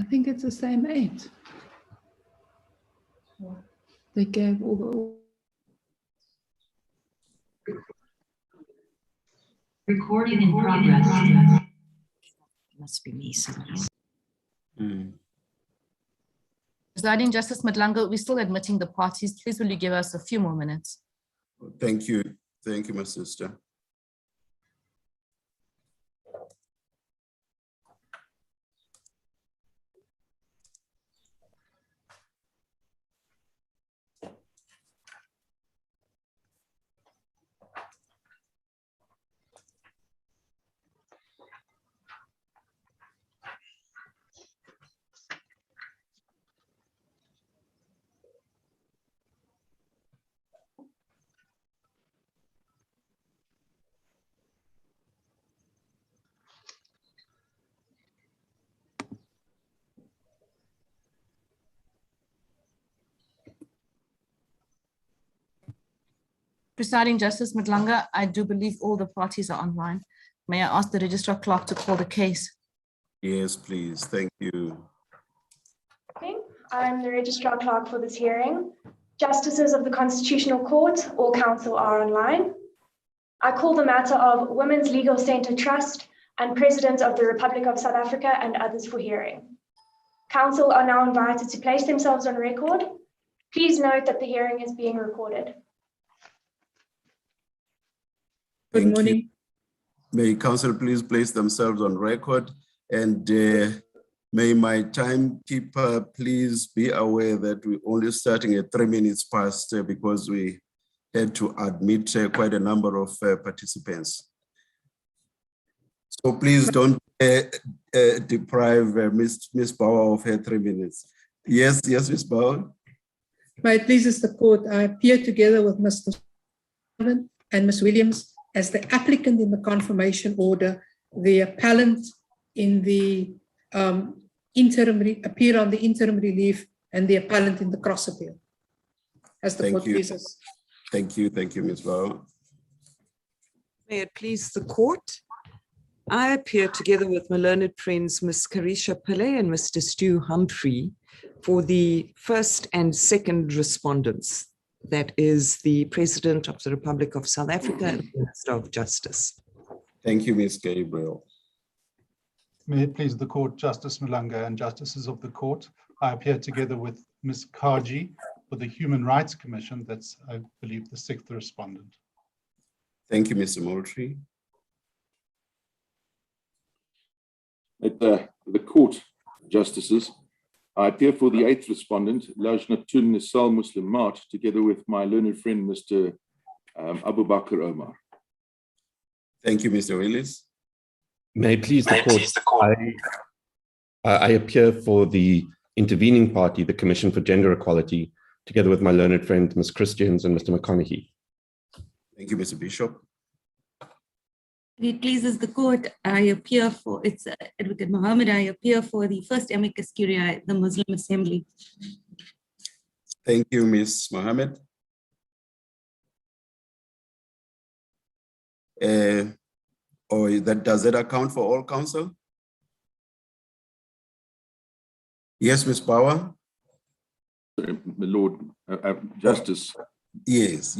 think it's the same 8. They gave all the... Recording in progress. Must be me. Presiding Justice Madlanga, we're still admitting the parties. Please will you give us a few more minutes? Thank you. Thank you, my sister. Presiding Justice Madlanga, I do believe all the parties are online. May I ask the Registrar Clerk to call the case? Yes, please. Thank you. I'm the Registrar Clerk for this hearing. Justices of the Constitutional Court or Counsel are online. I call the matter of Women's Legal Centre Trust and President of the Republic of South Africa and others for hearing. Counsel are now invited to place themselves on record. Please note that the hearing is being recorded. Good morning. May Counsel please place themselves on record, and may my timekeeper please be aware that we're only starting at 3 minutes past because we had to admit quite a number of participants. So please don't deprive Ms. Bauer of her 3 minutes. Yes, Ms. Bauer. May it pleases the court, I appear together with Mr. and Ms. Williams as the applicant in the confirmation order, the appellant in the appear on the interim relief, and the appellant in the cross appeal. As the court pleases. Thank you, Ms. Bauer. May it please the court, I appear together with my learned friends, Ms. Carisha Pillay and Mr. Stu Humphrey, for the first and second respondents. That is the President of the Republic of South Africa and the Minister of Justice. Thank you, Ms. Gabriel. May it please the court, Justice Malanga and Justices of the court, I appear together with Ms. Kaji for the Human Rights Commission. That's, I believe, the 6th respondent. Thank you, Mr. Moultrie. At the court, Justices, I appear for the 8th respondent, Lajnatun Nisal Muslim Mart, together with my learned friend, Mr. Abu Bakr Omar. Thank you, Mr. Willis. May it please the court, I appear for the intervening party, the Commission for Gender Equality, together with my learned friend, Ms. Christians and Mr. McConaughey. Thank you, Mr. Bishop. It pleases the court, I appear for, it's Advocate Mohammed, I appear for the first amicus curiae, the Muslim Assembly. Thank you, Ms. Mohammed. Does that account for all counsel? Yes, Ms. Bauer. My Lord Justice. Yes.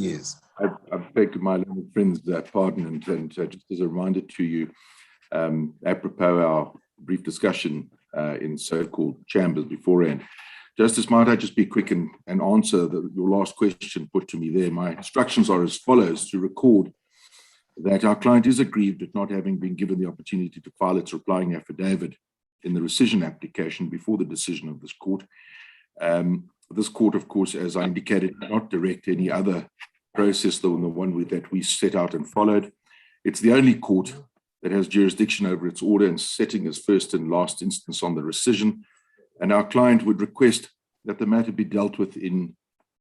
I beg my learned friends' pardon, and just as a reminder to you, apropos our brief discussion in so-called chambers beforehand, Justice, might I just be quick and answer your last question put to me there. My instructions are as follows: to record that our client is aggrieved at not having been given the opportunity to file its replying affidavit in the rescission application before the decision of this court. This court, of course, as I indicated, did not direct any other process than the one that we set out and followed. It's the only court that has jurisdiction over its order and setting as first and last instance on the rescission. And our client would request that the matter be dealt with in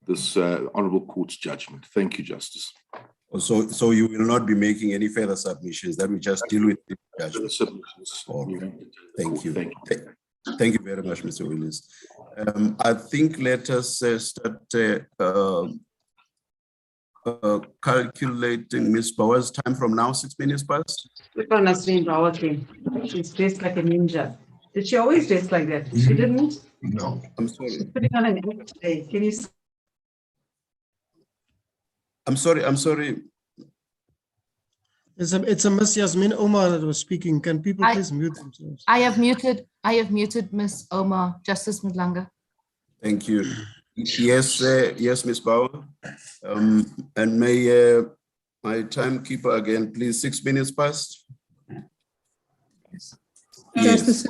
this honorable court's judgment. Thank you, Justice. So you will not be making any further submissions, that we just deal with the judgment. Thank you. Thank you very much, Mr. Willis. I think let us start calculating Ms. Bauer's time from now, 6 minutes past. She's dressed like a ninja. Did she always dress like that? She didn't? No, I'm sorry. She's putting on an act today. Can you? I'm sorry. It's a Miss Yasmin Omar that was speaking. Can people please mute themselves? I have muted Miss Omar, Justice Mlanga. Thank you. Yes, yes, Ms. Bauer. And may my timekeeper again, please, 6 minutes past. Yes. Justice,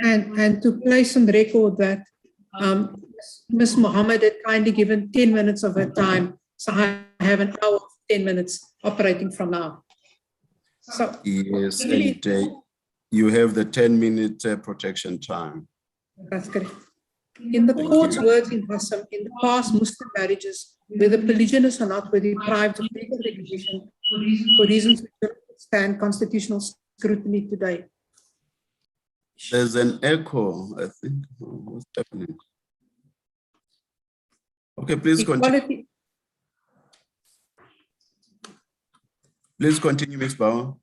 and to place on record that Ms. Mohammed had kindly given 10 minutes of her time, so I have an hour, 10 minutes operating from now. So yes, and you have the 10-minute protection time. That's correct. In the court's words in Hassam, in the past, Muslim marriages, whether polygynous or not, were deprived of legal recognition for reasons which don't stand constitutional scrutiny today. There's an echo, I think. What's happening? Okay, please continue. Please continue, Ms. Bauer.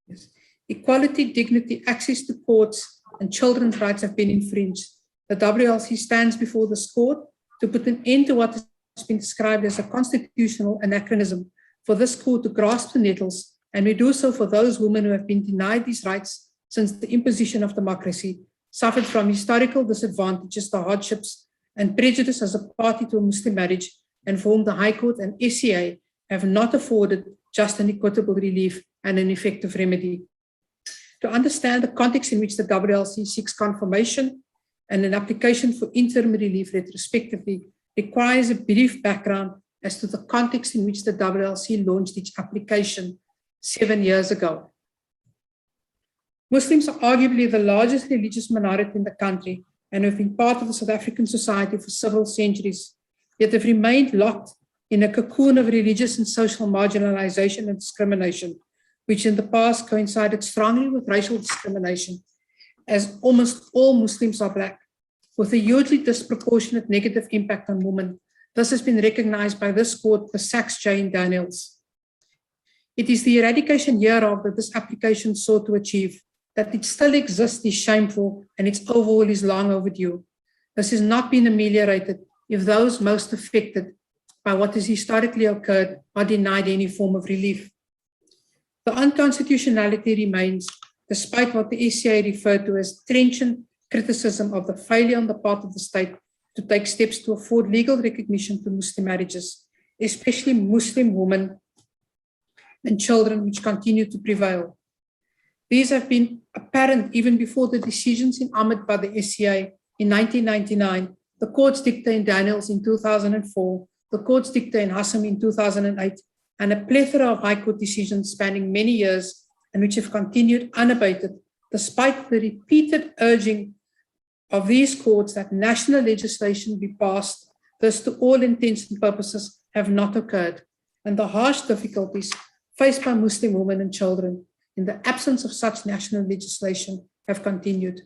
Yes. Equality, dignity, access to courts, and children's rights have been infringed. The WLC stands before this court to put an end to what has been described as a constitutional anachronism for this court to grasp the nettles, and we do so for those women who have been denied these rights since the imposition of democracy, suffered from historical disadvantages, the hardships, and prejudice as a party to a Muslim marriage, and for whom the High Court and SCA have not afforded just and equitable relief and an effective remedy. To understand the context in which the WLC seeks confirmation and an application for interim relief retrospectively requires a brief background as to the context in which the WLC launched its application 7 years ago. Muslims are arguably the largest religious minority in the country and have been part of the South African society for several centuries, yet have remained locked in a cocoon of religious and social marginalization and discrimination, which in the past coincided strongly with racial discrimination, as almost all Muslims are Black, with a hugely disproportionate negative impact on women. This has been recognized by this court, the Sachs, J. and Daniels. It is the eradication hereof that this application sought to achieve. That it still exists is shameful and its overhaul is long overdue. This has not been ameliorated if those most affected by what has historically occurred are denied any form of relief. The unconstitutionality remains, despite what the SCA referred to as trenchant criticism of the failure on the part of the state to take steps to afford legal recognition to Muslim marriages, especially Muslim women and children, which continue to prevail. These have been apparent even before the decisions in Ahmed by the SCA in 1999, the court's dicta in Daniels in 2004, the court's dicta in Hassam in 2008, and a plethora of High Court decisions spanning many years and which have continued unabated, despite the repeated urging of these courts that national legislation be passed. This, to all intents and purposes, have not occurred, and the harsh difficulties faced by Muslim women and children in the absence of such national legislation have continued.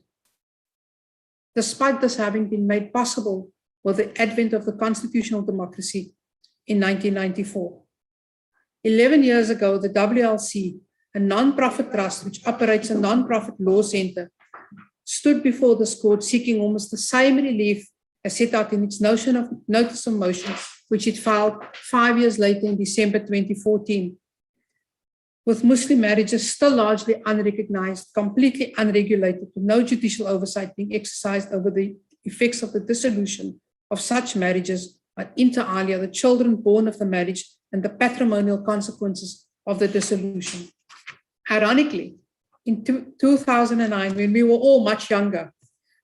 Despite this having been made possible with the advent of the constitutional democracy in 1994. 11 years ago, the WLC, a non-profit trust which operates a non-profit law center, stood before this court seeking almost the same relief as set out in its notice of motion, which it filed 5 years later in December 2014. With Muslim marriages still largely unrecognized, completely unregulated, with no judicial oversight being exercised over the effects of the dissolution of such marriages on inter alia, the children born of the marriage, and the patrimonial consequences of the dissolution. Ironically, in 2009, when we were all much younger,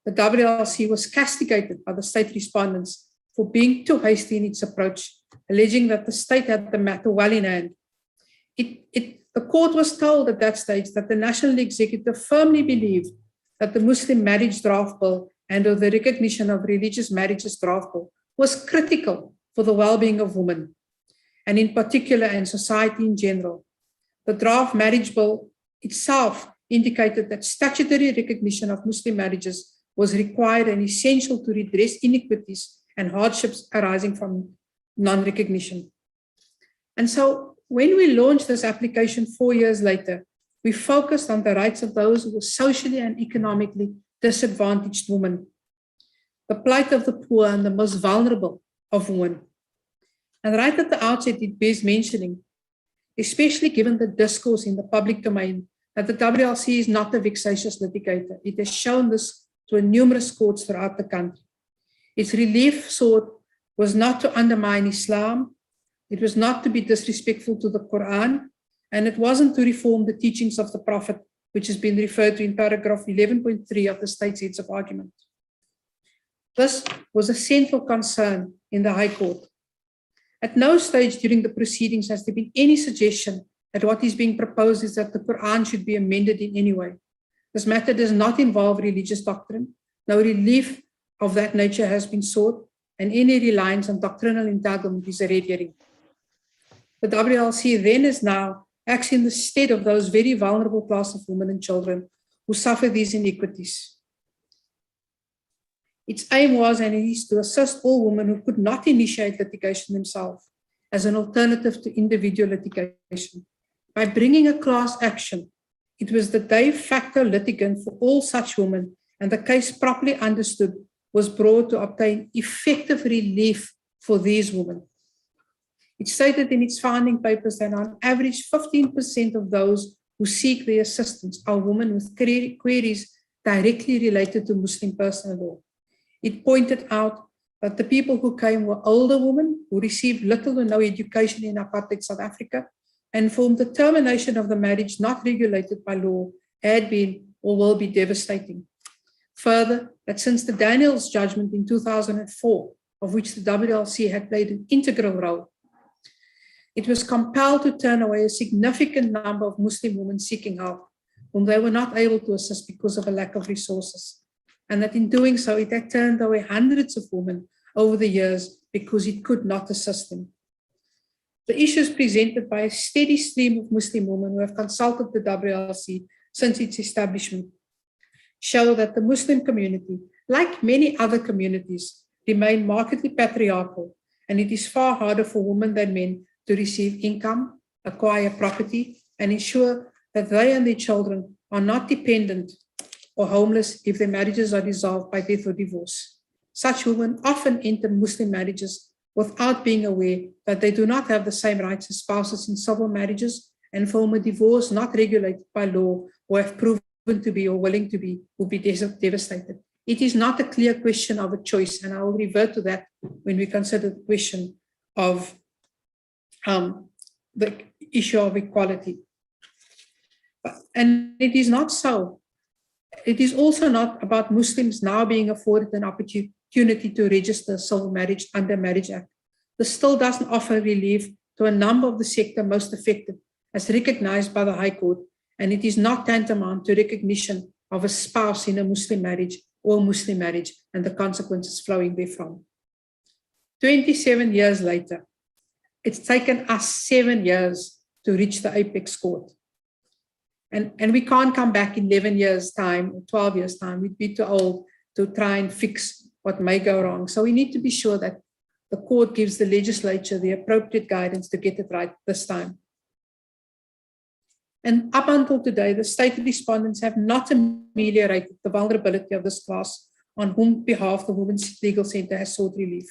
the WLC was castigated by the state respondents for being too hasty in its approach, alleging that the state had the matter well in hand. The court was told at that stage that the National Executive firmly believed that the Muslim Marriage Draft Bill and the Recognition of Religious Marriages Draft Bill was critical for the well-being of women, and in particular, and society in general. The draft marriage bill itself indicated that statutory recognition of Muslim marriages was required and essential to redress inequities and hardships arising from non-recognition. And so when we launched this application 4 years later, we focused on the rights of those who were socially and economically disadvantaged woman, the plight of the poor and the most vulnerable of women. And right at the outset, it bears mentioning, especially given the discourse in the public domain, that the WLC is not a vexatious litigator. It has shown this to numerous courts throughout the country. Its relief sought was not to undermine Islam, it was not to be disrespectful to the Quran, and it wasn't to reform the teachings of the Prophet, which has been referred to in paragraph 11.3 of the state's heads of argument. This was a central concern in the High Court. At no stage during the proceedings has there been any suggestion that what is being proposed is that the Quran should be amended in any way. This matter does not involve religious doctrine. No relief of that nature has been sought, and any reliance on doctrinal entanglement is a red herring. The WLC then is now acts in the stead of those very vulnerable class of women and children who suffer these inequities. Its aim was and is to assist all women who could not initiate litigation themselves as an alternative to individual litigation. By bringing a class action, it was the de facto litigant for all such women, and the case properly understood was brought to obtain effective relief for these women. It stated in its founding papers that on average 15% of those who seek their assistance are women with queries directly related to Muslim personal law. It pointed out that the people who came were older women who received little or no education in apartheid South Africa, and for whom the termination of the marriage not regulated by law had been or will be devastating. Further, that since the Daniels judgment in 2004, of which the WLC had played an integral role, it was compelled to turn away a significant number of Muslim women seeking help, whom they were not able to assist because of a lack of resources. And that in doing so, it had turned away hundreds of women over the years because it could not assist them. The issues presented by a steady stream of Muslim women who have consulted the WLC since its establishment show that the Muslim community, like many other communities, remain markedly patriarchal, and it is far harder for women than men to receive income, acquire property, and ensure that they and their children are not dependent or homeless if their marriages are dissolved by death or divorce. Such women often enter Muslim marriages without being aware that they do not have the same rights as spouses in civil marriages, and for whom a divorce not regulated by law or have proven to be or willing to be will be devastated. It is not a clear question of a choice, and I will revert to that when we consider the question of the issue of equality. And it is not so. It is also not about Muslims now being afforded an opportunity to register civil marriage under Marriage Act. This still doesn't offer relief to a number of the sector most affected, as recognized by the High Court, and it is not tantamount to recognition of a spouse in a Muslim marriage or Muslim marriage and the consequences flowing therefrom. 27 years later, it's taken us 7 years to reach the apex court. And we can't come back in 11 years' time or 12 years' time. We'd be too old to try and fix what may go wrong. So we need to be sure that the court gives the legislature the appropriate guidance to get it right this time. And up until today, the state respondents have not ameliorated the vulnerability of this class on whom behalf the Women's Legal Centre has sought relief.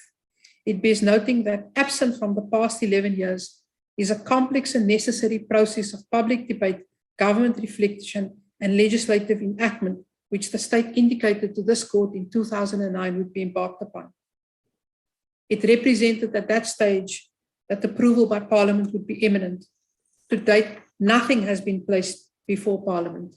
It bears noting that absent from the past 11 years is a complex and necessary process of public debate, government reflection, and legislative enactment, which the state indicated to this court in 2009 would be embarked upon. It represented at that stage that approval by Parliament would be imminent. To date, nothing has been placed before Parliament.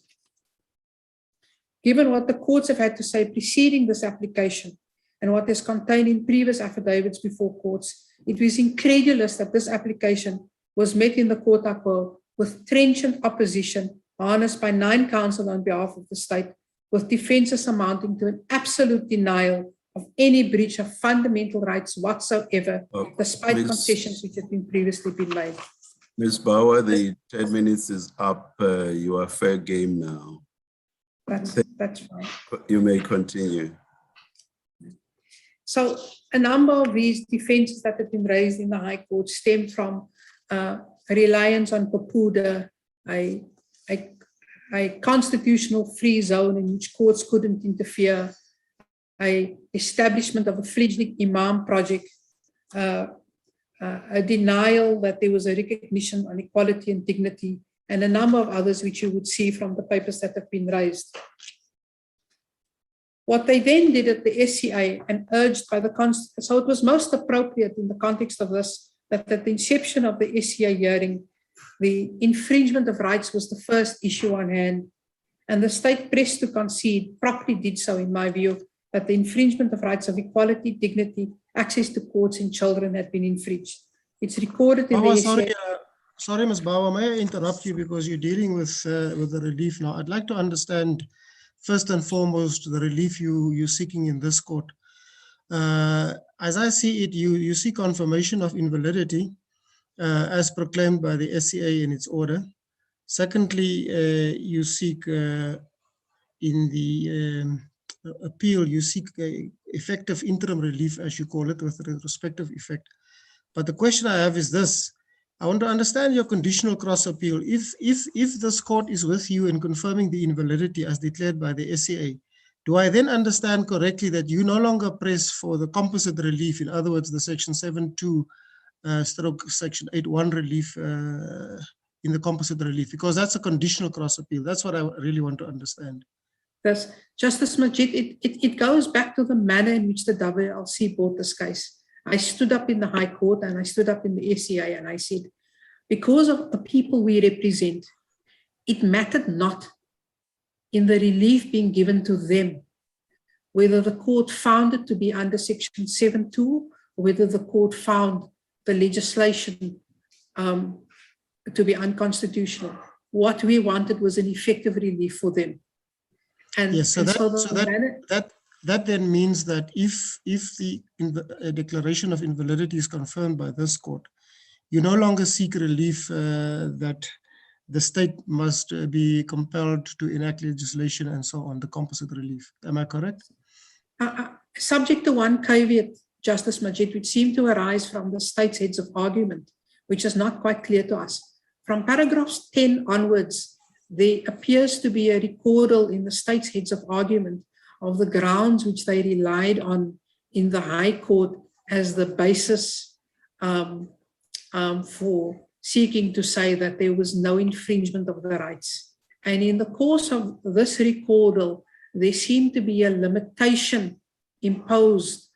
Given what the courts have had to say preceding this application and what is contained in previous affidavits before courts, it was incredulous that this application was met in the court appeal with trenchant opposition harnessed by 9 counsel on behalf of the state, with defenses amounting to an absolute denial of any breach of fundamental rights whatsoever, despite concessions which had been previously been made. Ms. Bauer, the 10 minutes is up. You are fair game now. That's fine. You may continue. So a number of these defenses that have been raised in the High Court stem from a reliance on Papuda, a a constitutional free zone in which courts couldn't interfere, a establishment of a fledgling imam project, a denial that there was a recognition on equality and dignity, and a number of others which you would see from the papers that have been raised. What they then did at the SCA and urged by the Constitution, so it was most appropriate in the context of this, that at the inception of the SCA hearing, the infringement of rights was the first issue on hand, and the state pressed to concede, properly did so in my view, that the infringement of rights of equality, dignity, access to courts and children had been infringed. It's recorded in the SCA. Sorry, Ms. Bawa, may I interrupt you because you're dealing with the relief now. I'd like to understand, first and foremost, the relief you're seeking in this court. As I see it, you seek confirmation of invalidity as proclaimed by the SCA in its order. Secondly, you seek in the appeal, you seek effective interim relief, as you call it, with retrospective effect. But the question I have is this: I want to understand your conditional cross appeal. If this court is with you in confirming the invalidity as declared by the SCA, do I then understand correctly that you no longer press for the composite relief, in other words, the section 7.2 stroke section 8.1 relief in the composite relief? Because that's a conditional cross appeal. That's what I really want to understand. Yes, Justice Majid, it goes back to the manner in which the WLC brought this case. I stood up in the High Court and I stood up in the SCA and I said, because of the people we represent, it mattered not in the relief being given to them, whether the court found it to be under section 7.2 or whether the court found the legislation to be unconstitutional. What we wanted was an effective relief for them. And, yes, so, that then means that if the declaration of invalidity is confirmed by this court, you no longer seek relief that the state must be compelled to enact legislation and so on, the composite relief. Am I correct? Subject to one caveat, Justice Majid, which seemed to arise from the state's heads of argument, which is not quite clear to us. From paragraphs 10 onwards, there appears to be a recordal in the state's heads of argument of the grounds which they relied on in the High Court as the basis for seeking to say that there was no infringement of the rights. And in the course of this recordal, there seemed to be a limitation imposed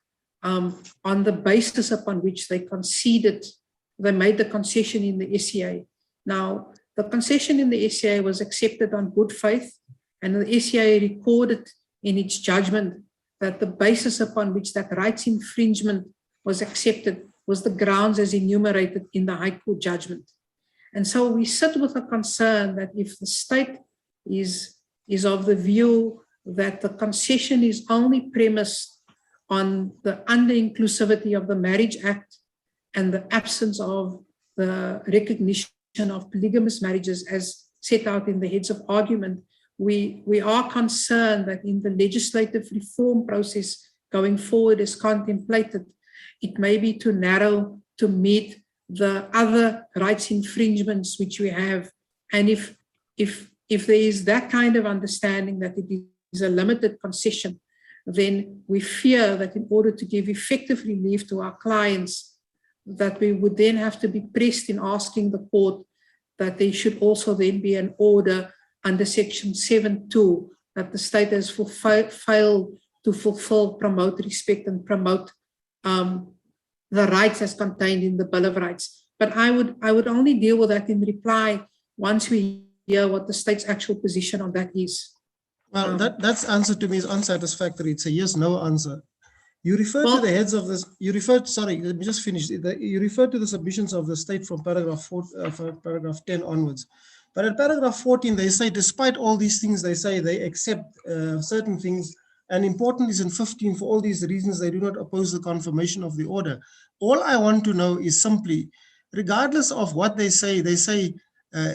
on the basis upon which they conceded, they made the concession in the SCA. Now, the concession in the SCA was accepted on good faith, and the SCA recorded in its judgment that the basis upon which that rights infringement was accepted was the grounds as enumerated in the High Court judgment. And so we sit with a concern that if the state is of the view that the concession is only premised on the under-inclusivity of the Marriage Act and the absence of the recognition of polygamous marriages as set out in the heads of argument, we are concerned that in the legislative reform process going forward as contemplated, it may be too narrow to meet the other rights infringements which we have. And if there is that kind of understanding that it is a limited concession, then we fear that in order to give effective relief to our clients, that we would then have to be pressed in asking the court that there should also then be an order under section 7.2 that the state has failed to fulfill, promote respect and promote the rights as contained in the Bill of Rights. But I would only deal with that in reply once we hear what the state's actual position on that is. Well, that's answer to me is unsatisfactory. It's a yes/no answer. You refer to the heads of this, sorry, let me just finish. You refer to the submissions of the state from paragraph 10 onwards. But at paragraph 14, they say, despite all these things, they say they accept certain things. And important is in 15, for all these reasons, they do not oppose the confirmation of the order. All I want to know is simply, regardless of what they say,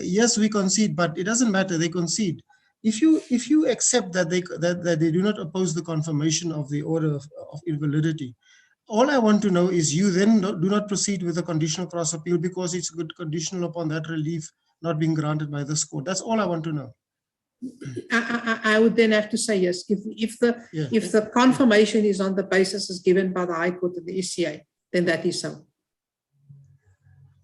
yes, we concede, but it doesn't matter, they concede. If you accept that they do not oppose the confirmation of the order of invalidity, all I want to know is you then do not proceed with a conditional cross appeal because it's good conditional upon that relief not being granted by this court. That's all I want to know. I would then have to say yes. If the confirmation is on the basis as given by the High Court and the SCA, then that is so.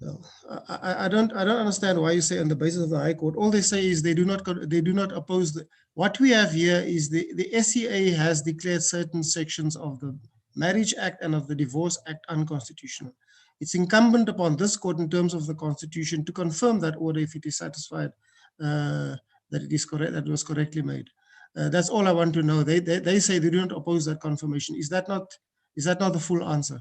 No, I don't understand why you say on the basis of the High Court. All they say is they do not oppose what we have here is the SCA has declared certain sections of the Marriage Act and of the Divorce Act unconstitutional. It's incumbent upon this court in terms of the Constitution to confirm that order if it is satisfied that it is correct, that it was correctly made. That's all I want to know. They say they do not oppose that confirmation. Is that not the full answer?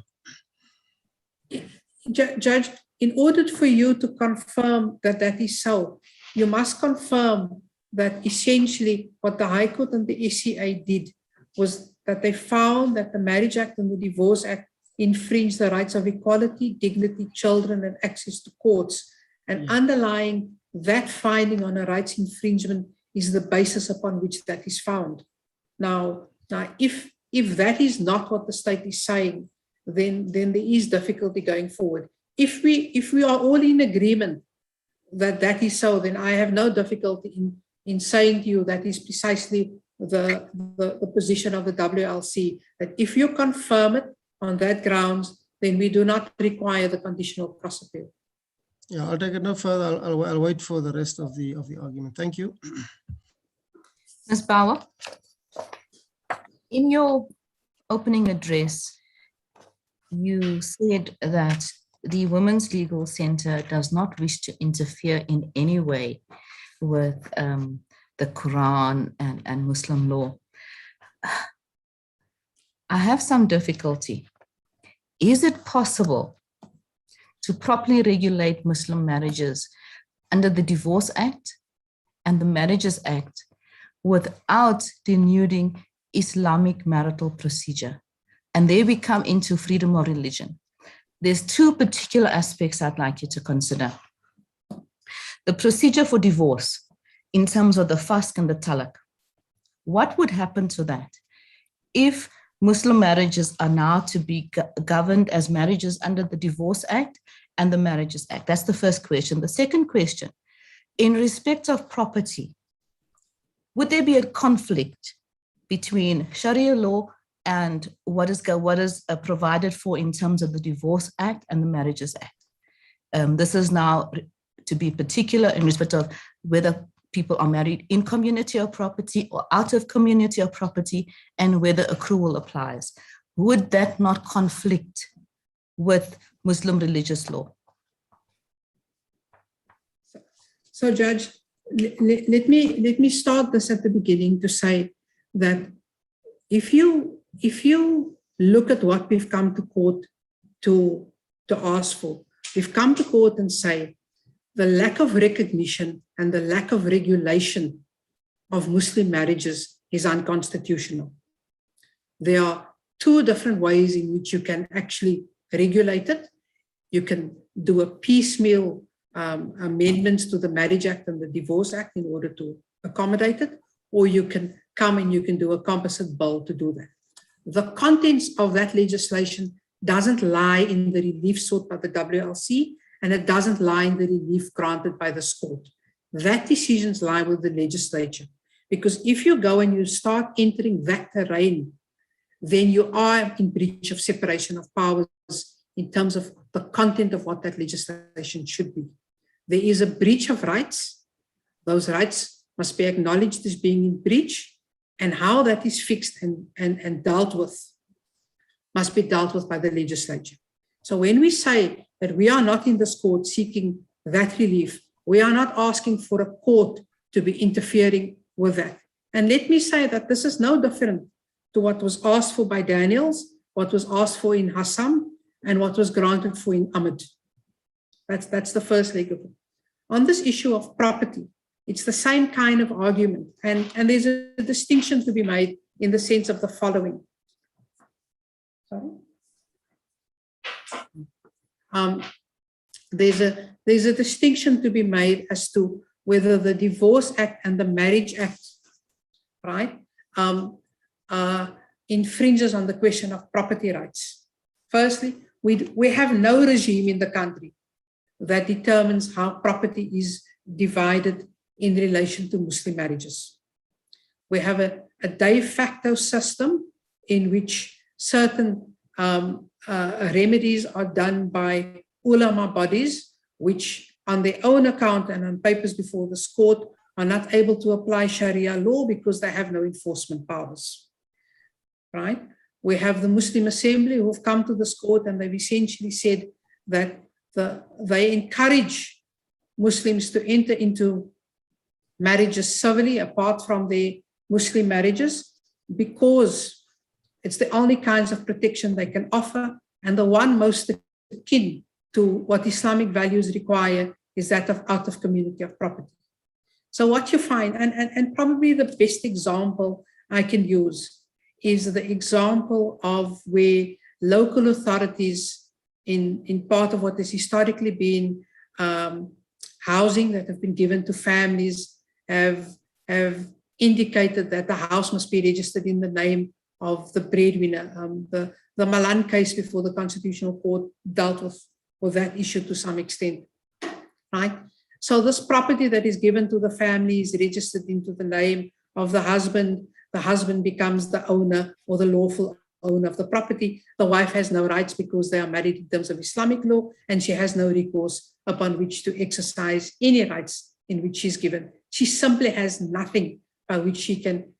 Judge, in order for you to confirm that that is so, you must confirm that essentially what the High Court and the SCA did was that they found that the Marriage Act and the Divorce Act infringe the rights of equality, dignity, children, and access to courts. And underlying that finding on a rights infringement is the basis upon which that is found. Now if that is not what the state is saying, then there is difficulty going forward. If we are all in agreement that that is so, then I have no difficulty in saying to you that is precisely the position of the WLC, that if you confirm it on that grounds, then we do not require the conditional cross appeal. Yeah, I'll take it no further. I'll wait for the rest of the argument. Thank you. Ms. Bauer, in your opening address, you said that the Women's Legal Center does not wish to interfere in any way with the Quran and Muslim law. I have some difficulty. Is it possible to properly regulate Muslim marriages under the Divorce Act and the Marriages Act without denuding Islamic marital procedure? And there we come into freedom of religion. There's two particular aspects I'd like you to consider. The procedure for divorce in terms of the fasq and the talaq. What would happen to that if Muslim marriages are now to be governed as marriages under the Divorce Act and the Marriages Act? That's the first question. The second question, in respect of property, would there be a conflict between Sharia law and what is provided for in terms of the Divorce Act and the Marriages Act? This is now to be particular in respect of whether people are married in community of property or out of community of property, and whether accrual applies. Would that not conflict with Muslim religious law? So, Judge, let me start this at the beginning to say that if you look at what we've come to court to ask for, we've come to court and say the lack of recognition and the lack of regulation of Muslim marriages is unconstitutional. There are two different ways in which you can actually regulate it. You can do a piecemeal amendments to the Marriage Act and the Divorce Act in order to accommodate it, or you can come and you can do a composite bill to do that. The contents of that legislation doesn't lie in the relief sought by the WLC, and it doesn't lie in the relief granted by this court. That decisions lie with the legislature. Because if you go and you start entering that terrain, then you are in breach of separation of powers in terms of the content of what that legislation should be. There is a breach of rights. Those rights must be acknowledged as being in breach, and how that is fixed and dealt with must be dealt with by the legislature. So when we say that we are not in this court seeking that relief, we are not asking for a court to be interfering with that. And let me say that this is no different to what was asked for by Daniels, what was asked for in Hassam, and what was granted for in Ahmed. That's the first leg of it. On this issue of property, it's the same kind of argument. And there's a distinction to be made in the sense of the following. Sorry? There's a distinction to be made as to whether the Divorce Act and the Marriage Act, right, infringes on the question of property rights. Firstly, we have no regime in the country that determines how property is divided in relation to Muslim marriages. We have a de facto system in which certain remedies are done by ulama bodies, which on their own account and on papers before this court are not able to apply Sharia law because they have no enforcement powers, right? We have the Muslim Assembly who have come to this court and they've essentially said that they encourage Muslims to enter into marriages civilly apart from their Muslim marriages because it's the only kinds of protection they can offer, and the one most akin to what Islamic values require is that of out of community of property. So what you find, and probably the best example I can use is the example of where local authorities in part of what has historically been housing that have been given to families have indicated that the house must be registered in the name of the breadwinner. The Malan case before the Constitutional Court dealt with that issue to some extent, right? So this property that is given to the family is registered into the name of the husband. The husband becomes the owner or the lawful owner of the property. The wife has no rights because they are married in terms of Islamic law, and she has no recourse upon which to exercise any rights in which she's given. She simply has nothing by which she can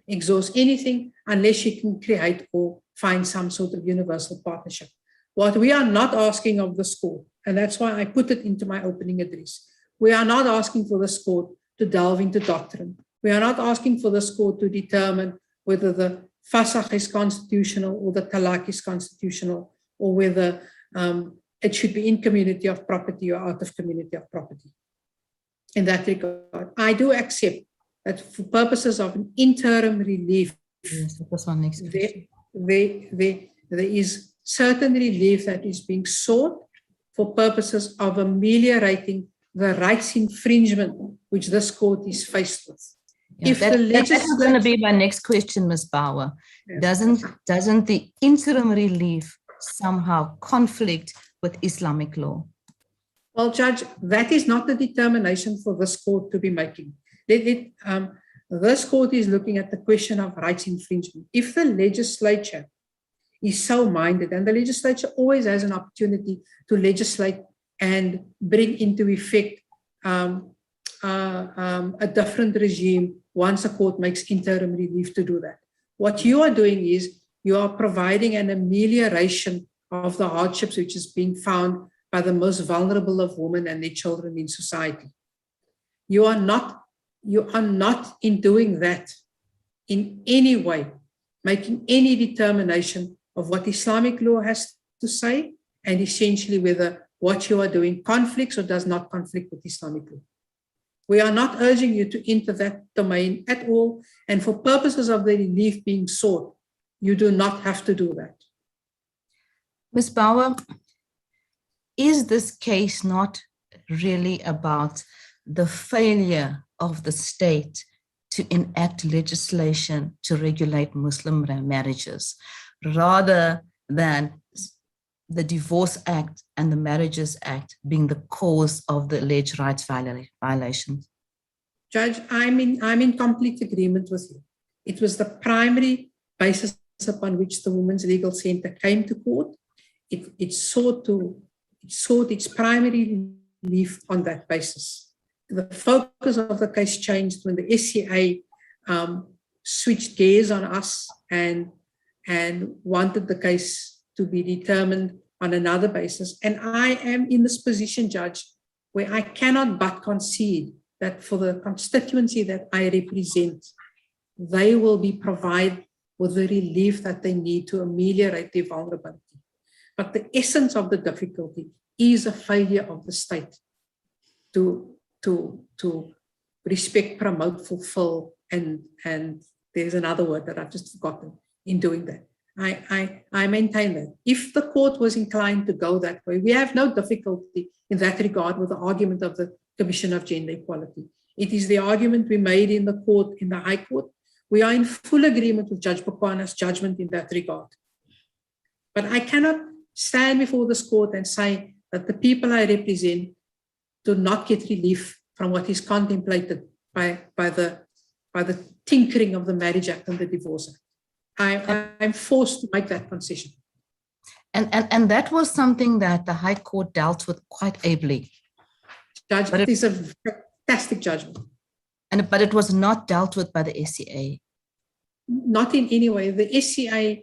exhaust anything unless she can create or find some sort of universal partnership. What we are not asking of this court, and that's why I put it into my opening address, we are not asking for this court to delve into doctrine. We are not asking for this court to determine whether the fasakh is constitutional or the talaq is constitutional, or whether it should be in community of property or out of community of property. In that regard, I do accept that for purposes of an interim relief, yes, that's my next question. There is certain relief that is being sought for purposes of ameliorating the rights infringement which this court is faced with. Yeah, that's going to be my next question, Ms. Bauer. Yes. Doesn't the interim relief somehow conflict with Islamic law? Well, Judge, that is not the determination for this court to be making. This court is looking at the question of rights infringement. If the legislature is so minded, and the legislature always has an opportunity to legislate and bring into effect a different regime once a court makes interim relief to do that. What you are doing is you are providing an amelioration of the hardships which is being found by the most vulnerable of women and their children in society. You are not in doing that in any way making any determination of what Islamic law has to say, and essentially whether what you are doing conflicts or does not conflict with Islamic law. We are not urging you to enter that domain at all, and for purposes of the relief being sought, you do not have to do that. Ms. Bauer, is this case not really about the failure of the state to enact legislation to regulate Muslim marriages, rather than the Divorce Act and the Marriages Act being the cause of the alleged rights violations? Judge, I'm in complete agreement with you. It was the primary basis upon which the Women's Legal Center came to court. It sought its primary relief on that basis. The focus of the case changed when the SCA switched gears on us and wanted the case to be determined on another basis. And I am in this position, Judge, where I cannot but concede that for the constituency that I represent, they will be provided with the relief that they need to ameliorate their vulnerability. But the essence of the difficulty is a failure of the state to respect, promote, fulfill, and there's another word that I've just forgotten in doing that. I maintain that. If the court was inclined to go that way, we have no difficulty in that regard with the argument of the Commission of Gender Equality. It is the argument we made in the court, in the High Court. We are in full agreement with Judge Bokana's judgment in that regard. But I cannot stand before this court and say that the people I represent do not get relief from what is contemplated by the tinkering of the Marriage Act and the Divorce Act. I'm forced to make that concession. And that was something that the High Court dealt with quite ably. Judge, it is a fantastic judgment. But it was not dealt with by the SCA. Not in any way. The SCA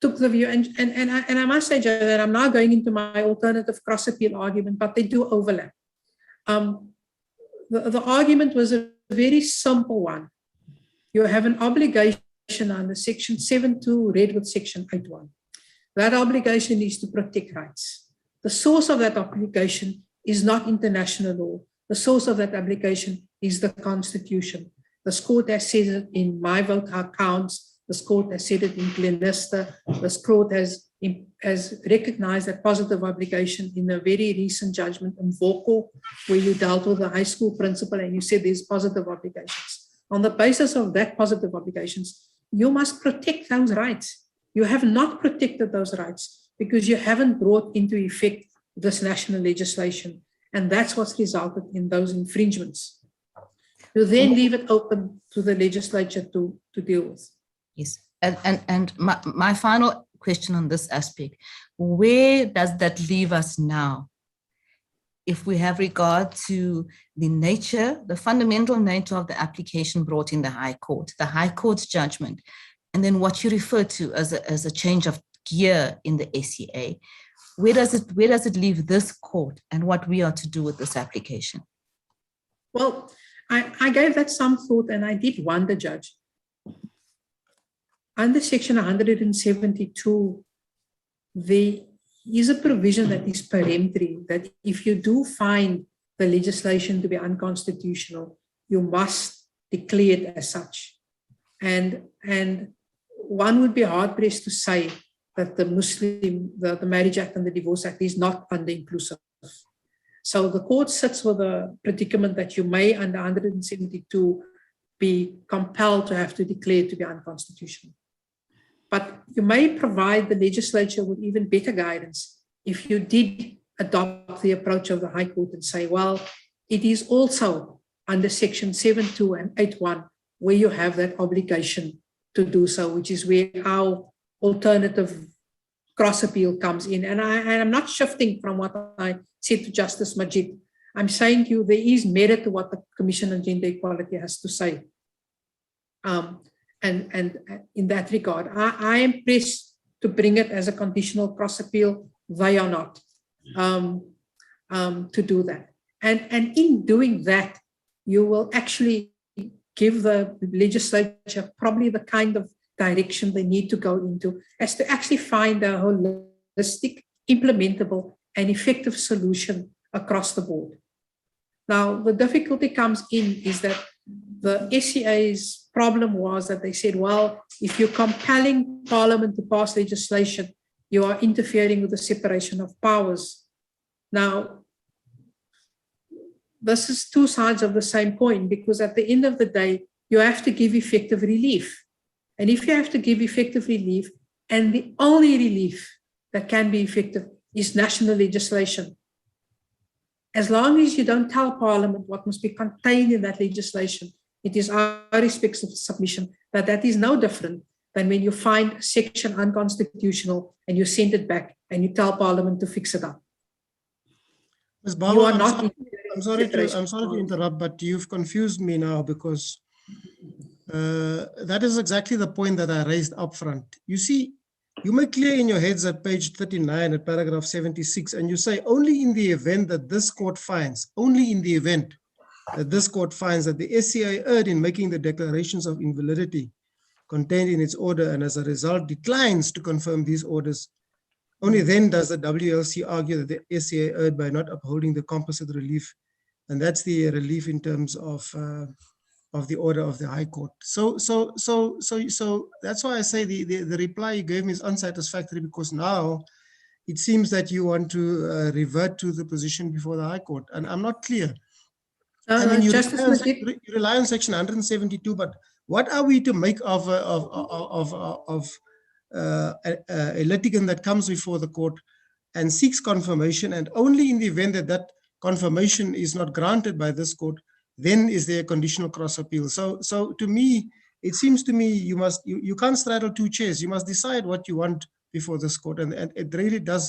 took the view, and I must say, Joe, that I'm now going into my alternative cross-appeal argument, but they do overlap. The argument was a very simple one. You have an obligation under Section 7.2 read with Section 8.1. That obligation is to protect rights. The source of that obligation is not international law. The source of that obligation is the Constitution. This court has said it in My Vote Counts. This court has said it in Glenister. This court has recognized that positive obligation in a very recent judgment in Voko, where you dealt with the high school principal and you said there's positive obligations. On the basis of that positive obligations, you must protect those rights. You have not protected those rights because you haven't brought into effect this national legislation. And that's what's resulted in those infringements. You then leave it open to the legislature to deal with. Yes. And my final question on this aspect, where does that leave us now? If we have regard to the nature, the fundamental nature of the application brought in the High Court, the High Court's judgment, and then what you refer to as a change of gear in the SCA, where does it leave this court and what we are to do with this application? Well, I gave that some thought, and I did wonder, Judge. Under Section 172, there is a provision that is peremptory, that if you do find the legislation to be unconstitutional, you must declare it as such. And one would be hard-pressed to say that the Marriage Act and the Divorce Act is not under-inclusive. So the court sits with a predicament that you may, under 172, be compelled to have to declare to be unconstitutional. But you may provide the legislature with even better guidance if you did adopt the approach of the High Court and say, well, it is also under Section 7.2 and 8.1 where you have that obligation to do so, which is where our alternative cross-appeal comes in. And I'm not shifting from what I said to Justice Majid. I'm saying to you, there is merit to what the Commission on Gender Equality has to say. And in that regard, I am pressed to bring it as a conditional cross-appeal. They are not to do that. And in doing that, you will actually give the legislature probably the kind of direction they need to go into as to actually find a holistic, implementable, and effective solution across the board. Now, the difficulty comes in is that the SCA's problem was that they said, well, if you're compelling Parliament to pass legislation, you are interfering with the separation of powers. Now, this is two sides of the same coin, because at the end of the day, you have to give effective relief. And if you have to give effective relief, and the only relief that can be effective is national legislation, as long as you don't tell Parliament what must be contained in that legislation, it is our respectful submission that that is no different than when you find a section unconstitutional and you send it back and you tell Parliament to fix it up. Ms. Baba, I'm sorry to interrupt, but you've confused me now, because that is exactly the point that I raised up front. You see, you make clear in your heads at page 39 at paragraph 76, and you say only in the event that this court finds, only in the event that this court finds that the SCA erred in making the declarations of invalidity contained in its order, and as a result declines to confirm these orders, only then does the WLC argue that the SCA erred by not upholding the composite relief, and that's the relief in terms of the order of the High Court. So that's why I say the reply you gave me is unsatisfactory, because now it seems that you want to revert to the position before the High Court, and I'm not clear. I mean, you rely on Section 172, but what are we to make of a litigant that comes before the court and seeks confirmation, and only in the event that that confirmation is not granted by this court, then is there a conditional cross appeal. So to me, it seems to me you can't straddle two chairs. You must decide what you want before this court, and it really does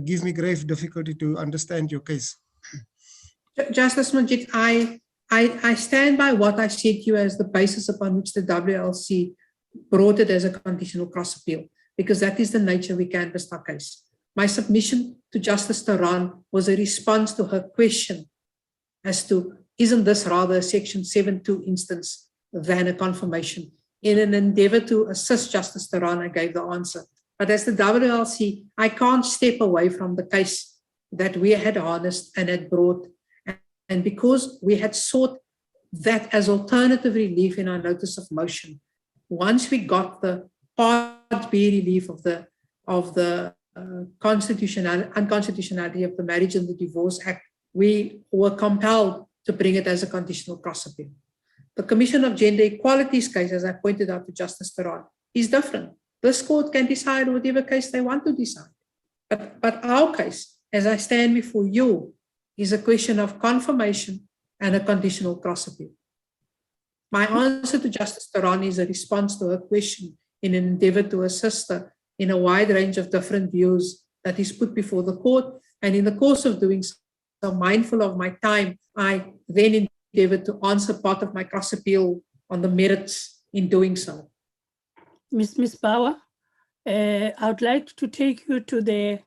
give me grave difficulty to understand your case. Justice Majid, I stand by what I said to you as the basis upon which the WLC brought it as a conditional cross appeal, because that is the nature we canvassed our case. My submission to Justice Taran was a response to her question as to, isn't this rather a Section 7.2 instance than a confirmation? In an endeavor to assist Justice Taran, I gave the answer. But as the WLC, I can't step away from the case that we had harnessed and had brought. And because we had sought that as alternative relief in our notice of motion, once we got the Part B relief of the unconstitutionality of the Marriage and the Divorce Act, we were compelled to bring it as a conditional cross appeal. The Commission of Gender Equality's case, as I pointed out to Justice Taran, is different. This court can decide whatever case they want to decide. But our case, as I stand before you, is a question of confirmation and a conditional cross appeal. My answer to Justice Taran is a response to her question in an endeavor to assist her in a wide range of different views that is put before the court. And in the course of doing so, mindful of my time, I then endeavored to answer part of my cross appeal on the merits in doing so. Ms. Bauer, I would like to take you to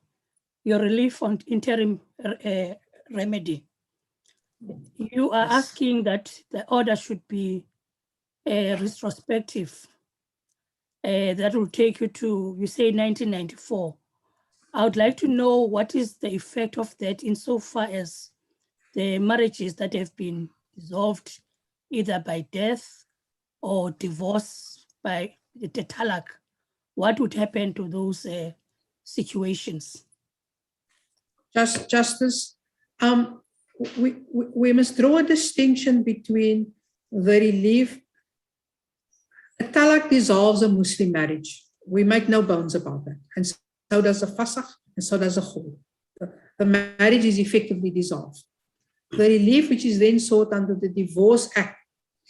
your relief on interim remedy. You are asking that the order should be retrospective. That will take you to, you say, 1994. I would like to know what is the effect of that insofar as the marriages that have been dissolved either by death or divorce by the talak. What would happen to those situations? Justice, we must draw a distinction between the relief. A talak dissolves a Muslim marriage. We make no bones about that. And so does a fasakh, and so does a khul. The marriage is effectively dissolved. The relief which is then sought under the Divorce Act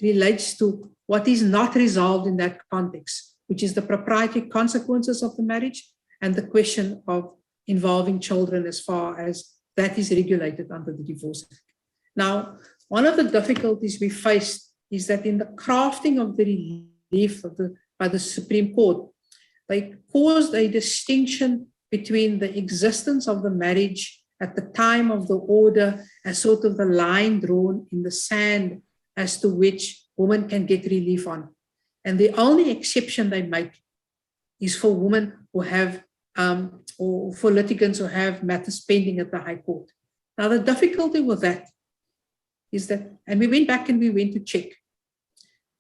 relates to what is not resolved in that context, which is the proprietary consequences of the marriage and the question of involving children as far as that is regulated under the Divorce Act. Now, one of the difficulties we faced is that in the crafting of the relief by the Supreme Court, they caused a distinction between the existence of the marriage at the time of the order as sort of the line drawn in the sand as to which women can get relief on. And the only exception they make is for women who have, or for litigants who have matters pending at the High Court. Now, the difficulty with that is that, and we went back and we went to check,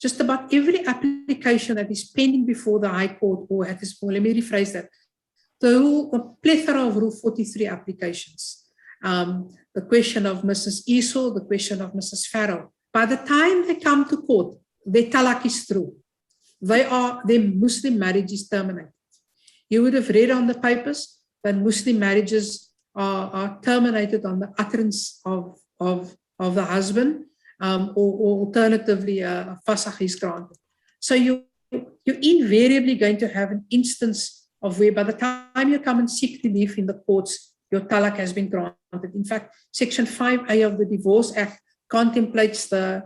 just about every application that is pending before the High Court, or at this point, let me rephrase that, the plethora of Rule 43 applications, the question of Mrs. Esau, the question of Mrs. Farrell, by the time they come to court, their talak is through. Their Muslim marriage is terminated. You would have read on the papers that Muslim marriages are terminated on the utterance of the husband, or alternatively, a fasakh is granted. So you're invariably going to have an instance of where by the time you come and seek relief in the courts, your talak has been granted. In fact, Section 5A of the Divorce Act contemplates the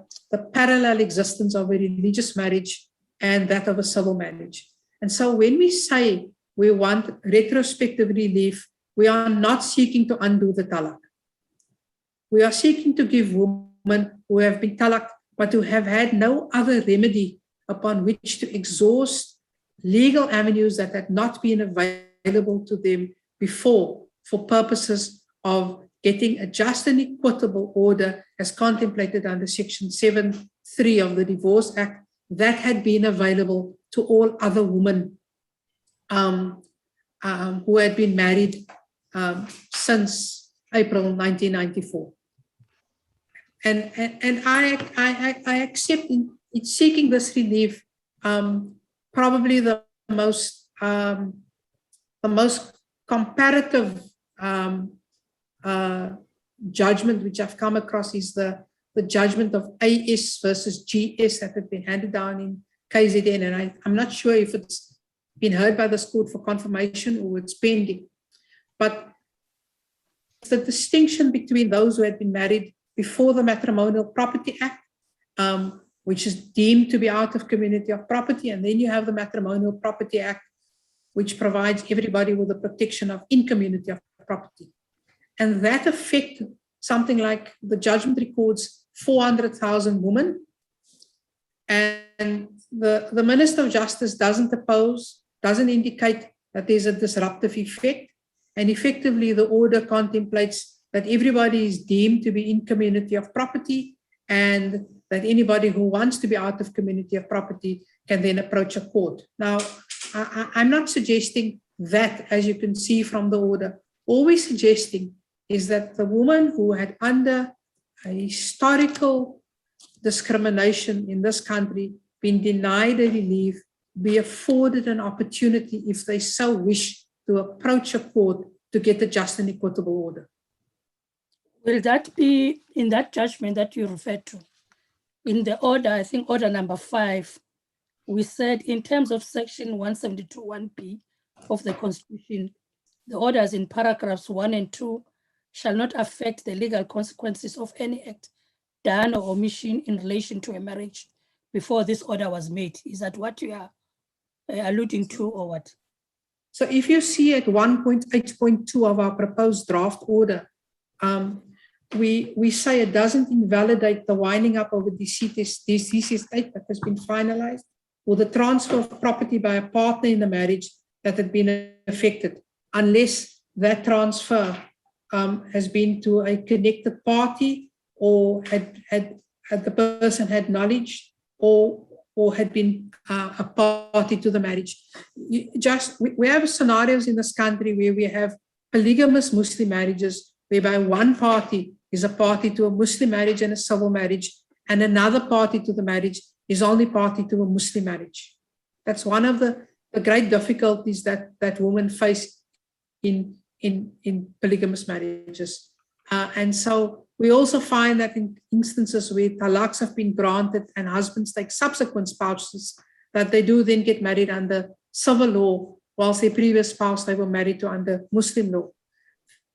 parallel existence of a religious marriage and that of a civil marriage. And so when we say we want retrospective relief, we are not seeking to undo the talak. We are seeking to give women who have been talak, but who have had no other remedy upon which to exhaust legal avenues that had not been available to them before for purposes of getting a just and equitable order as contemplated under Section 7.3 of the Divorce Act that had been available to all other women who had been married since April 1994. And I accept in seeking this relief, probably the most comparative judgment which I've come across is the judgment of AS versus GS that had been handed down in KZN. And I'm not sure if it's been heard by this court for confirmation or it's pending. But the distinction between those who had been married before the Matrimonial Property Act, which is deemed to be out of community of property, and then you have the Matrimonial Property Act, which provides everybody with the protection of in-community of property. And that affected something like, the judgment records 400,000 women. And the Minister of Justice doesn't oppose, doesn't indicate that there's a disruptive effect. And effectively, the order contemplates that everybody is deemed to be in community of property, and that anybody who wants to be out of community of property can then approach a court. Now, I'm not suggesting that, as you can see from the order. All we're suggesting is that the woman who had under a historical discrimination in this country been denied a relief be afforded an opportunity, if they so wish, to approach a court to get a just and equitable order. Will that be in that judgment that you referred to? In the order, I think order number 5, we said in terms of section 172(1)(b) of the Constitution, the orders in paragraphs 1 and 2 shall not affect the legal consequences of any act done or omission in relation to a marriage before this order was made. Is that what you are alluding to, or what? So if you see at 1.8.2 of our proposed draft order, we say it doesn't invalidate the winding up of a deceased estate that has been finalized, or the transfer of property by a partner in the marriage that had been affected, unless that transfer has been to a connected party, or had the person had knowledge, or had been a party to the marriage. We have scenarios in this country where we have polygamous Muslim marriages, whereby one party is a party to a Muslim marriage and a civil marriage, and another party to the marriage is only party to a Muslim marriage. That's one of the great difficulties that women face in polygamous marriages. And so we also find that in instances where talaqs have been granted and husbands take subsequent spouses, that they do then get married under civil law, whilst their previous spouse they were married to under Muslim law.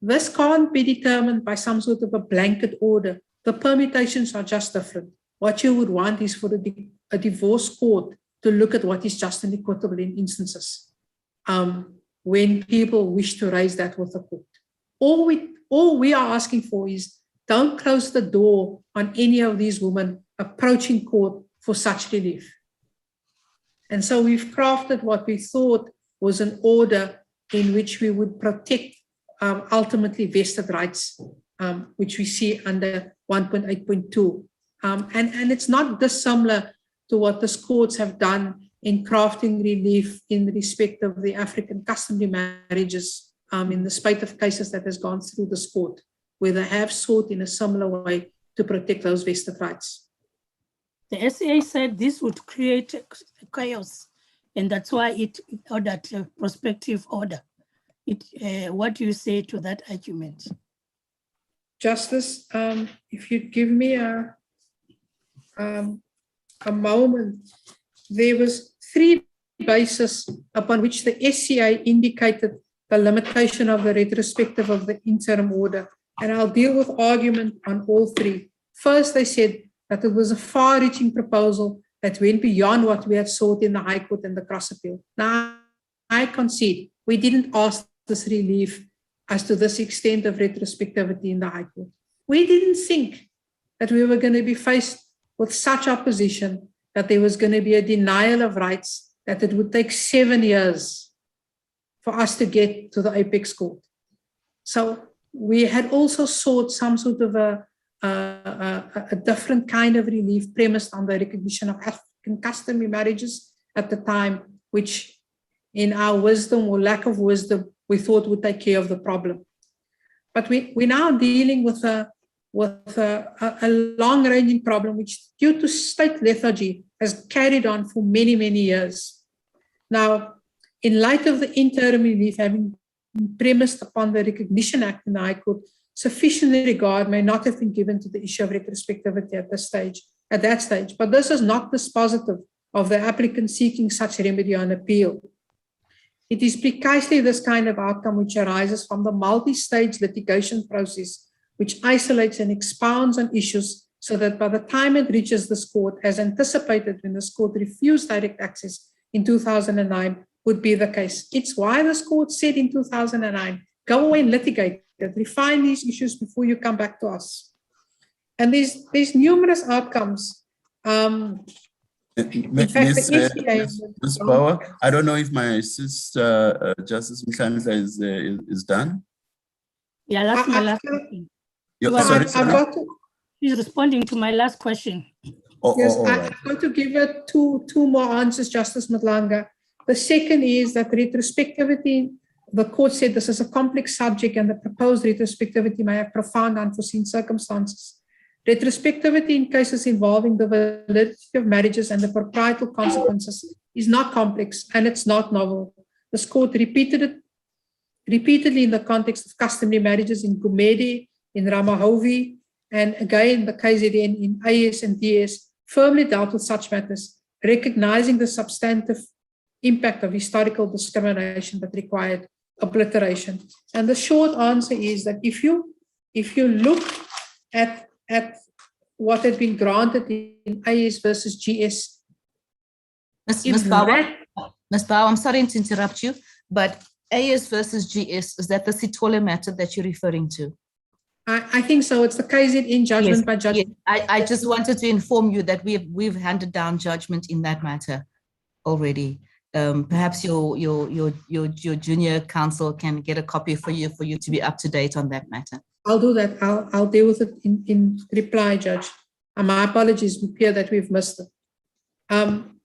This can't be determined by some sort of a blanket order. The permutations are just different. What you would want is for a divorce court to look at what is just and equitable in instances when people wish to raise that with the court. All we are asking for is, don't close the door on any of these women approaching court for such relief. And so we've crafted what we thought was an order in which we would protect ultimately vested rights, which we see under 1.8.2. And it's not dissimilar to what the courts have done in crafting relief in respect of the African customary marriages in the spate of cases that has gone through this court, where they have sought in a similar way to protect those vested rights. The SCA said this would create chaos, and that's why it ordered a prospective order. What do you say to that argument? Justice, if you'd give me a moment, there was 3 bases upon which the SCA indicated the limitation of the retrospective of the interim order, and I'll deal with argument on all 3. First, they said that it was a far-reaching proposal that went beyond what we had sought in the High Court and the cross appeal. Now, I concede we didn't ask this relief as to this extent of retrospectivity in the High Court. We didn't think that we were going to be faced with such opposition, that there was going to be a denial of rights, that it would take 7 years for us to get to the apex court. So we had also sought some sort of a different kind of relief premised on the recognition of African customary marriages at the time, which in our wisdom or lack of wisdom, we thought would take care of the problem. But we're now dealing with a long-ranging problem, which due to state lethargy has carried on for many, many years. Now, in light of the interim relief having been premised upon the Recognition Act in the High Court, sufficient regard may not have been given to the issue of retrospectivity at that stage. But this is not dispositive of the applicant seeking such remedy on appeal. It is precisely this kind of outcome which arises from the multi-stage litigation process, which isolates and expounds on issues so that by the time it reaches this court, as anticipated when this court refused direct access in 2009, would be the case. It's why this court said in 2009, go away and litigate it, refine these issues before you come back to us. And there's numerous outcomes. Ms. Bauer, I don't know if my sister, Justice Mhlanhla, is done. Yeah, that's my last question. Sorry. She's responding to my last question. Yes, all right. I'm going to give her two more answers, Justice Madlanga. The second is that retrospectivity, the court said this is a complex subject and the proposed retrospectivity may have profound unforeseen circumstances. Retrospectivity in cases involving the validity of marriages and the proprietal consequences is not complex and it's not novel. This court repeatedly in the context of customary marriages in Gumede, in Ramahovi, and again the KZN in AS and DS firmly dealt with such matters, recognizing the substantive impact of historical discrimination that required obliteration. And the short answer is that if you look at what had been granted in AS versus GS. Ms. Bauer, I'm sorry to interrupt you, but AS versus GS, is that the Sitole matter that you're referring to? I think so. It's the KZN judgment yes, by judgment. Yes. I just wanted to inform you that we've handed down judgment in that matter already. Perhaps your junior counsel can get a copy for you to be up to date on that matter. I'll do that. I'll deal with it in reply, Judge. And my apologies, we appear that we've missed it. And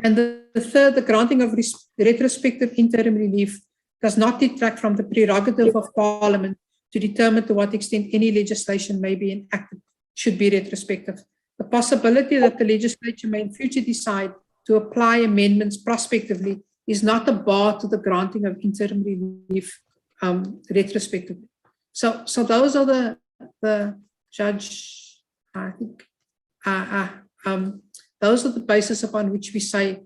the third, the granting of retrospective interim relief does not detract from the prerogative of Parliament to determine to what extent any legislation may be enacted should be retrospective. The possibility that the legislature may in future decide to apply amendments prospectively is not a bar to the granting of interim relief retrospectively. So those are the Judge, I think, those are the basis upon which we say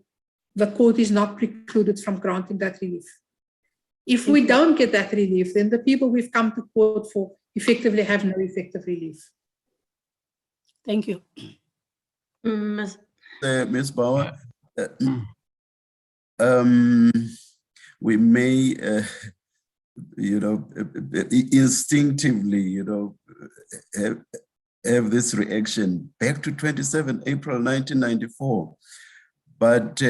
the court is not precluded from granting that relief. If we don't get that relief, then the people we've come to court for effectively have no effective relief. Thank you. Ms. Bauer, we may, instinctively, have this reaction back to 27 April 1994. But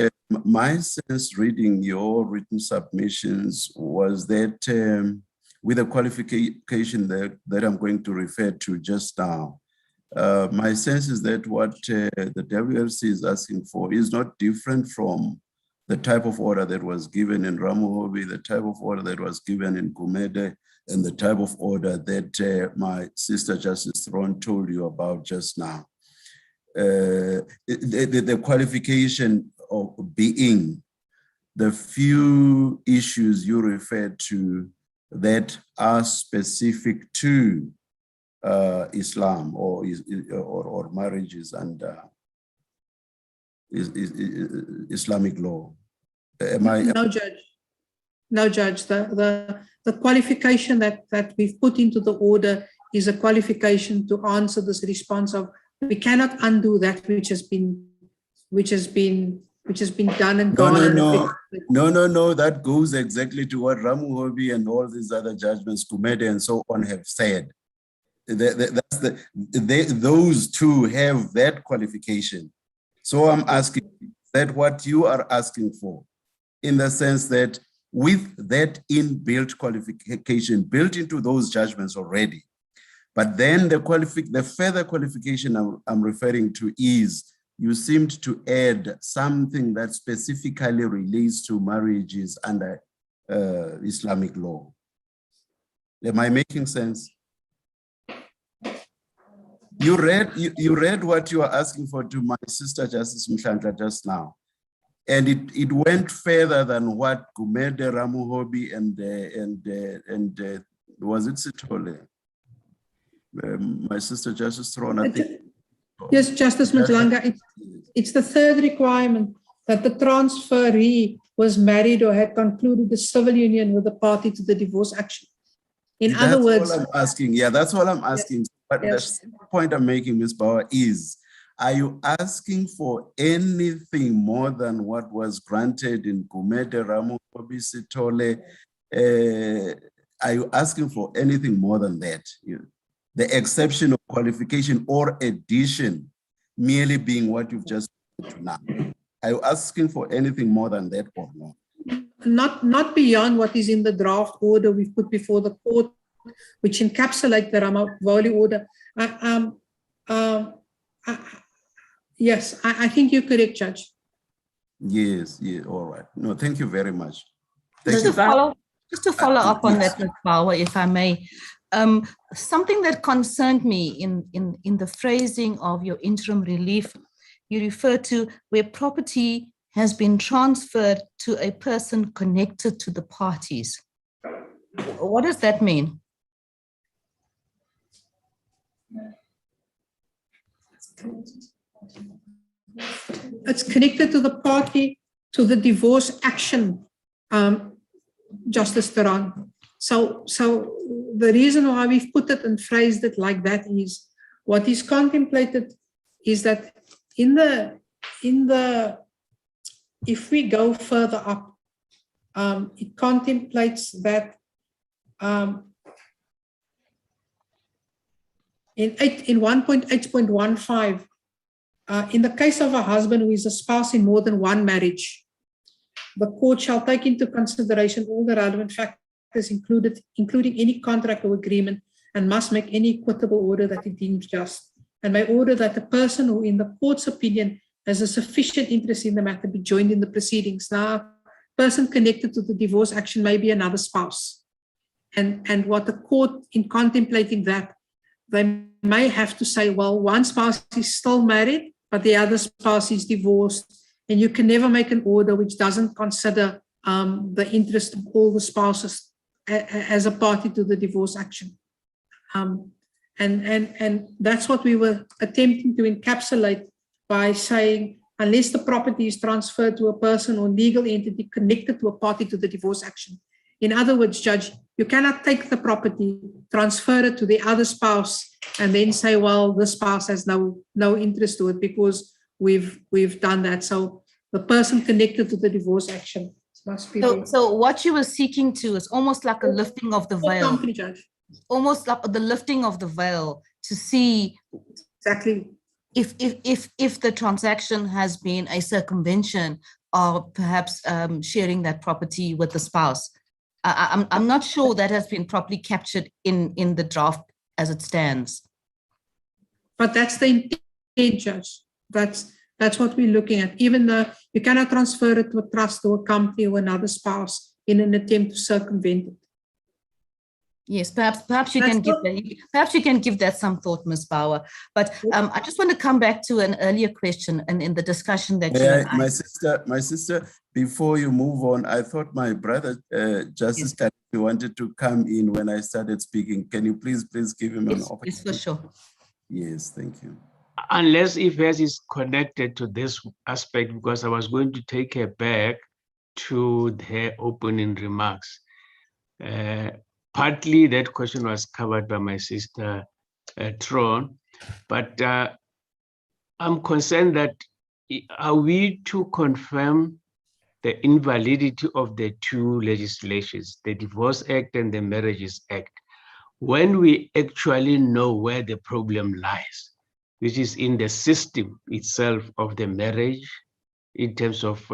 my sense reading your written submissions was that with the qualification that I'm going to refer to just now, my sense is that what the WLC is asking for is not different from the type of order that was given in Ramohobi, the type of order that was given in Gumede, and the type of order that my sister Justice Thron told you about just now. The qualification of being the few issues you referred to that are specific to Islam or marriages under Islamic law. No, Judge. No, Judge. The qualification that we've put into the order is a qualification to answer this response of we cannot undo that which has been done and gone. No, that goes exactly to what Ramohobi and all these other judgments, Gumede and so on, have said. Those two have that qualification. So I'm asking that what you are asking for, in the sense that with that inbuilt qualification built into those judgments already, but then the further qualification I'm referring to is you seemed to add something that specifically relates to marriages under Islamic law. Am I making sense? You read what you are asking for to my sister Justice Mhlanhla just now, and it went further than what Gumede, Ramohobi, and was it Sitole? My sister Justice Tron, I think. Yes, Justice Mhlanga, it's the third requirement that the transferee was married or had concluded a civil union with the party to the divorce action. In other words, that's all I'm asking. Yeah, that's all I'm asking. Yes. But yes. The point I'm making, Ms. Bauer, is, are you asking for anything more than what was granted in Gumede Ramo Sitole? Are you asking for anything more than that? The exception of qualification or addition merely being what you've just said now. Are you asking for anything more than that or not? Not beyond what is in the draft order we've put before the court, which encapsulate the Ramavoli order. Yes, I think you're correct, Judge. Yes, all right. No, thank you very much. Just to follow up on that, Ms. Bauer, if I may. Something that concerned me in the phrasing of your interim relief, you refer to where property has been transferred to a person connected to the parties. What does that mean? It's connected to the party, to the divorce action, Justice Theron. So the reason why we've put it and phrased it like that is what is contemplated is that if we go further up, it contemplates that in 1.8.15, in the case of a husband who is a spouse in more than one marriage, the court shall take into consideration all the relevant factors including any contract or agreement, and must make any equitable order that it deems just, and may order that the person who in the court's opinion has a sufficient interest in the matter be joined in the proceedings. Now, a person connected to the divorce action may be another spouse. And what the court, in contemplating that, they may have to say, well, one spouse is still married, but the other spouse is divorced. And you can never make an order which doesn't consider the interest of all the spouses as a party to the divorce action. And that's what we were attempting to encapsulate by saying, unless the property is transferred to a person or legal entity connected to a party to the divorce action. In other words, Judge, you cannot take the property, transfer it to the other spouse, and then say, well, the spouse has no interest to it because we've done that. So the person connected to the divorce action must be. So what you were seeking to is almost like a lifting of the veil. Company, Judge. Almost like the lifting of the veil to see exactly if the transaction has been a circumvention or perhaps sharing that property with the spouse. I'm not sure that has been properly captured in the draft as it stands. But that's the intent, Judge. That's what we're looking at. Even though you cannot transfer it to a trust or a company or another spouse in an attempt to circumvent it. Yes, perhaps you can give that. Perhaps you can give that some thought, Ms. Bauer. But I just want to come back to an earlier question and in the discussion that my sister. Before you move on, I thought my brother Justice Karipi wanted to come in when I started speaking. Can you please give him an opportunity? Yes, for sure. Yes, thank you. Unless if hers is connected to this aspect, because I was going to take her back to her opening remarks. Partly that question was covered by my sister Tron, but I'm concerned that are we to confirm the invalidity of the two legislations, the Divorce Act and the Marriages Act, when we actually know where the problem lies, which is in the system itself of the marriage in terms of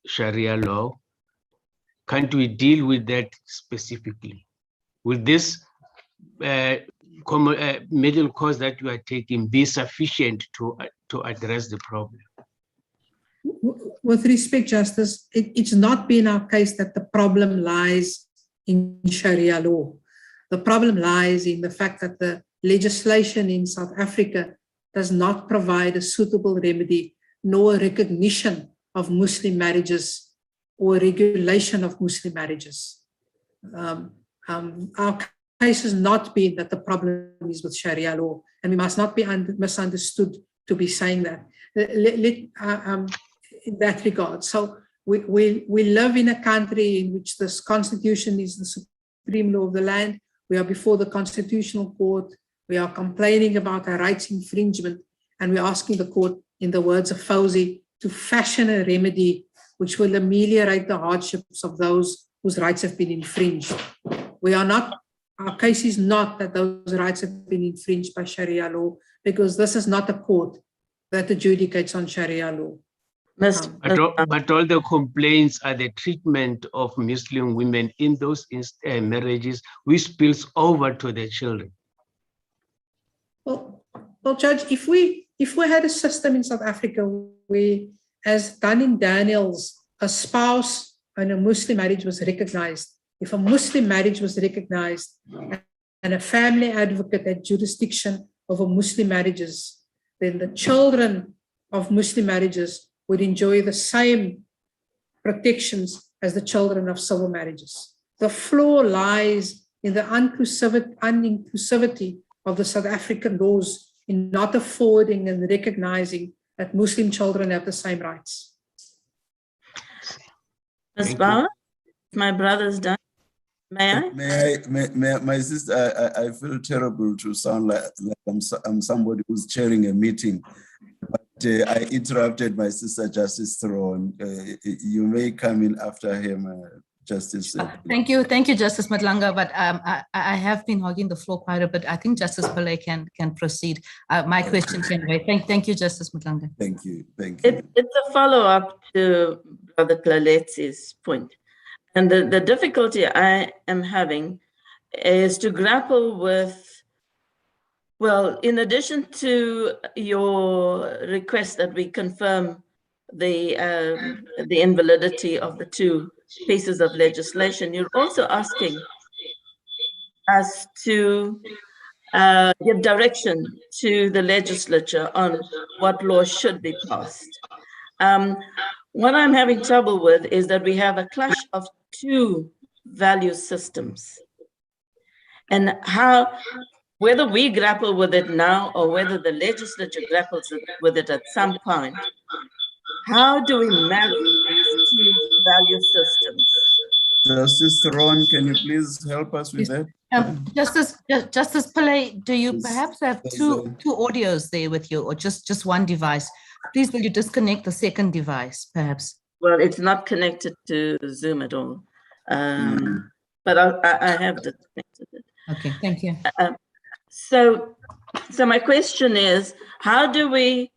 Sharia law? Can't we deal with that specifically? Will this middle course that you are taking be sufficient to address the problem? With respect, Justice, it's not been our case that the problem lies in Sharia law. The problem lies in the fact that the legislation in South Africa does not provide a suitable remedy nor a recognition of Muslim marriages or regulation of Muslim marriages. Our case has not been that the problem is with Sharia law, and we must not be misunderstood to be saying that. In that regard, so we live in a country in which this constitution is the supreme law of the land. We are before the Constitutional Court. We are complaining about our rights infringement, and we're asking the court, in the words of Fauzi, to fashion a remedy which will ameliorate the hardships of those whose rights have been infringed. We are not, our case is not that those rights have been infringed by Sharia law, because this is not a court that adjudicates on Sharia law. But all the complaints are the treatment of Muslim women in those marriages, which spills over to the children. Well, Judge, if we had a system in South Africa where, as done in Daniels, a spouse and a Muslim marriage was recognized, if a Muslim marriage was recognized and a family advocate had jurisdiction over Muslim marriages, then the children of Muslim marriages would enjoy the same protections as the children of civil marriages. The flaw lies in the uninclusivity of the South African laws in not affording and recognizing that Muslim children have the same rights. Ms. Bauer, my brother's done. May I? My sister, I feel terrible to sound like I'm somebody who's chairing a meeting. But I interrupted my sister, Justice Theron. You may come in after him, Justice. Thank you, Justice Madlanga. But I have been hogging the floor quite a bit. I think Justice Pillay can proceed. My question can wait. Thank you, Justice Madlanga. Thank you. It's a follow-up to Brother Klaletzi's point. And the difficulty I am having is to grapple with, well, in addition to your request that we confirm the invalidity of the two pieces of legislation, you're also asking us to give direction to the legislature on what laws should be passed. What I'm having trouble with is that we have a clash of two value systems, and whether we grapple with it now or whether the legislature grapples with it at some point, how do we marry these two value systems? Justice Theron, can you please help us with that? Justice Pillay, do you perhaps have two audios there with you, or just one device? Please, will you disconnect the second device, perhaps? Well, it's not connected to Zoom at all, but I have disconnected it. Okay, thank you. So my question is, how do we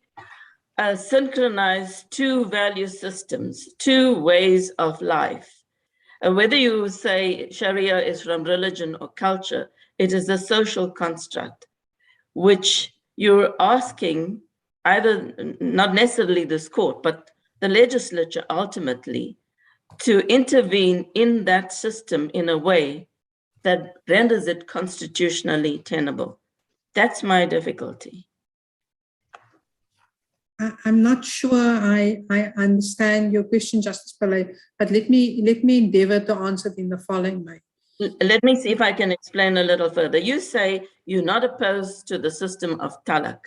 synchronize two value systems, two ways of life? Whether you say Sharia is from religion or culture, it is a social construct, which you're asking either, not necessarily this court, but the legislature ultimately, to intervene in that system in a way that renders it constitutionally tenable. That's my difficulty. I'm not sure I understand your question, Justice Pillay, but let me endeavor to answer it in the following way. Let me see if I can explain a little further. You say you're not opposed to the system of talaq.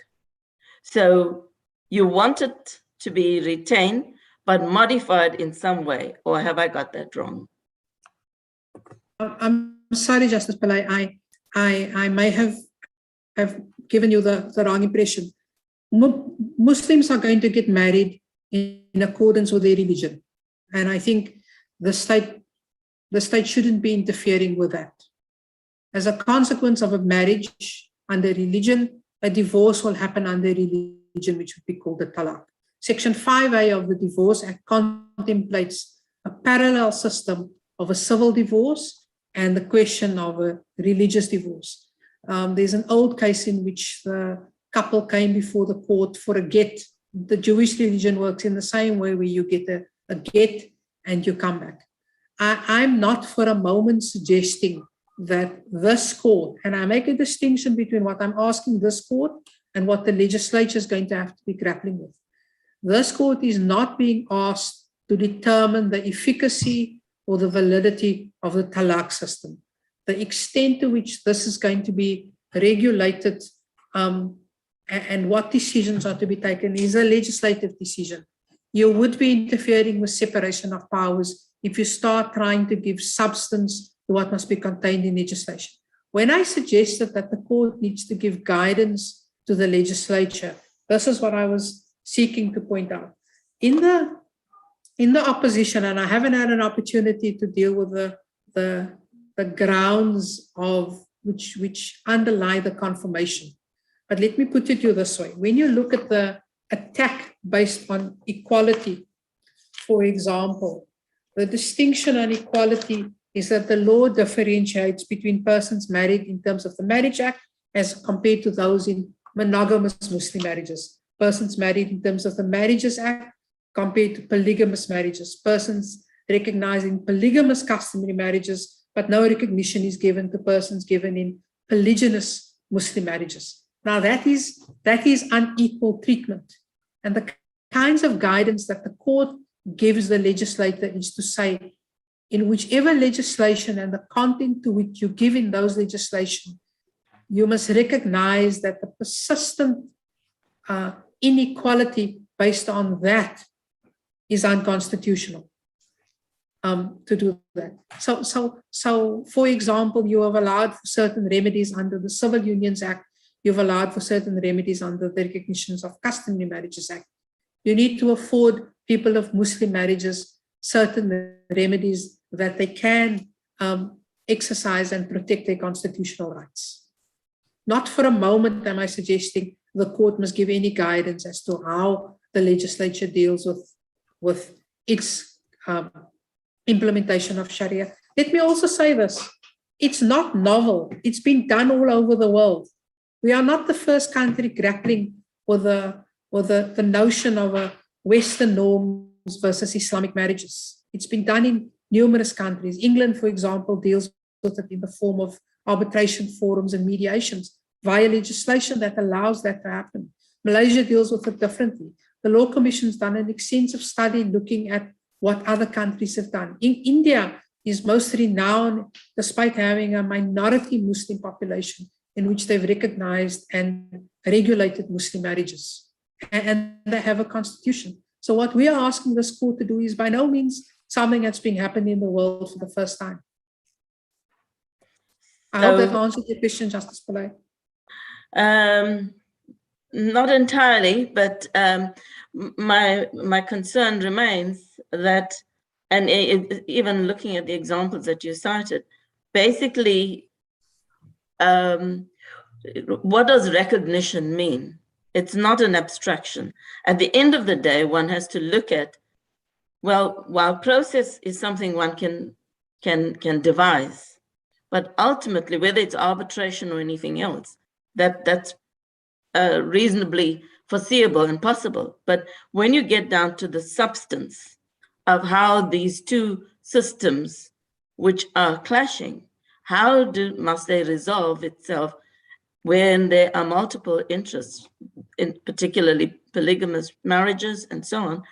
So you want it to be retained, but modified in some way, or have I got that wrong? I'm sorry, Justice Pillay, I may have given you the wrong impression. Muslims are going to get married in accordance with their religion. And I think the state shouldn't be interfering with that. As a consequence of a marriage under religion, a divorce will happen under religion, which would be called the talaq. Section 5A of the Divorce Act contemplates a parallel system of a civil divorce and the question of a religious divorce. There's an old case in which the couple came before the court for a get. The Jewish religion works in the same way, where you get a get and you come back. I'm not for a moment suggesting that this court, and I make a distinction between what I'm asking this court and what the legislature is going to have to be grappling with. This court is not being asked to determine the efficacy or the validity of the talaq system. the extent to which this is going to be regulated and what decisions are to be taken is a legislative decision. You would be interfering with separation of powers if you start trying to give substance to what must be contained in legislation. When I suggested that the court needs to give guidance to the legislature, this is what I was seeking to point out. In the opposition, and I haven't had an opportunity to deal with the grounds of which underlie the confirmation. But let me put it to you this way. When you look at the attack based on equality, for example, the distinction on equality is that the law differentiates between persons married in terms of the Marriage Act as compared to those in monogamous Muslim marriages, persons married in terms of the Marriages Act compared to polygamous marriages, persons recognizing polygamous customary marriages, but no recognition is given to persons given in polygynous Muslim marriages. Now that is unequal treatment. And the kinds of guidance that the court gives the legislator is to say, in whichever legislation and the content to which you give in those legislation, you must recognize that the persistent inequality based on that is unconstitutional to do that. So for example, you have allowed for certain remedies under the Civil Unions Act. You've allowed for certain remedies under the Recognitions of Customary Marriages Act. You need to afford people of Muslim marriages certain remedies that they can exercise and protect their constitutional rights. Not for a moment am I suggesting the court must give any guidance as to how the legislature deals with its implementation of Sharia. Let me also say this. It's not novel. It's been done all over the world. We are not the first country grappling with the notion of a Western norms versus Islamic marriages. It's been done in numerous countries. England, for example, deals with it in the form of arbitration forums and mediations via legislation that allows that to happen. Malaysia deals with it differently. The Law Commission's done an extensive study looking at what other countries have done. In India is most renowned, despite having a minority Muslim population, in which they've recognized and regulated Muslim marriages. And they have a constitution. So what we are asking this court to do is by no means something that's been happening in the world for the first time. I hope that answers your question, Justice Pillay. Not entirely, but my concern remains that, and even looking at the examples that you cited, basically, what does recognition mean? It's not an abstraction. At the end of the day, one has to look at, well, while process is something one can devise, but ultimately, whether it's arbitration or anything else, that's reasonably foreseeable and possible. But when you get down to the substance of how these two systems, which are clashing, how must they resolve itself when there are multiple interests, in particularly polygamous marriages and so on?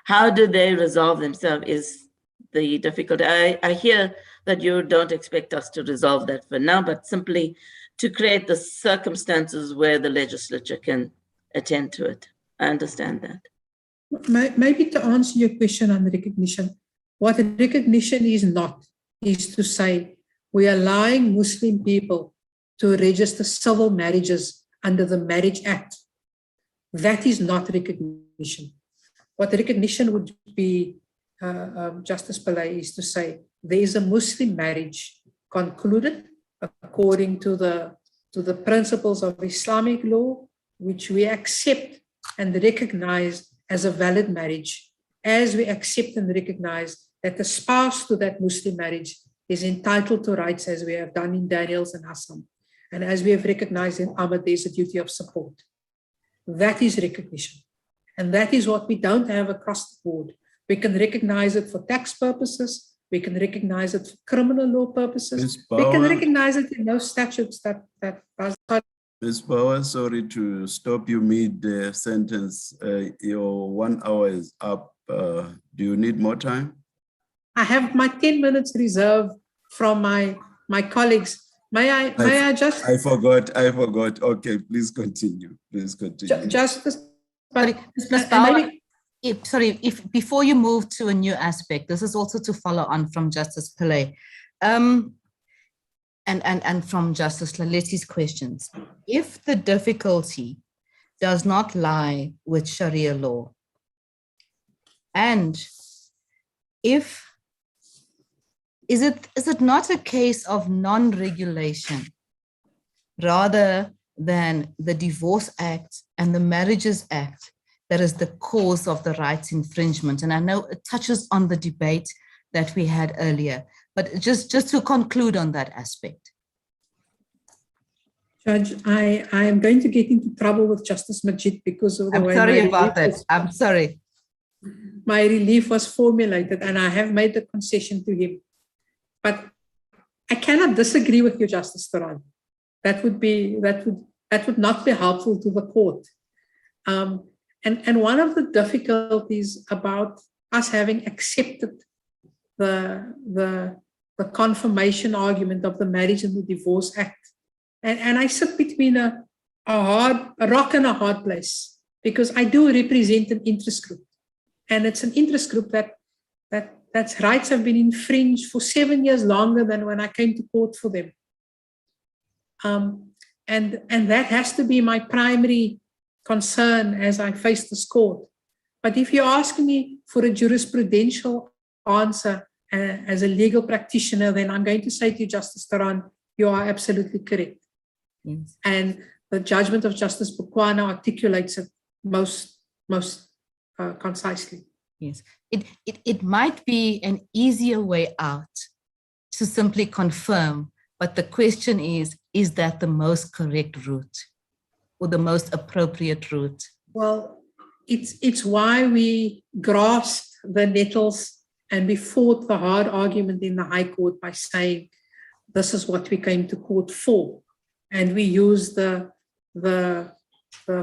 How do they resolve themselves is the difficulty. I hear that you don't expect us to resolve that for now, but simply to create the circumstances where the legislature can attend to it. I understand that. Maybe to answer your question on recognition, what recognition is not, is to say we are allowing Muslim people to register civil marriages under the Marriage Act. That is not recognition. What recognition would be, Justice Pillay, is to say there is a Muslim marriage concluded according to the principles of Islamic law, which we accept and recognize as a valid marriage, as we accept and recognize that the spouse to that Muslim marriage is entitled to rights as we have done in Daniels and Assam, and as we have recognized in Ahmad, there's a duty of support. That is recognition. And that is what we don't have across the board. We can recognize it for tax purposes. We can recognize it for criminal law purposes. We can recognize it in those statutes that Ms. Bauer, sorry to stop you mid-sentence. Your 1 hour is up. Do you need more time? I have my 10 minutes reserved from my my colleagues. May I just? I forgot. Okay, please continue. Justice. Sorry, Ms. Bauer, if before you move to a new aspect, this is also to follow on from Justice Pillay and from Justice Laletti's questions. If the difficulty does not lie with Sharia law, and is it not a case of non-regulation rather than the Divorce Act and the Marriages Act that is the cause of the rights infringement? And I know it touches on the debate that we had earlier, but just to conclude on that aspect. Judge, I am going to get into trouble with Justice Majid because of the way I'm sorry. My relief was formulated, and I have made the concession to him. But I cannot disagree with you, Justice Theron. That would not be helpful to the court. And one of the difficulties about us having accepted the confirmation argument of the Marriage and the Divorce Act, and I sit between a rock and a hard place, because I do represent an interest group, and it's an interest group that's rights have been infringed for 7 years longer than when I came to court for them. And that has to be my primary concern as I face this court. But if you're asking me for a jurisprudential answer as a legal practitioner, then I'm going to say to you, Justice Theron, you are absolutely correct. Yes. And the judgment of Justice Bukwana articulates it most concisely. Yes, it might be an easier way out to simply confirm, but the question is that the most correct route or the most appropriate route? Well, it's why we grasped the nettles and we fought the hard argument in the High Court by saying, this is what we came to court for. And we used the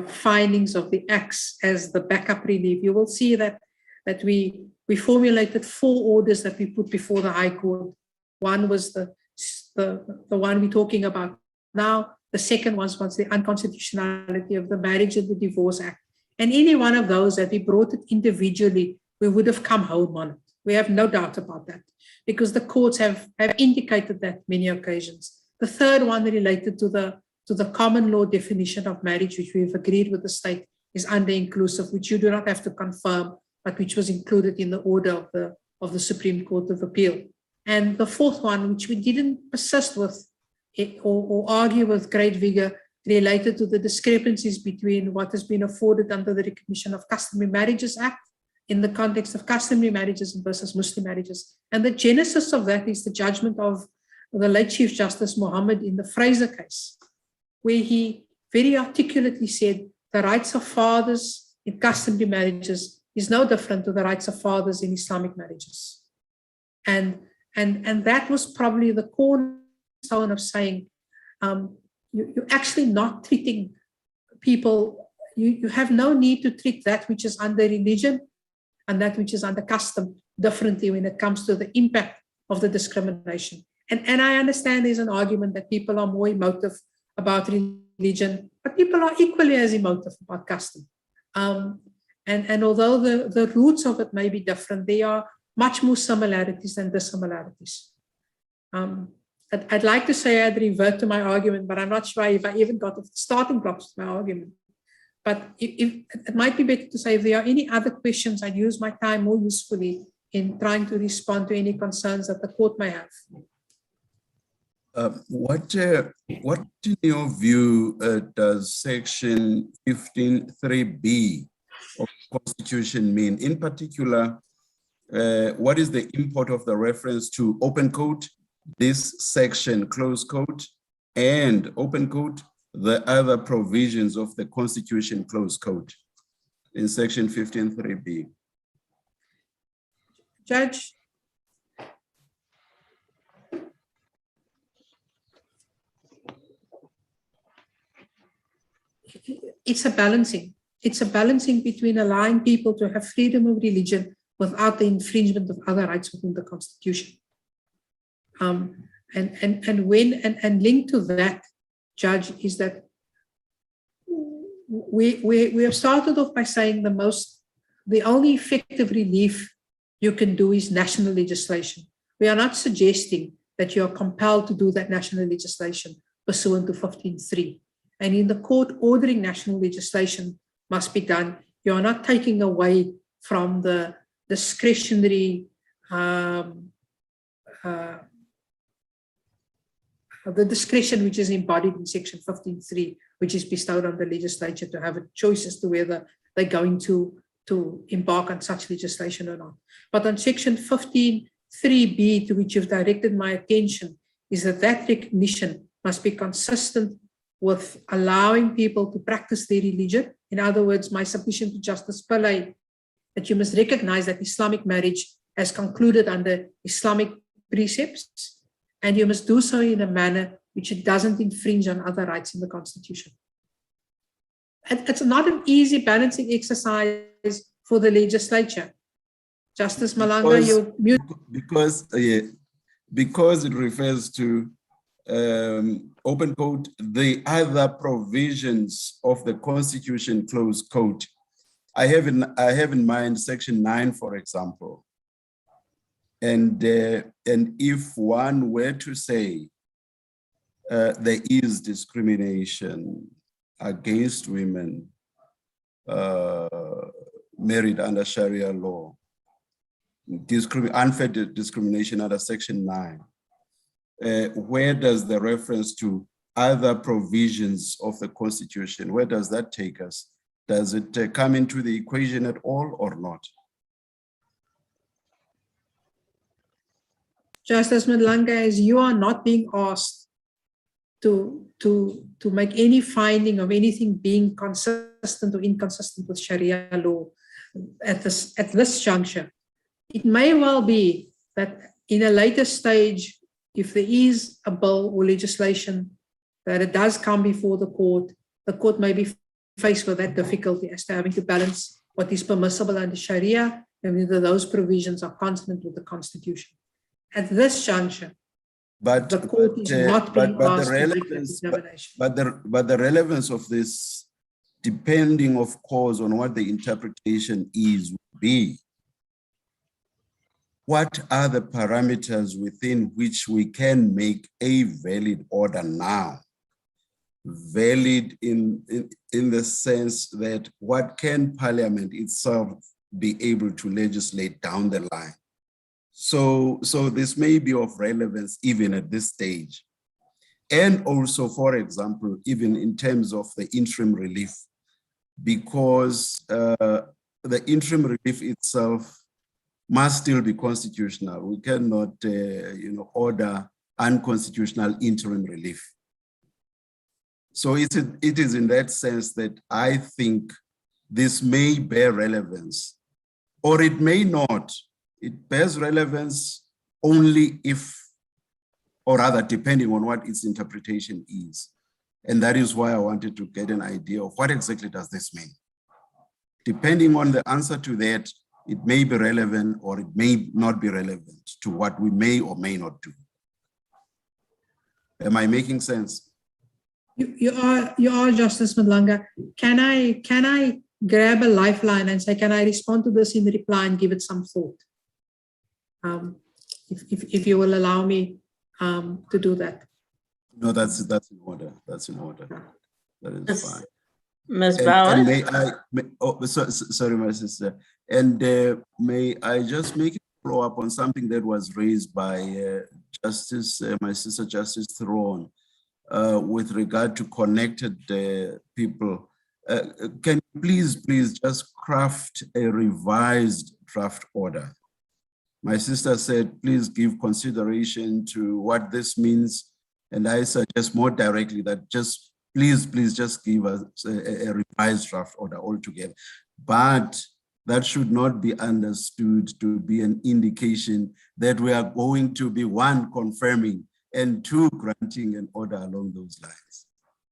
findings of the acts as the backup relief. You will see that we formulated 4 orders that we put before the High Court. One was the one we're talking about now. The second was the unconstitutionality of the Marriage and the Divorce Act. And any one of those that we brought it individually, we would have come home on it. We have no doubt about that, because the courts have indicated that many occasions. The third one related to the common law definition of marriage, which we've agreed with the state is under-inclusive, which you do not have to confirm, but which was included in the order of the Supreme Court of Appeal. And the fourth one, which we didn't persist with or argue with great vigor, related to the discrepancies between what has been afforded under the Recognition of Customary Marriages Act in the context of customary marriages versus Muslim marriages. And the genesis of that is the judgment of the late Chief Justice Mohammed in the Fraser case, where he very articulately said the rights of fathers in customary marriages is no different to the rights of fathers in Islamic marriages. And that was probably the cornerstone of saying, you're actually not treating people, you have no need to treat that which is under religion and that which is under custom differently when it comes to the impact of the discrimination. And I understand there's an argument that people are more emotive about religion, but people are equally as emotive about custom. And although the roots of it may be different, there are much more similarities than dissimilarities. I'd like to say I'd revert to my argument, but I'm not sure if I even got the starting blocks of my argument. But if it might be better to say, if there are any other questions, I'd use my time more usefully in trying to respond to any concerns that the court may have. What in your view does section 15.3b of the Constitution mean? In particular, what is the import of the reference to open quote, this section, close quote, and open quote, the other provisions of the Constitution, close quote, in section 15.3b? Judge, it's a balancing. It's a balancing between allowing people to have freedom of religion without the infringement of other rights within the Constitution. And linked to that, Judge, is that we have started off by saying the only effective relief you can do is national legislation. We are not suggesting that you are compelled to do that national legislation pursuant to 15.3. And in the court ordering national legislation must be done, you are not taking away from the discretionary the discretion which is embodied in section 15.3, which is bestowed on the legislature to have a choice as to whether they're going to embark on such legislation or not. But on section 15.3b, to which you've directed my attention, is that recognition must be consistent with allowing people to practice their religion. In other words, my submission to Justice Pillay, that you must recognize that Islamic marriage has concluded under Islamic precepts, and you must do so in a manner which it doesn't infringe on other rights in the Constitution. It's not an easy balancing exercise for the legislature. Justice Malanga, you're mute. Because it refers to open quote, the other provisions of the Constitution, close quote. I have in mind section 9, for example. And if one were to say there is discrimination against women married under Sharia law, unfair discrimination under section 9, where does the reference to other provisions of the Constitution, where does that take us? Does it come into the equation at all or not? Justice Malanga, as you are not being asked to make any finding of anything being consistent or inconsistent with Sharia law at this juncture, it may well be that in a later stage, if there is a bill or legislation that it does come before the court may be faced with that difficulty as to having to balance what is permissible under Sharia and whether those provisions are consonant with the Constitution. At this juncture, the court is not being asked to make that determination. But the relevance of this, depending of course on what the interpretation is, would be, what are the parameters within which we can make a valid order now? Valid in the sense that what can Parliament itself be able to legislate down the line? So this may be of relevance even at this stage. And also, for example, even in terms of the interim relief, because the interim relief itself must still be constitutional. We cannot, order unconstitutional interim relief. So it is in that sense that I think this may bear relevance, or it may not. It bears relevance only if, or rather depending on what its interpretation is. And that is why I wanted to get an idea of what exactly does this mean. Depending on the answer to that, it may be relevant or it may not be relevant to what we may or may not do. Am I making sense? You are, Justice Malanga. Can I grab a lifeline and say, can I respond to this in reply and give it some thought? If you will allow me to do that. No, that's in order. That's in order. That is fine. Ms. Bauer? And may I, sorry, my sister. And may I just make a follow up on something that was raised by my sister Justice Theron with regard to connected people. Can you please just craft a revised draft order? My sister said, please give consideration to what this means. And I suggest more directly that please just give us a revised draft order altogether. But that should not be understood to be an indication that we are going to be, one, confirming, and two, granting an order along those lines.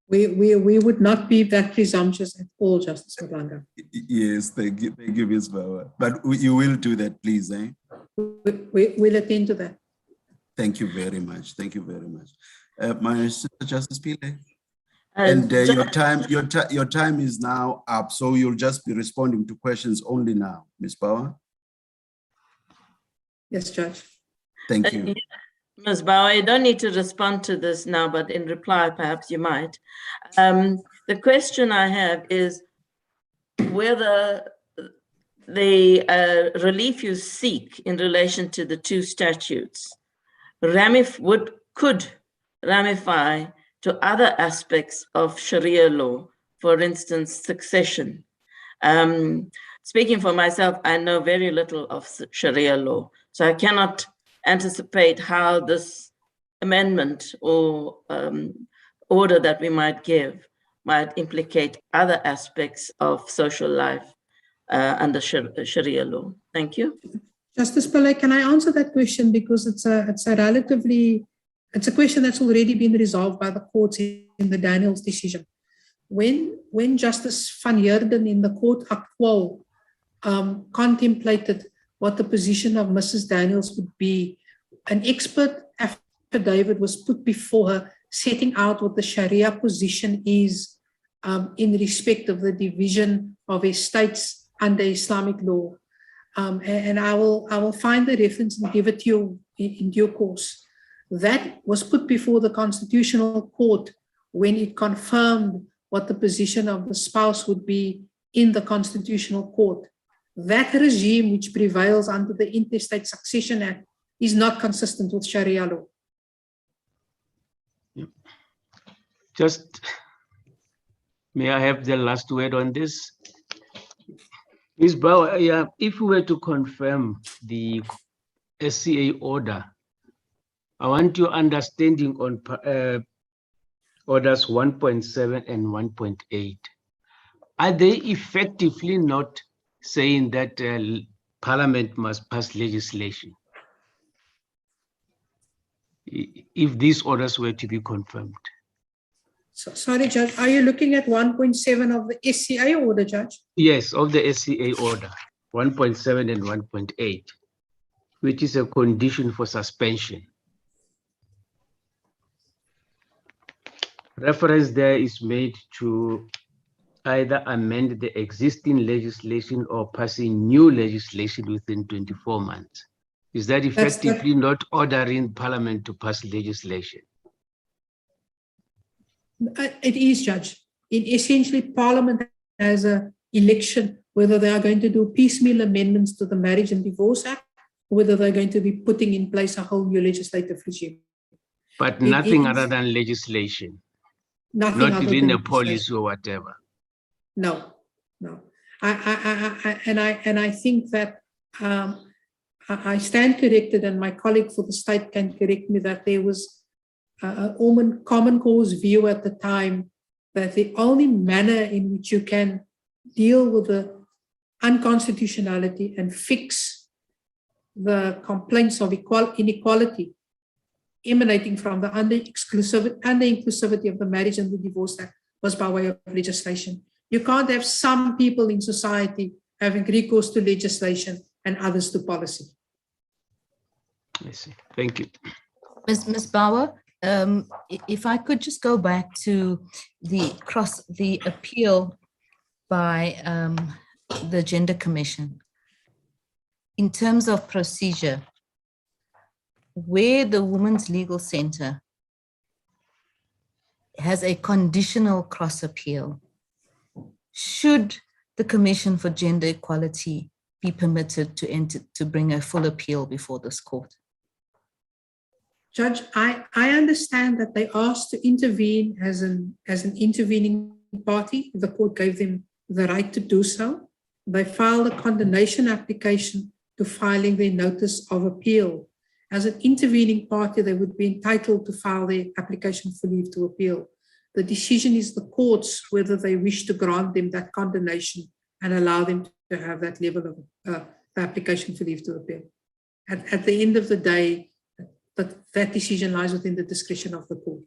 We would not be that presumptuous at all, Justice Malanga. Yes, thank you, Ms. Bauer. But you will do that, please, eh? We'll attend to that. Thank you very much. Thank you very much. My sister Justice Pile. And your time is now up, so you'll just be responding to questions only now, Ms. Bauer. Yes, Judge. Thank you. Ms. Bauer, you don't need to respond to this now, but in reply, perhaps you might. The question I have is whether the relief you seek in relation to the two statutes could ramify to other aspects of Sharia law, for instance, succession. Speaking for myself, I know very little of Sharia law, so I cannot anticipate how this amendment or order that we might give might implicate other aspects of social life under Sharia law. Thank you. Justice Pillay, can I answer that question, because it's a question that's already been resolved by the courts in the Daniels decision. When Justice Van Heerden in the court actual contemplated what the position of Mrs. Daniels would be, an expert affidavit was put before her setting out what the Sharia position is in respect of the division of estates under Islamic law. And I will find the reference and give it to you in due course. That was put before the Constitutional Court when it confirmed what the position of the spouse would be in the Constitutional Court. That regime which prevails under the Interstate Succession Act is not consistent with Sharia law. Just, may I have the last word on this? Ms. Bauer, if we were to confirm the SCA order, I want your understanding on orders 1.7 and 1.8. Are they effectively not saying that Parliament must pass legislation if these orders were to be confirmed? So, sorry, Judge, are you looking at 1.7 of the SCA order, Judge? Yes, of the SCA order, 1.7 and 1.8, which is a condition for suspension. Reference there is made to either amend the existing legislation or passing new legislation within 24 months. Is that effectively not ordering Parliament to pass legislation? It is, Judge. Essentially, Parliament has an election whether they are going to do piecemeal amendments to the Marriage and Divorce Act, or whether they're going to be putting in place a whole new legislative regime. But nothing other than legislation. Not even a policy or whatever. No. I think that I stand corrected, and my colleague for the state can correct me, that there was a common cause view at the time that the only manner in which you can deal with the unconstitutionality and fix the complaints of inequality emanating from the under-inclusivity of the Marriage and the Divorce Act was by way of legislation. You can't have some people in society having recourse to legislation and others to policy. I see. Thank you. Ms. Bauer, if I could just go back to the appeal by the Gender Commission. In terms of procedure, where the Women's Legal Center has a conditional cross appeal, should the Commission for Gender Equality be permitted to bring a full appeal before this court? Judge, I understand that they asked to intervene as an intervening party. The court gave them the right to do so. They filed a condemnation application to filing their notice of appeal. As an intervening party, they would be entitled to file their application for leave to appeal. The decision is the court's whether they wish to grant them that condemnation and allow them to have that level of the application for leave to appeal. At the end of the day, that decision lies within the discretion of the court.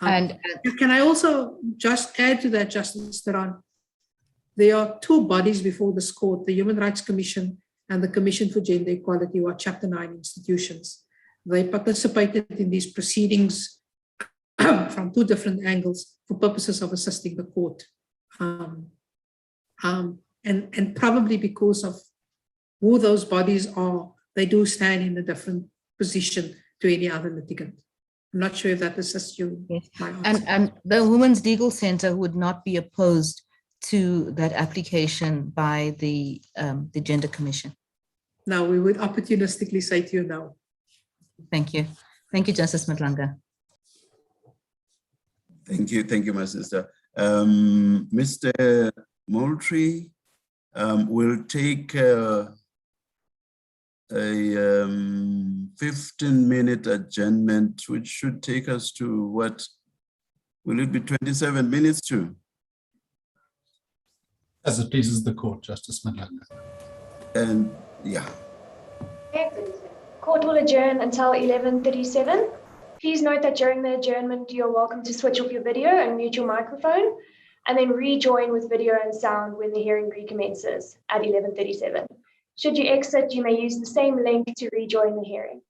And can I also just add to that, Justice Theron? There are two bodies before this court, the Human Rights Commission and the Commission for Gender Equality, who are Chapter 9 institutions. They participated in these proceedings from two different angles for purposes of assisting the court. And probably because of who those bodies are, they do stand in a different position to any other litigant. I'm not sure if that assists you. Yes. And the Women's Legal Center would not be opposed to that application by the Gender Commission. No, we would opportunistically say to you no. Thank you. Thank you, Justice Madlanga. Thank you, my sister. Mr. Moultrie will take a 15-minute adjournment, which should take us to what? Will it be 27 minutes to? As it pleases the court, Justice Madlanga. And yeah. Court will adjourn until 11:37. Please note that during the adjournment, you're welcome to switch off your video and mute your microphone, and then rejoin with video and sound when the hearing recommences at 11:37. Should you exit, you may use the same link to rejoin the hearing.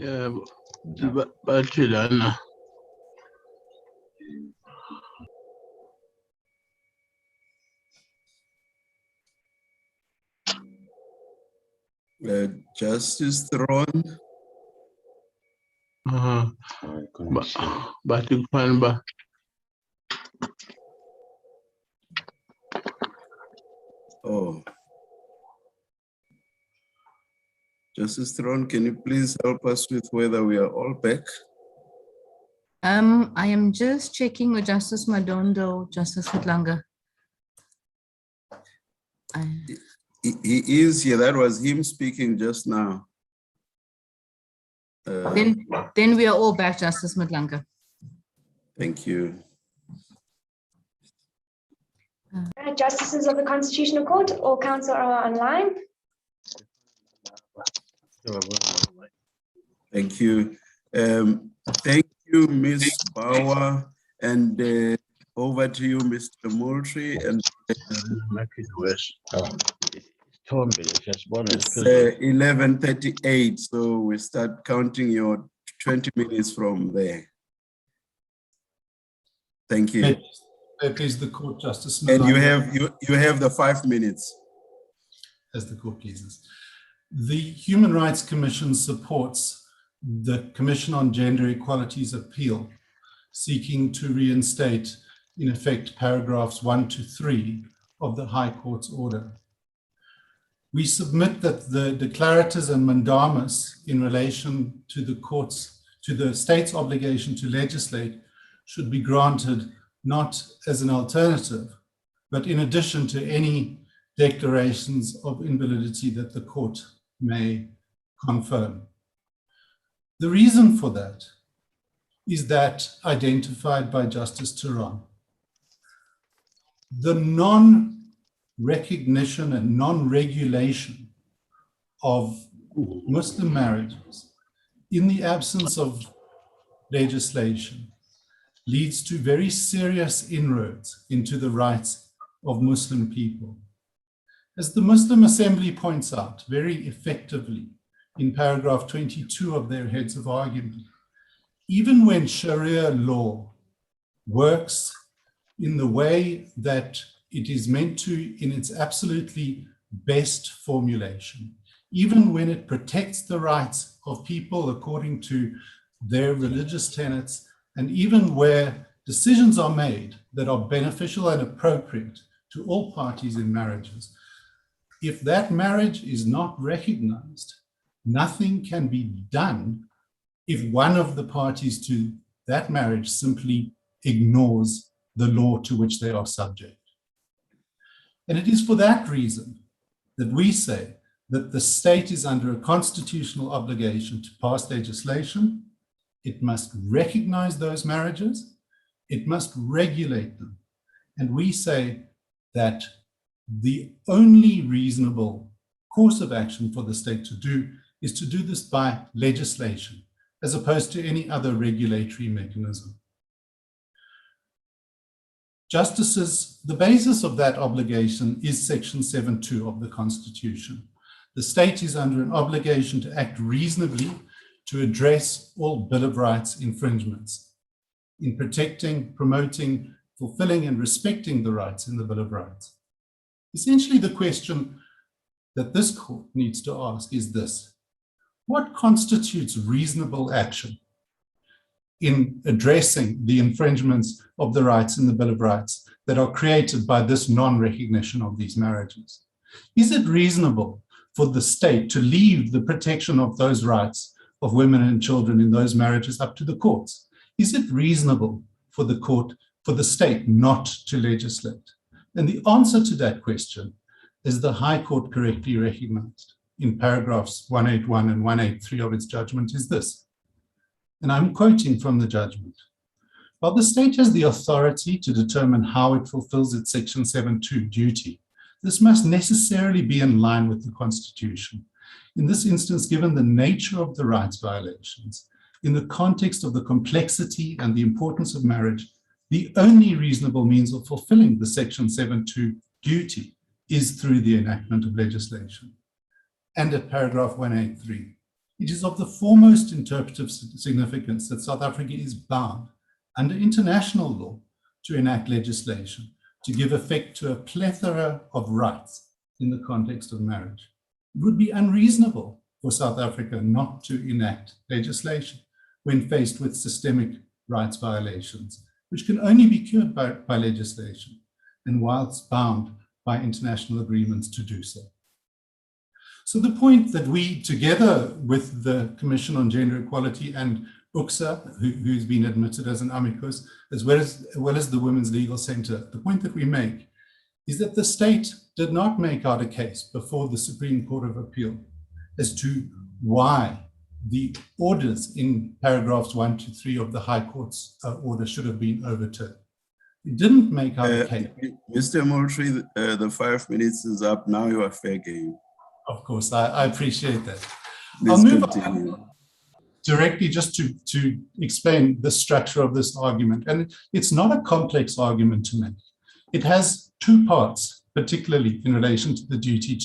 bathi lana Justice Throne. bathi kufanele uba Oh. Justice Throne, can you please help us with whether we are all back? I am just checking with Justice Madondo, Justice Hutlanga. He is here. That was him speaking just now. Then we are all back, Justice Madlanga. Thank you. Justices of the Constitutional Court or Counsel are online. Thank you. Thank you, Ms. Bauer, and over to you, Mr. Moultrie. And it's 11:38, so we start counting your 20 minutes from there. Thank you. Please, the court, Justice. And you have the 5 minutes. As the court pleases. The Human Rights Commission supports the Commission on Gender Equality's appeal, seeking to reinstate, in effect, paragraphs 1 to 3 of the High Court's order. We submit that the declaratives and mandamus in relation to the state's obligation to legislate should be granted not as an alternative, but in addition to any declarations of invalidity that the court may confirm. The reason for that is that identified by Justice Turan. The non-recognition and non-regulation of Muslim marriages in the absence of legislation leads to very serious inroads into the rights of Muslim people. As the Muslim Assembly points out very effectively in paragraph 22 of their heads of argument, even when Sharia law works in the way that it is meant to in its absolutely best formulation, even when it protects the rights of people according to their religious tenets, and even where decisions are made that are beneficial and appropriate to all parties in marriages, if that marriage is not recognized, nothing can be done if one of the parties to that marriage simply ignores the law to which they are subject. And it is for that reason that we say that the state is under a constitutional obligation to pass legislation. It must recognize those marriages. It must regulate them. And we say that the only reasonable course of action for the state to do is to do this by legislation, as opposed to any other regulatory mechanism. Justices, the basis of that obligation is Section 7.2 of the Constitution. The state is under an obligation to act reasonably to address all Bill of Rights infringements in protecting, promoting, fulfilling, and respecting the rights in the Bill of Rights. Essentially, the question that this court needs to ask is this: what constitutes reasonable action in addressing the infringements of the rights in the Bill of Rights that are created by this non-recognition of these marriages? Is it reasonable for the state to leave the protection of those rights of women and children in those marriages up to the courts? Is it reasonable for the court, for the state not to legislate? And the answer to that question is the High Court correctly recognized in paragraphs 181 and 183 of its judgment is this. And I'm quoting from the judgment. While the state has the authority to determine how it fulfills its Section 7.2 duty, this must necessarily be in line with the Constitution. In this instance, given the nature of the rights violations, in the context of the complexity and the importance of marriage, the only reasonable means of fulfilling the Section 7.2 duty is through the enactment of legislation. And at paragraph 183, it is of the foremost interpretive significance that South Africa is bound under international law to enact legislation to give effect to a plethora of rights in the context of marriage. It would be unreasonable for South Africa not to enact legislation when faced with systemic rights violations, which can only be cured by legislation, and whilst bound by international agreements to do so. So the point that we, together with the Commission on Gender Equality and UCSA, who's been admitted as an amicus, as well as the Women's Legal Centre, the point that we make is that the state did not make out a case before the Supreme Court of Appeal as to why the orders in paragraphs 1 to 3 of the High Court's order should have been overturned. It didn't make out a case. Mr. Moultrie, the 5 minutes is up. Now you are fair game. Of course, I appreciate that. Please I'll move continue. on directly just to explain the structure of this argument. And it's not a complex argument to make. It has two parts, particularly in relation to the duty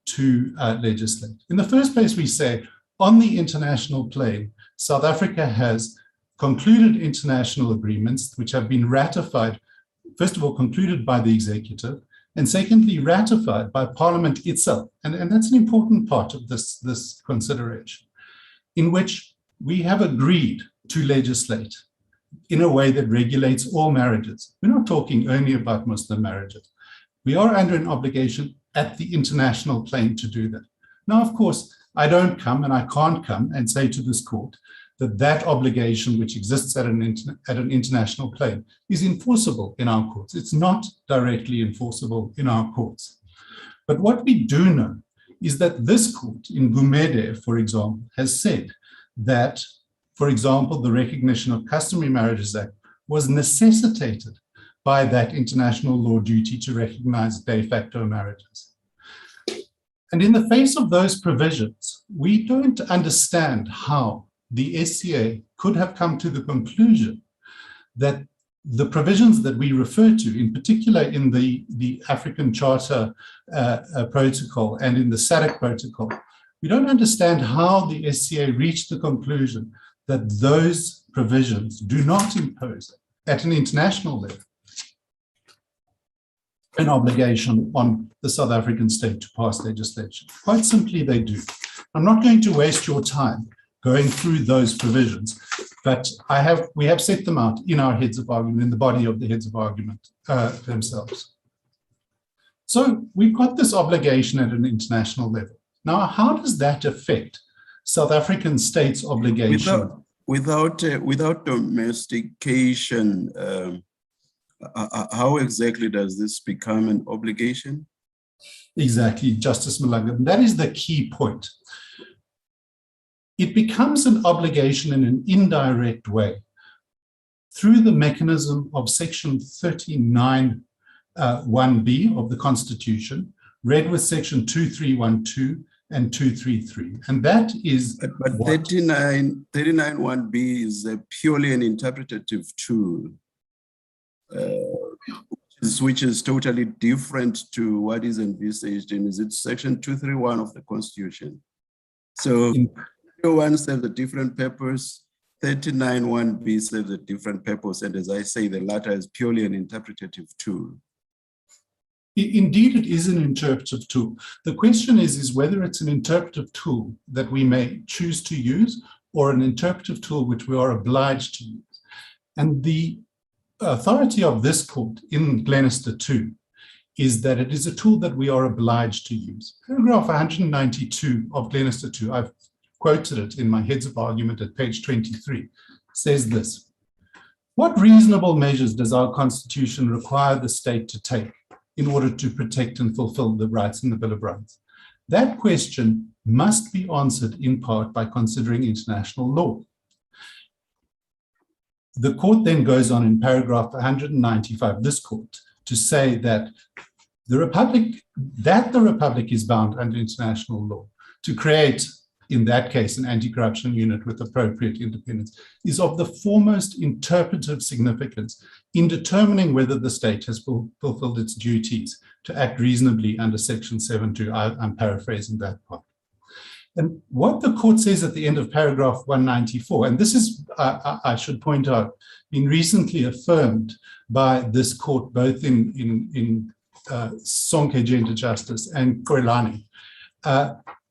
to legislate. In the first place, we say, on the international plane, South Africa has concluded international agreements which have been ratified, first of all, concluded by the executive, and secondly, ratified by Parliament itself. And that's an important part of this consideration, in which we have agreed to legislate in a way that regulates all marriages. We're not talking only about Muslim marriages. We are under an obligation at the international plane to do that. Now, of course, I don't come and I can't come and say to this court that obligation which exists at an international plane is enforceable in our courts. It's not directly enforceable in our courts. But what we do know is that this court in Gumede, for example, has said that, for example, the Recognition of Customary Marriages Act was necessitated by that international law duty to recognize de facto marriages. And in the face of those provisions, we don't understand how the SCA could have come to the conclusion that the provisions that we refer to, in particular in the African Charter Protocol and in the SADC Protocol, we don't understand how the SCA reached the conclusion that those provisions do not impose at an international level an obligation on the South African state to pass legislation. Quite simply, they do. I'm not going to waste your time going through those provisions, but we have set them out in our heads of argument, in the body of the heads of argument themselves. So we've got this obligation at an international level. Now, how does that affect South African state's obligation? Without domestication, how exactly does this become an obligation? Exactly, Justice Malanga. That is the key point. It becomes an obligation in an indirect way through the mechanism of Section 39(1)(b) of the Constitution, read with Section 2312 and 233. And that is... But 39(1)(b) is purely an interpretative tool, which is totally different to what is envisaged in, is it Section 231 of the Constitution? So 231 serves a different purpose, 39(1)(b) serves a different purpose, and as I say, the latter is purely an interpretative tool. Indeed, it is an interpretive tool. The question is whether it's an interpretive tool that we may choose to use or an interpretive tool which we are obliged to use. And the authority of this court in Glenister 2 is that it is a tool that we are obliged to use. Paragraph 192 of Glenister 2, I've quoted it in my heads of argument at page 23, says this: what reasonable measures does our Constitution require the state to take in order to protect and fulfill the rights in the Bill of Rights? That question must be answered in part by considering international law. The court then goes on in paragraph 195, this court, to say that the Republic is bound under international law to create, in that case, an anti-corruption unit with appropriate independence, is of the foremost interpretive significance in determining whether the state has fulfilled its duties to act reasonably under Section 7.2. I'm paraphrasing that part. And what the court says at the end of paragraph 194, and this is, I should point out, been recently affirmed by this court, both in Sonke Gender Justice and Koilani,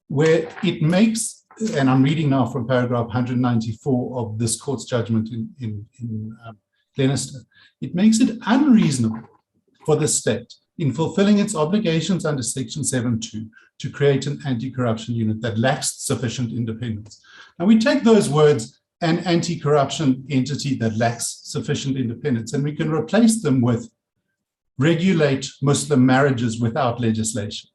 where it makes, and I'm reading now from paragraph 194 of this court's judgment in Glenister, it makes it unreasonable for the state in fulfilling its obligations under section 7.2 to create an anti-corruption unit that lacks sufficient independence. Now we take those words, an anti-corruption entity that lacks sufficient independence, and we can replace them with regulate Muslim marriages without legislation.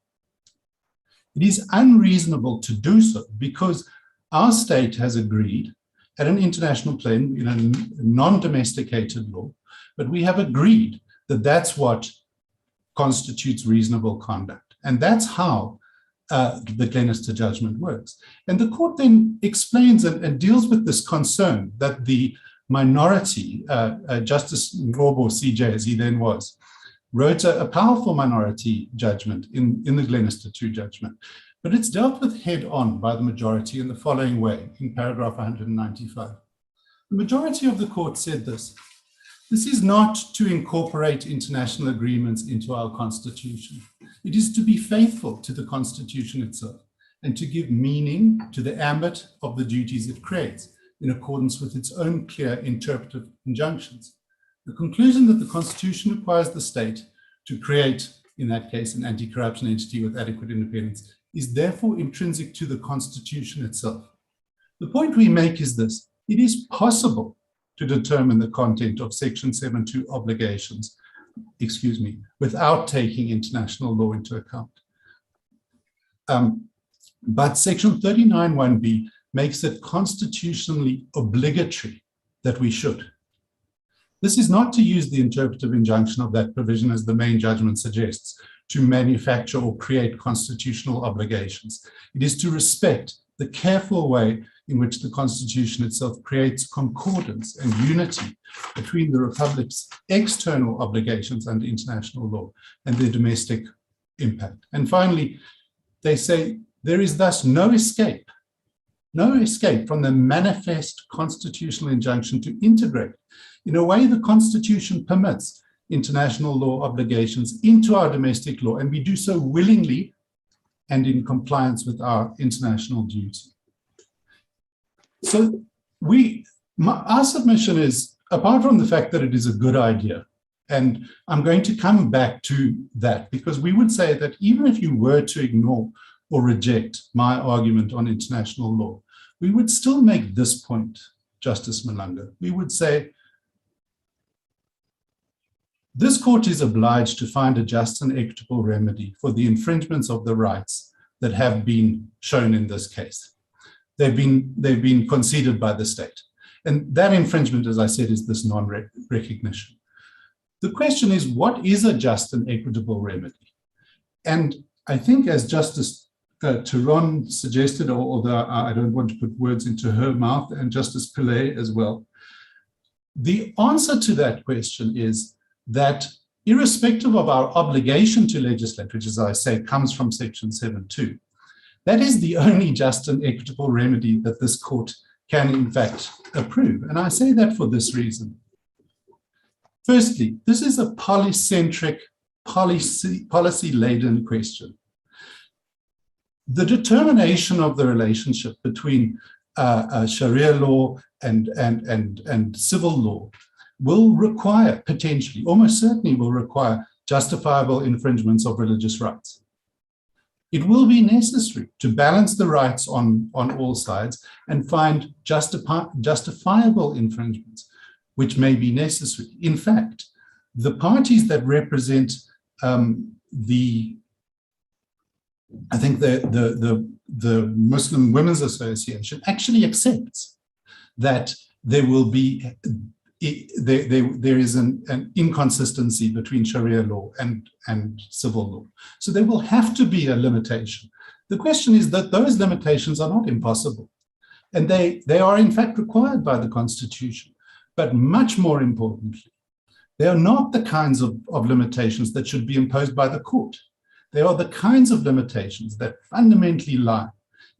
It is unreasonable to do so because our state has agreed at an international plane, in a non-domesticated law, but we have agreed that that's what constitutes reasonable conduct. And that's how the Glenister judgment works. And the court then explains and deals with this concern that the minority, Justice Ngobo CJ, as he then was, wrote a powerful minority judgment in the Glenister 2 judgment. But it's dealt with head on by the majority in the following way, in paragraph 195. The majority of the court said this: this is not to incorporate international agreements into our constitution. It is to be faithful to the constitution itself and to give meaning to the ambit of the duties it creates in accordance with its own clear interpretive injunctions. The conclusion that the constitution requires the state to create, in that case, an anti-corruption entity with adequate independence is therefore intrinsic to the constitution itself. The point we make is this: it is possible to determine the content of section 7.2 obligations, without taking international law into account. But section 39(1)(b) makes it constitutionally obligatory that we should. This is not to use the interpretive injunction of that provision, as the main judgment suggests, to manufacture or create constitutional obligations. It is to respect the careful way in which the Constitution itself creates concordance and unity between the Republic's external obligations under international law and their domestic impact. And finally, they say there is thus no escape from the manifest constitutional injunction to integrate, in a way the Constitution permits, international law obligations into our domestic law, and we do so willingly and in compliance with our international duty. So our submission is, apart from the fact that it is a good idea, and I'm going to come back to that, because we would say that even if you were to ignore or reject my argument on international law, we would still make this point, Justice Malanga. We would say, this court is obliged to find a just and equitable remedy for the infringements of the rights that have been shown in this case. They've been conceded by the state. And that infringement, as I said, is this non-recognition. The question is, what is a just and equitable remedy? And I think, as Justice Turon suggested, although I don't want to put words into her mouth, and Justice Pillay as well, the answer to that question is that irrespective of our obligation to legislate, which, as I say, comes from section 7.2, that is the only just and equitable remedy that this court can in fact approve. And I say that for this reason. Firstly, this is a polycentric, policy-laden question. The determination of the relationship between Sharia law and civil law will require, potentially, almost certainly will require, justifiable infringements of religious rights. It will be necessary to balance the rights on all sides and find justifiable infringements, which may be necessary. In fact, the parties that represent the Muslim Women's Association actually accepts that there will be there is an inconsistency between Sharia law and civil law. So there will have to be a limitation. The question is that those limitations are not impossible. And they are in fact required by the Constitution. But much more importantly, they are not the kinds of limitations that should be imposed by the court. They are the kinds of limitations that fundamentally lie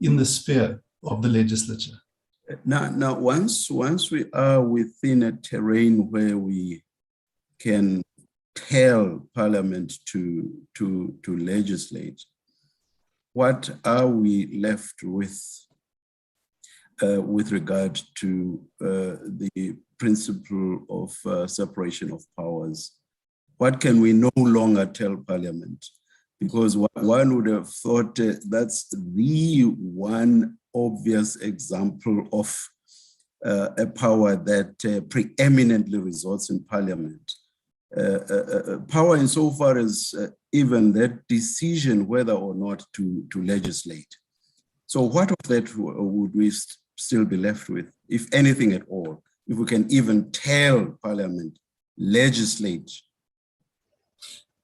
in the sphere of the legislature. Now, once we are within a terrain where we can tell Parliament to legislate, what are we left with regard to the principle of separation of powers? What can we no longer tell Parliament? Because one would have thought that's the one obvious example of a power that preeminently results in Parliament. Power insofar as even that decision whether or not to legislate. So what of that would we still be left with, if anything at all, if we can even tell Parliament, legislate?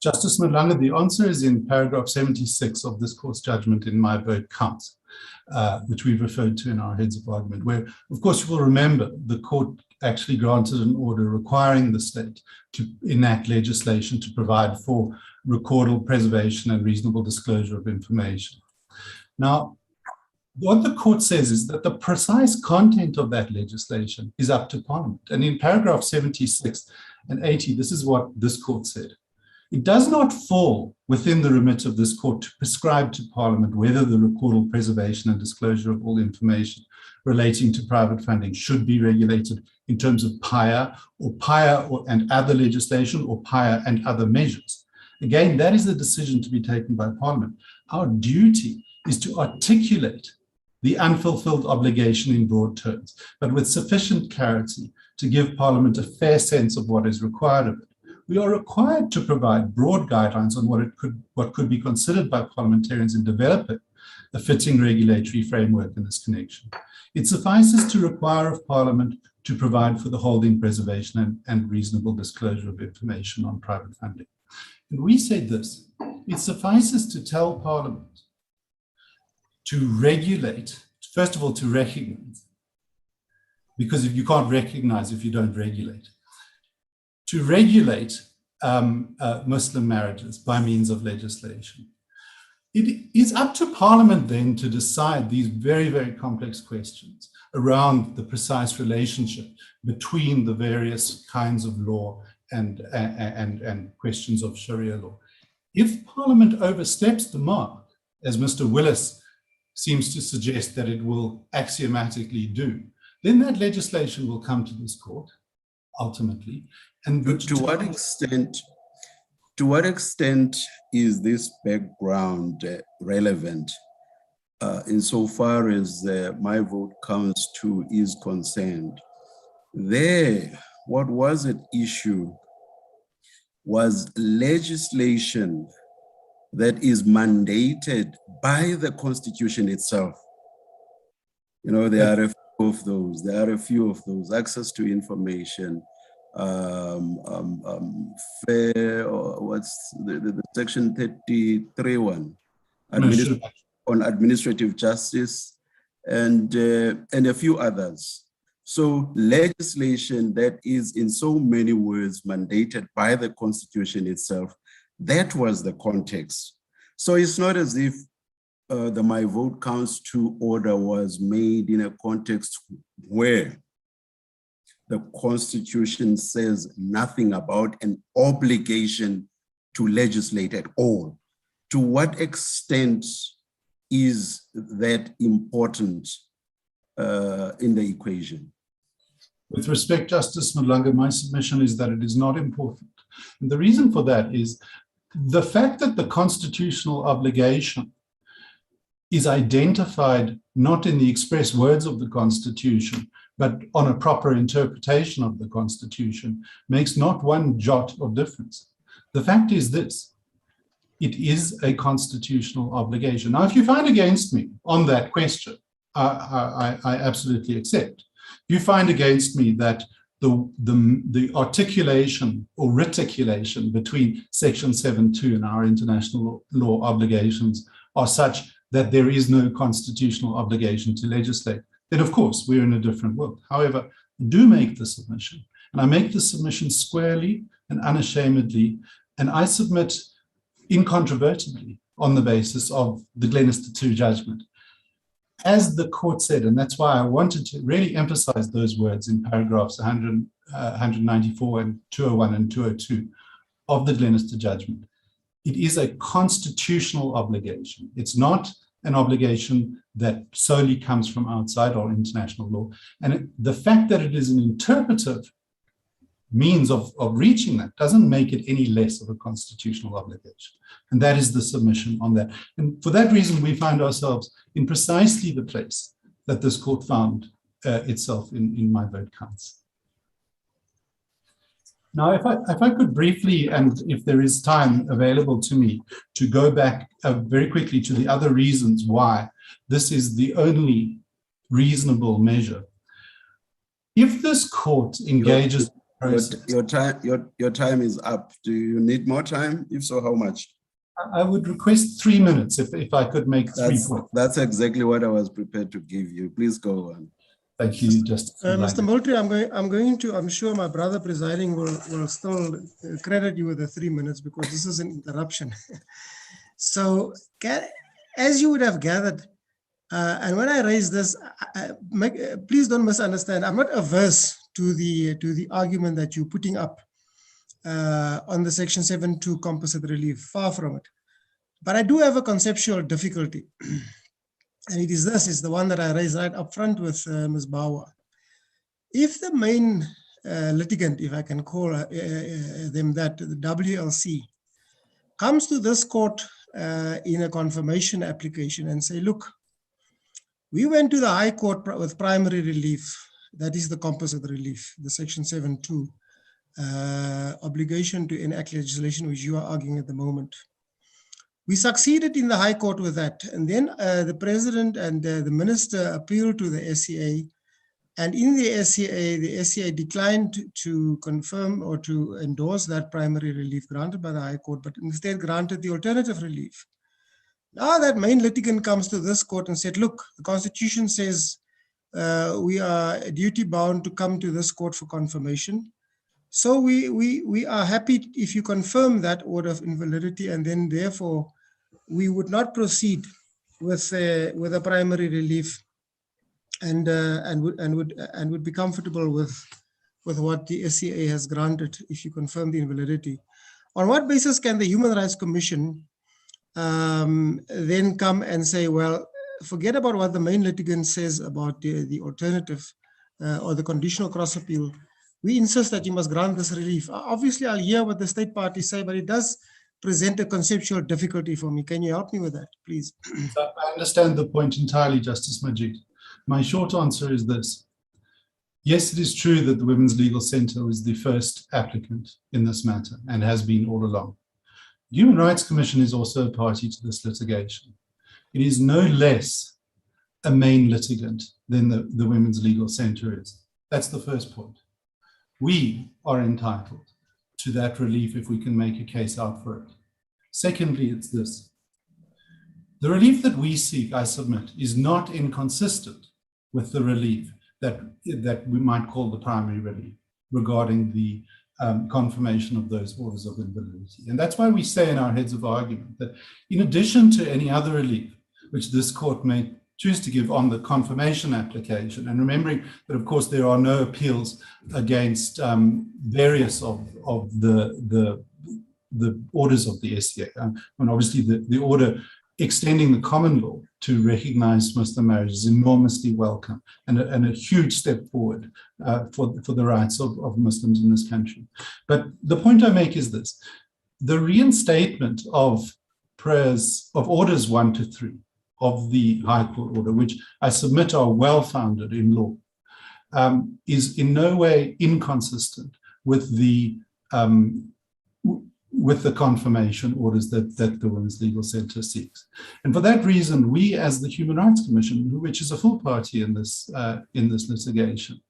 Justice Malanga, the answer is in paragraph 76 of this court's judgment in My Vote Counts, which we've referred to in our heads of argument, where, of course, you will remember the court actually granted an order requiring the state to enact legislation to provide for recordal, preservation, and reasonable disclosure of information. Now, what the court says is that the precise content of that legislation is up to Parliament. And in paragraph 76 and 80, this is what this court said. It does not fall within the remit of this court to prescribe to Parliament whether the recordal, preservation, and disclosure of all information relating to private funding should be regulated in terms of PIA and other legislation, or PIA and other measures. Again, that is the decision to be taken by Parliament. Our duty is to articulate the unfulfilled obligation in broad terms, but with sufficient clarity to give Parliament a fair sense of what is required of it. We are required to provide broad guidelines on what could be considered by parliamentarians in developing a fitting regulatory framework in this connection. It suffices to require of Parliament to provide for the holding, preservation, and reasonable disclosure of information on private funding. And we said this: it suffices to tell Parliament to regulate, first of all, to recognize, because if you can't recognize if you don't regulate, to regulate Muslim marriages by means of legislation. It is up to Parliament then to decide these very, very complex questions around the precise relationship between the various kinds of law and questions of Sharia law. If Parliament oversteps the mark, as Mr. Willis seems to suggest that it will axiomatically do, then that legislation will come to this court ultimately. And to what extent is this background relevant insofar as My Vote Counts 2 is concerned? There, what was at issue was legislation that is mandated by the Constitution itself. You know, there are a few of those. There are a few of those: access to information, fair, or what's the section 33 one, on administrative justice, and a few others. So legislation that is in so many words mandated by the Constitution itself, that was the context. So it's not as if the My Vote Counts 2 order was made in a context where the Constitution says nothing about an obligation to legislate at all. To what extent is that important in the equation? With respect, Justice Malanga, my submission is that it is not important. And the reason for that is the fact that the constitutional obligation is identified not in the express words of the Constitution, but on a proper interpretation of the Constitution, makes not one jot of difference. The fact is this: it is a constitutional obligation. Now, if you find against me on that question, I absolutely accept. If you find against me that the articulation or reticulation between Section 7.2 and our international law obligations are such that there is no constitutional obligation to legislate, then of course we're in a different world. However, I do make the submission, and I make the submission squarely and unashamedly, and I submit incontrovertibly on the basis of the Glenister 2 judgment. as the court said, and that's why I wanted to really emphasize those words in paragraphs 194 and 201 and 202 of the Glenister judgment, it is a constitutional obligation. It's not an obligation that solely comes from outside or international law. And the fact that it is an interpretive means of reaching that doesn't make it any less of a constitutional obligation. And that is the submission on that. And for that reason, we find ourselves in precisely the place that this court found itself in my vote counts. Now, if I could briefly, and if there is time available to me, to go back very quickly to the other reasons why this is the only reasonable measure. If this court engages... Your time is up. Do you need more time? If so, how much? I would request 3 minutes if I could make 3 points. That's exactly what I was prepared to give you. Please go on. Thank you, Justice. Mr. Moultrie, I'm sure my brother presiding will still credit you with the 3 minutes because this is an interruption. So, as you would have gathered, and when I raise this, please don't misunderstand. I'm not averse to the argument that you're putting up on the Section 7.2 composite relief, far from it. But I do have a conceptual difficulty. And it is this, is the one that I raised right up front with Ms. Bawa. If the main litigant, if I can call them that, the WLC, comes to this court in a confirmation application and say, look, we went to the High Court with primary relief, that is the composite relief, the Section 7.2 obligation to enact legislation, which you are arguing at the moment. We succeeded in the High Court with that. And then the President and the Minister appealed to the SCA. And in the SCA declined to confirm or to endorse that primary relief granted by the High Court, but instead granted the alternative relief. Now that main litigant comes to this court and said, look, the Constitution says we are duty bound to come to this court for confirmation. So we are happy if you confirm that order of invalidity, and then therefore we would not proceed with a primary relief, and would be comfortable with what the SCA has granted if you confirm the invalidity. On what basis can the Human Rights Commission then come and say, well, forget about what the main litigant says about the alternative or the conditional cross appeal. We insist that you must grant this relief. Obviously, I'll hear what the state parties say, but it does present a conceptual difficulty for me. Can you help me with that, please? I understand the point entirely, Justice Majid. My short answer is this. Yes, it is true that the Women's Legal Centre was the first applicant in this matter and has been all along. The Human Rights Commission is also a party to this litigation. It is no less a main litigant than the Women's Legal Centre is. That's the first point. We are entitled to that relief if we can make a case out for it. Secondly, it's this. The relief that we seek, I submit, is not inconsistent with the relief that we might call the primary relief regarding the confirmation of those orders of invalidity. And that's why we say in our heads of argument that in addition to any other relief, which this court may choose to give on the confirmation application, and remembering that, of course, there are no appeals against various of the orders of the SCA. And obviously, the order extending the common law to recognize Muslim marriage is enormously welcome and a huge step forward for the rights of Muslims in this country. But the point I make is this. The reinstatement of orders 1 to 3 of the High Court order, which I submit are well-founded in law, is in no way inconsistent with the confirmation orders that the Women's Legal Centre seeks. And for that reason, we as the Human Rights Commission, which is a full party in this litigation,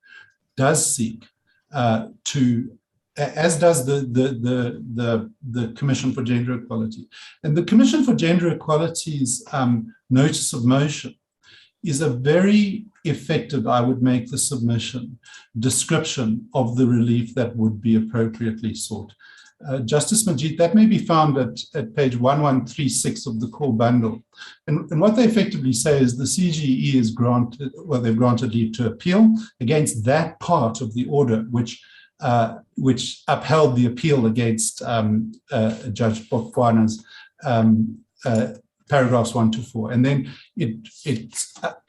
does seek to, as does the Commission for Gender Equality. And the Commission for Gender Equality's notice of motion is a very effective, I would make the submission, description of the relief that would be appropriately sought. Justice Majid, that may be found at page 1136 of the core bundle. And what they effectively say is the CGE is granted, well, they've granted leave to appeal against that part of the order which upheld the appeal against Judge Bokwane's paragraphs 1 to 4. And then the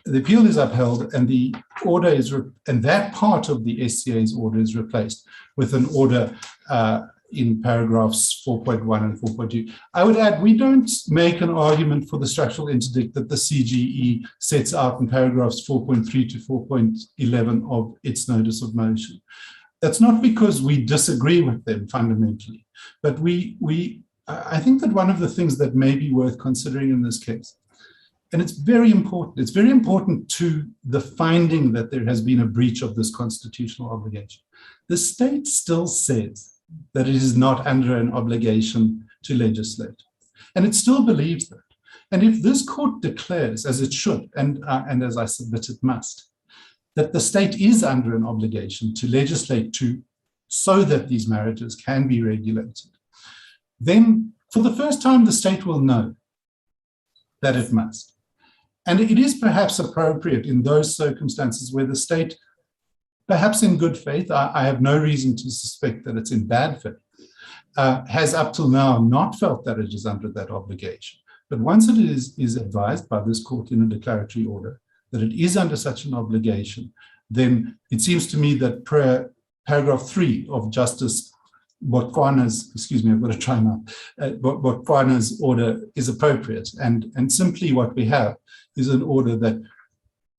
appeal is upheld, and the order is, and that part of the SCA's order is replaced with an order in paragraphs 4.1 and 4.2. I would add, we don't make an argument for the structural interdict that the CGE sets out in paragraphs 4.3 to 4.11 of its notice of motion. That's not because we disagree with them fundamentally, but I think that one of the things that may be worth considering in this case, and it's very important to the finding that there has been a breach of this constitutional obligation. The state still says that it is not under an obligation to legislate, and it still believes that. And if this court declares, as it should, and as I submit it must, that the state is under an obligation to legislate so that these marriages can be regulated, then for the first time, the state will know that it must. And it is perhaps appropriate in those circumstances where the state, perhaps in good faith, I have no reason to suspect that it's in bad faith, has up till now not felt that it is under that obligation. But once it is advised by this court in a declaratory order that it is under such an obligation, then it seems to me that paragraph 3 of Justice Bokwane's, I've got to try now, Bokwane's order is appropriate. And simply what we have is an order that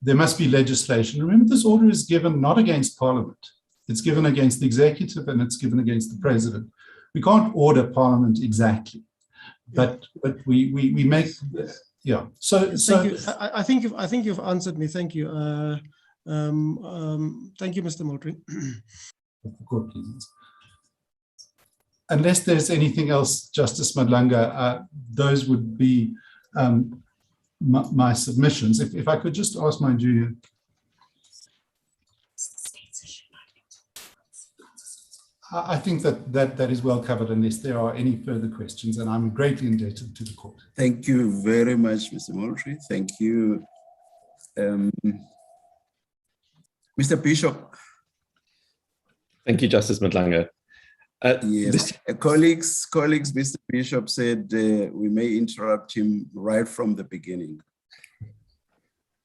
there must be legislation. Remember, this order is given not against Parliament. It's given against the executive, and it's given against the president. We can't order Parliament exactly, but we make, yeah. So thank you. I think you've answered me. Thank you. Thank you, Mr. Moultrie. Unless there's anything else, Justice Madlanga, those would be my submissions. If I could just ask my junior. I think that is well covered unless there are any further questions, and I'm greatly indebted to the court. Thank you very much, Mr. Moultrie. Thank you. Mr. Bishop. Thank you, Justice Madlanga. Yes, colleagues, Mr. Bishop said we may interrupt him right from the beginning.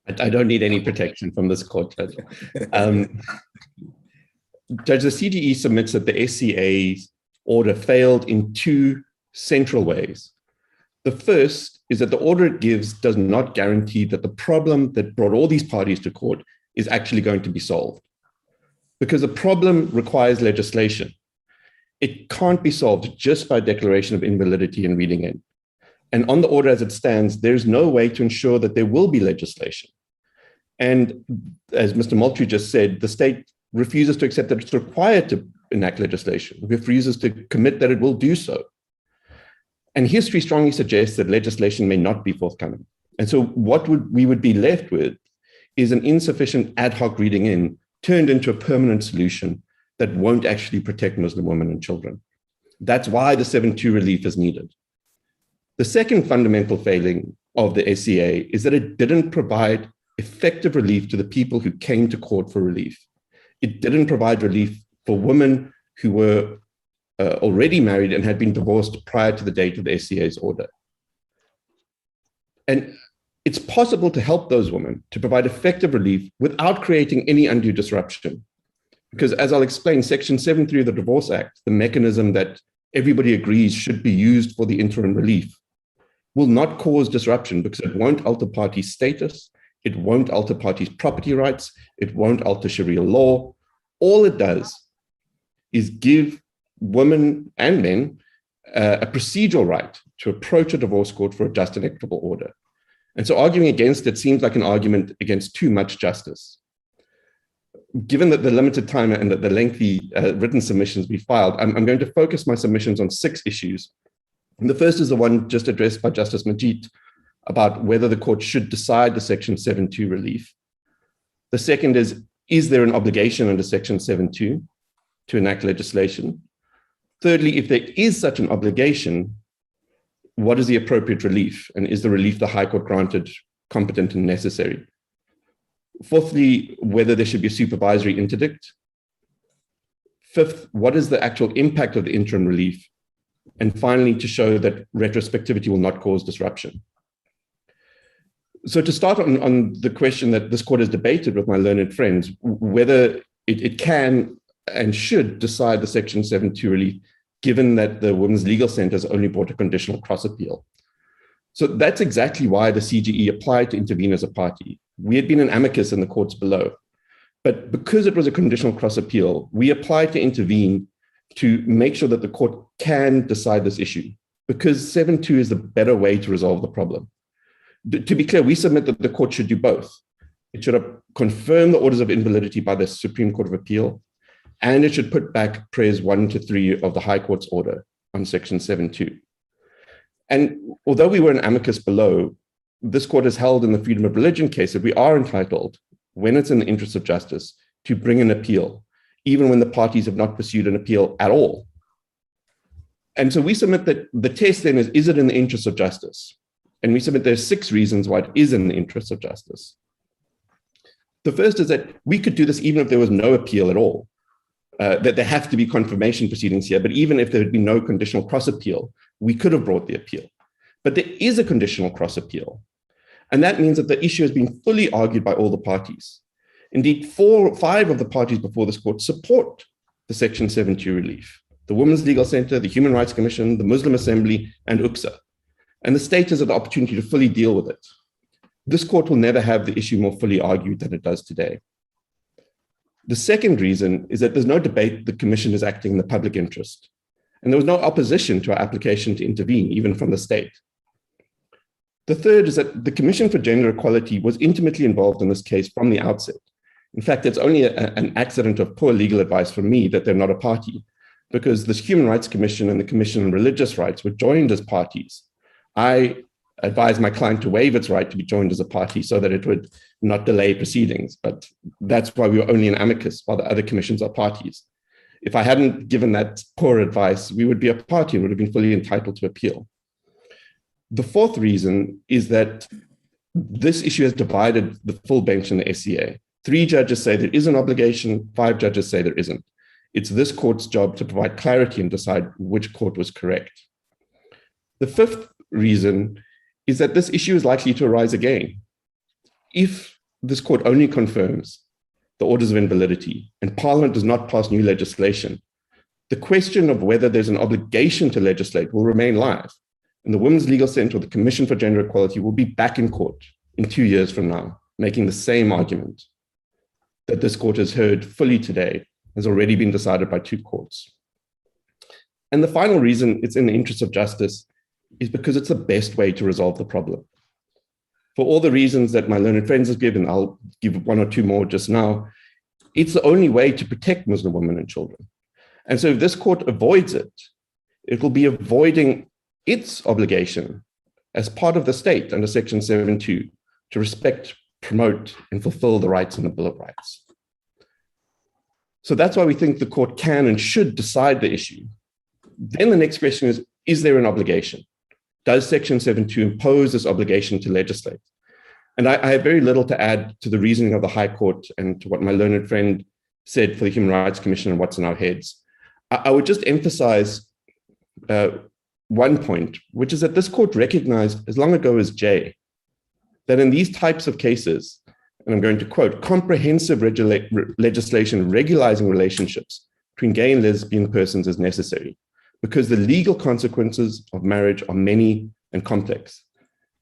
I don't need any protection from this court, Judge. Judge, the CGE submits that the SCA's order failed in two central ways. The first is that the order it gives does not guarantee that the problem that brought all these parties to court is actually going to be solved. Because a problem requires legislation. It can't be solved just by declaration of invalidity and reading in. And on the order as it stands, there's no way to ensure that there will be legislation. And as Mr. Moultrie just said, the state refuses to accept that it's required to enact legislation, refuses to commit that it will do so. And history strongly suggests that legislation may not be forthcoming. And so what we would be left with is an insufficient ad hoc reading in turned into a permanent solution that won't actually protect Muslim women and children. That's why the 7.2 relief is needed. The second fundamental failing of the SCA is that it didn't provide effective relief to the people who came to court for relief. It didn't provide relief for women who were already married and had been divorced prior to the date of the SCA's order. And it's possible to help those women to provide effective relief without creating any undue disruption. Because as I'll explain, Section 7.3 of the Divorce Act, the mechanism that everybody agrees should be used for the interim relief, will not cause disruption because it won't alter party status, it won't alter parties' property rights, it won't alter Sharia law. All it does is give women and men a procedural right to approach a divorce court for a just and equitable order. And so arguing against it seems like an argument against too much justice. Given that the limited time and the lengthy written submissions we filed, I'm going to focus my submissions on 6 issues. And the first is the one just addressed by Justice Majid about whether the court should decide the Section 7.2 relief. The second is there an obligation under Section 7.2 to enact legislation? Thirdly, if there is such an obligation, what is the appropriate relief? And is the relief the High Court granted competent and necessary? Fourthly, whether there should be a supervisory interdict. Fifth, what is the actual impact of the interim relief? And finally, to show that retrospectivity will not cause disruption. So to start on the question that this court has debated with my learned friends, whether it can and should decide the Section 7.2 relief, given that the Women's Legal Centre has only brought a conditional cross appeal. So that's exactly why the CGE applied to intervene as a party. We had been an amicus in the courts below, but because it was a conditional cross appeal, we applied to intervene to make sure that the court can decide this issue, because 7.2 is the better way to resolve the problem. To be clear, we submit that the court should do both. It should confirm the orders of invalidity by the Supreme Court of Appeal, and it should put back prayers 1 to 3 of the High Court's order on Section 7.2. And although we were an amicus below, this court has held in the freedom of religion case that we are entitled, when it's in the interest of justice, to bring an appeal, even when the parties have not pursued an appeal at all. And so we submit that the test then is it in the interest of justice? And we submit there's 6 reasons why it is in the interest of justice. The first is that we could do this even if there was no appeal at all, that there have to be confirmation proceedings here, but even if there had been no conditional cross appeal, we could have brought the appeal. But there is a conditional cross appeal. And that means that the issue has been fully argued by all the parties. Indeed, 5 of the parties before this court support the Section 7.2 relief: the Women's Legal Centre, the Human Rights Commission, the Muslim Assembly, and UCSA. And the state has had the opportunity to fully deal with it. This court will never have the issue more fully argued than it does today. The second reason is that there's no debate the Commission is acting in the public interest. And there was no opposition to our application to intervene, even from the state. The third is that the Commission for Gender Equality was intimately involved in this case from the outset. In fact, it's only an accident of poor legal advice from me that they're not a party, because the Human Rights Commission and the Commission on Religious Rights were joined as parties. I advised my client to waive its right to be joined as a party so that it would not delay proceedings, but that's why we were only an amicus while the other commissions are parties. If I hadn't given that poor advice, we would be a party and would have been fully entitled to appeal. The fourth reason is that this issue has divided the full bench in the SCA. 3 judges say there is an obligation, 5 judges say there isn't. It's this court's job to provide clarity and decide which court was correct. The fifth reason is that this issue is likely to arise again. If this court only confirms the orders of invalidity and Parliament does not pass new legislation, the question of whether there's an obligation to legislate will remain live. And the Women's Legal Centre or the Commission for Gender Equality will be back in court in 2 years from now, making the same argument that this court has heard fully today has already been decided by 2 courts. And the final reason it's in the interest of justice is because it's the best way to resolve the problem. For all the reasons that my learned friends have given, I'll give 1 or 2 more just now, it's the only way to protect Muslim women and children. And so if this court avoids it, it will be avoiding its obligation as part of the state under Section 7.2 to respect, promote, and fulfill the rights in the Bill of Rights. So that's why we think the court can and should decide the issue. Then the next question is there an obligation? Does Section 7.2 impose this obligation to legislate? And I have very little to add to the reasoning of the High Court and to what my learned friend said for the Human Rights Commission and what's in our heads. I would just emphasize one point, which is that this court recognized as long ago as Jay, that in these types of cases, and I'm going to quote, comprehensive legislation regularizing relationships between gay and lesbian persons is necessary because the legal consequences of marriage are many and complex.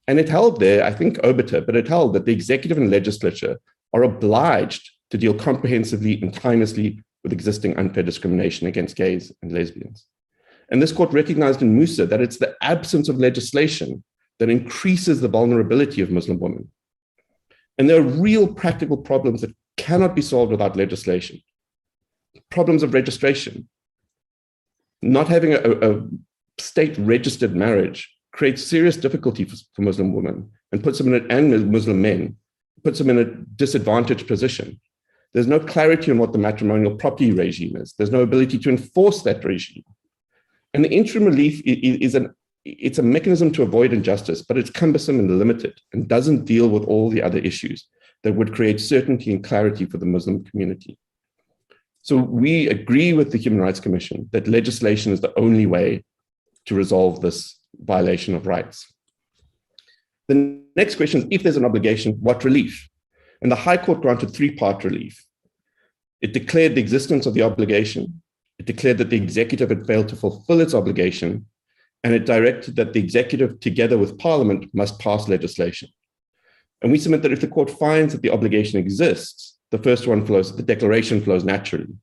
And it held there, I think obiter, but it held that the executive and legislature are obliged to deal comprehensively and timelessly with existing unfair discrimination against gays and lesbians. And this court recognized in Musa that it's the absence of legislation that increases the vulnerability of Muslim women. And there are real practical problems that cannot be solved without legislation. Problems of registration. Not having a state-registered marriage creates serious difficulty for Muslim women and puts them and Muslim men, puts them in a disadvantaged position. There's no clarity on what the matrimonial property regime is. There's no ability to enforce that regime. And the interim relief it's a mechanism to avoid injustice, but it's cumbersome and limited and doesn't deal with all the other issues that would create certainty and clarity for the Muslim community. So we agree with the Human Rights Commission that legislation is the only way to resolve this violation of rights. The next question is, if there's an obligation, what relief? And the High Court granted three-part relief. It declared the existence of the obligation, it declared that the executive had failed to fulfill its obligation, and it directed that the executive, together with Parliament, must pass legislation. And we submit that if the court finds that the obligation exists, the first one flows, the declaration flows naturally.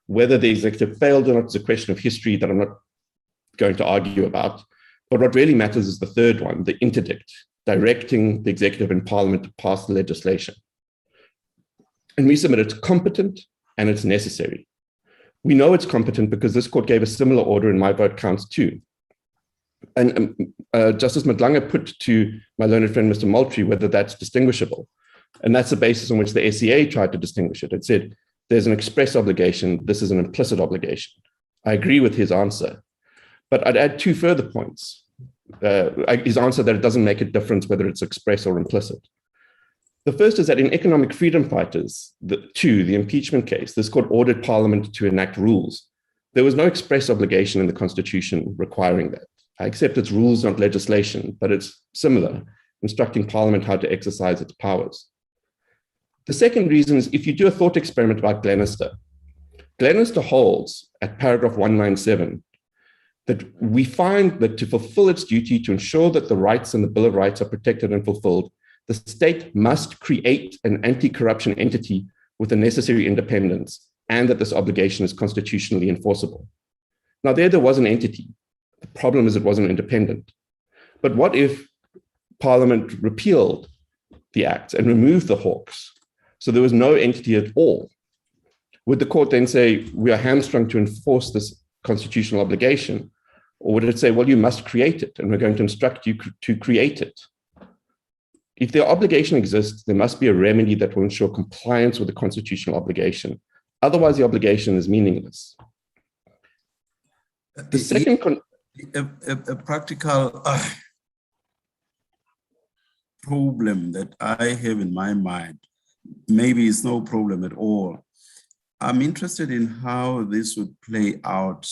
Whether the executive failed or not is a question of history that I'm not going to argue about. But what really matters is the third one, the interdict, directing the executive and Parliament to pass the legislation. And we submit it's competent and it's necessary. We know it's competent because this court gave a similar order in My Vote Counts too. And Justice Madlanga put to my learned friend, Mr. Moultrie, whether that's distinguishable. And that's the basis on which the SCA tried to distinguish it. It said, there's an express obligation, this is an implicit obligation. I agree with his answer, but I'd add two further points. His answer that it doesn't make a difference whether it's express or implicit. The first is that in Economic Freedom Fighters, the impeachment case, this court ordered Parliament to enact rules. There was no express obligation in the Constitution requiring that. I accept it's rules, not legislation, but it's similar, instructing Parliament how to exercise its powers. The second reason is if you do a thought experiment about Glenister holds at paragraph 197 that we find that to fulfill its duty to ensure that the rights in the Bill of Rights are protected and fulfilled, the state must create an anti-corruption entity with the necessary independence and that this obligation is constitutionally enforceable. Now there was an entity. The problem is it wasn't independent. But what if Parliament repealed the Act and removed the hawks? So there was no entity at all. Would the court then say, we are hamstrung to enforce this constitutional obligation? Or would it say, well, you must create it, and we're going to instruct you to create it? If the obligation exists, there must be a remedy that will ensure compliance with the constitutional obligation. Otherwise, the obligation is meaningless. The second a practical problem that I have in my mind, maybe it's no problem at all. I'm interested in how this would play out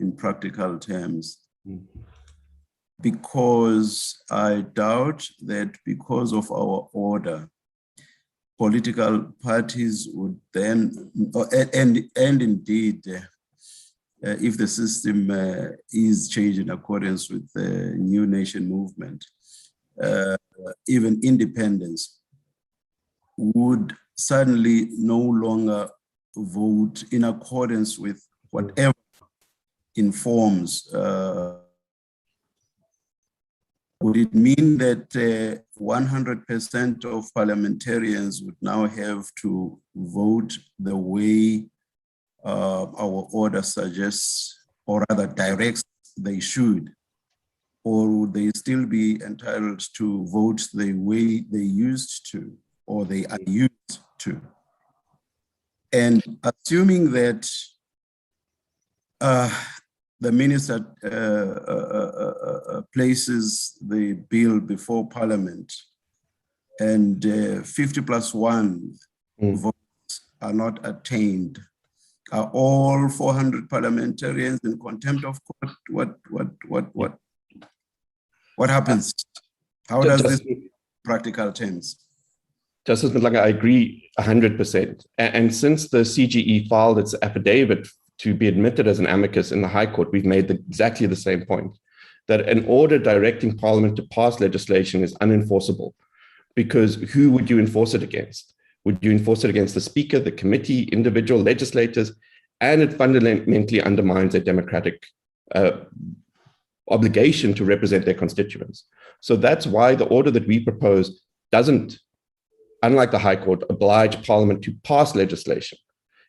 in practical terms, because I doubt that because of our order, political parties would then, and indeed, if the system is changed in accordance with the New Nation movement, even independents would suddenly no longer vote in accordance with whatever informs. Would it mean that 100% of parliamentarians would now have to vote the way our order suggests, or rather directs they should? Or would they still be entitled to vote the way they used to, or they are used to? And assuming that the minister places the bill before Parliament and 50+1 votes are not attained, are all 400 parliamentarians in contempt of court? What happens? How does this practical terms? Justice Madlanga, I agree 100%. And since the CGE filed its affidavit to be admitted as an amicus in the High Court, we've made exactly the same point, that an order directing Parliament to pass legislation is unenforceable, because who would you enforce it against? Would you enforce it against the Speaker, the committee, individual legislators? And it fundamentally undermines a democratic obligation to represent their constituents. So that's why the order that we propose doesn't, unlike the High Court, oblige Parliament to pass legislation.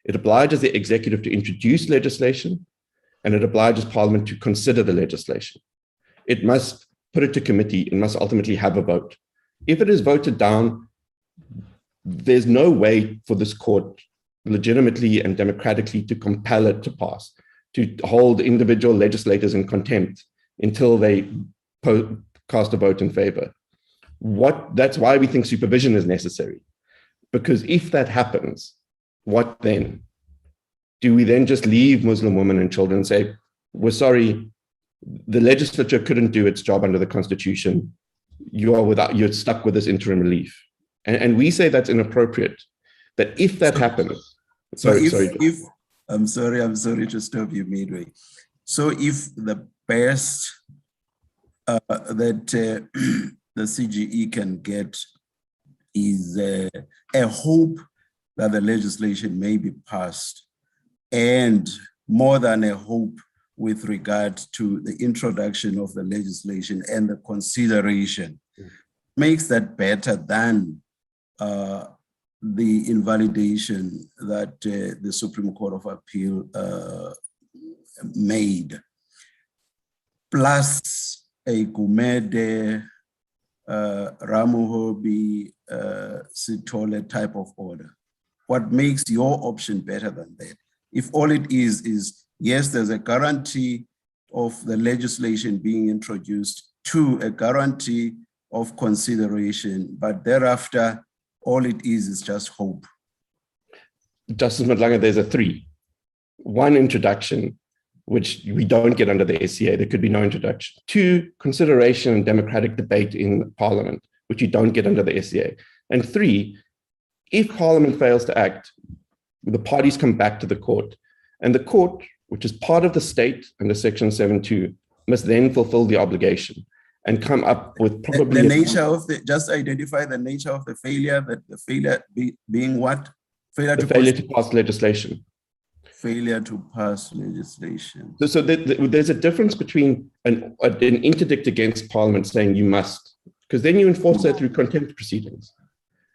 It obliges the executive to introduce legislation, and it obliges Parliament to consider the legislation. It must put it to committee, it must ultimately have a vote. If it is voted down, there's no way for this court legitimately and democratically to compel it to pass. to hold individual legislators in contempt until they cast a vote in favor. That's why we think supervision is necessary. Because if that happens, what then? Do we then just leave Muslim women and children and say, we're sorry, the legislature couldn't do its job under the Constitution. You're stuck with this interim relief. And we say that's inappropriate. That if that happens, I'm sorry to stop you midway. So if the best that the CGE can get is a hope that the legislation may be passed, and more than a hope with regard to the introduction of the legislation and the consideration, makes that better than the invalidation that the Supreme Court of Appeal made, plus a Gumede, Ramuhobi, Sitole type of order. What makes your option better than that? If all it is yes, there's a guarantee of the legislation being introduced, to a guarantee of consideration, but thereafter, all it is just hope. Justice Madlanga, there's a 3. 1, introduction, which we don't get under the SCA. There could be no introduction. 2, consideration and democratic debate in Parliament, which you don't get under the SCA. And 3, if Parliament fails to act, the parties come back to the court. And the court, which is part of the state under Section 7.2, must then fulfill the obligation and come up with probably... The nature of the, just identify the nature of the failure, that the failure being what? Failure to pass legislation. Failure to pass legislation. So there's a difference between an interdict against Parliament saying you must, because then you enforce that through contempt proceedings.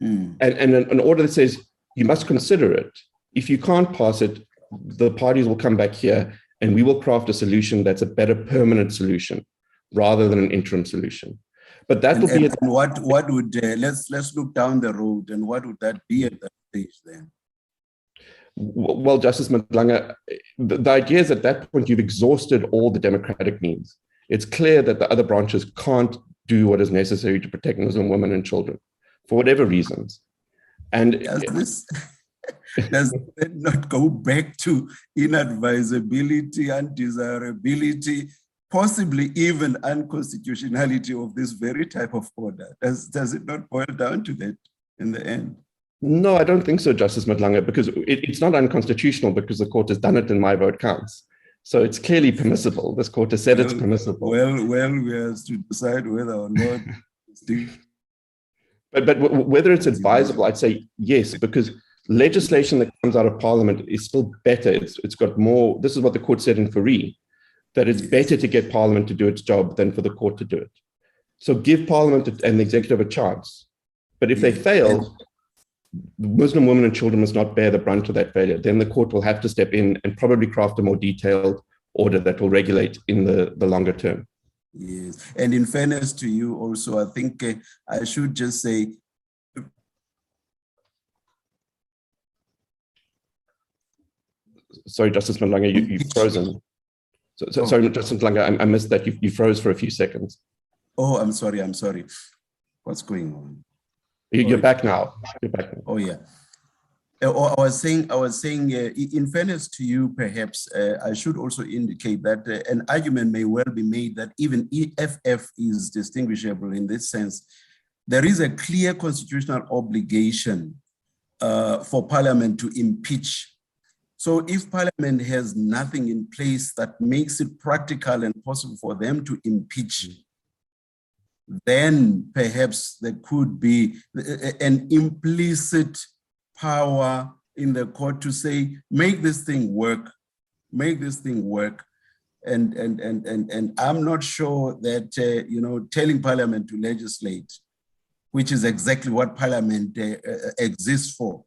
And an order that says you must consider it. If you can't pass it, the parties will come back here and we will craft a solution that's a better permanent solution rather than an interim solution. But that will be... And what would, let's look down the road, and what would that be at that stage then? Well, Justice Madlanga, the idea is at that point you've exhausted all the democratic means. It's clear that the other branches can't do what is necessary to protect Muslim women and children for whatever reasons. And does that not go back to inadvisability, undesirability, possibly even unconstitutionality of this very type of order? Does it not boil down to that in the end? No, I don't think so, Justice Madlanga, because it's not unconstitutional because the court has done it and my vote counts. So it's clearly permissible. This court has said it's permissible. Well, we have to decide whether or not. But whether it's advisable, I'd say yes, because legislation that comes out of Parliament is still better. It's got more. This is what the court said in Fourie, that it's better to get Parliament to do its job than for the court to do it. So give Parliament and the executive a chance. But if they fail, Muslim women and children must not bear the brunt of that failure. Then the court will have to step in and probably craft a more detailed order that will regulate in the longer term. Yes, and in fairness to you also, I think I should just say, sorry, Justice Madlanga, you've frozen. Sorry, Justice Madlanga, I missed that. You froze for a few seconds. Oh, I'm sorry. What's going on? You're back now. You're back now. Oh, yeah. I was saying, in fairness to you, perhaps I should also indicate that an argument may well be made that even EFF is distinguishable in this sense. There is a clear constitutional obligation for Parliament to impeach. So if Parliament has nothing in place that makes it practical and possible for them to impeach, then perhaps there could be an implicit power in the court to say, make this thing work. And I'm not sure that, telling Parliament to legislate, which is exactly what Parliament exists for,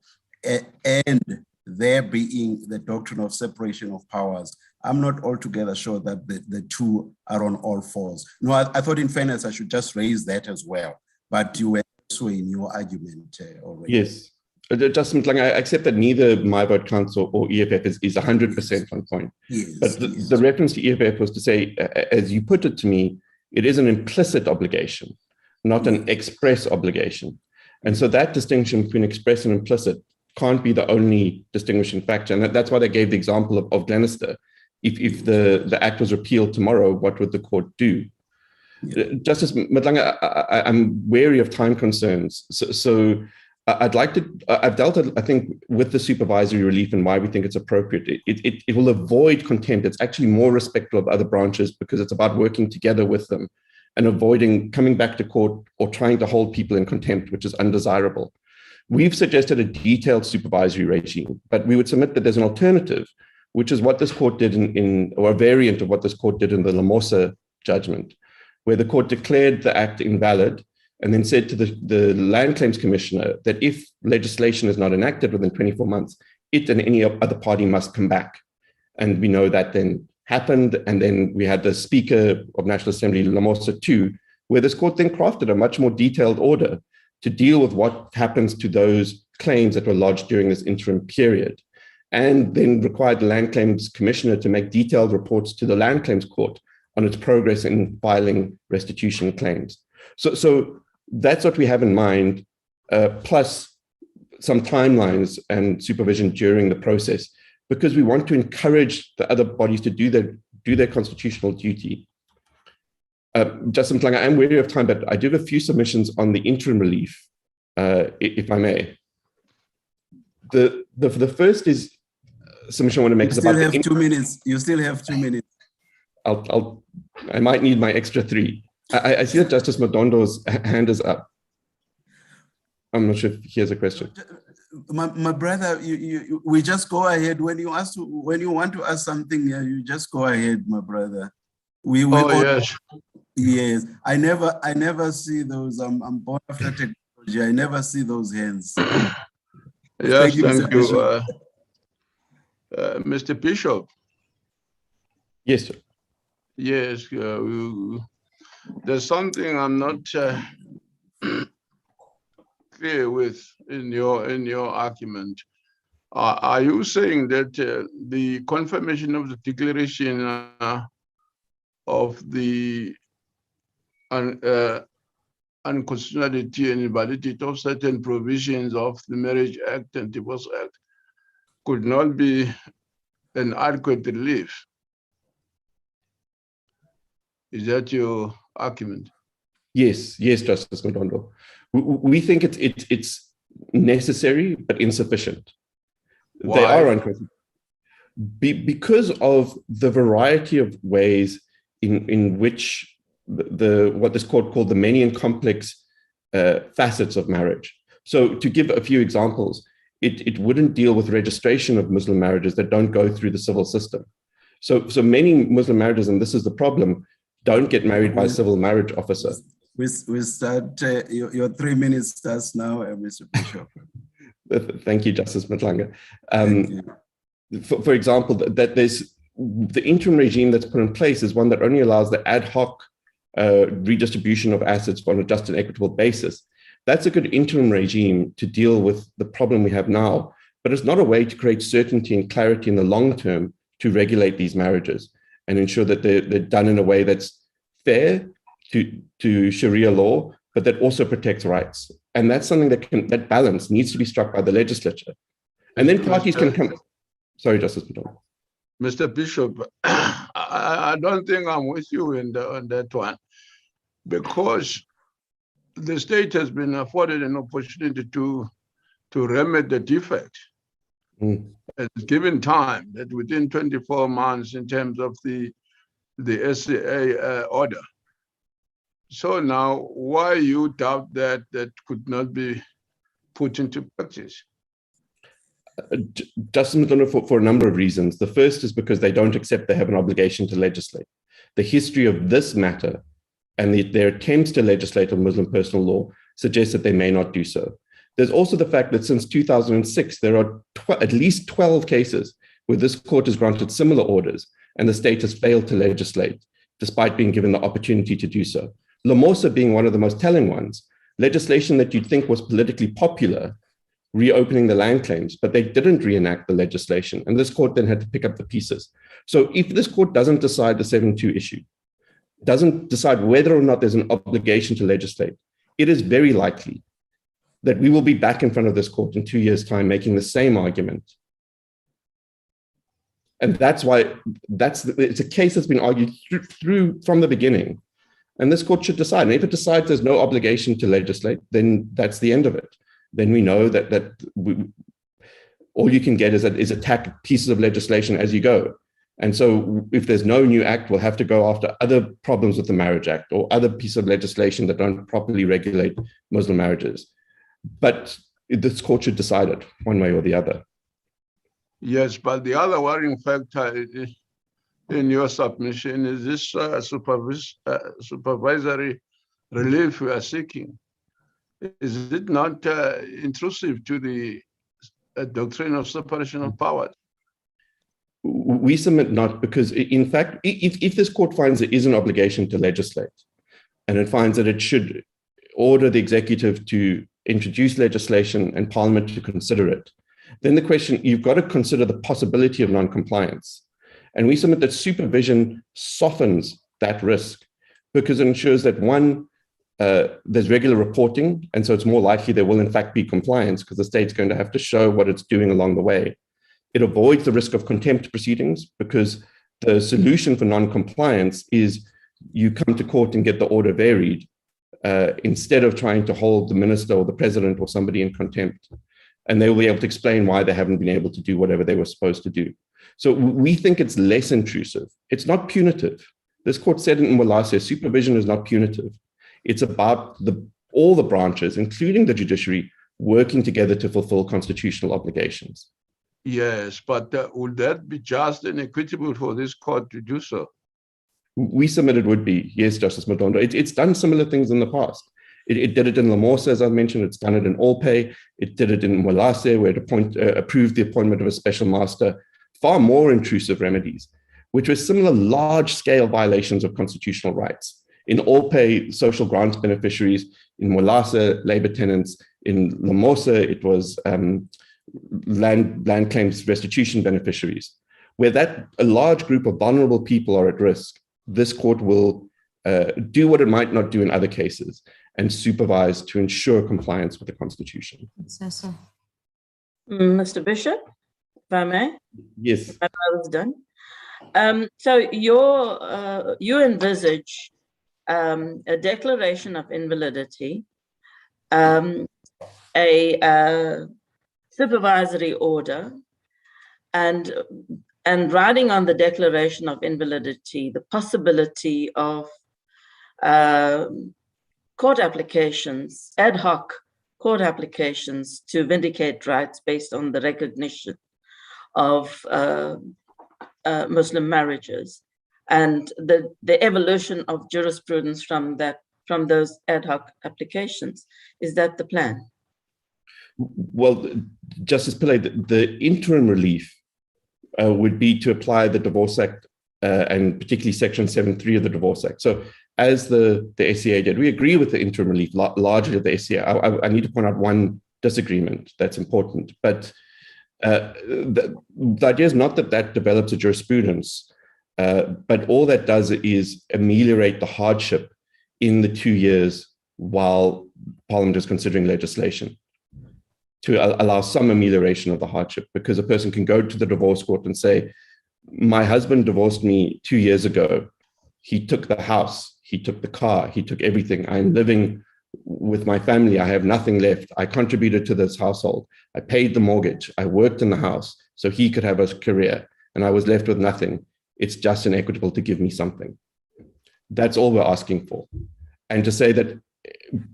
and there being the doctrine of separation of powers, I'm not altogether sure that the two are on all fours. No, I thought in fairness, I should just raise that as well. But you were also in your argument already. Yes, Justice Mhlanga, I accept that neither My Vote Council or EFF is 100% on point. Yes, but the reference to EFF was to say, as you put it to me, it is an implicit obligation, not an express obligation. And so that distinction between express and implicit can't be the only distinguishing factor. And that's why they gave the example of Glenister. If the act was repealed tomorrow, what would the court do? Justice Mhlanga, I'm wary of time concerns. So I've dealt, I think, with the supervisory relief and why we think it's appropriate. It will avoid contempt. It's actually more respectful of other branches because it's about working together with them and avoiding coming back to court or trying to hold people in contempt, which is undesirable. We've suggested a detailed supervisory regime, but we would submit that there's an alternative, which is what this court did or a variant of what this court did in the Lamosa judgment, where the court declared the act invalid and then said to the Land Claims Commissioner that if legislation is not enacted within 24 months, it and any other party must come back. And we know that then happened. And then we had the Speaker of National Assembly, Lamosa 2, where this court then crafted a much more detailed order to deal with what happens to those claims that were lodged during this interim period, and then required the Land Claims Commissioner to make detailed reports to the Land Claims Court on its progress in filing restitution claims. So that's what we have in mind, plus some timelines and supervision during the process, because we want to encourage the other bodies to do their constitutional duty. Justice Mhlanga, I'm wary of time, but I do have a few submissions on the interim relief, if I may. The first is submission I want to make. You still have 2 minutes. You still have 2 minutes. I might need my extra 3. I see that Justice Madondo's hand is up. I'm not sure if he has a question. My brother, we just go ahead. When you want to ask something, you just go ahead, my brother. Yes. Yes. I never see those. I'm born after technology. I never see those hands. Yes, thank you. Mr. Bishop. Yes, sir. Yes, there's something I'm not clear with in your argument. Are you saying that the confirmation of the declaration of the unconstitutionality and invalidity of certain provisions of the Marriage Act and Divorce Act could not be an adequate relief? Is that your argument? Yes, Justice Madondo. We think it's necessary but insufficient. Why? They are unconstitutional because of the variety of ways in which what this court called the many and complex facets of marriage. So to give a few examples, it wouldn't deal with registration of Muslim marriages that don't go through the civil system. So many Muslim marriages, and this is the problem, don't get married by a civil marriage officer. We start, your 3 minutes starts now, Mr. Bishop. Thank you, Justice Mhlanga. For example, that there's the interim regime that's put in place is one that only allows the ad hoc redistribution of assets on a just and equitable basis. That's a good interim regime to deal with the problem we have now, but it's not a way to create certainty and clarity in the long term to regulate these marriages and ensure that they're done in a way that's fair to Sharia law, but that also protects rights. And that's something that balance needs to be struck by the legislature. And then parties can come. Sorry, Justice Madondo. Mr. Bishop, I don't think I'm with you on that one, because the state has been afforded an opportunity to remedy the defect. At given time, that within 24 months in terms of the SCA order. So now, why you doubt that could not be put into practice? Justice Madondo, for a number of reasons. The first is because they don't accept they have an obligation to legislate. The history of this matter and their attempts to legislate on Muslim personal law suggests that they may not do so. There's also the fact that since 2006, there are at least 12 cases where this court has granted similar orders and the state has failed to legislate, despite being given the opportunity to do so. Lamosa being one of the most telling ones. Legislation that you'd think was politically popular reopening the land claims, but they didn't reenact the legislation. And this court then had to pick up the pieces. So if this court doesn't decide the 7.2 issue, doesn't decide whether or not there's an obligation to legislate, it is very likely that we will be back in front of this court in 2 years' time making the same argument. And that's why it's a case that's been argued through from the beginning. And this court should decide. And if it decides there's no obligation to legislate, then that's the end of it. Then we know that all you can get is attack pieces of legislation as you go. And so if there's no new act, we'll have to go after other problems with the Marriage Act or other pieces of legislation that don't properly regulate Muslim marriages. But this court should decide it one way or the other. Yes, but the other worrying factor in your submission is this supervisory relief we are seeking. Is it not intrusive to the doctrine of separation of powers? We submit not, because in fact, if this court finds there is an obligation to legislate, and it finds that it should order the executive to introduce legislation and Parliament to consider it, then the question, you've got to consider the possibility of non-compliance. And we submit that supervision softens that risk because it ensures that, one, there's regular reporting, and so it's more likely there will in fact be compliance because the state's going to have to show what it's doing along the way. It avoids the risk of contempt proceedings because the solution for non-compliance is you come to court and get the order varied instead of trying to hold the minister or the president or somebody in contempt. And they will be able to explain why they haven't been able to do whatever they were supposed to do. So we think it's less intrusive. It's not punitive. This court said in Mwalase, supervision is not punitive. It's about all the branches, including the judiciary, working together to fulfill constitutional obligations. Yes, but would that be just and equitable for this court to do so? We submit it would be, yes, Justice Madondo. It's done similar things in the past. It did it in Lamosa, as I mentioned. It's done it in Allpay. It did it in Mwalase, where it approved the appointment of a special master. Far more intrusive remedies, which were similar large-scale violations of constitutional rights. In Allpay, social grants beneficiaries. In Mwalase, labor tenants. In Lamosa, it was land claims restitution beneficiaries. Where a large group of vulnerable people are at risk, this court will do what it might not do in other cases and supervise to ensure compliance with the Constitution. Mr. Bishop, if I may? Yes. I was done. So you envisage a declaration of invalidity, a supervisory order, and riding on the declaration of invalidity, the possibility of court applications, ad hoc court applications to vindicate rights based on the recognition of Muslim marriages, and the evolution of jurisprudence from those ad hoc applications. Is that the plan? Well, Justice Pillay, the interim relief would be to apply the Divorce Act and particularly Section 7.3 of the Divorce Act. So as the SCA did, we agree with the interim relief largely of the SCA. I need to point out one disagreement that's important, but the idea is not that develops a jurisprudence, but all that does is ameliorate the hardship in the 2 years while Parliament is considering legislation, to allow some amelioration of the hardship, because a person can go to the divorce court and say, my husband divorced me 2 years ago. He took the house, he took the car, he took everything. I'm living with my family. I have nothing left. I contributed to this household. I paid the mortgage. I worked in the house so he could have a career, and I was left with nothing. It's just and equitable to give me something. That's all we're asking for. And to say that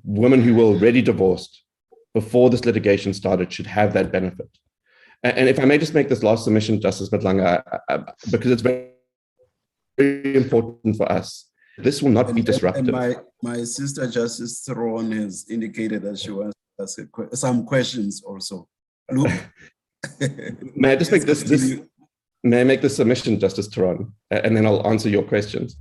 women who were already divorced before this litigation started should have that benefit. And if I may just make this last submission, Justice Matlanga, because it's very important for us. This will not be disruptive. And my sister, Justice Theron, has indicated that she wants to ask some questions also. Luke? May I just make May I make this submission, Justice Theron, and then I'll answer your questions.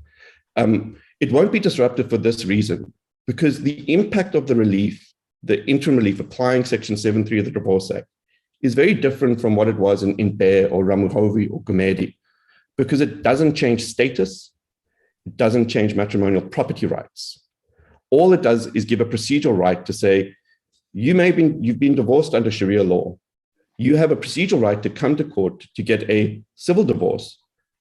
It won't be disruptive for this reason, because the impact of the relief the interim relief applying Section 7.3 of the Divorce Act is very different from what it was in Bear or Ramuhovi or Gumedi, because it doesn't change status, it doesn't change matrimonial property rights. All it does is give a procedural right to say, you've been divorced under Sharia law. You have a procedural right to come to court to get a civil divorce,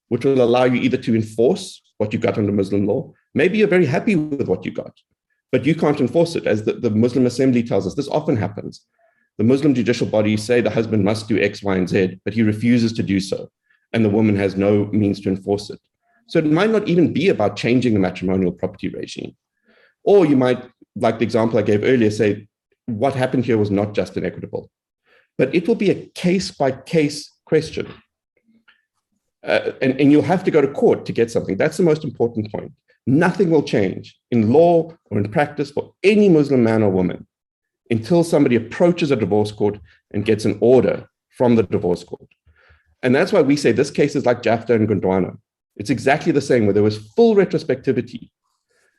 which will allow you either to enforce what you got under Muslim law. Maybe you're very happy with what you got, but you can't enforce it. As the Muslim Assembly tells us, this often happens. The Muslim judicial bodies say the husband must do X, Y, and Z, but he refuses to do so, and the woman has no means to enforce it. So it might not even be about changing the matrimonial property regime. Or you might, like the example I gave earlier, say, what happened here was not just and equitable. But it will be a case-by-case question. And you'll have to go to court to get something. That's the most important point. Nothing will change in law or in practice for any Muslim man or woman until somebody approaches a divorce court and gets an order from the divorce court. And that's why we say this case is like Jafta and Gondwana. It's exactly the same, where there was full retrospectivity.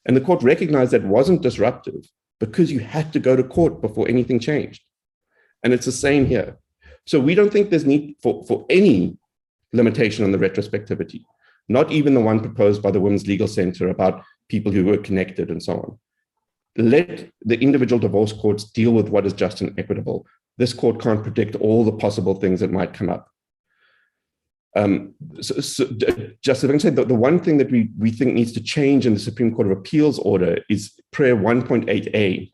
And the court recognized that wasn't disruptive because you had to go to court before anything changed. And it's the same here. So we don't think there's need for any limitation on the retrospectivity, not even the one proposed by the Women's Legal Center about people who were connected and so on. Let the individual divorce courts deal with what is just and equitable. This court can't predict all the possible things that might come up. Just if I can say, the one thing that we think needs to change in the Supreme Court of Appeals order is prayer 1.8a,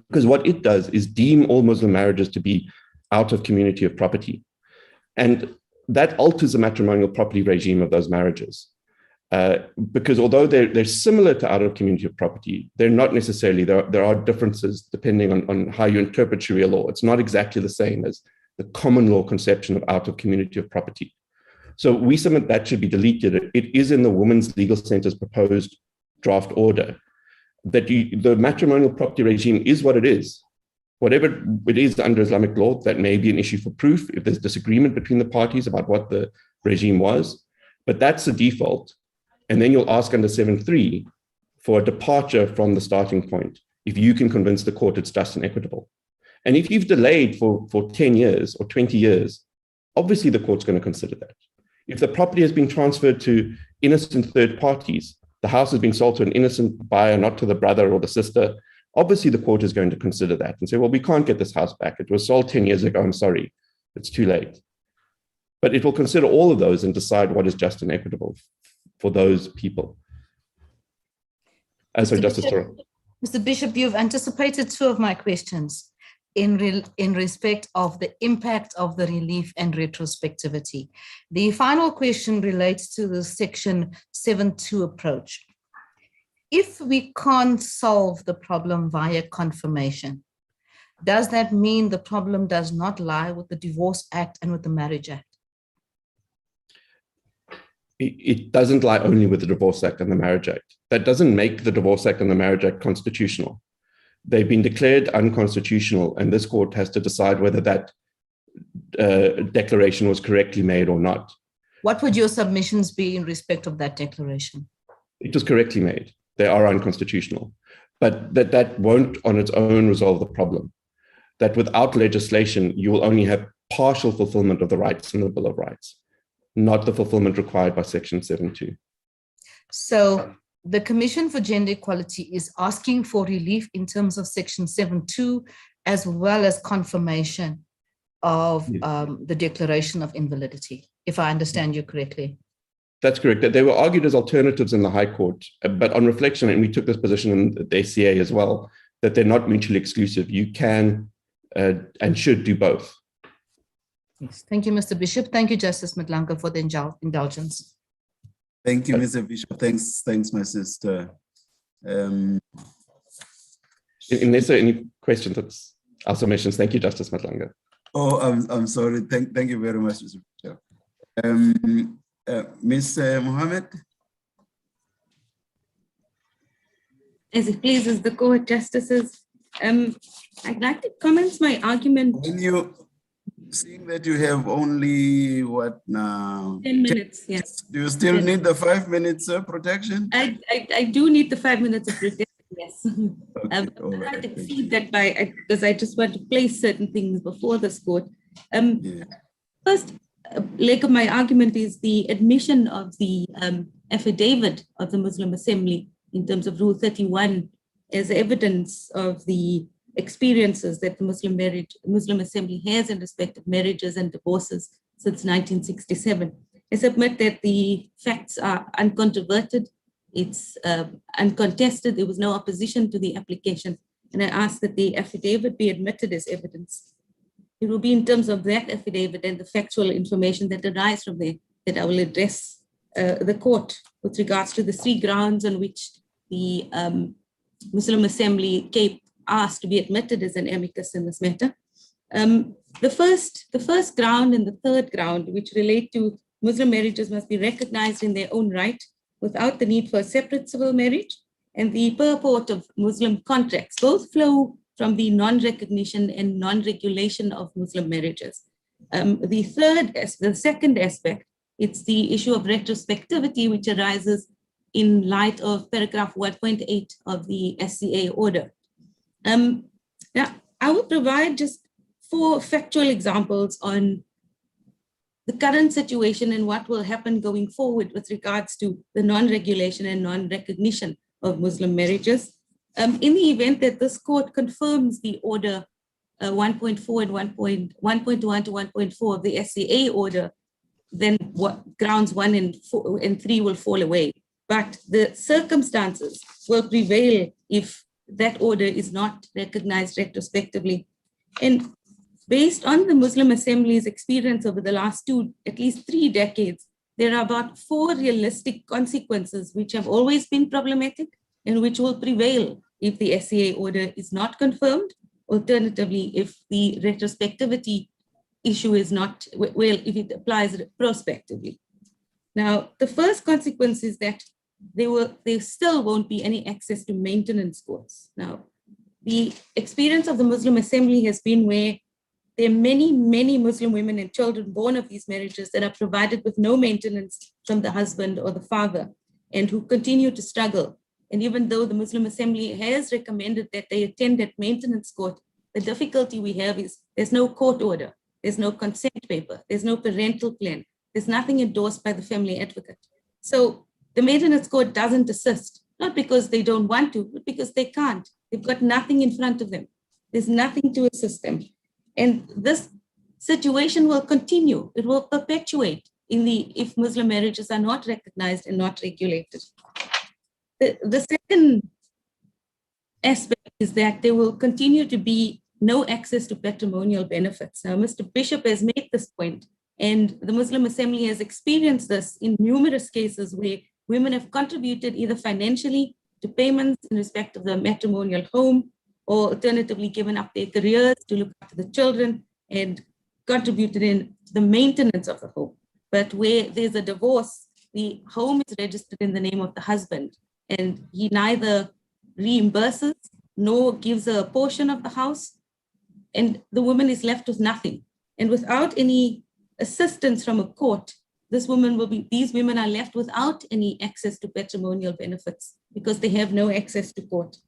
because what it does is deem all Muslim marriages to be out of community of property. And that alters the matrimonial property regime of those marriages. Because although they're similar to out of community of property, they're not necessarily, there are differences depending on how you interpret Sharia law. It's not exactly the same as the common law conception of out of community of property. So we submit that should be deleted. It is in the Women's Legal Center's proposed draft order that the matrimonial property regime is what it is. Whatever it is under Islamic law, that may be an issue for proof if there's disagreement between the parties about what the regime was, but that's the default. And then you'll ask under 7.3 for a departure from the starting point if you can convince the court it's just and equitable. And if you've delayed for 10 years or 20 years, obviously the court's going to consider that. If the property has been transferred to innocent third parties, the house has been sold to an innocent buyer, not to the brother or the sister, obviously the court is going to consider that and say, well, we can't get this house back. It was sold 10 years ago. I'm sorry, it's too late. But it will consider all of those and decide what is just and equitable for those people. So Justice Toro. Mr. Bishop, you've anticipated two of my questions in respect of the impact of the relief and retrospectivity. The final question relates to the Section 7.2 approach. If we can't solve the problem via confirmation, does that mean the problem does not lie with the Divorce Act and with the Marriage Act? It doesn't lie only with the Divorce Act and the Marriage Act. That doesn't make the Divorce Act and the Marriage Act constitutional. They've been declared unconstitutional, and this court has to decide whether that declaration was correctly made or not. What would your submissions be in respect of that declaration? It was correctly made. They are unconstitutional, but that won't on its own resolve the problem. That without legislation, you will only have partial fulfillment of the rights in the Bill of Rights, not the fulfillment required by Section 7.2. So the Commission for Gender Equality is asking for relief in terms of Section 7.2, as well as confirmation of the declaration of invalidity, if I understand you correctly. That's correct. They were argued as alternatives in the High Court, but on reflection, and we took this position in the ACA as well, that they're not mutually exclusive. You can and should do both. Yes. Thank you, Mr. Bishop. Thank you, Justice Madlanka, for the indulgence. Thank you, Mr. Bishop. Thanks, my sister. Unless there are any questions, that's our submissions. Thank you, Justice Madlanka. Oh, I'm sorry. Thank you very much, Mr. Bishop. Ms. Mohammed? As it pleases the court, justices, I'd like to commence my argument. When you, seeing that you have only, what now? 10 minutes, yes. Do you still need the 5 minutes protection? I do need the 5 minutes of protection. Yes. I can't exceed that by, because I just want to place certain things before this court. First leg of my argument is the admission of the affidavit of the Muslim Assembly in terms of Rule 31 as evidence of the experiences that the Muslim Assembly has in respect of marriages and divorces since 1967. I submit that the facts are uncontroverted. It's uncontested. There was no opposition to the application. And I ask that the affidavit be admitted as evidence. It will be in terms of that affidavit and the factual information that arise from there that I will address the court with regards to the three grounds on which the Muslim Assembly Cape asked to be admitted as an amicus in this matter. The first ground and the third ground, which relate to Muslim marriages must be recognized in their own right without the need for a separate civil marriage, and the purport of Muslim contracts both flow from the non-recognition and non-regulation of Muslim marriages. The second aspect, it's the issue of retrospectivity, which arises in light of paragraph 1.8 of the SCA order. Now, I will provide just 4 factual examples on the current situation and what will happen going forward with regards to the non-regulation and non-recognition of Muslim marriages. In the event that this court confirms the order 1.4 and 1.1 to 1.4 of the SCA order, then grounds 1 and 3 will fall away. But the circumstances will prevail if that order is not recognized retrospectively. And based on the Muslim Assembly's experience over the last at least 3 decades, there are about 4 realistic consequences which have always been problematic and which will prevail if the SCA order is not confirmed. Alternatively, if the retrospectivity issue is not, well, if it applies prospectively. Now, the first consequence is that there still won't be any access to maintenance courts. Now, the experience of the Muslim Assembly has been where there are many, many Muslim women and children born of these marriages that are provided with no maintenance from the husband or the father and who continue to struggle. And even though the Muslim Assembly has recommended that they attend that maintenance court, the difficulty we have is there's no court order, there's no consent paper, there's no parental plan, there's nothing endorsed by the family advocate. So the maintenance court doesn't assist, not because they don't want to, but because they can't. They've got nothing in front of them. There's nothing to assist them. And this situation will continue. It will perpetuate if Muslim marriages are not recognized and not regulated. The second aspect is that there will continue to be no access to patrimonial benefits. Now, Mr. Bishop has made this point, and the Muslim Assembly has experienced this in numerous cases where women have contributed either financially to payments in respect of the matrimonial home, or alternatively given up their careers to look after the children and contributed in the maintenance of the home. But where there's a divorce, the home is registered in the name of the husband, and he neither reimburses nor gives a portion of the house, and the woman is left with nothing. And without any assistance from a court, these women are left without any access to patrimonial benefits because they have no access to court.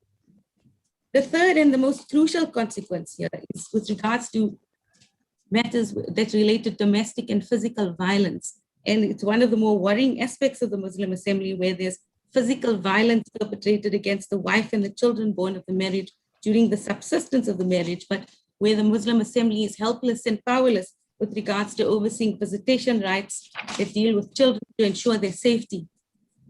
The third and the most crucial consequence here is with regards to matters that relate to domestic and physical violence. And it's one of the more worrying aspects of the Muslim Assembly, where there's physical violence perpetrated against the wife and the children born of the marriage during the subsistence of the marriage, but where the Muslim Assembly is helpless and powerless with regards to overseeing visitation rights that deal with children to ensure their safety.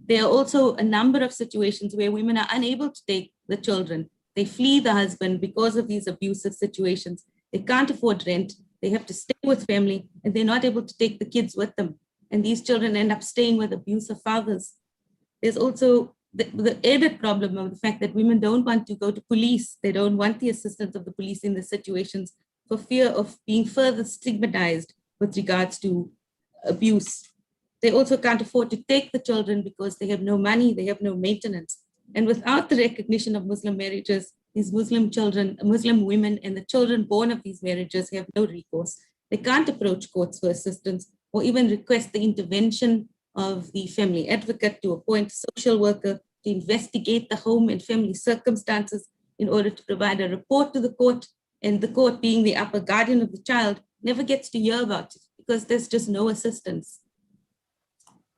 There are also a number of situations where women are unable to take the children. They flee the husband because of these abusive situations. They can't afford rent. They have to stay with family, and they're not able to take the kids with them. And these children end up staying with abusive fathers. There's also the added problem of the fact that women don't want to go to police. They don't want the assistance of the police in the situations for fear of being further stigmatized with regards to abuse. They also can't afford to take the children because they have no money, they have no maintenance. And without the recognition of Muslim marriages, these Muslim children, Muslim women and the children born of these marriages have no recourse. They can't approach courts for assistance or even request the intervention of the family advocate to appoint a social worker to investigate the home and family circumstances in order to provide a report to the court, and the court, being the upper guardian of the child, never gets to hear about it because there's just no assistance.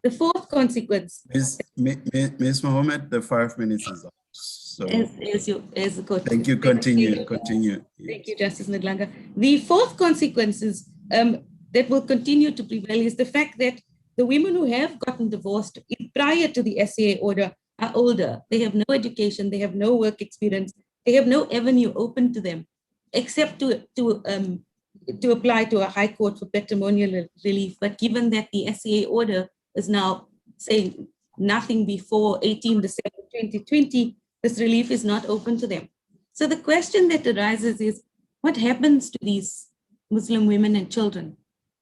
The fourth consequence. Ms. Mohammed, the 5 minutes is up. So as the court. Thank you. Continue. Continue. Thank you, Justice Madlanga. The fourth consequence is, that will continue to prevail is the fact that the women who have gotten divorced prior to the SCA order are older. They have no education. They have no work experience. They have no avenue open to them, except to apply to a high court for patrimonial relief. But given that the SCA order is now saying nothing before 18 December 2020, this relief is not open to them. So the question that arises is, what happens to these Muslim women and children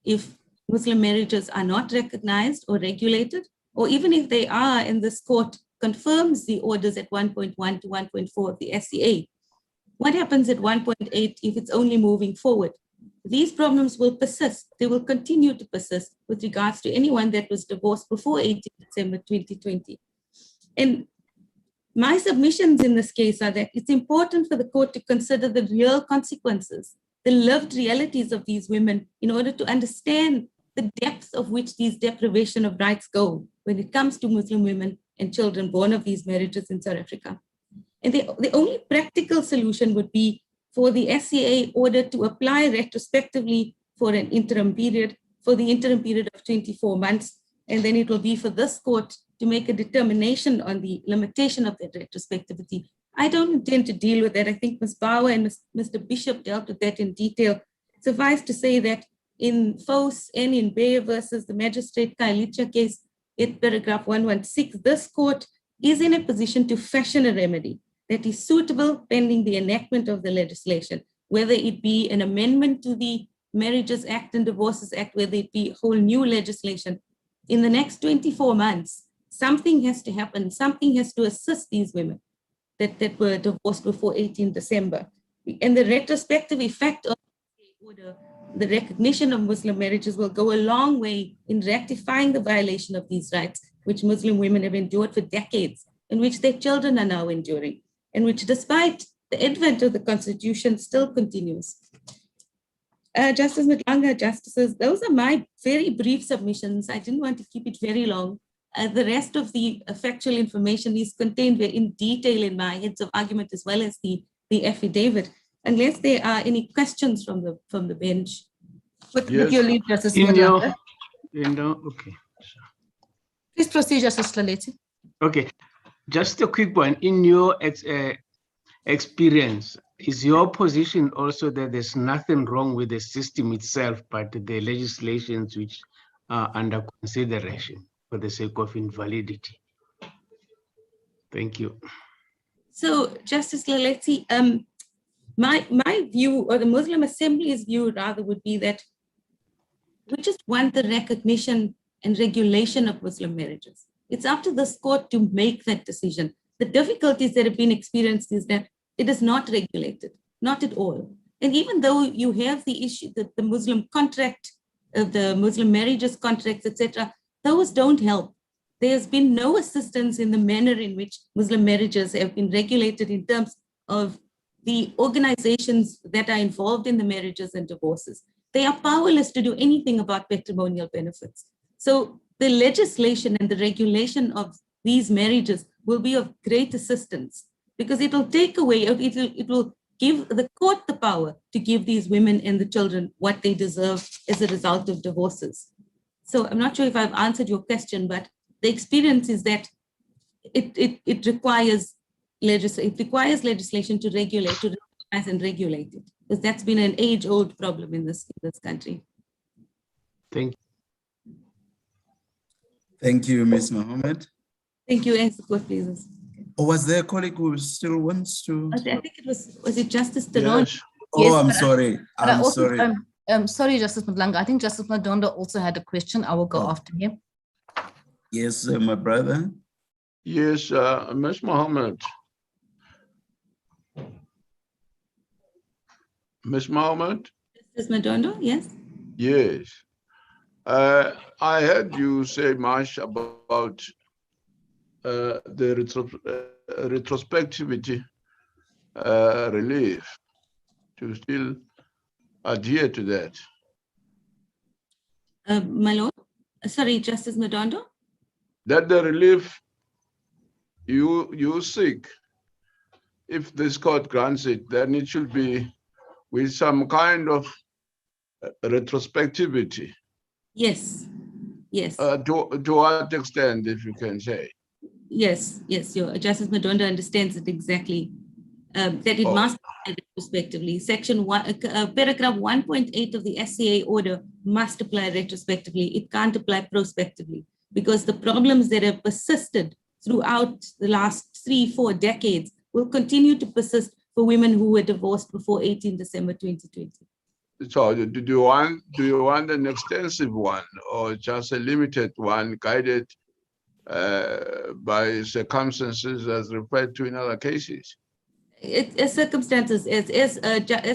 if Muslim marriages are not recognized or regulated, or even if they are, and this court confirms the orders at 1.1 to 1.4 of the SCA? What happens at 1.8 if it's only moving forward? These problems will persist. They will continue to persist with regards to anyone that was divorced before 18 December 2020. And my submissions in this case are that it's important for the court to consider the real consequences, the lived realities of these women, in order to understand the depth of which these deprivation of rights go when it comes to Muslim women and children born of these marriages in South Africa. And the only practical solution would be for the SCA order to apply retrospectively for an interim period, for the interim period of 24 months. And then it will be for this court to make a determination on the limitation of that retrospectivity. I don't intend to deal with that. I think Ms. Bauer and Mr. Bishop dealt with that in detail. Suffice to say that in FOS and in Bayer versus the Magistrate Kailicha case, in paragraph 116, this court is in a position to fashion a remedy that is suitable pending the enactment of the legislation, whether it be an amendment to the Marriages Act and Divorces Act, whether it be whole new legislation. In the next 24 months, something has to happen. Something has to assist these women that were divorced before 18 December. And the retrospective effect of the order, the recognition of Muslim marriages, will go a long way in rectifying the violation of these rights, which Muslim women have endured for decades, and which their children are now enduring, and which, despite the advent of the Constitution, still continues. Justice Madlanga, Justices, those are my very brief submissions. I didn't want to keep it very long. The rest of the factual information is contained in detail in my heads of argument, as well as the affidavit, unless there are any questions from the bench. With your leave, Justice Madlanga. Okay. Please proceed, Justice Laleti. Okay, just a quick one. In your experience, is your position also that there's nothing wrong with the system itself, but the legislations which are under consideration for the sake of invalidity? Thank you. So, Justice Laleti, my view, or the Muslim Assembly's view rather, would be that we just want the recognition and regulation of Muslim marriages. It's up to this court to make that decision. The difficulties that have been experienced is that it is not regulated, not at all. And even though you have the issue that the Muslim contract, the Muslim marriages contracts, etc., those don't help. There's been no assistance in the manner in which Muslim marriages have been regulated in terms of the organizations that are involved in the marriages and divorces. They are powerless to do anything about patrimonial benefits. So the legislation and the regulation of these marriages will be of great assistance, because it will take away, it will give the court the power to give these women and the children what they deserve as a result of divorces. So I'm not sure if I've answered your question, but the experience is that it requires legislation to regulate, to recognize and regulate it, because that's been an age-old problem in this country. Thank you. Thank you, Ms. Mohammed. Thank you, as the court pleases. Or was there a colleague who still wants to? I think it was it Justice Taron? Yes. Oh, I'm sorry. I'm sorry. Sorry, Justice Madlanga. I think Justice Madondo also had a question. I will go after him. Yes, my brother. Yes, Ms. Mohammed. Ms. Mohammed? Justice Madondo, yes? Yes. I heard you say much about the retrospectivity relief, to still adhere to that. My Lord, sorry, Justice Madondo. That the relief you seek, if this court grants it, then it should be with some kind of retrospectivity. Yes, yes. To what extent, if you can say? Yes, yes, your Justice Madondo understands it exactly. That it must apply retrospectively. Section 1, paragraph 1.8 of the SCA order must apply retrospectively. It can't apply prospectively because the problems that have persisted throughout the last 3-4 decades will continue to persist for women who were divorced before 18 December 2020. So do you want an extensive one or just a limited one guided by circumstances as referred to in other cases? Circumstances, as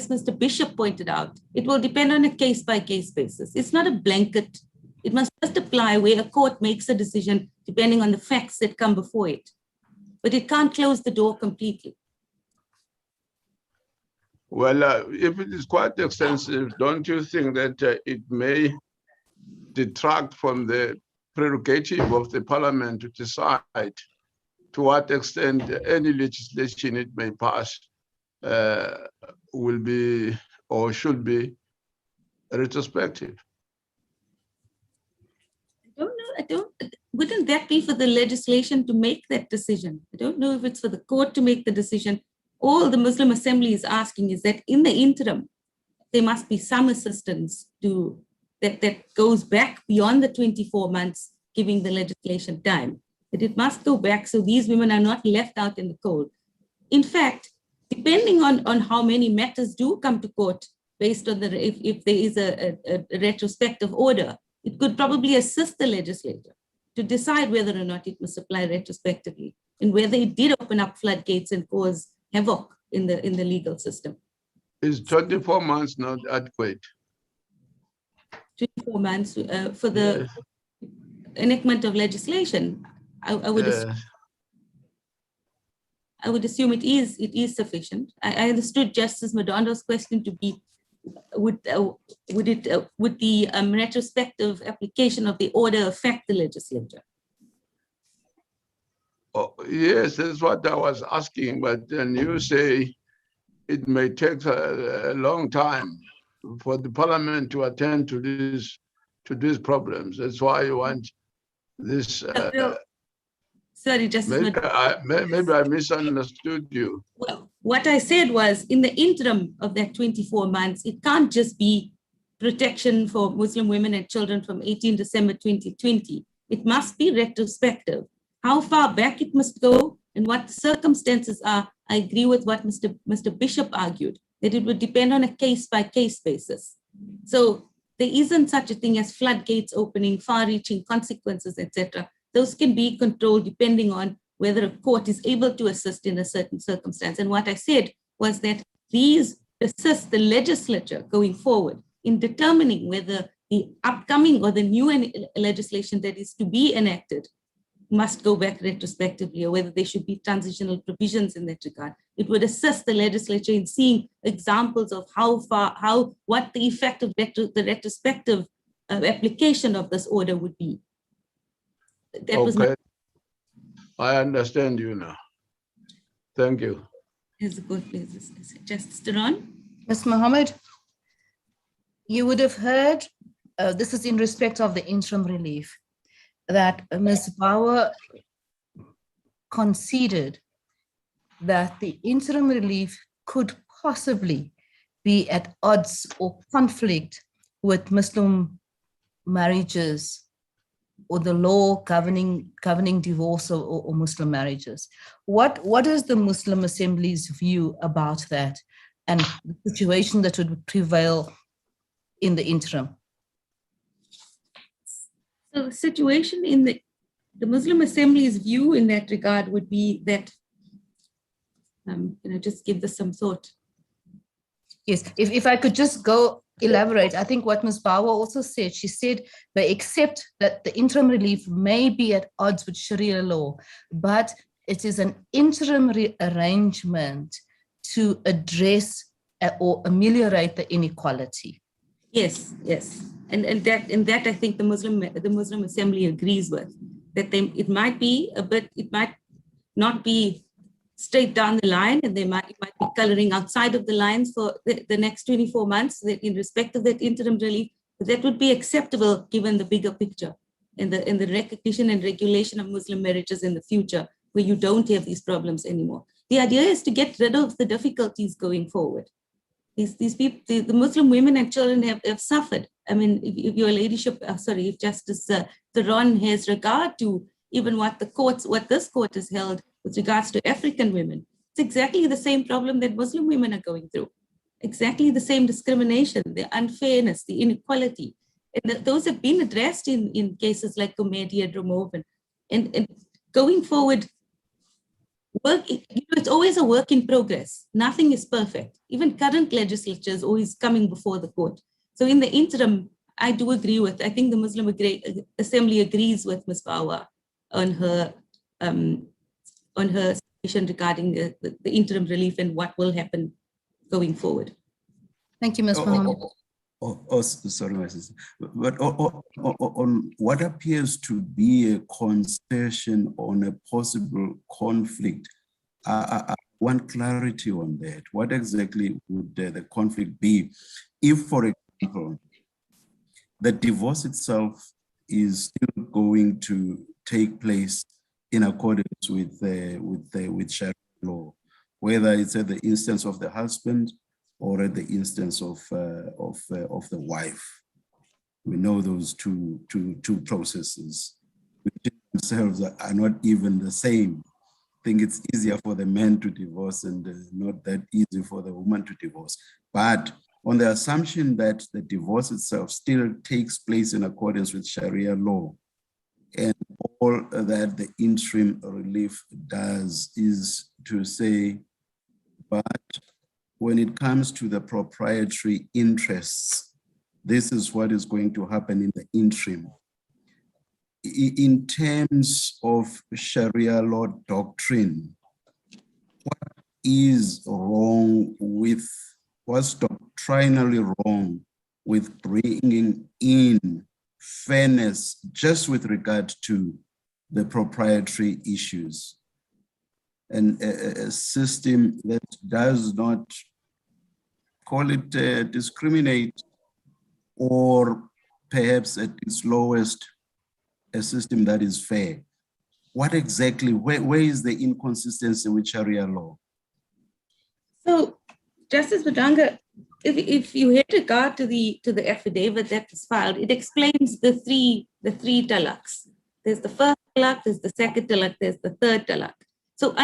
Mr. Bishop pointed out, it will depend on a case-by-case basis. It's not a blanket. It must just apply where a court makes a decision depending on the facts that come before it. But it can't close the door completely. Well, if it is quite extensive, don't you think that it may detract from the prerogative of the parliament to decide to what extent any legislation it may pass will be or should be retrospective? Wouldn't that be for the legislation to make that decision? I don't know if it's for the court to make the decision. All the Muslim Assembly is asking is that in the interim, there must be some assistance to that goes back beyond the 24 months, giving the legislation time. That it must go back so these women are not left out in the cold. In fact, depending on how many matters do come to court based on if there is a retrospective order, it could probably assist the legislature to decide whether or not it must apply retrospectively and whether it did open up floodgates and cause havoc in the legal system. Is 24 months not adequate? 24 months for the enactment of legislation, I would assume it is sufficient. I understood Justice Madondo's question to be, would the retrospective application of the order affect the legislature? Oh, yes, that's what I was asking, but then you say it may take a long time for the parliament to attend to these problems. That's why you want this. Sorry, Justice. Maybe I misunderstood you. Well, what I said was in the interim of that 24 months, it can't just be protection for Muslim women and children from 18 December 2020. It must be retrospective. How far back it must go and what the circumstances are, I agree with what Mr. Bishop argued, that it would depend on a case-by-case basis. So there isn't such a thing as floodgates opening, far-reaching consequences, etc. Those can be controlled depending on whether a court is able to assist in a certain circumstance. And what I said was that these assist the legislature going forward in determining whether the upcoming or the new legislation that is to be enacted must go back retrospectively or whether there should be transitional provisions in that regard. It would assist the legislature in seeing examples of what the effect of the retrospective application of this order would be. That okay. I understand you now. Thank you. Is good, please. Justice Duran. Ms. Mohammed, you would have heard, this is in respect of the interim relief, that Ms. Bauer conceded that the interim relief could possibly be at odds or conflict with Muslim marriages or the law governing divorce or Muslim marriages. What is the Muslim Assembly's view about that and the situation that would prevail in the interim? So the situation in the Muslim Assembly's view in that regard would be that, just give this some thought. Yes, if I could just go elaborate, I think what Ms. Bauer also said, she said they accept that the interim relief may be at odds with Sharia law, but it is an interim arrangement to address or ameliorate the inequality. Yes, yes, and that I think the Muslim Assembly agrees with, that it might be a bit, it might not be straight down the line, and it might be coloring outside of the lines for the next 24 months in respect of that interim relief. But that would be acceptable given the bigger picture in the recognition and regulation of Muslim marriages in the future, where you don't have these problems anymore. The idea is to get rid of the difficulties going forward. These people, the Muslim women and children have suffered. I mean, if your ladyship, if Justice Theron has regard to even what this court has held with regards to African women, it's exactly the same problem that Muslim women are going through. Exactly the same discrimination, the unfairness, the inequality. And those have been addressed in cases like Gumedi and Ramovan. And going forward, it's always a work in progress. Nothing is perfect. Even current legislature is always coming before the court. So in the interim, I do agree with, I think the Muslim Assembly agrees with Ms. Bauer on her submission regarding the interim relief and what will happen going forward. Thank you, Ms. Muhammad. Sorry, my sister. But on what appears to be a concession on a possible conflict, I want clarity on that. What exactly would the conflict be if, for example, the divorce itself is still going to take place in accordance with Sharia law, whether it's at the instance of the husband or at the instance of the wife? We know those two processes, which themselves are not even the same. I think it's easier for the man to divorce and not that easy for the woman to divorce. But on the assumption that the divorce itself still takes place in accordance with Sharia law, and all that the interim relief does is to say, but when it comes to the proprietary interests, this is what is going to happen in the interim. In terms of Sharia law doctrine, what is wrong with, what's doctrinally wrong with bringing in fairness just with regard to the proprietary issues? And a system that does not, call it discriminate, or perhaps at its lowest, a system that is fair. What exactly, where is the inconsistency with Sharia law? So, Justice Madanga, if you had regard to the affidavit that was filed, it explains the three talaqs. There's the first talaq, there's the second talaq, there's the third talaq. So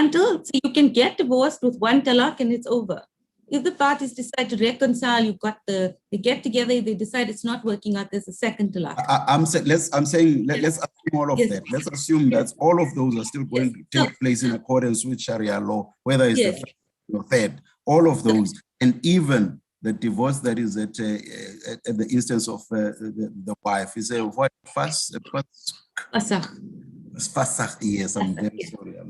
you can get divorced with one talaq and it's over. If the parties decide to reconcile, they get together, they decide it's not working out, there's a second talaq. Let's assume all of that. Let's assume that all of those are still going to take place in accordance with Sharia law, whether it's the first or third, all of those, and even the divorce that is at the instance of the wife is a what? Yes, I'm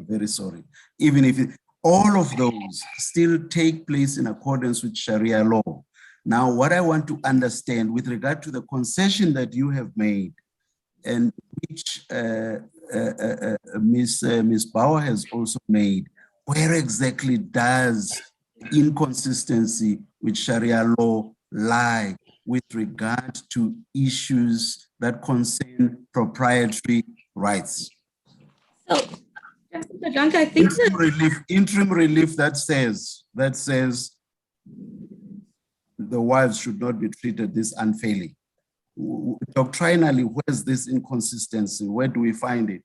very sorry. Even if all of those still take place in accordance with Sharia law. Now, what I want to understand with regard to the concession that you have made, and which Ms. Bauer has also made, where exactly does inconsistency with Sharia law lie with regard to issues that concern proprietary rights? So, I think interim relief that says the wives should not be treated this unfairly. Doctrinally, where's this inconsistency? Where do we find it?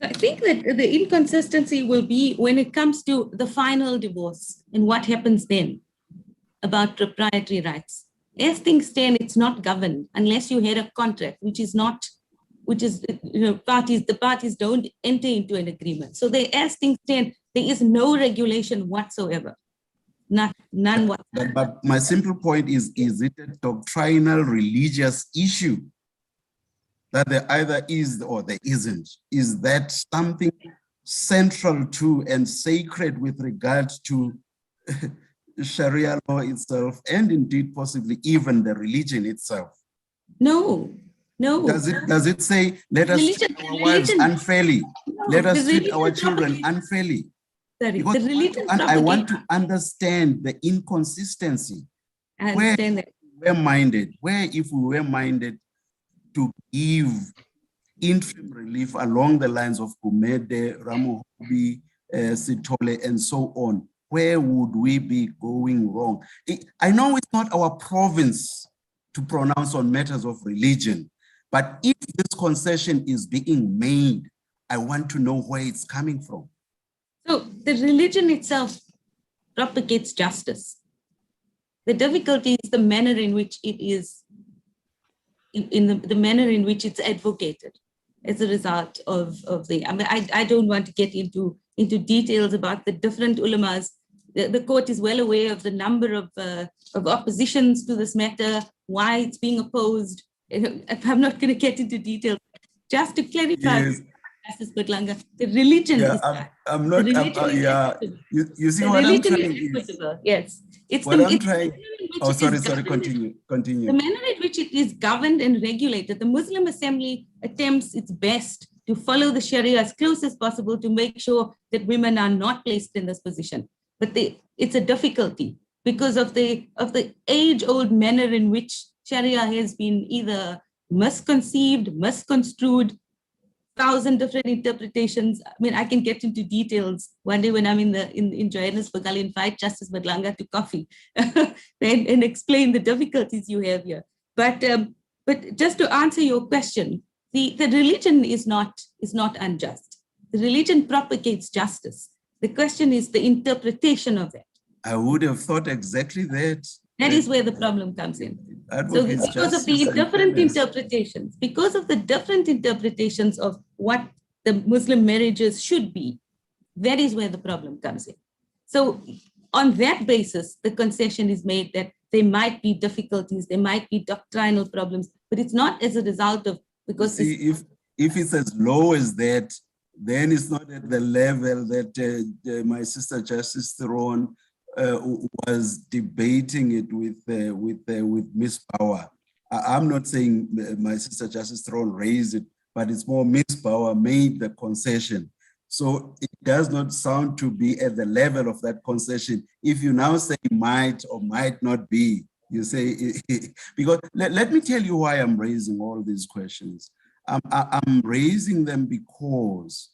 I think that the inconsistency will be when it comes to the final divorce and what happens then about proprietary rights. As things stand, it's not governed unless you had a contract, the parties don't enter into an agreement. So as things stand, there is no regulation whatsoever. None whatsoever. But my simple point is it a doctrinal religious issue that there either is or there isn't? Is that something central to and sacred with regard to Sharia law itself, and indeed possibly even the religion itself? No. Does it say, let us treat our wives unfairly? Let us treat our children unfairly? Sorry, Because the religion I want to understand the inconsistency. I understand that. Where if we were minded to give interim relief along the lines of Gumede, Ramohobi, Sitole, and so on, where would we be going wrong? I know it's not our province to pronounce on matters of religion, but if this concession is being made, I want to know where it's coming from. So the religion itself propagates justice. The difficulty is the manner in which it is, the manner in which it's advocated as a result of the, I mean, I don't want to get into details about the different ulamas. The court is well aware of the number of oppositions to this matter, why it's being opposed. I'm not going to get into detail. Just to clarify, Yes. Justice Berlanga, the religion is that. I'm not, you see the what I'm religion trying is equitable, yes. It's what the, I'm it's trying, the sorry, continue. The manner in which it is governed and regulated. The Muslim Assembly attempts its best to follow the Sharia as close as possible to make sure that women are not placed in this position. But it's a difficulty because of the age-old manner in which Sharia has been either misconceived, misconstrued, 1,000 different interpretations. I mean, I can get into details one day when I'm in Johannesburg. I'll invite Justice Madlanga to coffee and explain the difficulties you have here. But just to answer your question, the religion is not unjust. The religion propagates justice. The question is the interpretation of that. I would have thought exactly that. That is where the problem comes in. So because of the different interpretations, because of the different interpretations of what the Muslim marriages should be, that is where the problem comes in. So on that basis, the concession is made that there might be difficulties, there might be doctrinal problems, but it's not as a result of, because if it's as low as that, then it's not at the level that my sister Justice Theron was debating it with Miss Power. I'm not saying my sister Justice Theron raised it, but it's more Miss Power made the concession. So it does not sound to be at the level of that concession. If you now say might or might not be, you say, because let me tell you why I'm raising all these questions. I'm raising them because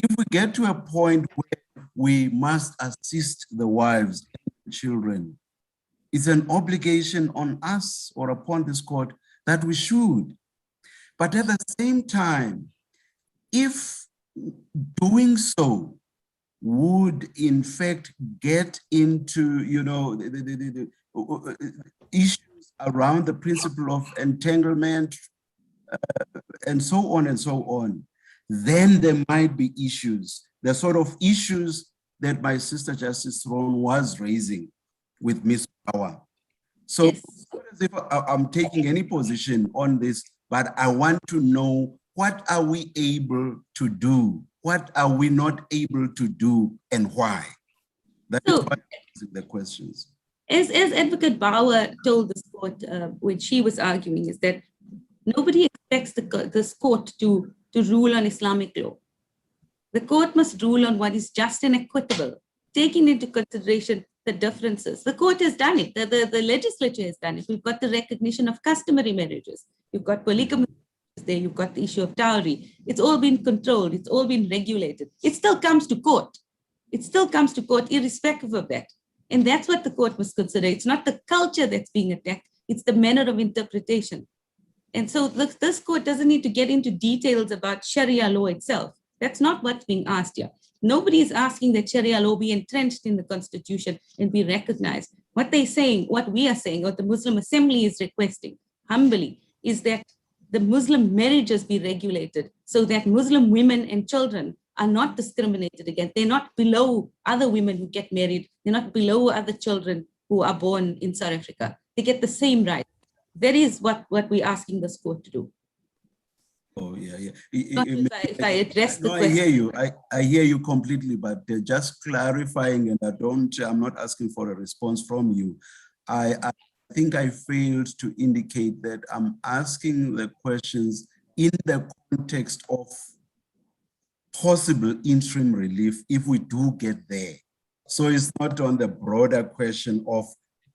if we get to a point where we must assist the wives and children, it's an obligation on us or upon this court that we should. But at the same time, if doing so would in fact get into, the issues around the principle of entanglement and so on, then there might be issues, the sort of issues that my sister Justice Theron was raising with Miss Power. So yes. Not as if I'm taking any position on this, but I want to know, what are we able to do? What are we not able to do, and why? That is why I'm asking the questions. As Advocate Bauer told this court when she was arguing, is that nobody expects this court to rule on Islamic law. The court must rule on what is just and equitable, taking into consideration the differences. The court has done it. The legislature has done it. We've got the recognition of customary marriages. You've got polygamous there. You've got the issue of dowry. It's all been controlled. It's all been regulated. It still comes to court. It still comes to court irrespective of that. And that's what the court must consider. It's not the culture that's being attacked. It's the manner of interpretation. And so this court doesn't need to get into details about Sharia law itself. That's not what's being asked here. Nobody is asking that Sharia law be entrenched in the constitution and be recognized. What they're saying, what we are saying, what the Muslim Assembly is requesting humbly, is that the Muslim marriages be regulated so that Muslim women and children are not discriminated against. They're not below other women who get married. They're not below other children who are born in South Africa. They get the same right. That is what we're asking this court to do. Oh, yeah. If I address the no, question. I hear you. I hear you completely, but just clarifying, and I'm not asking for a response from you. I think I failed to indicate that I'm asking the questions in the context of possible interim relief if we do get there. So it's not on the broader question of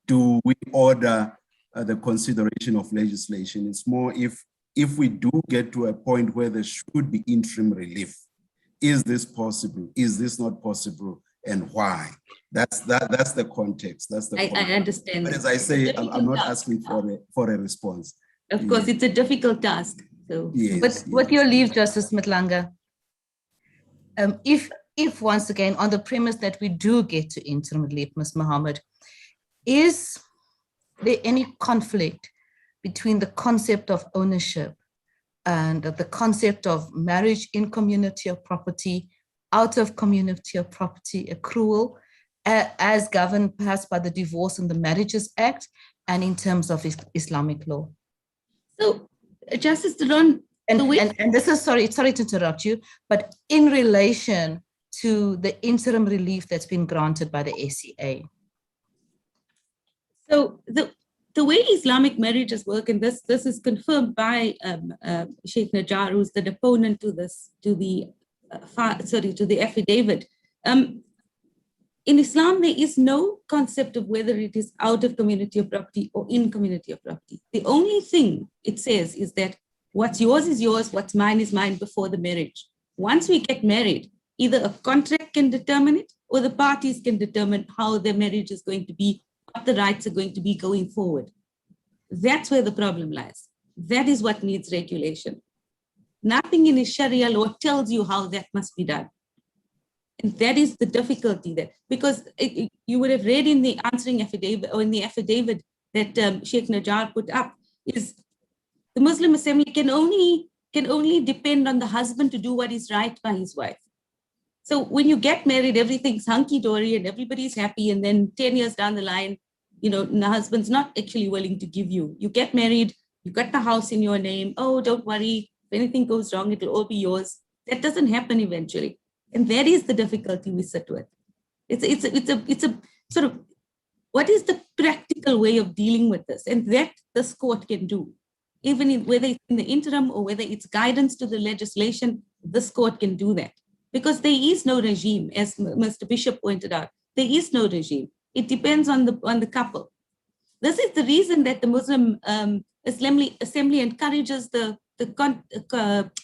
do we order the consideration of legislation. It's more if we do get to a point where there should be interim relief, is this possible? Is this not possible? And why? That's the context. That's the I understand. But as I say, I'm not asking for a response. Of course, it's a difficult task. So, but with your leave, Justice Madlanga, if once again, on the premise that we do get to interim relief, Ms. Mohammed, is there any conflict between the concept of ownership and the concept of marriage in community of property, out of community of property accrual, as governed perhaps by the Divorce and the Marriages Act and in terms of Islamic law? So, Justice Duron, and this is, sorry to interrupt you, but in relation to the interim relief that's been granted by the SCA. So the way Islamic marriages work, and this is confirmed by Sheikh Najjar, who's the deponent to the affidavit. In Islam, there is no concept of whether it is out of community of property or in community of property. The only thing it says is that what's yours is yours, what's mine is mine before the marriage. Once we get married, either a contract can determine it or the parties can determine how their marriage is going to be, what the rights are going to be going forward. That's where the problem lies. That is what needs regulation. Nothing in the Sharia law tells you how that must be done. And that is the difficulty there, because you would have read in the answering affidavit or in the affidavit that Sheikh Najjar put up is the Muslim Assembly can only depend on the husband to do what is right by his wife. So when you get married, everything's hunky-dory and everybody's happy. And then 10 years down the line, the husband's not actually willing to give you. You get married, you got the house in your name. Oh, don't worry. If anything goes wrong, it'll all be yours. That doesn't happen eventually. And that is the difficulty we sit with. It's a sort of, what is the practical way of dealing with this? And that this court can do. Even whether it's in the interim or whether it's guidance to the legislation, this court can do that. Because there is no regime, as Mr. Bishop pointed out, there is no regime. It depends on the couple. This is the reason that the Muslim Assembly encourages the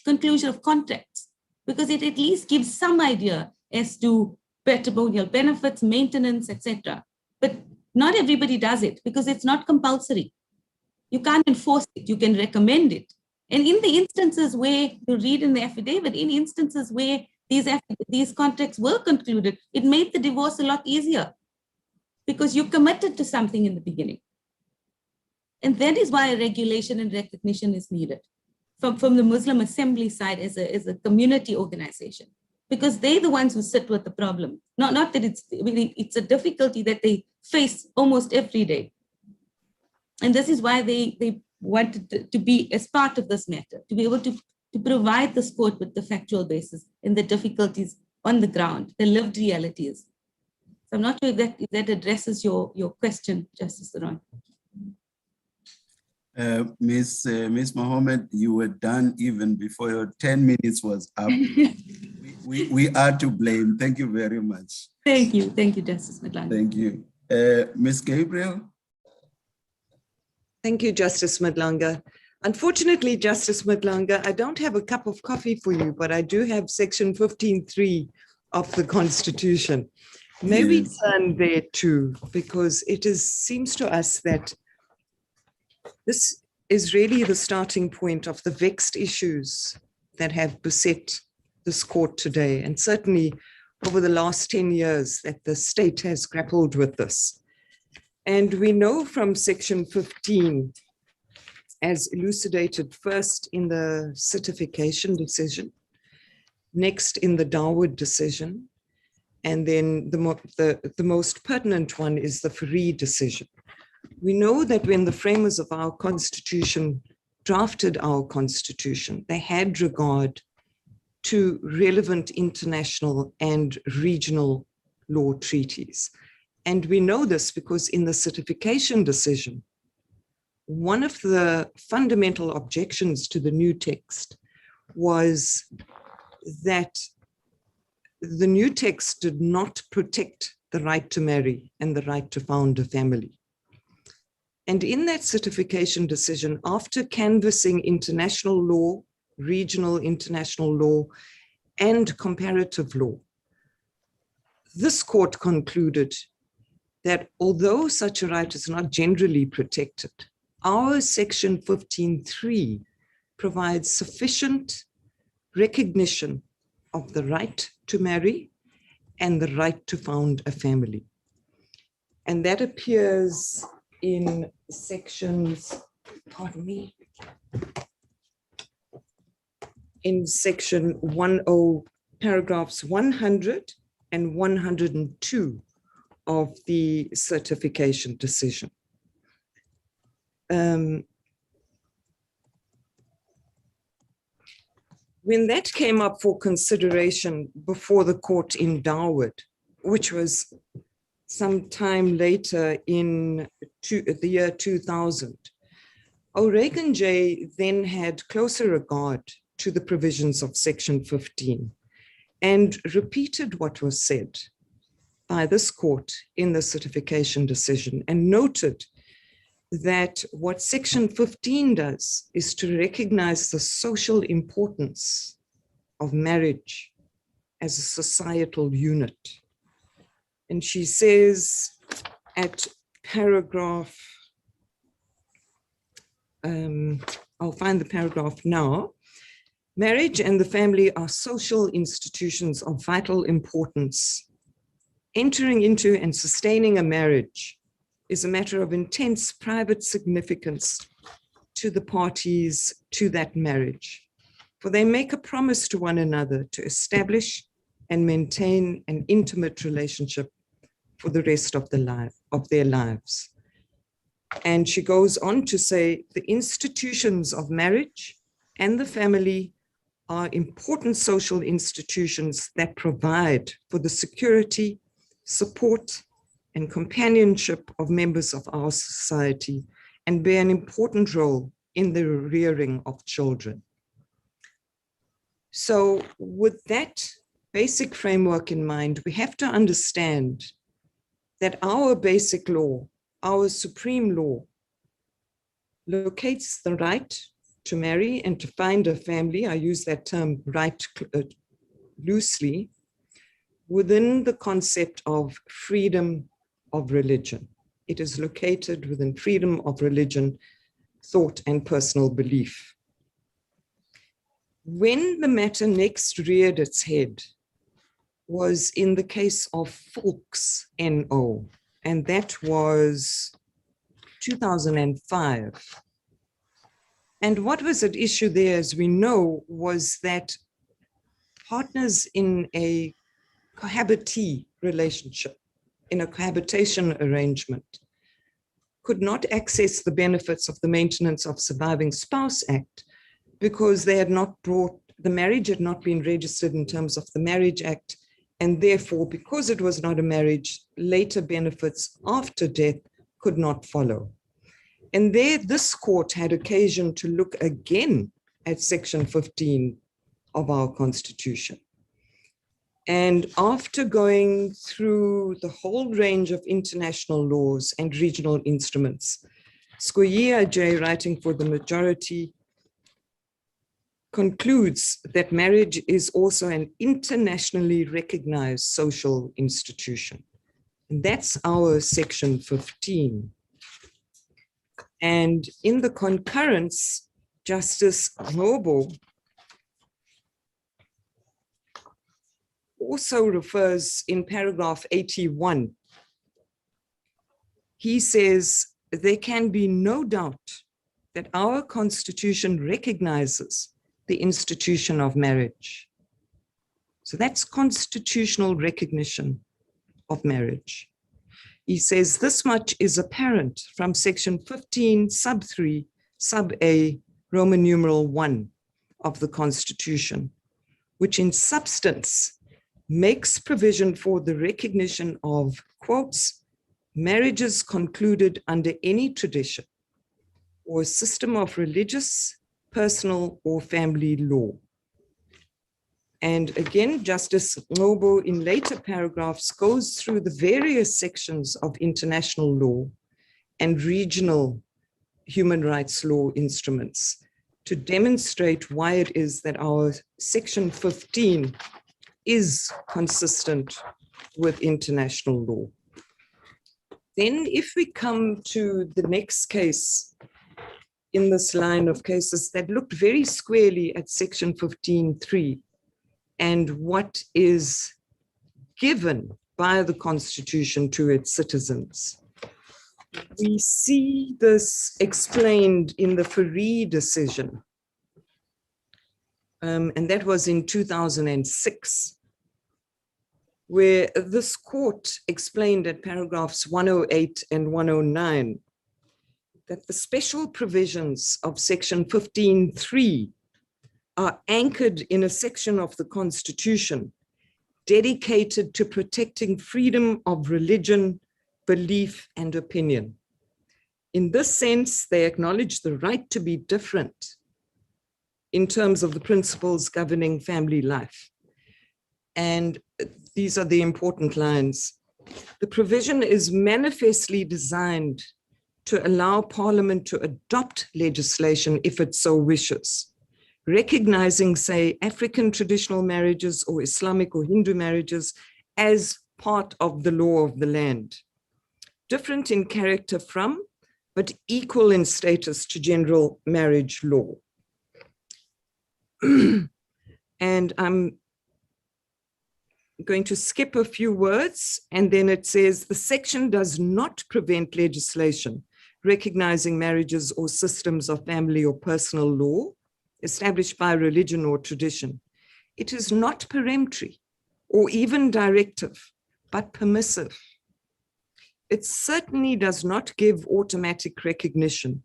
conclusion of contracts, because it at least gives some idea as to patrimonial benefits, maintenance, etc. But not everybody does it because it's not compulsory. You can't enforce it, you can recommend it. And in the instances where you read in the affidavit, in instances where these contracts were concluded, it made the divorce a lot easier because you committed to something in the beginning. And that is why regulation and recognition is needed from the Muslim Assembly side as a community organization, because they're the ones who sit with the problem. Not that it's a difficulty that they face almost every day. And this is why they wanted to be as part of this matter, to be able to provide this court with the factual basis and the difficulties on the ground, the lived realities. So I'm not sure if that addresses your question, Justice Duron. Ms. Mohammed, you were done even before your 10 minutes was up. we are to blame. Thank you very much. Thank you, Justice Madlanga. Thank you. Ms. Gabriel? Thank you, Justice Madlanga. Unfortunately, Justice Madlanga, I don't have a cup of coffee for you, but I do have section 15.3 of the Constitution. May we turn there too, because it seems to us that this is really the starting point of the vexed issues that have beset this court today, and certainly over the last 10 years that the state has grappled with this. And we know from section 15, as elucidated first in the certification decision, next in the Dawood decision, and then the most pertinent one is the Fareed decision. We know that when the framers of our constitution drafted our constitution, they had regard to relevant international and regional law treaties. And we know this because in the certification decision, one of the fundamental objections to the new text was that the new text did not protect the right to marry and the right to found a family. And in that certification decision, after canvassing international law, regional international law, and comparative law, this court concluded that although such a right is not generally protected, our section 15.3 provides sufficient recognition of the right to marry and the right to found a family. And that appears in sections, pardon me, in section 10, paragraphs 100 and 102 of the certification decision. When that came up for consideration before the court in Dawood, which was some time later in the year 2000, O'Regan J. then had closer regard to the provisions of section 15 and repeated what was said by this court in the certification decision and noted that what section 15 does is to recognize the social importance of marriage as a societal unit. And she says at paragraph, I'll find the paragraph now, marriage and the family are social institutions of vital importance. Entering into and sustaining a marriage is a matter of intense private significance to the parties to that marriage, for they make a promise to one another to establish and maintain an intimate relationship for the rest of their lives. And she goes on to say, the institutions of marriage and the family are important social institutions that provide for the security, support, and companionship of members of our society and bear an important role in the rearing of children. So with that basic framework in mind, we have to understand that our basic law, our supreme law, locates the right to marry and to find a family. I use that term right loosely, within the concept of freedom of religion. It is located within freedom of religion, thought, and personal belief. When the matter next reared its head was in the case of Fulks, N.O., and that was 2005. And what was at issue there, as we know, was that partners in a cohabitee relationship, in a cohabitation arrangement, could not access the benefits of the Maintenance of Surviving Spouse Act because they had not brought, the marriage had not been registered in terms of the Marriage Act, and therefore, because it was not a marriage, later benefits after death could not follow. And there, this court had occasion to look again at section 15 of our Constitution. And after going through the whole range of international laws and regional instruments, Squia J, writing for the majority, concludes that marriage is also an internationally recognized social institution. And that's our section 15. And in the concurrence, Justice Noble also refers in paragraph 81. He says, there can be no doubt that our Constitution recognizes the institution of marriage. So that's constitutional recognition of marriage. He says this much is apparent from section 15, sub 3, sub A, Roman numeral 1 of the Constitution, which in substance makes provision for the recognition of, quotes, marriages concluded under any tradition or system of religious, personal, or family law. And again, Justice Ngobo in later paragraphs goes through the various sections of international law and regional human rights law instruments to demonstrate why it is that our section 15 is consistent with international law. Then if we come to the next case in this line of cases that looked very squarely at section 15.3 and what is given by the Constitution to its citizens. We see this explained in the Farid decision, and that was in 2006, where this court explained at paragraphs 108 and 109 that the special provisions of section 15.3 are anchored in a section of the Constitution dedicated to protecting freedom of religion, belief, and opinion. In this sense, they acknowledge the right to be different in terms of the principles governing family life. And these are the important lines. The provision is manifestly designed to allow Parliament to adopt legislation if it so wishes, recognizing, say, African traditional marriages or Islamic or Hindu marriages as part of the law of the land, different in character from, but equal in status to general marriage law. And I'm going to skip a few words, and then it says, the section does not prevent legislation recognizing marriages or systems of family or personal law established by religion or tradition. It is not peremptory or even directive, but permissive. It certainly does not give automatic recognition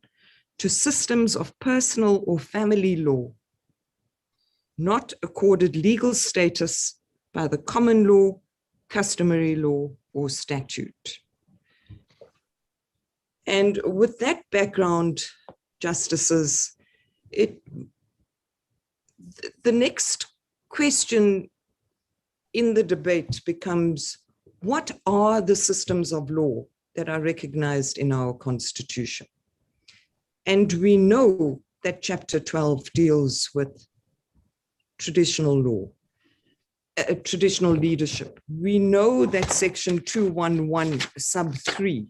to systems of personal or family law, not accorded legal status by the common law, customary law, or statute. And with that background, justices, the next question in the debate becomes, what are the systems of law that are recognized in our Constitution? And we know that Chapter 12 deals with traditional law, traditional leadership. We know that Section 211, sub 3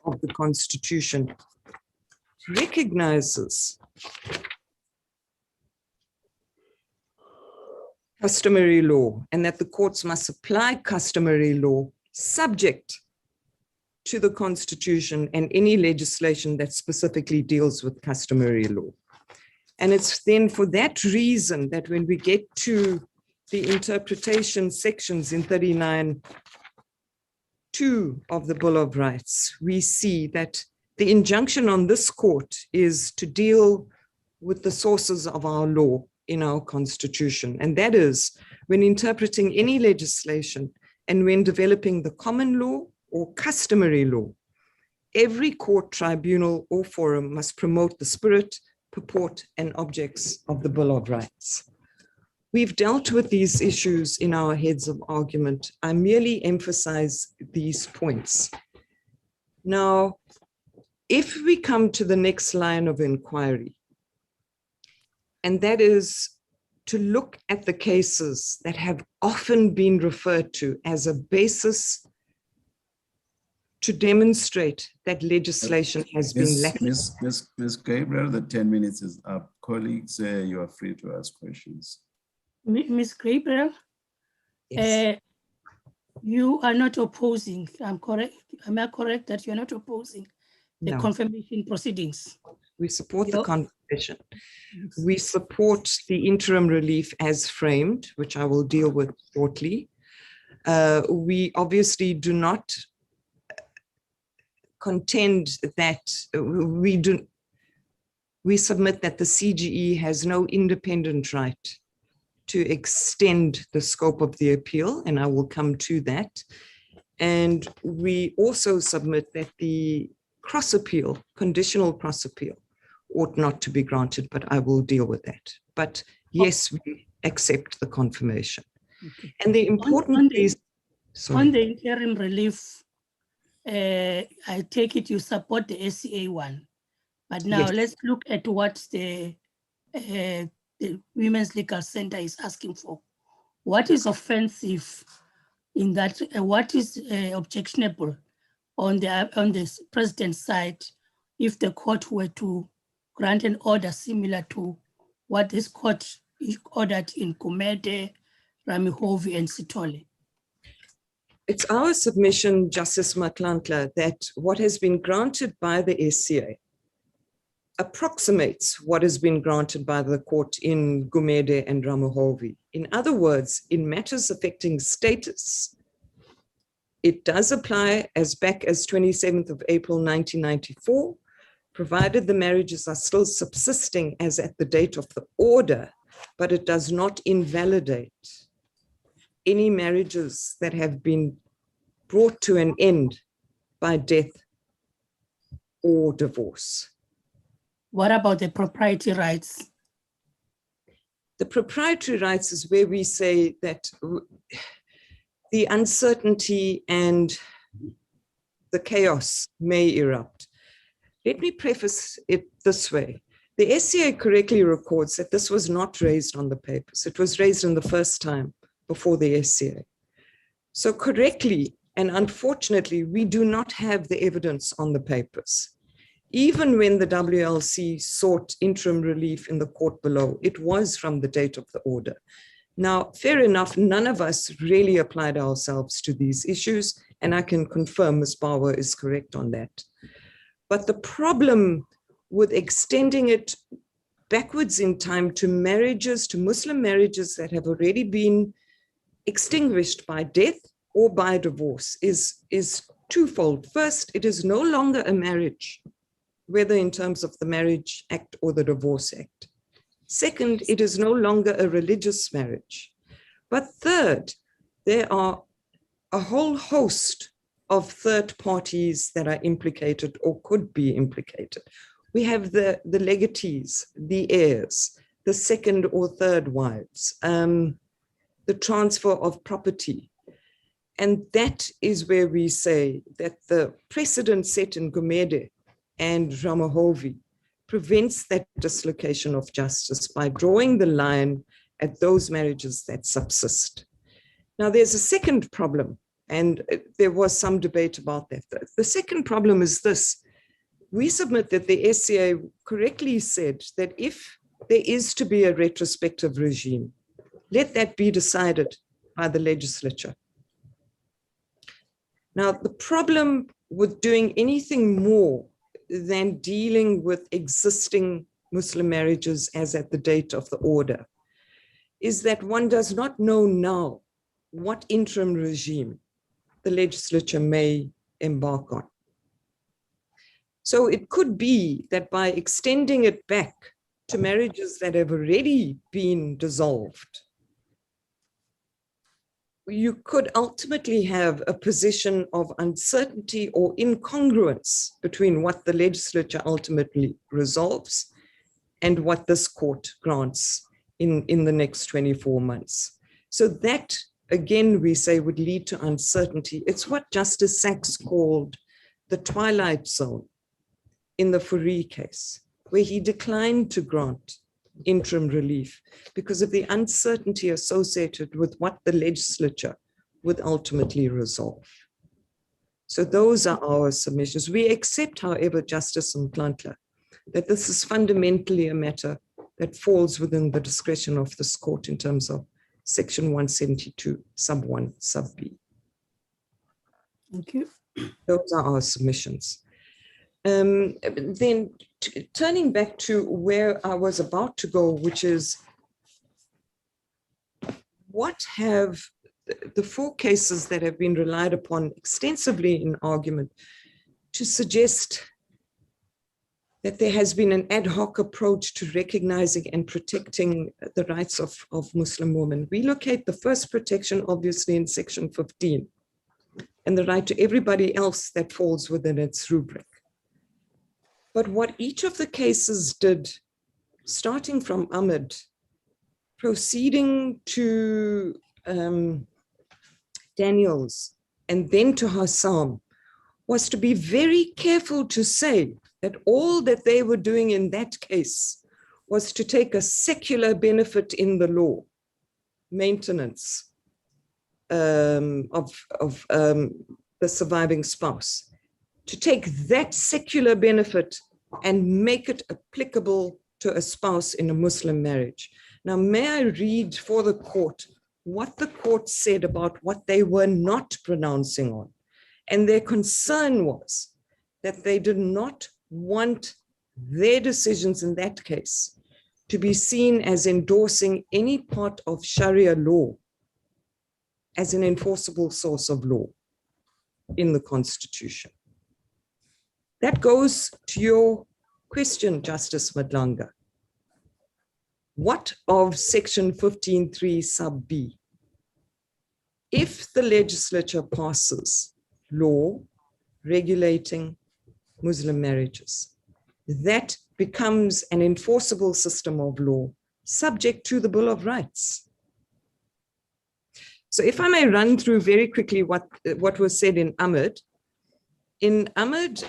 of the Constitution recognizes customary law, and that the courts must apply customary law subject to the Constitution and any legislation that specifically deals with customary law. And it's then for that reason that when we get to the interpretation sections in 39(2) of the Bill of Rights, we see that the injunction on this court is to deal with the sources of our law in our Constitution. And that is when interpreting any legislation and when developing the common law or customary law, every court, tribunal, or forum must promote the spirit, purport, and objects of the Bill of Rights. We've dealt with these issues in our heads of argument. I merely emphasize these points. Now, if we come to the next line of inquiry, and that is to look at the cases that have often been referred to as a basis to demonstrate that legislation has been lacking. Ms. Gabriel, the 10 minutes is up. Colleagues, you are free to ask questions. Ms. Gabriel, Yes. You are not opposing, I'm correct? Am I correct that you're not opposing the No. confirmation proceedings? We support the question. We support the interim relief as framed, which I will deal with shortly. We obviously do not contend that we submit that the CGE has no independent right to extend the scope of the appeal, and I will come to that. And we also submit that the cross appeal, conditional cross appeal, ought not to be granted, but I will deal with that. But yes, we accept the confirmation. Okay. And the important piece, on the interim relief, I take it you support the SCA one. But now let's look at what the Women's Legal Center is asking for. What is offensive in that? What is objectionable on the president's side if the court were to grant an order similar to what this court ordered in Gumede, Ramihovi, and Sithole? It's our submission, Justice Matlantla, that what has been granted by the SCA approximates what has been granted by the court in Gumede and Ramihovi. In other words, in matters affecting status, it does apply as back as 27th of April 1994, provided the marriages are still subsisting as at the date of the order, but it does not invalidate any marriages that have been brought to an end by death or divorce. What about the proprietary rights? The proprietary rights is where we say that the uncertainty and the chaos may erupt. Let me preface it this way. The SCA correctly records that this was not raised on the papers. It was raised in the first time before the SCA. So correctly and unfortunately, we do not have the evidence on the papers. Even when the WLC sought interim relief in the court below, it was from the date of the order. Now, fair enough, none of us really applied ourselves to these issues, and I can confirm Ms. Bauer is correct on that. But the problem with extending it backwards in time to marriages, to Muslim marriages that have already been extinguished by death or by divorce is twofold. First, it is no longer a marriage, whether in terms of the Marriage Act or the Divorce Act. Second, it is no longer a religious marriage. But third, there are a whole host of third parties that are implicated or could be implicated. We have the legatees, the heirs, the second or third wives, the transfer of property. And that is where we say that the precedent set in Gumede and Ramihovi prevents that dislocation of justice by drawing the line at those marriages that subsist. Now, there's a second problem, and there was some debate about that. The second problem is this. We submit that the SCA correctly said that if there is to be a retrospective regime, let that be decided by the legislature. Now, the problem with doing anything more than dealing with existing Muslim marriages as at the date of the order is that one does not know now what interim regime the legislature may embark on. So it could be that by extending it back to marriages that have already been dissolved, you could ultimately have a position of uncertainty or incongruence between what the legislature ultimately resolves and what this court grants in the next 24 months. So that, again, we say would lead to uncertainty. It's what Justice Sachs called the twilight zone in the Fourie case, where he declined to grant interim relief because of the uncertainty associated with what the legislature would ultimately resolve. So those are our submissions. We accept, however, Justice Mtlantla, that this is fundamentally a matter that falls within the discretion of this court in terms of Section 172, sub 1, sub B. Thank you. Those are our submissions. Then turning back to where I was about to go, which is what have the four cases that have been relied upon extensively in argument to suggest that there has been an ad hoc approach to recognizing and protecting the rights of Muslim women. We locate the first protection, obviously, in Section 15, and the right to everybody else that falls within its rubric. But what each of the cases did, starting from Ahmed, proceeding to Daniels, and then to Hassam, was to be very careful to say that all that they were doing in that case was to take a secular benefit in the law, maintenance of the surviving spouse, to take that secular benefit and make it applicable to a spouse in a Muslim marriage. Now, may I read for the court what the court said about what they were not pronouncing on? And their concern was that they did not want their decisions in that case to be seen as endorsing any part of Sharia law as an enforceable source of law in the Constitution. That goes to your question, Justice Madlanga. What of Section 15.3 sub B? If the legislature passes law regulating Muslim marriages, that becomes an enforceable system of law subject to the Bill of Rights. So if I may run through very quickly what was said in Ahmed. In Ahmed,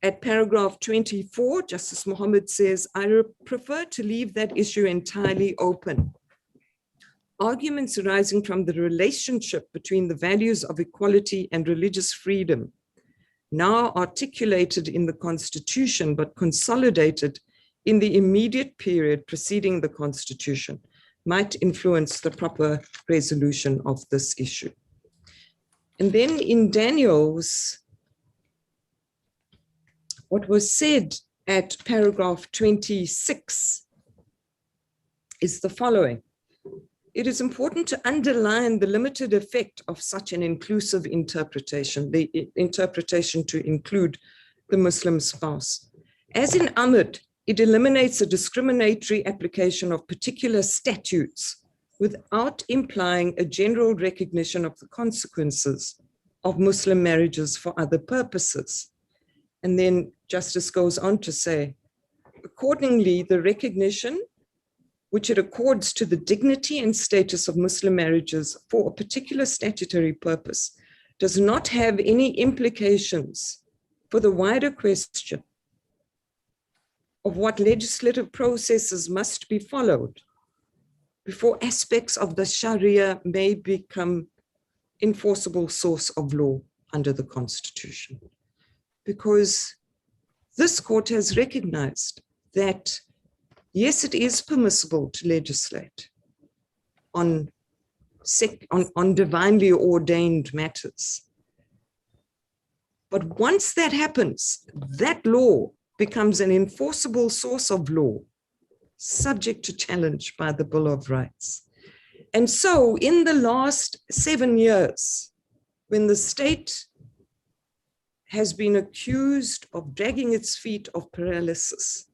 at paragraph 24, Justice Mohammed says, I prefer to leave that issue entirely open. Arguments arising from the relationship between the values of equality and religious freedom, now articulated in the Constitution, but consolidated in the immediate period preceding the Constitution, might influence the proper resolution of this issue. And then in Daniels, what was said at paragraph 26 is the following. It is important to underline the limited effect of such an inclusive interpretation, the interpretation to include the Muslim spouse. As in Ahmed, it eliminates a discriminatory application of particular statutes without implying a general recognition of the consequences of Muslim marriages for other purposes. And then Justice goes on to say, accordingly, the recognition which it accords to the dignity and status of Muslim marriages for a particular statutory purpose does not have any implications for the wider question of what legislative processes must be followed before aspects of the Sharia may become enforceable source of law under the Constitution. Because this court has recognized that, yes, it is permissible to legislate on divinely ordained matters. But once that happens, that law becomes an enforceable source of law, subject to challenge by the Bill of Rights. And so in the last 7 years, when the state has been accused of dragging its feet of paralysis,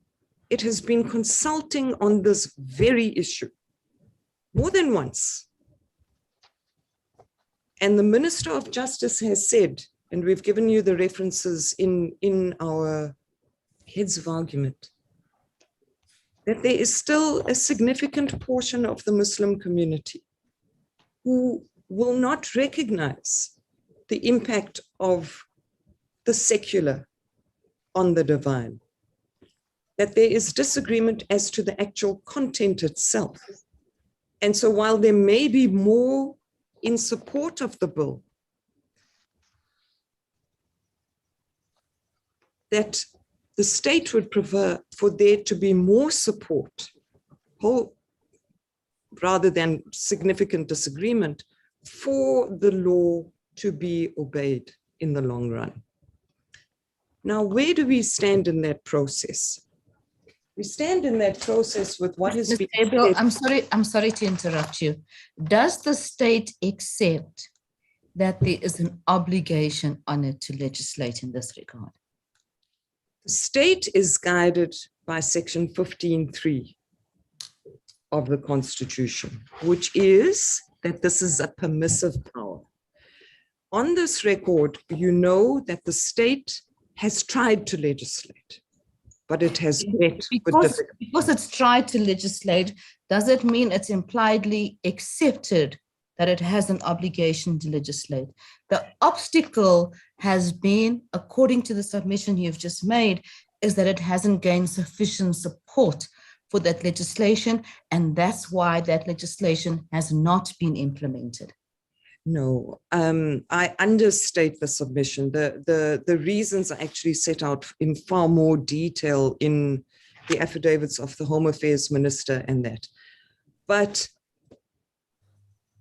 it has been consulting on this very issue more than once. And the Minister of Justice has said, and we've given you the references in our heads of argument, that there is still a significant portion of the Muslim community who will not recognize the impact of the secular on the divine, that there is disagreement as to the actual content itself. And so while there may be more in support of the bill, that the state would prefer for there to be more support, rather than significant disagreement, for the law to be obeyed in the long run. Now, where do we stand in that process? We stand in that process with what has Ms. been Gabriel, said. I'm sorry to interrupt you. Does the state accept that there is an obligation on it to legislate in this regard? The state is guided by section 15(3) of the Constitution, which is that this is a permissive power. On this record, you know that the state has tried to legislate, but it has met with difficulty. Because it's tried to legislate, does it mean it's impliedly accepted that it has an obligation to legislate? The obstacle has been, according to the submission you've just made, is that it hasn't gained sufficient support for that legislation, and that's why that legislation has not been implemented. No, I understate the submission. The reasons are actually set out in far more detail in the affidavits of the Home Affairs Minister and that. But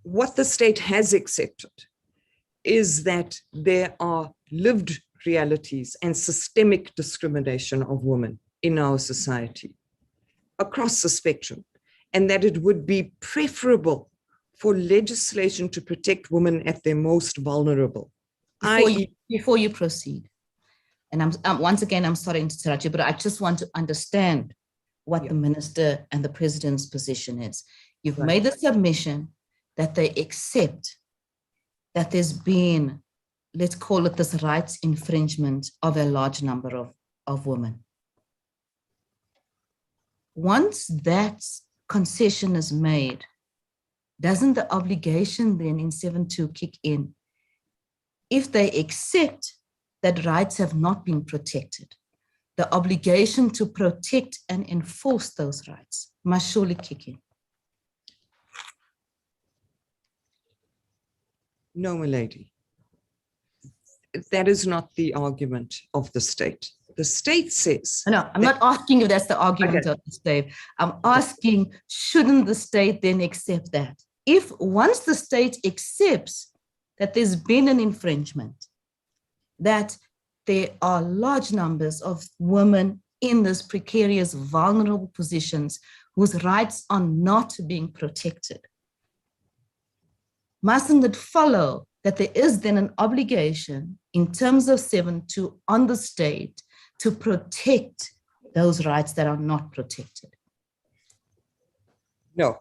what the state has accepted is that there are lived realities and systemic discrimination of women in our society across the spectrum, and that it would be preferable for legislation to protect women at their most vulnerable. Before you proceed, and once again, I'm sorry to interrupt you, but I just want to understand what the minister and the president's position is. You've made the submission that they accept that there's been, let's call it this rights infringement of a large number of women. Once that concession is made, doesn't the obligation then in 7.2 kick in? If they accept that rights have not been protected, the obligation to protect and enforce those rights must surely kick in. No, my lady. That is not the argument of the state. The state says... No, I'm not asking if that's the argument of the state. I'm asking, shouldn't the state then accept that? If once the state accepts that there's been an infringement, that there are large numbers of women in these precarious, vulnerable positions whose rights are not being protected, mustn't it follow that there is then an obligation in terms of 7.2 on the state to protect those rights that are not protected? No,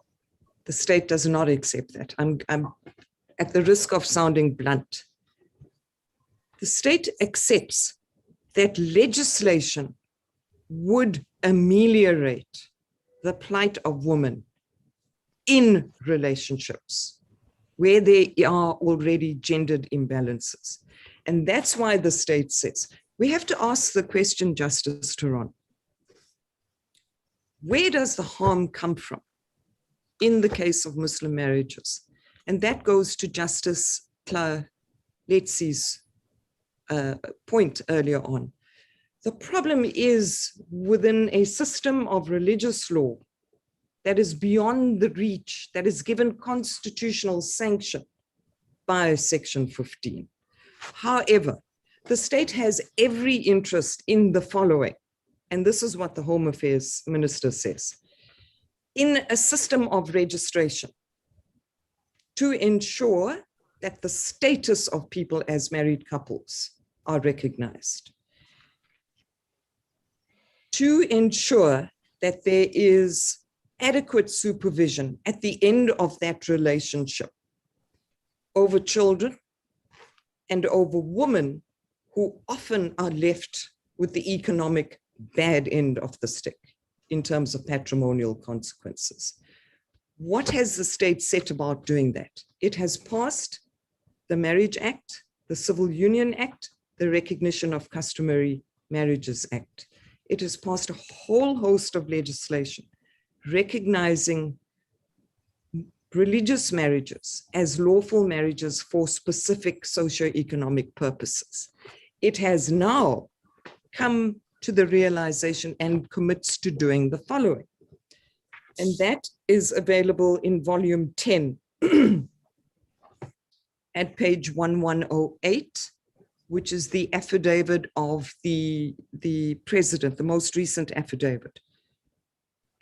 the state does not accept that. I'm at the risk of sounding blunt. The state accepts that legislation would ameliorate the plight of women in relationships where there are already gendered imbalances. And that's why the state says, we have to ask the question, Justice Turon, where does the harm come from in the case of Muslim marriages? And that goes to Justice Claretzi's point earlier on. The problem is within a system of religious law that is beyond the reach, that is given constitutional sanction by Section 15. However, the state has every interest in the following, and this is what the Home Affairs Minister says, in a system of registration to ensure that the status of people as married couples are recognized, to ensure that there is adequate supervision at the end of that relationship over children and over women who often are left with the economic bad end of the stick in terms of patrimonial consequences. What has the state set about doing that? It has passed the Marriage Act, the Civil Union Act, the Recognition of Customary Marriages Act. It has passed a whole host of legislation recognizing religious marriages as lawful marriages for specific socioeconomic purposes. It has now come to the realization and commits to doing the following. And that is available in volume 10. at page 1108, which is the affidavit of the president, the most recent affidavit.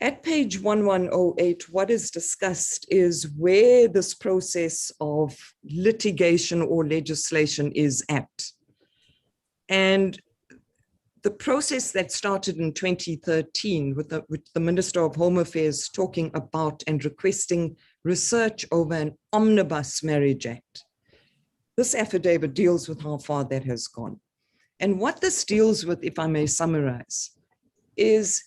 At page 1108, what is discussed is where this process of litigation or legislation is at. And the process that started in 2013 with the Minister of Home Affairs talking about and requesting research over an omnibus marriage act. This affidavit deals with how far that has gone. And what this deals with, if I may summarize, is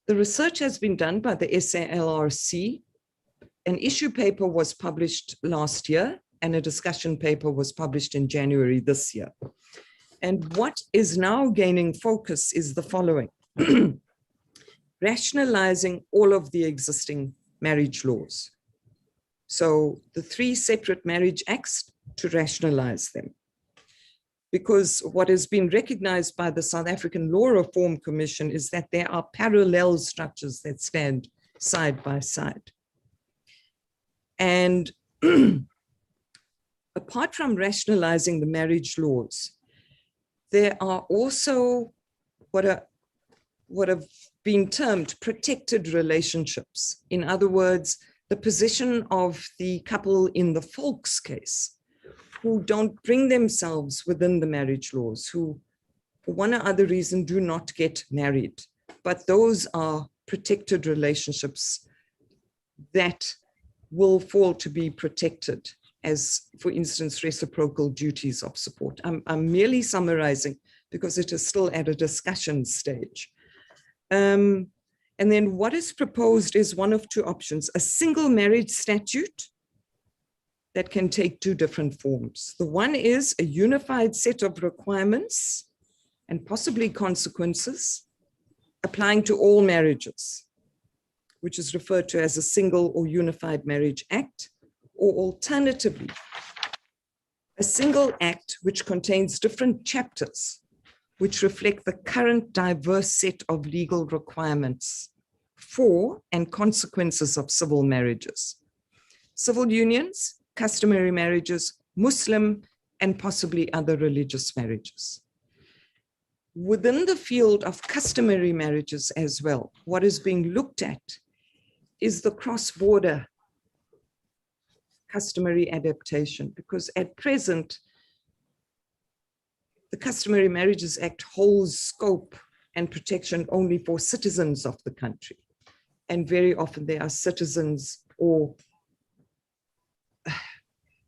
the research has been done by the SALRC. An issue paper was published last year and a discussion paper was published in January this year. And what is now gaining focus is the following: rationalizing all of the existing marriage laws. So the 3 separate marriage acts, to rationalize them. Because what has been recognized by the South African Law Reform Commission is that there are parallel structures that stand side by side. And apart from rationalizing the marriage laws, there are also what have been termed protected relationships. In other words, the position of the couple in the Volks case, who don't bring themselves within the marriage laws, who for one or other reason do not get married. But those are protected relationships that will fall to be protected as, for instance, reciprocal duties of support. I'm merely summarizing because it is still at a discussion stage. And then what is proposed is one of 2 options: a single marriage statute that can take 2 different forms. The one is a unified set of requirements and possibly consequences applying to all marriages, which is referred to as a single or unified marriage act, or alternatively, a single act which contains different chapters which reflect the current diverse set of legal requirements for and consequences of civil marriages, civil unions, customary marriages, Muslim, and possibly other religious marriages. Within the field of customary marriages as well, what is being looked at is the cross-border customary adaptation, because at present, the Customary Marriages Act holds scope and protection only for citizens of the country. And very often there are citizens or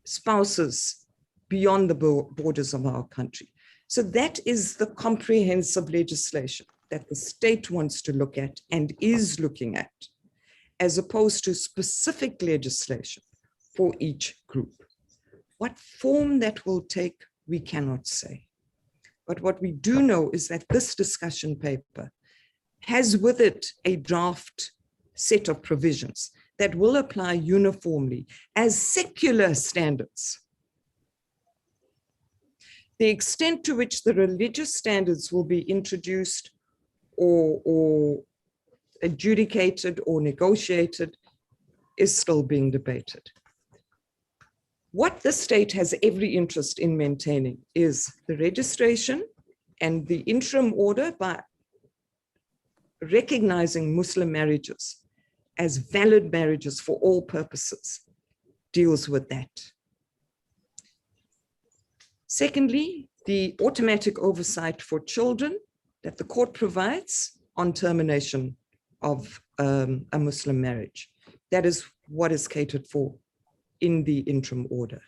spouses beyond the borders of our country. So that is the comprehensive legislation that the state wants to look at and is looking at, as opposed to specific legislation for each group. What form that will take, we cannot say. But what we do know is that this discussion paper has with it a draft set of provisions that will apply uniformly as secular standards. The extent to which the religious standards will be introduced or adjudicated or negotiated is still being debated. What the state has every interest in maintaining is the registration and the interim order by recognizing Muslim marriages as valid marriages for all purposes, deals with that. Secondly, the automatic oversight for children that the court provides on termination of a Muslim marriage. That is what is catered for in the interim order.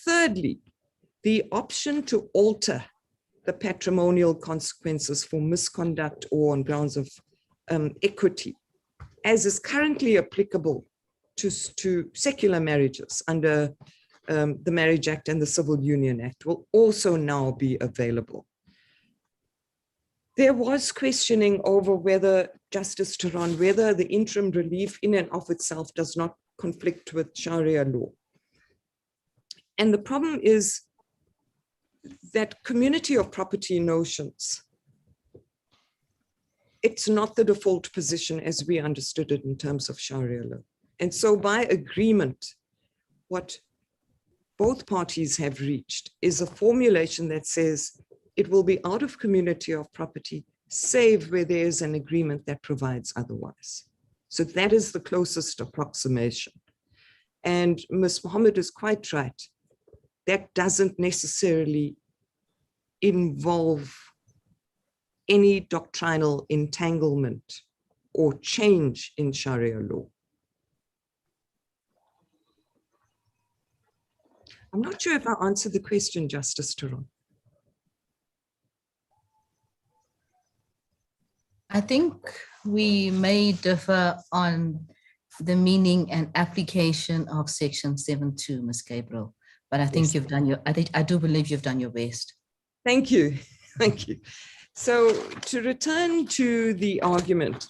Thirdly, the option to alter the patrimonial consequences for misconduct or on grounds of equity, as is currently applicable to secular marriages under the Marriage Act and the Civil Union Act, will also now be available. There was questioning over whether, Justice Tehran, whether the interim relief in and of itself does not conflict with Sharia law. And the problem is that community of property notions, it's not the default position as we understood it in terms of Sharia law. And so by agreement, what both parties have reached is a formulation that says it will be out of community of property, save where there is an agreement that provides otherwise. So that is the closest approximation. And Ms. Mohammed is quite right. That doesn't necessarily involve any doctrinal entanglement or change in Sharia law. I'm not sure if I answered the question, Justice Turon. I think we may differ on the meaning and application of Section 7.2, Ms. Gabriel, but I think you've done I do believe you've done your best. Thank you. Thank you. So to return to the argument,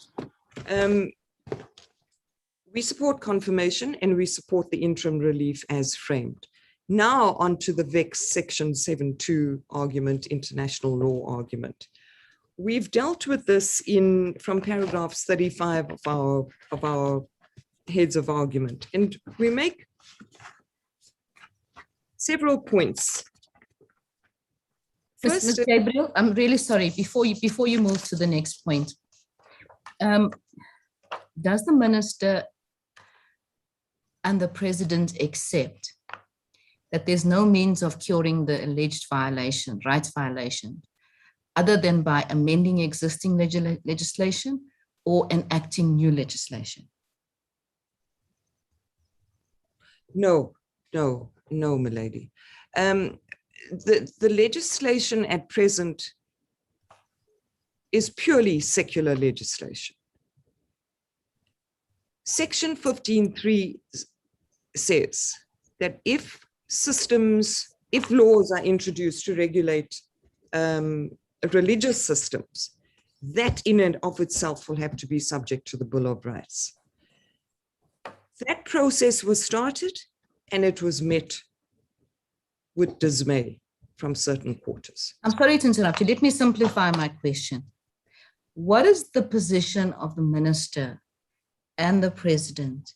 we support confirmation and we support the interim relief as framed. Now on to the VEX Section 7.2 argument, international law argument. We've dealt with this from paragraphs 35 of our heads of argument, and we make several points. First, Ms. Gabriel, I'm really sorry, before you move to the next point, does the minister and the president accept that there's no means of curing the alleged violation, rights violation, other than by amending existing legislation or enacting new legislation? No, milady. The legislation at present is purely secular legislation. Section 15.3 says that if laws are introduced to regulate religious systems, that in and of itself will have to be subject to the Bill of Rights. That process was started and it was met with dismay from certain quarters. I'm sorry to interrupt you. Let me simplify my question. What is the position of the minister and the president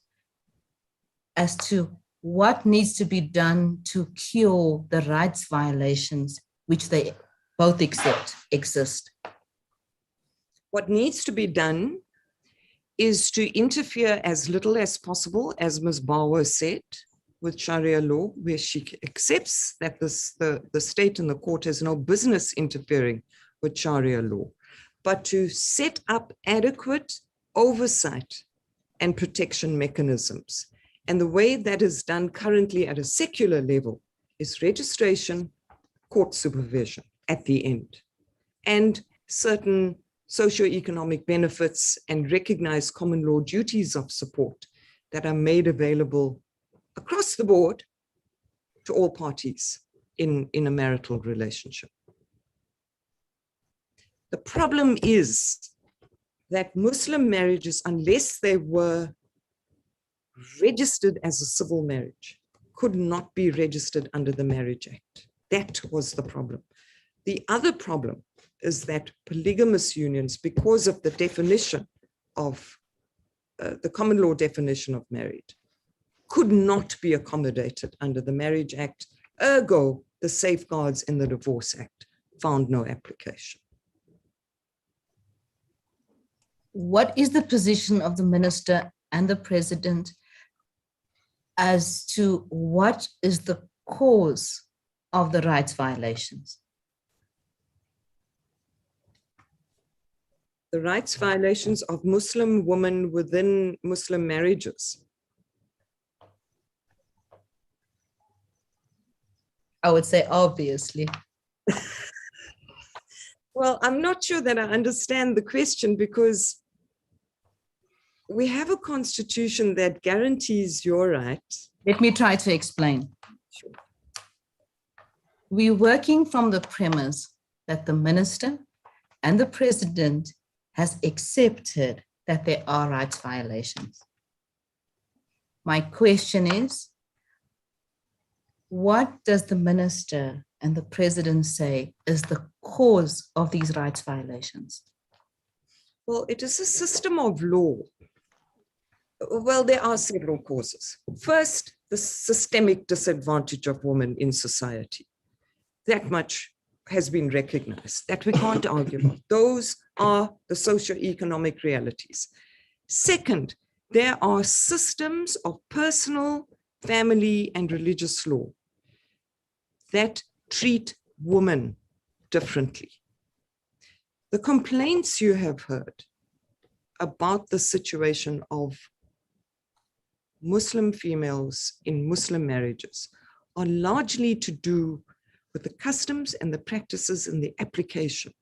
as to what needs to be done to cure the rights violations which they both accept exist? What needs to be done is to interfere as little as possible, as Ms. Bawa said, with Sharia law, where she accepts that the state and the court has no business interfering with Sharia law, but to set up adequate oversight and protection mechanisms. And the way that is done currently at a secular level is registration, court supervision at the end, and certain socioeconomic benefits and recognized common law duties of support that are made available across the board to all parties in a marital relationship. The problem is that Muslim marriages, unless they were registered as a civil marriage, could not be registered under the Marriage Act. That was the problem. The other problem is that polygamous unions, because of the definition of the common law definition of married, could not be accommodated under the Marriage Act. Ergo, the safeguards in the Divorce Act found no application. What is the position of the minister and the president as to what is the cause of the rights violations? The rights violations of Muslim women within Muslim marriages. I would say obviously. Well, I'm not sure that I understand the question, because we have a constitution that guarantees your rights. Let me try to explain. Sure. We're working from the premise that the minister and the president has accepted that there are rights violations. My question is, what does the minister and the president say is the cause of these rights violations? Well, it is a system of law. Well, there are several causes. First, the systemic disadvantage of women in society. That much has been recognized, that we can't argue about. Those are the socioeconomic realities. Second, there are systems of personal, family, and religious law that treat women differently. The complaints you have heard about the situation of Muslim females in Muslim marriages are largely to do with the customs and the practices and the application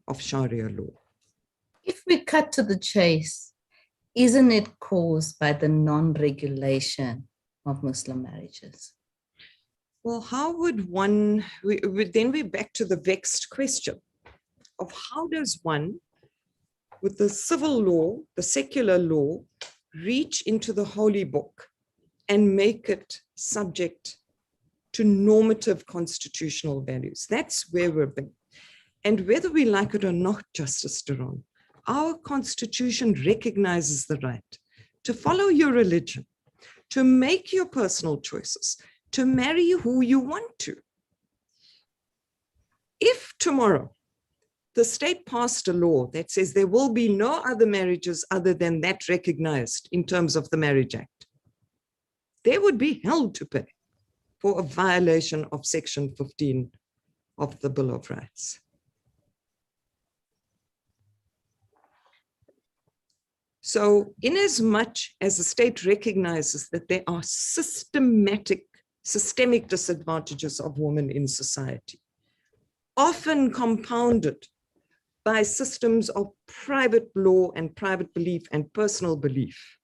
of Sharia law. If we cut to the chase, isn't it caused by the non-regulation of Muslim marriages? Well, how would one, then we're back to the vexed question of how does one, with the civil law, the secular law, reach into the holy book and make it subject to normative constitutional values? That's where we're been. And whether we like it or not, Justice Duron, our constitution recognizes the right to follow your religion, to make your personal choices, to marry who you want to. If tomorrow the state passed a law that says there will be no other marriages other than that recognized in terms of the Marriage Act, they would be held to pay for a violation of Section 15 of the Bill of Rights. So inasmuch as the state recognizes that there are systemic disadvantages of women in society, often compounded by systems of private law and private belief and personal belief,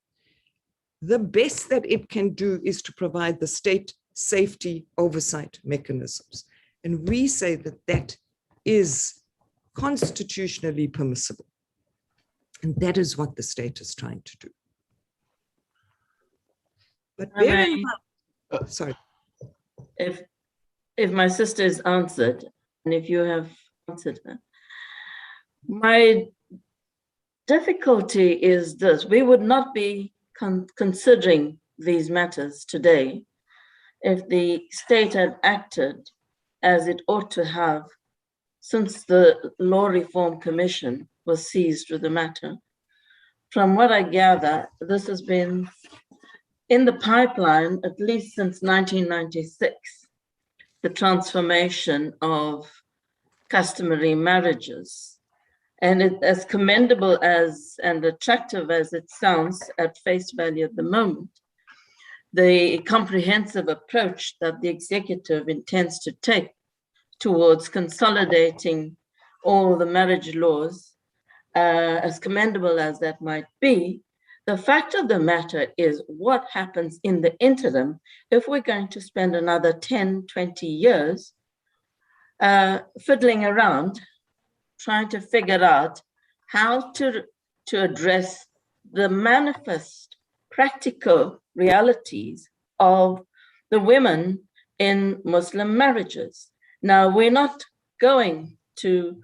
the best that it can do is to provide the state safety oversight mechanisms. And we say that that is constitutionally permissible. And that is what the state is trying to do. But bear in mind, sorry. If my sister is answered, and if you have answered her, my difficulty is this: we would not be considering these matters today if the state had acted as it ought to have since the Law Reform Commission was seized with the matter. From what I gather, this has been in the pipeline at least since 1996, the transformation of customary marriages. And as commendable as and attractive as it sounds at face value at the moment, the comprehensive approach that the executive intends to take towards consolidating all the marriage laws, as commendable as that might be, the fact of the matter is what happens in the interim if we're going to spend another 10, 20 years fiddling around, trying to figure out how to address the manifest practical realities of the women in Muslim marriages. Now, we're not going to,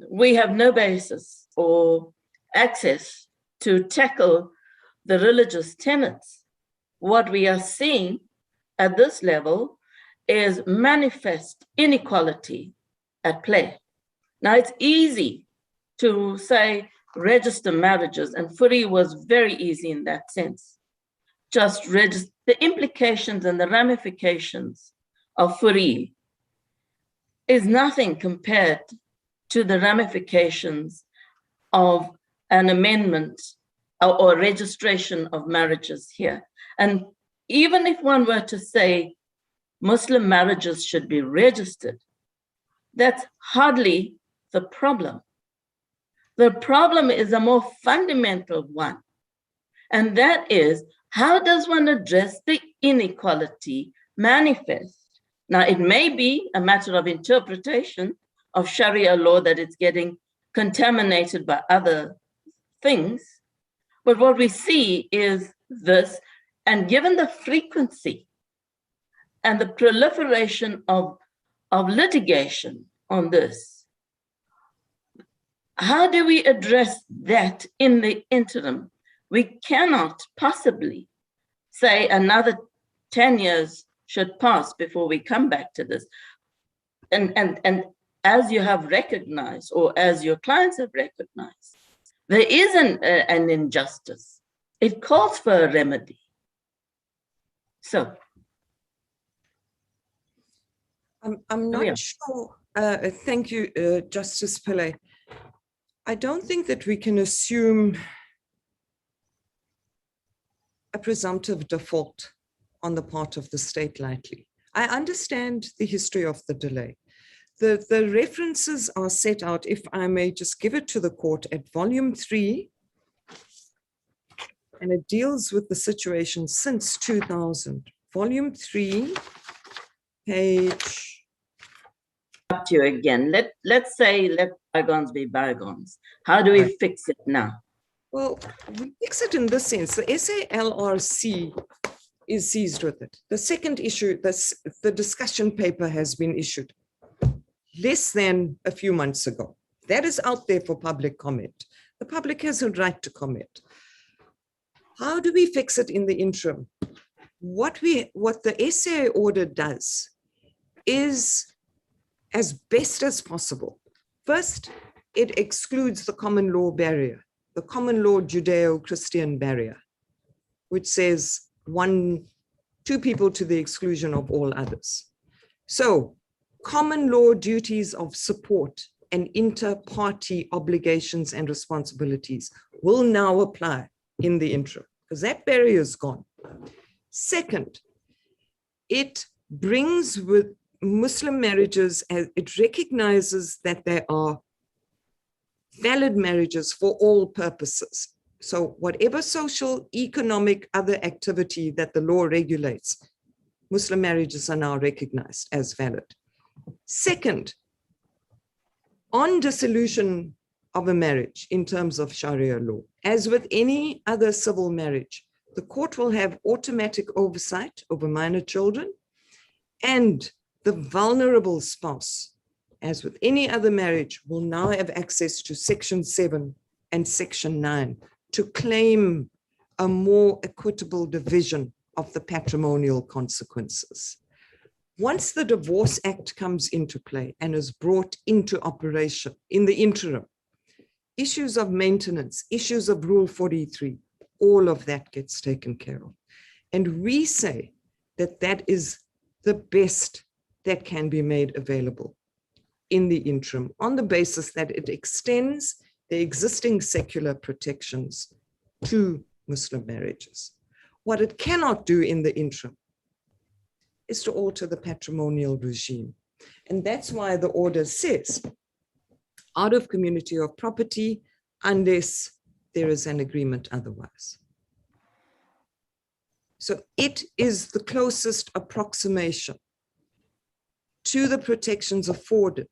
we have no basis or access to tackle the religious tenets. What we are seeing at this level is manifest inequality at play. Now, it's easy to say register marriages, and Furi was very easy in that sense. Just register. The implications and the ramifications of Furi is nothing compared to the ramifications of an amendment or registration of marriages here. And even if one were to say Muslim marriages should be registered, that's hardly the problem. The problem is a more fundamental one, and that is, how does one address the inequality manifest? Now, it may be a matter of interpretation of Sharia law that it's getting contaminated by other things, but what we see is this, and given the frequency and the proliferation of litigation on this, how do we address that in the interim? We cannot possibly say another 10 years should pass before we come back to this. And as you have recognized, or as your clients have recognized, there is an injustice. It calls for a remedy. So. I'm not sure. Thank you, Justice Pillay. I don't think that we can assume a presumptive default on the part of the state lightly. I understand the history of the delay. The references are set out, if I may just give it to the court, at volume 3, and it deals with the situation since 2000. Volume 3, page... Up to you again. Let's say let bygones be bygones. How do we fix it now? Well, we fix it in this sense. The SALRC is seized with it. The second issue, the discussion paper has been issued less than a few months ago. That is out there for public comment. The public has a right to comment. How do we fix it in the interim? What the SA order does is, as best as possible, first, it excludes the common law barrier, the common law Judeo-Christian barrier, which says two people to the exclusion of all others. So common law duties of support and inter-party obligations and responsibilities will now apply in the interim, because that barrier is gone. Second, it brings with Muslim marriages, it recognizes that they are valid marriages for all purposes. So whatever social, economic, other activity that the law regulates, Muslim marriages are now recognized as valid. Second, on dissolution of a marriage in terms of Sharia law, as with any other civil marriage, the court will have automatic oversight over minor children, and the vulnerable spouse, as with any other marriage, will now have access to Section 7 and Section 9 to claim a more equitable division of the patrimonial consequences. Once the Divorce Act comes into play and is brought into operation in the interim, issues of maintenance, issues of Rule 43, all of that gets taken care of. And we say that that is the best that can be made available in the interim on the basis that it extends the existing secular protections to Muslim marriages. What it cannot do in the interim is to alter the patrimonial regime. And that's why the order says, out of community of property, unless there is an agreement otherwise. So it is the closest approximation to the protections afforded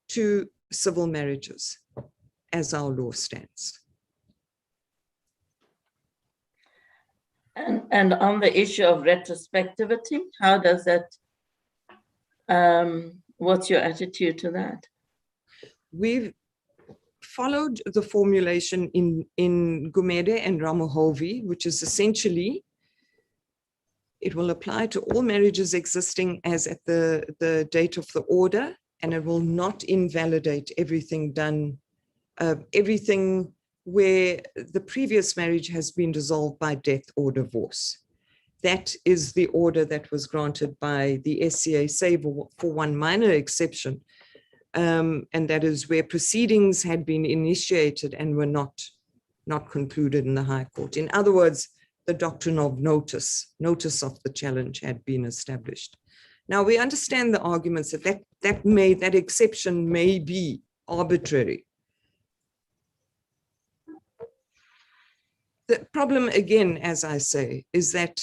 to civil marriages as our law stands. And on the issue of retrospectivity, how does that, what's your attitude to that? We've followed the formulation in Gumede and Ramohovi, which is essentially, it will apply to all marriages existing as at the date of the order, and it will not invalidate everything done, everything where the previous marriage has been dissolved by death or divorce. That is the order that was granted by the SCA, save for one minor exception, and that is where proceedings had been initiated and were not concluded in the High Court. In other words, the doctrine of notice of the challenge had been established. Now we understand the arguments that exception may be arbitrary. The problem, again, as I say, is that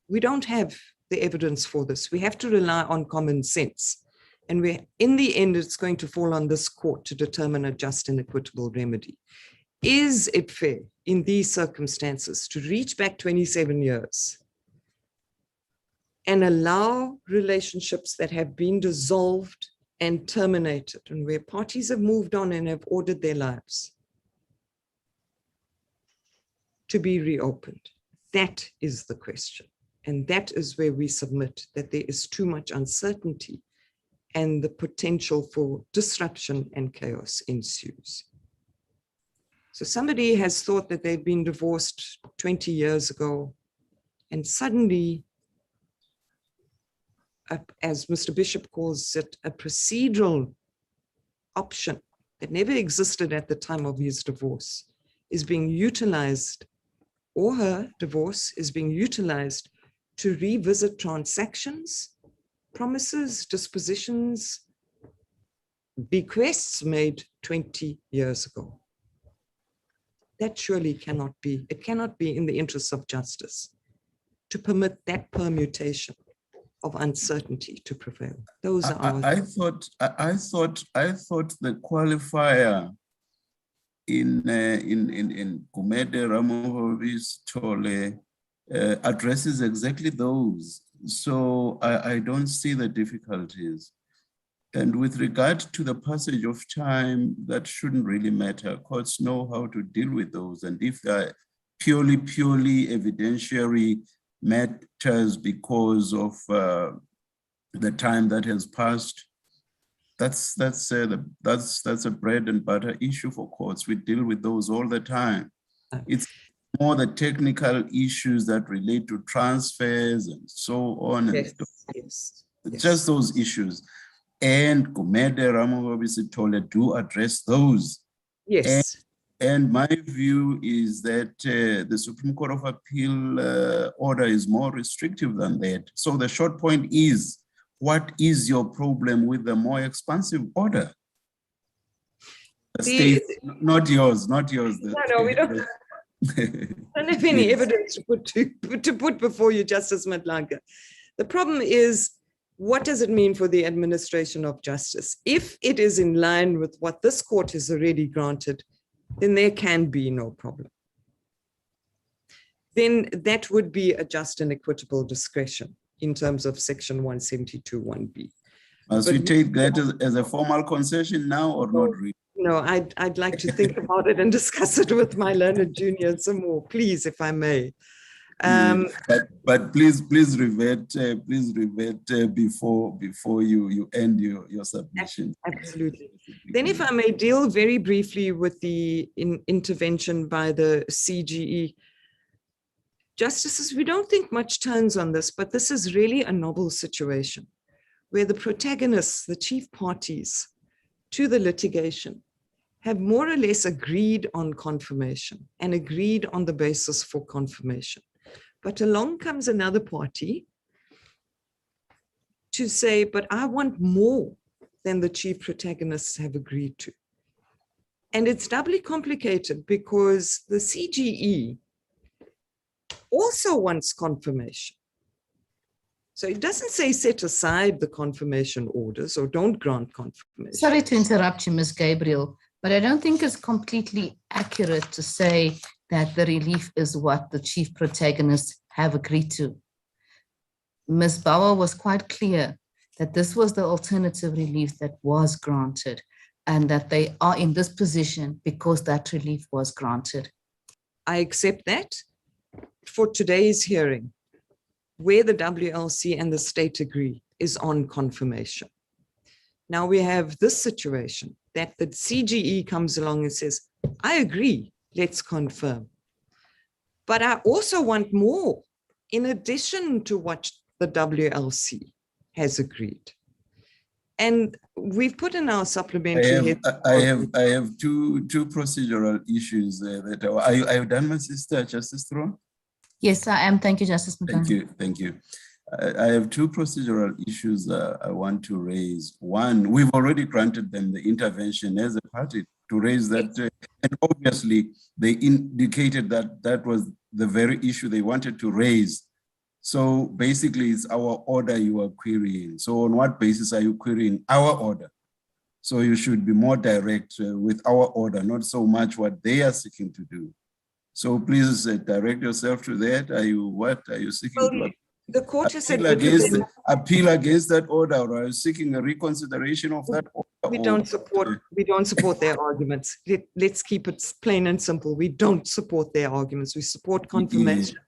we don't have the evidence for this. We have to rely on common sense. And in the end, it's going to fall on this court to determine a just and equitable remedy. Is it fair in these circumstances to reach back 27 years and allow relationships that have been dissolved and terminated, and where parties have moved on and have ordered their lives, to be reopened? That is the question. And that is where we submit that there is too much uncertainty and the potential for disruption and chaos ensues. So somebody has thought that they've been divorced 20 years ago, and suddenly, as Mr. Bishop calls it, a procedural option that never existed at the time of his divorce is being utilized, or her divorce is being utilized to revisit transactions, promises, dispositions, bequests made 20 years ago. That surely cannot be, it cannot be in the interests of justice to permit that permutation of uncertainty to prevail. Those are our... I thought the qualifier in Gumede Ramohovi's Tole addresses exactly those. So I don't see the difficulties. And with regard to the passage of time, that shouldn't really matter. Courts know how to deal with those. And if they're purely evidentiary matters because of the time that has passed, that's a bread and butter issue for courts. We deal with those all the time. It's more the technical issues that relate to transfers and so on. Yes, and just those issues. And Gumede Ramohovi's Tole do address those. Yes. And my view is that the Supreme Court of Appeal order is more restrictive than that. So the short point is, what is your problem with the more expansive order? The state, not yours. No, we don't. Don't have any evidence to put before you, Justice Madlanka. The problem is, what does it mean for the administration of justice? If it is in line with what this court has already granted, then there can be no problem. Then that would be a just and equitable discretion in terms of section 172(1)(b). Must we take that as a formal concession now or not really? No, I'd like to think about it and discuss it with my learned junior some more, please, if I may. But please revert before you end your submission. Absolutely. Then if I may deal very briefly with the intervention by the CGE. Justices, we don't think much turns on this, but this is really a novel situation where the protagonists, the chief parties to the litigation, have more or less agreed on confirmation and agreed on the basis for confirmation. But along comes another party to say, but I want more than the chief protagonists have agreed to. And it's doubly complicated because the CGE also wants confirmation. So it doesn't say set aside the confirmation orders or don't grant confirmation. Sorry to interrupt you, Ms. Gabriel, but I don't think it's completely accurate to say that the relief is what the chief protagonists have agreed to. Ms. Bauer was quite clear that this was the alternative relief that was granted and that they are in this position because that relief was granted. I accept that. For today's hearing, where the WLC and the state agree is on confirmation. Now we have this situation that the CGE comes along and says, I agree, let's confirm. But I also want more in addition to what the WLC has agreed. And we've put in our supplementary. I have two procedural issues that are you done, my sister, Justice Thron? Yes, I am. Thank you, Justice McDonald. Thank you. I have two procedural issues I want to raise. One, we've already granted them the intervention as a party to raise that. And obviously, they indicated that that was the very issue they wanted to raise. So basically, it's our order you are querying. So on what basis are you querying our order? So you should be more direct with our order, not so much what they are seeking to do. So please direct yourself to that. Are you seeking to the court has said appeal against that order, or are you seeking a reconsideration of that order, We don't support their arguments. Let's keep it plain and simple. We don't support their arguments. We support confirmation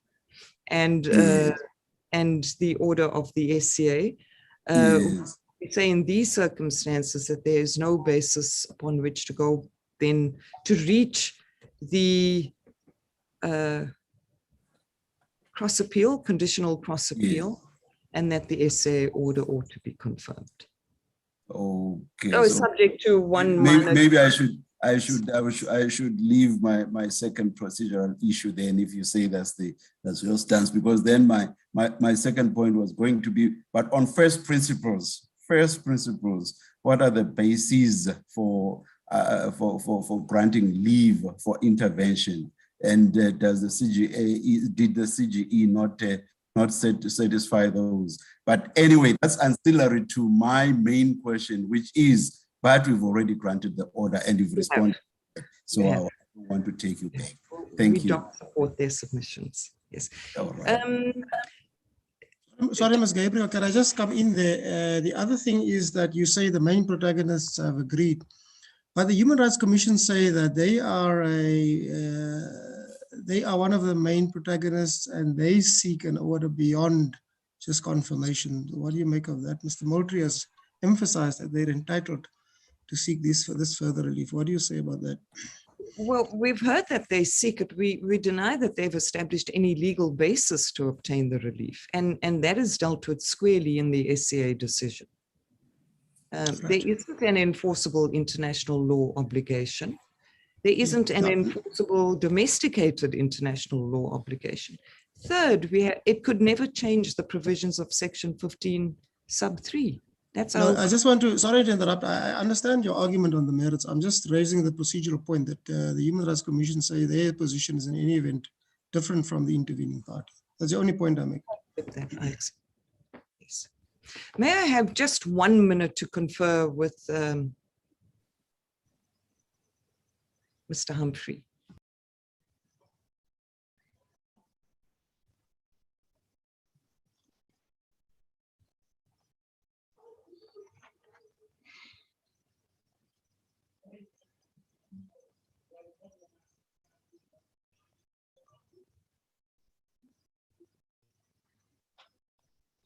and the order of the SCA. We say in these circumstances that there is no basis upon which to go then to reach the cross appeal, conditional cross appeal, and that the SCA order ought to be confirmed. Okay. So subject to one. Maybe I should leave my second procedural issue then, if you say that's your stance, because then my second point was going to be, but on first principles, what are the bases for granting leave for intervention? And does the CGA, did the CGE not satisfy those? But anyway, that's ancillary to my main question, which is, but we've already granted the order and you've responded. So I want to take you back. Thank you. We don't support their submissions. Yes. All right. Sorry, Ms. Gabriel, can I just come in there? The other thing is that you say the main protagonists have agreed, but the Human Rights Commission say that they are one of the main protagonists and they seek an order beyond just confirmation. What do you make of that? Mr. Moultrie has emphasized that they're entitled to seek this further relief. What do you say about that? Well, we've heard that they seek it. We deny that they've established any legal basis to obtain the relief. And that is dealt with squarely in the SCA decision. There isn't an enforceable international law obligation. There isn't an enforceable domesticated international law obligation. Third, it could never change the provisions of Section 15 sub 3. That's no, I just want to, sorry to interrupt. I understand your argument on the merits. I'm just raising the procedural point that the Human Rights Commission say their position is in any event different from the intervening party. That's the only point I make. Yes. May I have just 1 minute to confer with Mr. Humphrey?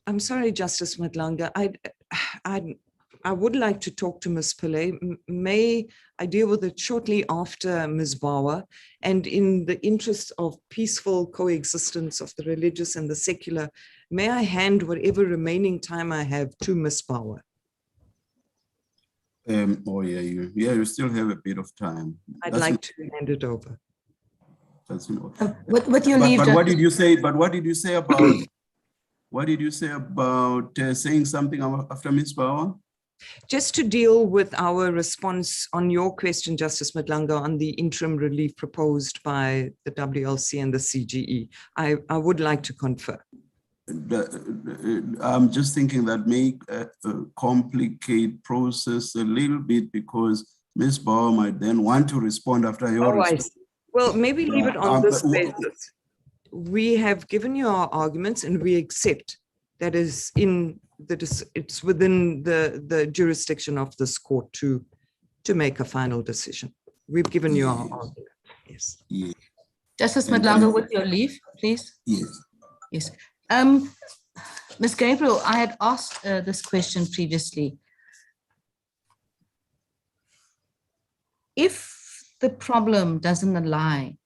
I'm sorry, Justice Madlanga. I would like to talk to Ms. Pillay. May I deal with it shortly after Ms. Bauer? And in the interest of peaceful coexistence of the religious and the secular, may I hand whatever remaining time I have to Ms. Bauer? You still have a bit of time. I'd like to hand it over. With your leave. But what did you say? But what did you say about? What did you say about saying something after Ms. Bauer? Just to deal with our response on your question, Justice Madlanga, on the interim relief proposed by the WLC and the CGE, I would like to confer. I'm just thinking that may complicate process a little bit because Ms. Bauer might then want to respond after your response. Well, maybe leave it on this basis. We have given you our arguments and we accept that is it's within the jurisdiction of this court to make a final decision. We've given you our argument. Yes. Justice Madlanga, with your leave, please. Yes. Ms. Gabriel, I had asked this question previously. If the problem doesn't align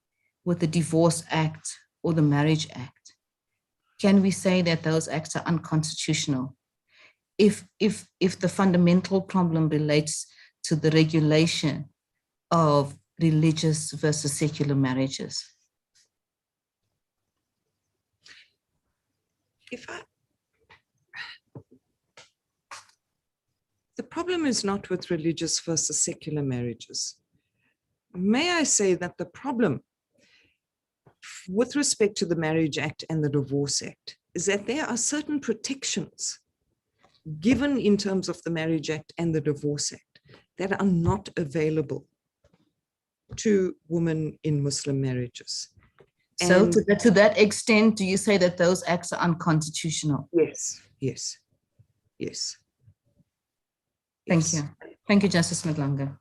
with the Divorce Act or the Marriage Act, can we say that those acts are unconstitutional? If the fundamental problem relates to the regulation of religious versus secular marriages? The problem is not with religious versus secular marriages. May I say that the problem with respect to the Marriage Act and the Divorce Act is that there are certain protections given in terms of the Marriage Act and the Divorce Act that are not available to women in Muslim marriages. So to that extent, do you say that those acts are unconstitutional? Yes. Thank you. Thank you, Justice Madlanga.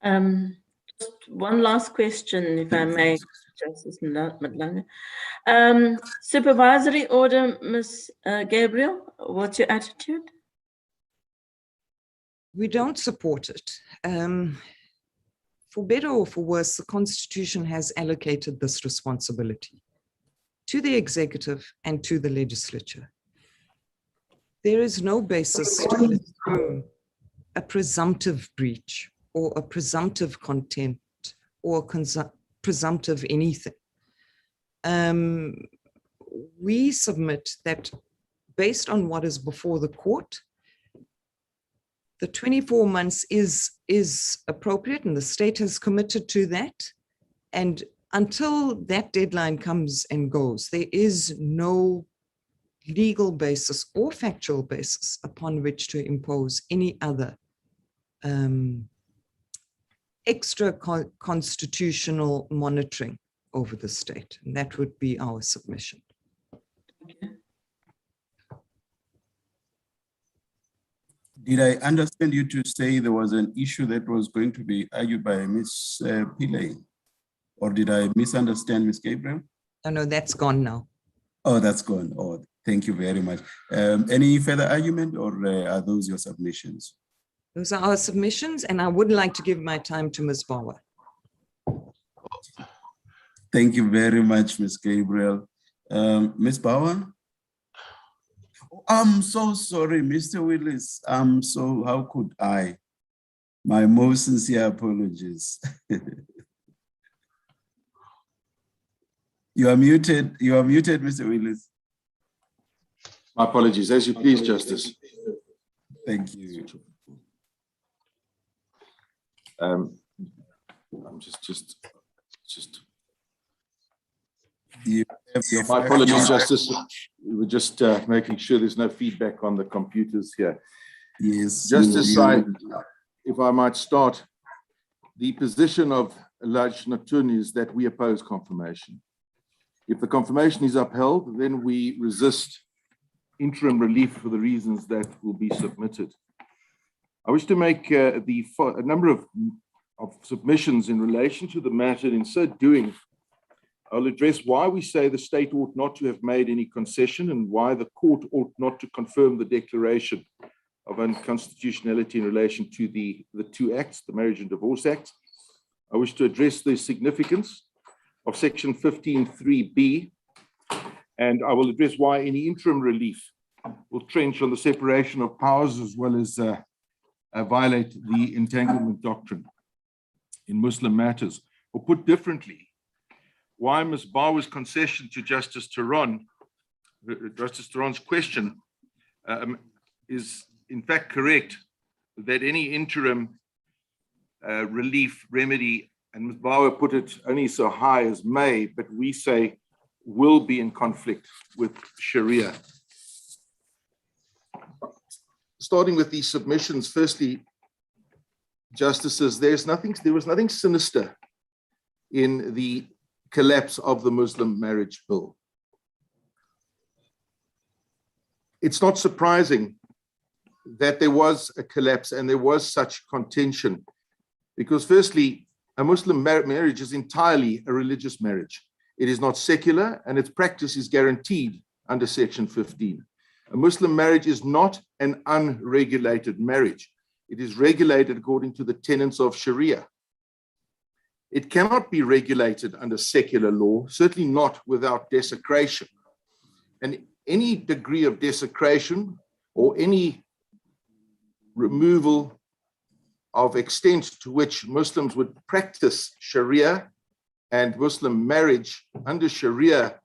Just one last question, if I may, Justice Madlanga. Supervisory order, Ms. Gabriel, what's your attitude? We don't support it. For better or for worse, the Constitution has allocated this responsibility to the executive and to the legislature. There is no basis to assume a presumptive breach or a presumptive contempt or presumptive anything. We submit that based on what is before the court, the 24 months is appropriate and the state has committed to that. And until that deadline comes and goes, there is no legal basis or factual basis upon which to impose any other extra constitutional monitoring over the state. And that would be our submission. Did I understand you to say there was an issue that was going to be argued by Ms. Pillay? Or did I misunderstand Ms. Gabriel? No, that's gone now. Oh, that's gone. Oh, thank you very much. Any further argument, or are those your submissions? Those are our submissions, and I would like to give my time to Ms. Bauer. Thank you very much, Ms. Gabriel. Ms. Bauer? I'm so sorry, Mr. Willis. How could I? My most sincere apologies. You are muted, Mr. Willis. My apologies. As you please, Justice. Thank you. I'm just. My apologies, Justice. We were just making sure there's no feedback on the computers here. Yes. Justice, if I might start, the position of Judge Natun is that we oppose confirmation. If the confirmation is upheld, then we resist interim relief for the reasons that will be submitted. I wish to make a number of submissions in relation to the matter. In so doing, I'll address why we say the state ought not to have made any concession and why the court ought not to confirm the declaration of unconstitutionality in relation to the two acts, the Marriage and Divorce Act. I wish to address the significance of Section 15(3)(b), and I will address why any interim relief will trench on the separation of powers as well as violate the entanglement doctrine in Muslim matters. Or put differently, why Ms. Bauer's concession to Justice Theron's question is in fact correct, that any interim relief remedy, and Ms. Bauer put it only so high as may, but we say will be in conflict with Sharia. Starting with these submissions, firstly, Justices, there was nothing sinister in the collapse of the Muslim marriage bill. It's not surprising that there was a collapse and there was such contention, because firstly, a Muslim marriage is entirely a religious marriage. It is not secular, and its practice is guaranteed under Section 15. A Muslim marriage is not an unregulated marriage. It is regulated according to the tenets of Sharia. It cannot be regulated under secular law, certainly not without desecration. And any degree of desecration or any removal of extent to which Muslims would practice Sharia and Muslim marriage under Sharia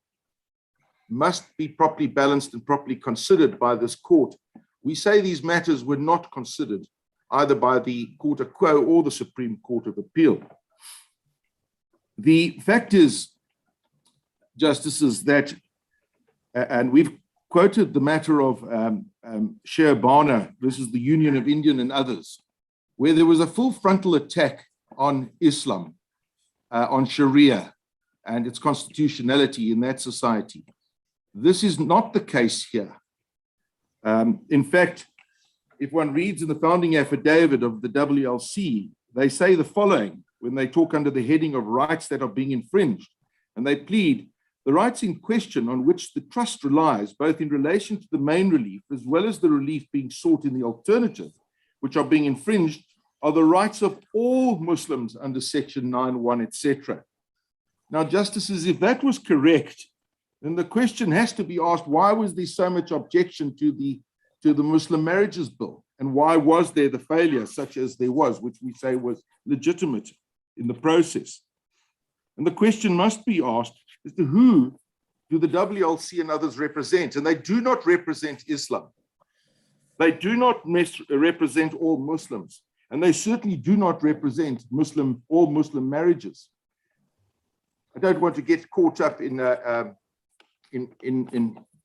must be properly balanced and properly considered by this court. We say these matters were not considered either by the Court of Quo or the Supreme Court of Appeal. The fact is, Justices, that, and we've quoted the matter of Sher-Bana versus the Union of Indian and others, where there was a full frontal attack on Islam, on Sharia and its constitutionality in that society. This is not the case here. In fact, if one reads in the founding affidavit of the WLC, they say the following when they talk under the heading of rights that are being infringed. And they plead, the rights in question on which the trust relies, both in relation to the main relief as well as the relief being sought in the alternative, which are being infringed, are the rights of all Muslims under Section 9(1), etc. Now, Justices, if that was correct, then the question has to be asked, why was there so much objection to the Muslim Marriages Bill? And why was there the failure such as there was, which we say was legitimate in the process? And the question must be asked as to who do the WLC and others represent? And they do not represent Islam. They do not represent all Muslims. And they certainly do not represent all Muslim marriages. I don't want to get caught up in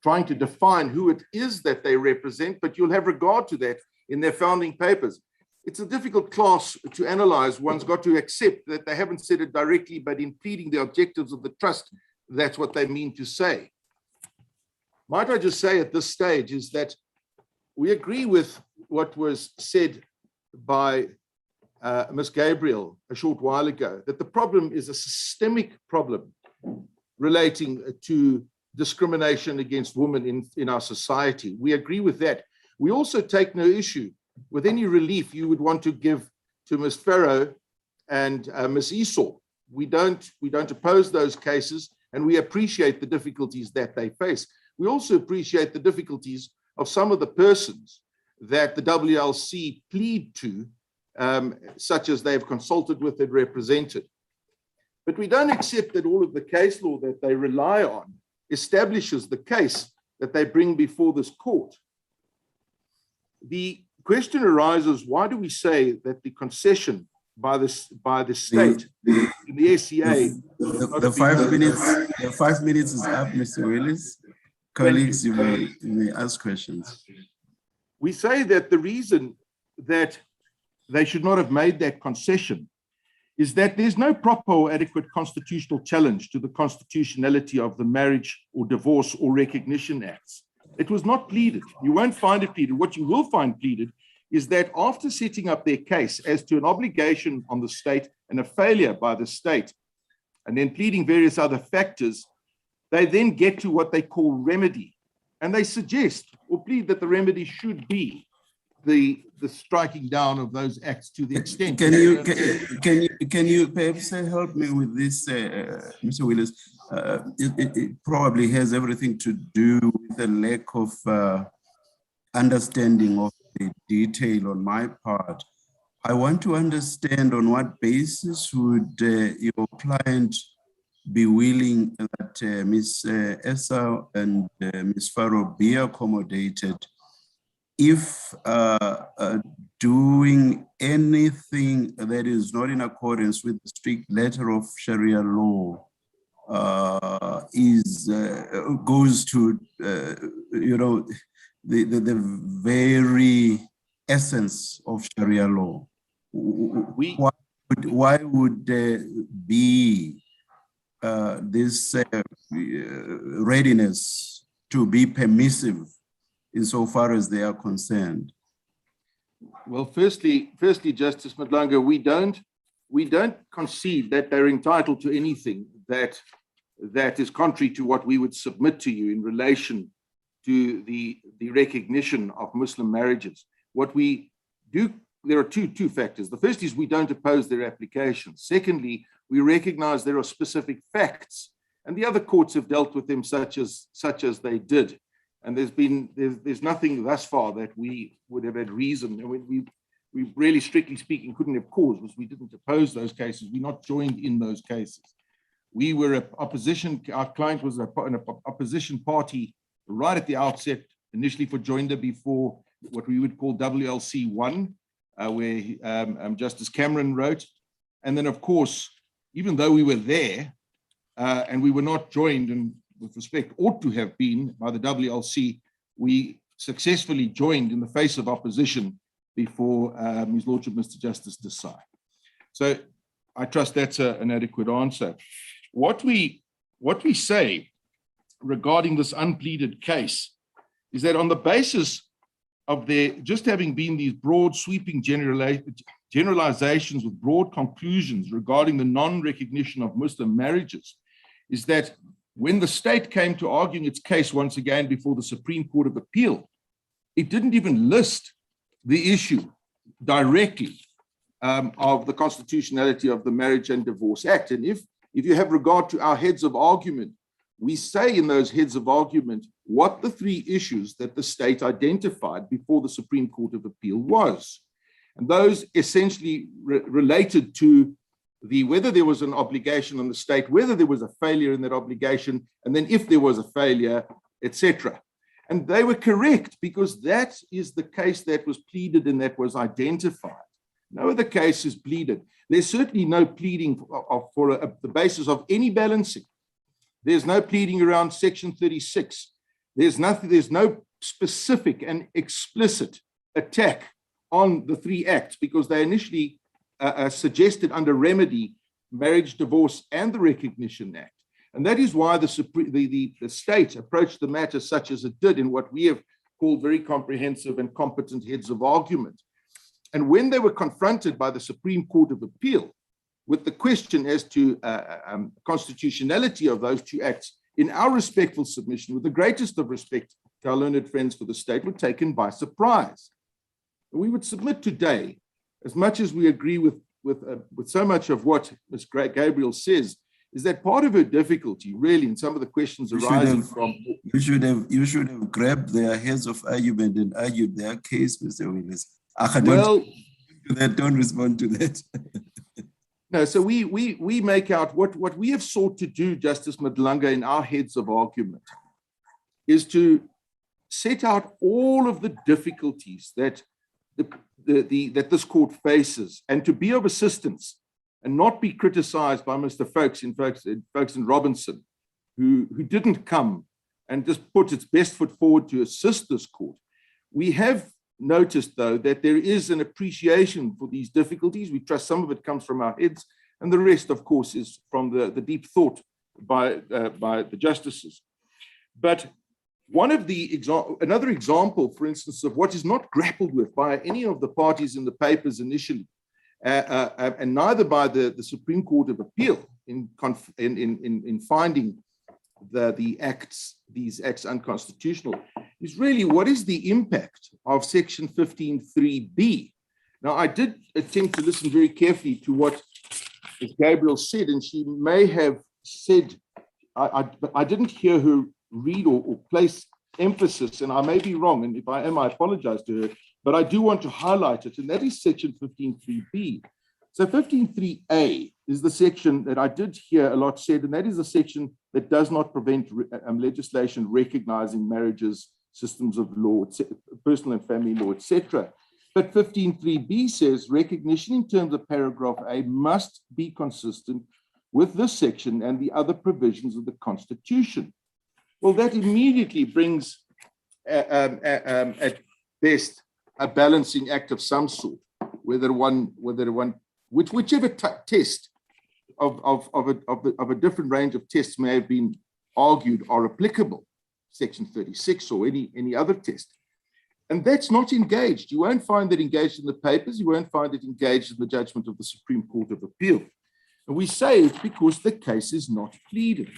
trying to define who it is that they represent, but you'll have regard to that in their founding papers. It's a difficult class to analyze. One's got to accept that they haven't said it directly, but in pleading the objectives of the trust, that's what they mean to say. Might I just say at this stage is that we agree with what was said by Ms. Gabriel a short while ago, that the problem is a systemic problem relating to discrimination against women in our society. We agree with that. We also take no issue with any relief you would want to give to Ms. Farrow and Ms. Esau. We don't oppose those cases, and we appreciate the difficulties that they face. We also appreciate the difficulties of some of the persons that the WLC plead to, such as they've consulted with and represented. But we don't accept that all of the case law that they rely on establishes the case that they bring before this court. The question arises, why do we say that the concession by the state in the SCA... The 5 minutes is up, Mr. Willis. Colleagues, you may ask questions. We say that the reason that they should not have made that concession is that there's no proper or adequate constitutional challenge to the constitutionality of the Marriage or Divorce or Recognition Acts. It was not pleaded. You won't find it pleaded. What you will find pleaded is that after setting up their case as to an obligation on the state and a failure by the state, and then pleading various other factors, they then get to what they call remedy. And they suggest or plead that the remedy should be the striking down of those acts to the extent. Can you perhaps help me with this, Mr. Willis? It probably has everything to do with the lack of understanding of the detail on my part. I want to understand on what basis would your client be willing that Ms. Essa and Ms. Farrow be accommodated if doing anything that is not in accordance with the strict letter of Sharia law goes to the very essence of Sharia law. Why would there be this readiness to be permissive insofar as they are concerned? Well, firstly, Justice Madlanga, we don't concede that they're entitled to anything that is contrary to what we would submit to you in relation to the recognition of Muslim marriages. What we do, there are two factors. The first is we don't oppose their application. Secondly, we recognize there are specific facts, and the other courts have dealt with them such as they did. And there's nothing thus far that we would have had reason. We really, strictly speaking, couldn't have cause, because we didn't oppose those cases. We're not joined in those cases. We were an opposition. Our client was an opposition party right at the outset, initially for joinder before what we would call WLC 1, where Justice Cameron wrote. And then, of course, even though we were there and we were not joined, and with respect ought to have been by the WLC, we successfully joined in the face of opposition before His Lordship Mr. Justice Desai. So I trust that's an adequate answer. What we say regarding this unpleaded case is that on the basis of there just having been these broad sweeping generalizations with broad conclusions regarding the non-recognition of Muslim marriages is that when the state came to arguing its case once again before the Supreme Court of Appeal, it didn't even list the issue directly of the constitutionality of the Marriage and Divorce Act. And if you have regard to our heads of argument, we say in those heads of argument what the three issues that the state identified before the Supreme Court of Appeal was. And those essentially related to whether there was an obligation on the state, whether there was a failure in that obligation, and then if there was a failure, etc. And they were correct because that is the case that was pleaded and that was identified. No other case is pleaded. There's certainly no pleading for the basis of any balancing. There's no pleading around Section 36. There's no specific and explicit attack on the three acts because they initially suggested under remedy, marriage, divorce, and the Recognition Act. And that is why the state approached the matter such as it did in what we have called very comprehensive and competent heads of argument. And when they were confronted by the Supreme Court of Appeal with the question as to constitutionality of those two acts, in our respectful submission, with the greatest of respect to our learned friends for the state, were taken by surprise. We would submit today, as much as we agree with so much of what Ms. Gabriel says, is that part of her difficulty, really, in some of the questions arising from... You should have grabbed their heads of argument and argued their case, Mr. Willis. Don't respond to that. No, so we make out what we have sought to do, Justice Madlanga, in our heads of argument, is to set out all of the difficulties that that this court faces, and to be of assistance and not be criticized by Mr. Folks and Robinson, who didn't come and just put its best foot forward to assist this court. We have noticed, though, that there is an appreciation for these difficulties. We trust some of it comes from our heads, and the rest, of course, is from the deep thought by the justices. But another example, for instance, of what is not grappled with by any of the parties in the papers initially, and neither by the Supreme Court of Appeal in finding these acts unconstitutional, is really what is the impact of Section 15.3b. Now, I did attempt to listen very carefully to what Ms. Gabriel said, and she may have said, I didn't hear her read or place emphasis, and I may be wrong, and if I am, I apologize to her, but I do want to highlight it, and that is Section 15.3b. So 15.3a is the section that I did hear a lot said, and that is the section that does not prevent legislation recognizing marriages, systems of law, personal and family law, etc. But 15.3b says recognition in terms of paragraph A must be consistent with this section and the other provisions of the Constitution. Well, that immediately brings, at best, a balancing act of some sort, whichever test of a different range of tests may have been argued are applicable, Section 36 or any other test. And that's not engaged. You won't find that engaged in the papers. You won't find it engaged in the judgment of the Supreme Court of Appeal. And we say it because the case is not pleaded.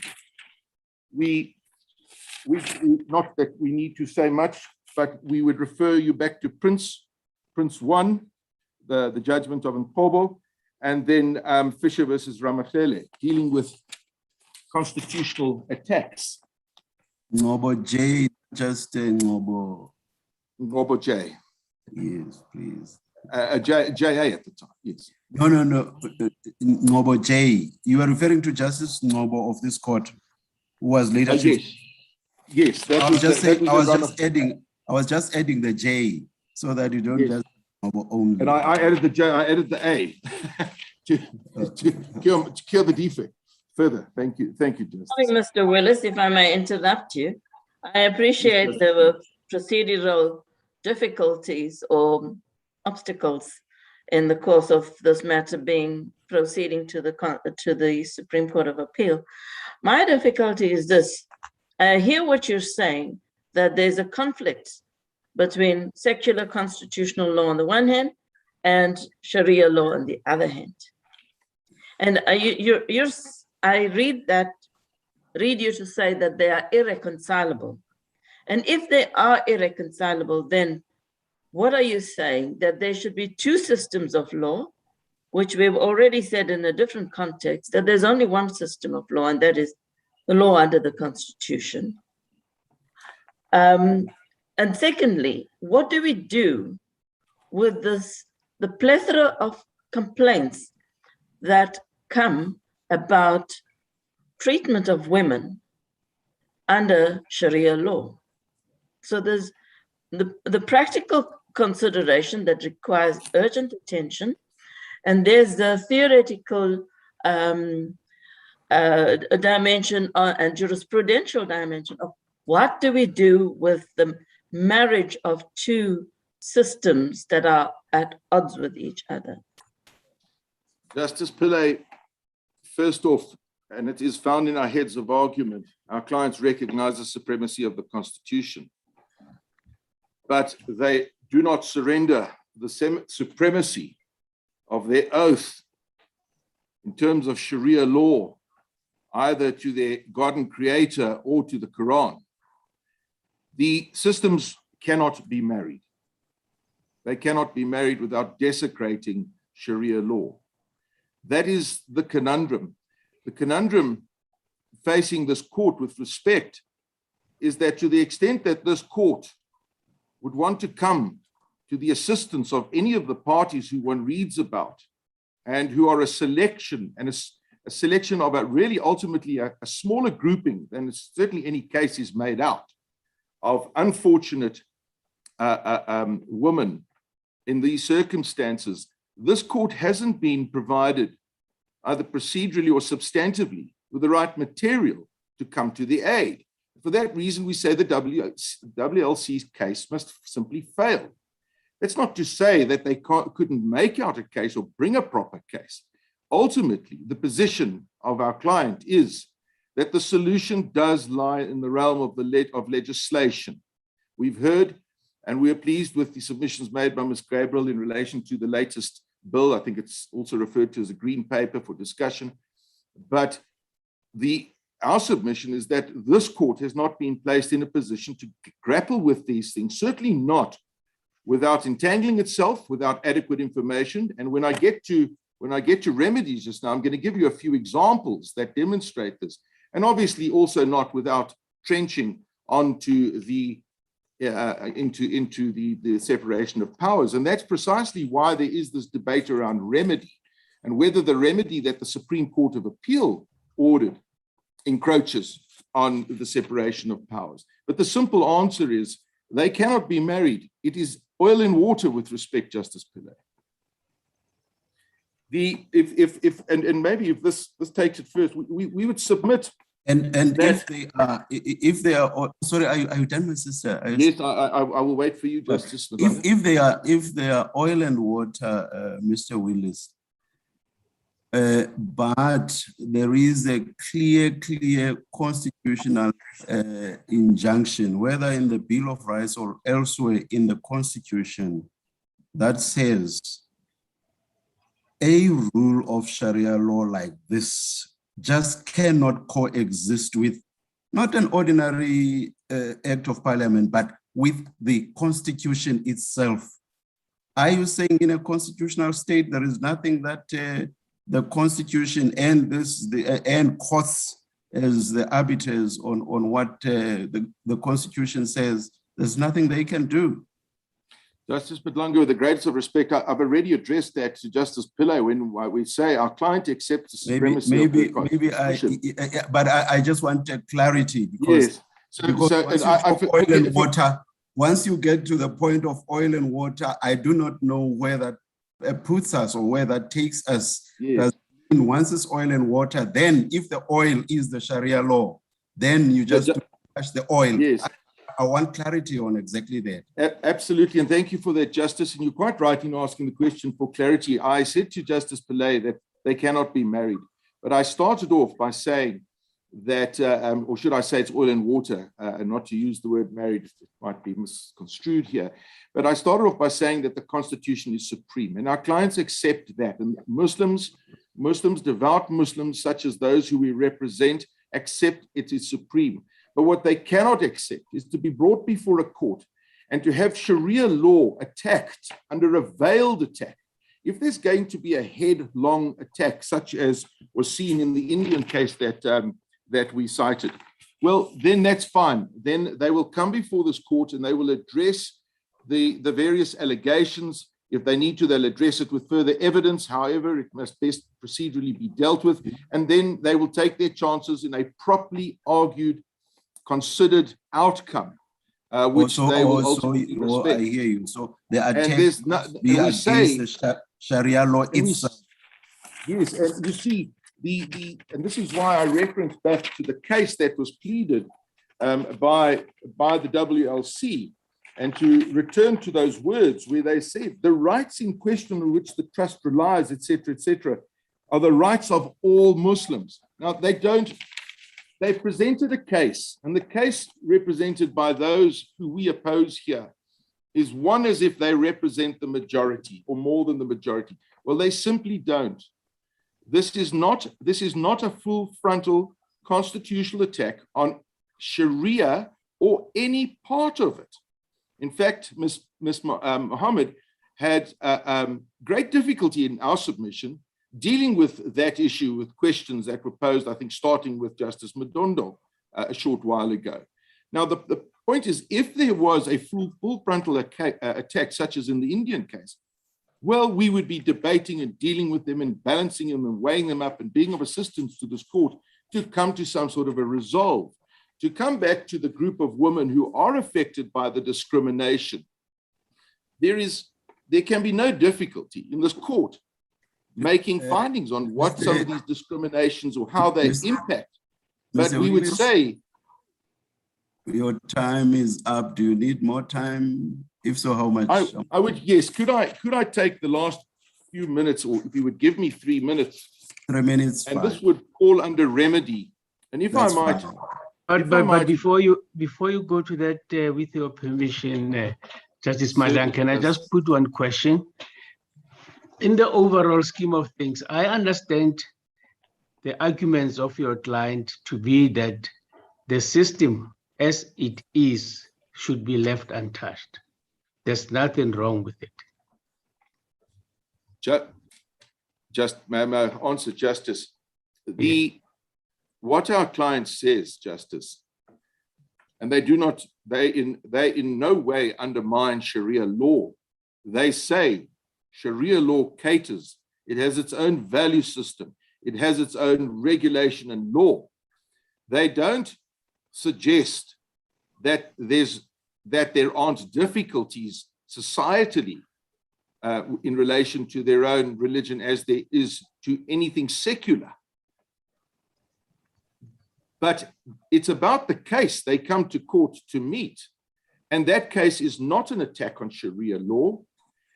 Not that we need to say much, but we would refer you back to Prince 1, the judgment of Mpobo, and then Fisher versus Ramatlele, dealing with constitutional attacks. Ngobo J, just Ngobo. Ngobo J. Yes, please. JA at the time, yes. No. Ngobo J. You are referring to Justice Ngobo of this court, who was later. Yes. I was just adding the J so that you don't just Ngobo only. And I added the J. I added the A to cure the defect. Further, thank you, Justice. Mr. Willis, if I may interrupt you, I appreciate there were procedural difficulties or obstacles in the course of this matter proceeding to the Supreme Court of Appeal. My difficulty is this: I hear what you're saying, that there's a conflict between secular constitutional law on the one hand and Sharia law on the other hand. And I read you to say that they are irreconcilable. And if they are irreconcilable, then what are you saying? That there should be two systems of law, which we've already said in a different context, that there's only one system of law, and that is the law under the Constitution. And secondly, what do we do with the plethora of complaints that come about treatment of women under Sharia law? So there's the practical consideration that requires urgent attention, and there's the theoretical dimension and jurisprudential dimension of what do we do with the marriage of two systems that are at odds with each other. Justice Pillay, first off, and it is found in our heads of argument, our clients recognize the supremacy of the Constitution, but they do not surrender the supremacy of their oath in terms of Sharia law, either to their God and Creator or to the Quran. The systems cannot be married. They cannot be married without desecrating Sharia law. That is the conundrum. The conundrum facing this court with respect is that to the extent that this court would want to come to the assistance of any of the parties who one reads about and who are a selection and a selection of a really ultimately a smaller grouping than certainly any case is made out of unfortunate women in these circumstances, this court hasn't been provided either procedurally or substantively with the right material to come to the aid. For that reason, we say the WLC's case must simply fail. That's not to say that they couldn't make out a case or bring a proper case. Ultimately, the position of our client is that the solution does lie in the realm of legislation. We've heard, and we are pleased with the submissions made by Ms. Gabriel in relation to the latest bill. I think it's also referred to as a green paper for discussion. But our submission is that this court has not been placed in a position to grapple with these things, certainly not without entangling itself, without adequate information. And when I get to remedies just now, I'm going to give you a few examples that demonstrate this. And obviously also not without trenching onto into the separation of powers. And that's precisely why there is this debate around remedy and whether the remedy that the Supreme Court of Appeal ordered encroaches on the separation of powers. But the simple answer is they cannot be married. It is oil and water with respect, Justice Pillay. And maybe if this takes it first, we would submit. And if they are, sorry, are you done, my sister? Yes, I will wait for you, Justice. If they are oil and water, Mr. Willis, but there is a clear constitutional injunction, whether in the Bill of Rights or elsewhere in the Constitution, that says a rule of Sharia law like this just cannot coexist with not an ordinary act of parliament, but with the Constitution itself. Are you saying in a constitutional state there is nothing that the Constitution and courts as the arbiters on what the Constitution says, there's nothing they can do? Justice Madlanga, with the greatest of respect, I've already addressed that to Justice Pillay when we say our client accepts the supremacy of the Constitution. But I just want clarity because, yes. Oil and water, once you get to the point of oil and water, I do not know where that puts us or where that takes us. Yes. Once it's oil and water, then if the oil is the Sharia law, then you just touch the oil. Yes. I want clarity on exactly that. Absolutely, and thank you for that, Justice. And you're quite right in asking the question for clarity. I said to Justice Pillay that they cannot be married, but I started off by saying that, or should I say it's oil and water, and not to use the word married, it might be misconstrued here. But I started off by saying that the Constitution is supreme, and our clients accept that. And Muslims, devout Muslims, such as those who we represent, accept it is supreme. But what they cannot accept is to be brought before a court and to have Sharia law attacked under a veiled attack. If there's going to be a headlong attack, such as was seen in the Indian case that we cited, well, then that's fine. Then they will come before this court and they will address the various allegations. If they need to, they'll address it with further evidence. However, it must best procedurally be dealt with. And then they will take their chances in a properly argued, considered outcome, which they will ultimately respect. I hear you. So the attack and be against the Sharia law itself. Yes, and you see, and this is why I reference back to the case that was pleaded by the WLC, and to return to those words where they said the rights in question on which the trust relies, etc., are the rights of all Muslims. Now, they presented a case, and the case represented by those who we oppose here is one as if they represent the majority or more than the majority. Well, they simply don't. This is not a full frontal constitutional attack on Sharia or any part of it. In fact, Ms. Mohammed had great difficulty in our submission dealing with that issue with questions that were posed, I think, starting with Justice Madondo a short while ago. Now, the point is, if there was a full frontal attack, such as in the Indian case, well, we would be debating and dealing with them and balancing them and weighing them up and being of assistance to this court to come to some sort of a resolve. To come back to the group of women who are affected by the discrimination, there can be no difficulty in this court making findings on what some of these discriminations or how they impact. But we would say, your time is up. Do you need more time? If so, how much? I would, yes. Could I take the last few minutes, or if you would give me 3 minutes? 3 minutes. And fine. This would fall under remedy. And if That's I might. Fine. But before you go to that, with your permission, Justice Madan, can I just put one question? In the overall scheme of things, I understand the arguments of your client to be that the system as it is should be left untouched. There's nothing wrong with it. May I answer, Justice? What our client says, Justice, and they in no way undermine Sharia law. They say Sharia law caters. It has its own value system. It has its own regulation and law. They don't suggest that there aren't difficulties societally in relation to their own religion as there is to anything secular. But it's about the case they come to court to meet. And that case is not an attack on Sharia law.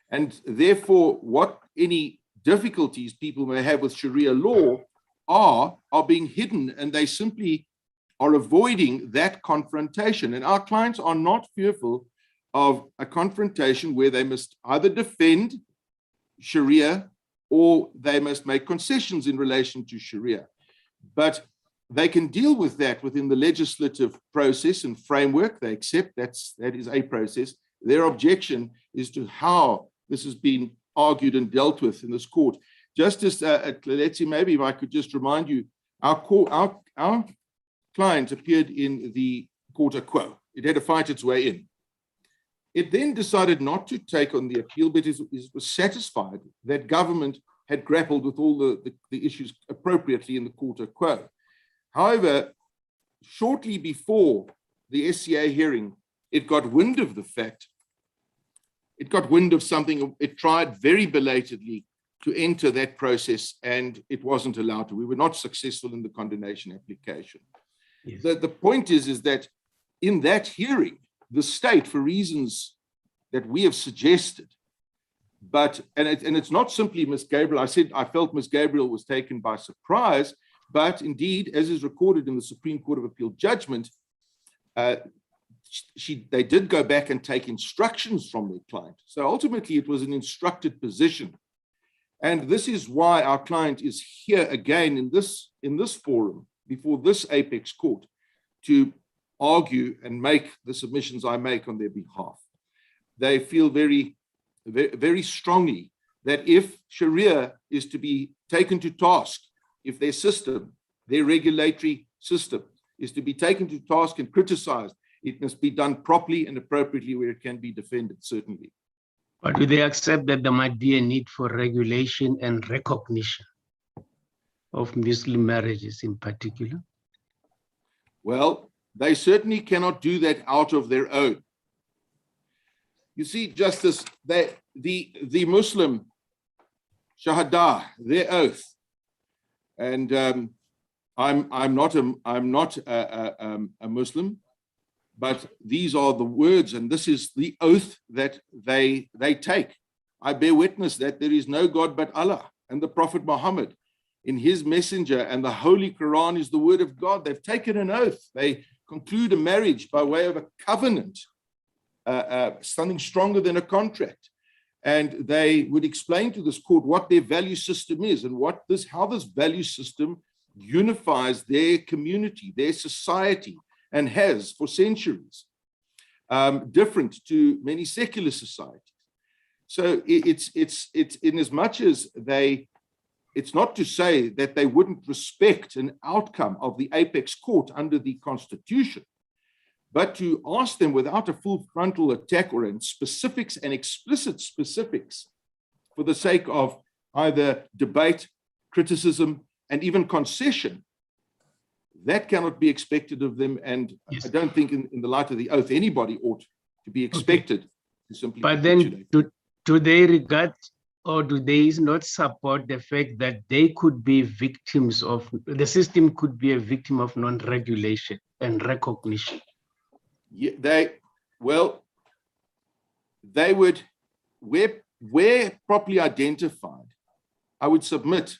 And therefore, what any difficulties people may have with Sharia law are being hidden, and they simply are avoiding that confrontation. And our clients are not fearful of a confrontation where they must either defend Sharia or they must make concessions in relation to Sharia. But they can deal with that within the legislative process and framework. They accept that is a process. Their objection is to how this has been argued and dealt with in this court. Justice Tlaleti, maybe if I could just remind you, our client appeared in the court quo. It had to fight its way in. It then decided not to take on the appeal, but it was satisfied that government had grappled with all the issues appropriately in the court quo. However, shortly before the SCA hearing, it got wind of the fact, it got wind of something, it tried very belatedly to enter that process, and it wasn't allowed to. We were not successful in the condemnation application. Yes. The point is that in that hearing, the state, for reasons that we have suggested, and it's not simply Ms. Gabriel. I said I felt Ms. Gabriel was taken by surprise, But indeed, as is recorded in the Supreme Court of Appeal judgment, they did go back and take instructions from their client. So ultimately, it was an instructed position. And this is why our client is here again in this forum, before this apex court, to argue and make the submissions I make on their behalf. They feel very, very strongly that if Sharia is to be taken to task, if their system, their regulatory system, is to be taken to task and criticized, it must be done properly and appropriately where it can be defended, certainly. But do they accept that there might be a need for regulation and recognition of Muslim marriages in particular? Well, they certainly cannot do that out of their own. You see, Justice, the Muslim Shahada, their oath, and I'm not a Muslim, but these are the words, and this is the oath that they take. I bear witness that there is no God but Allah, and the Prophet Muhammad in his messenger, and the Holy Quran is the word of God. They've taken an oath. They conclude a marriage by way of a covenant, something stronger than a contract. And they would explain to this court what their value system is and how this value system unifies their community, their society, and has for centuries, different to many secular societies. So it's in as much as it's not to say that they wouldn't respect an outcome of the apex court under the Constitution, but to ask them without a full frontal attack or in specifics and explicit specifics for the sake of either debate, criticism, and even concession, that cannot be expected of them. And yes, I don't think in the light of the oath, anybody ought to be expected to simply. But then do they regard or do they not support the fact that they could be victims of, the system could be a victim of non-regulation and recognition? Yeah, they would, where properly identified, I would submit,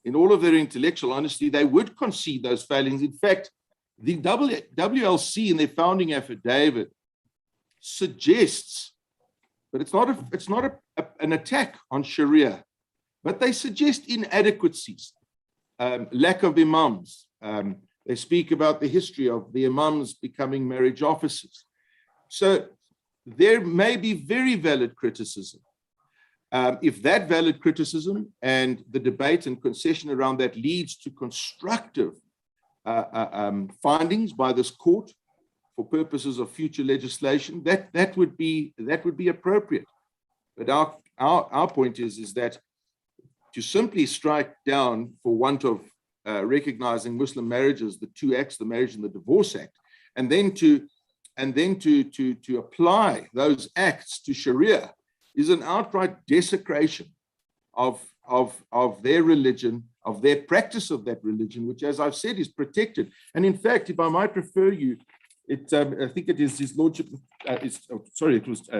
in all of their intellectual honesty, they would concede those failings. In fact, the WLC in their founding affidavit suggests, but it's not an attack on Sharia, but they suggest inadequacies, lack of imams. They speak about the history of the imams becoming marriage officers. So there may be very valid criticism. If that valid criticism and the debate and concession around that leads to constructive findings by this court for purposes of future legislation, that would be appropriate. But our point is that to simply strike down for want of recognizing Muslim marriages, the two acts, the Marriage and the Divorce Act, and then to apply those acts to Sharia is an outright desecration of their religion, of their practice of that religion, which, as I've said, is protected. And in fact, if I might refer you, I think it is His Lordship, it was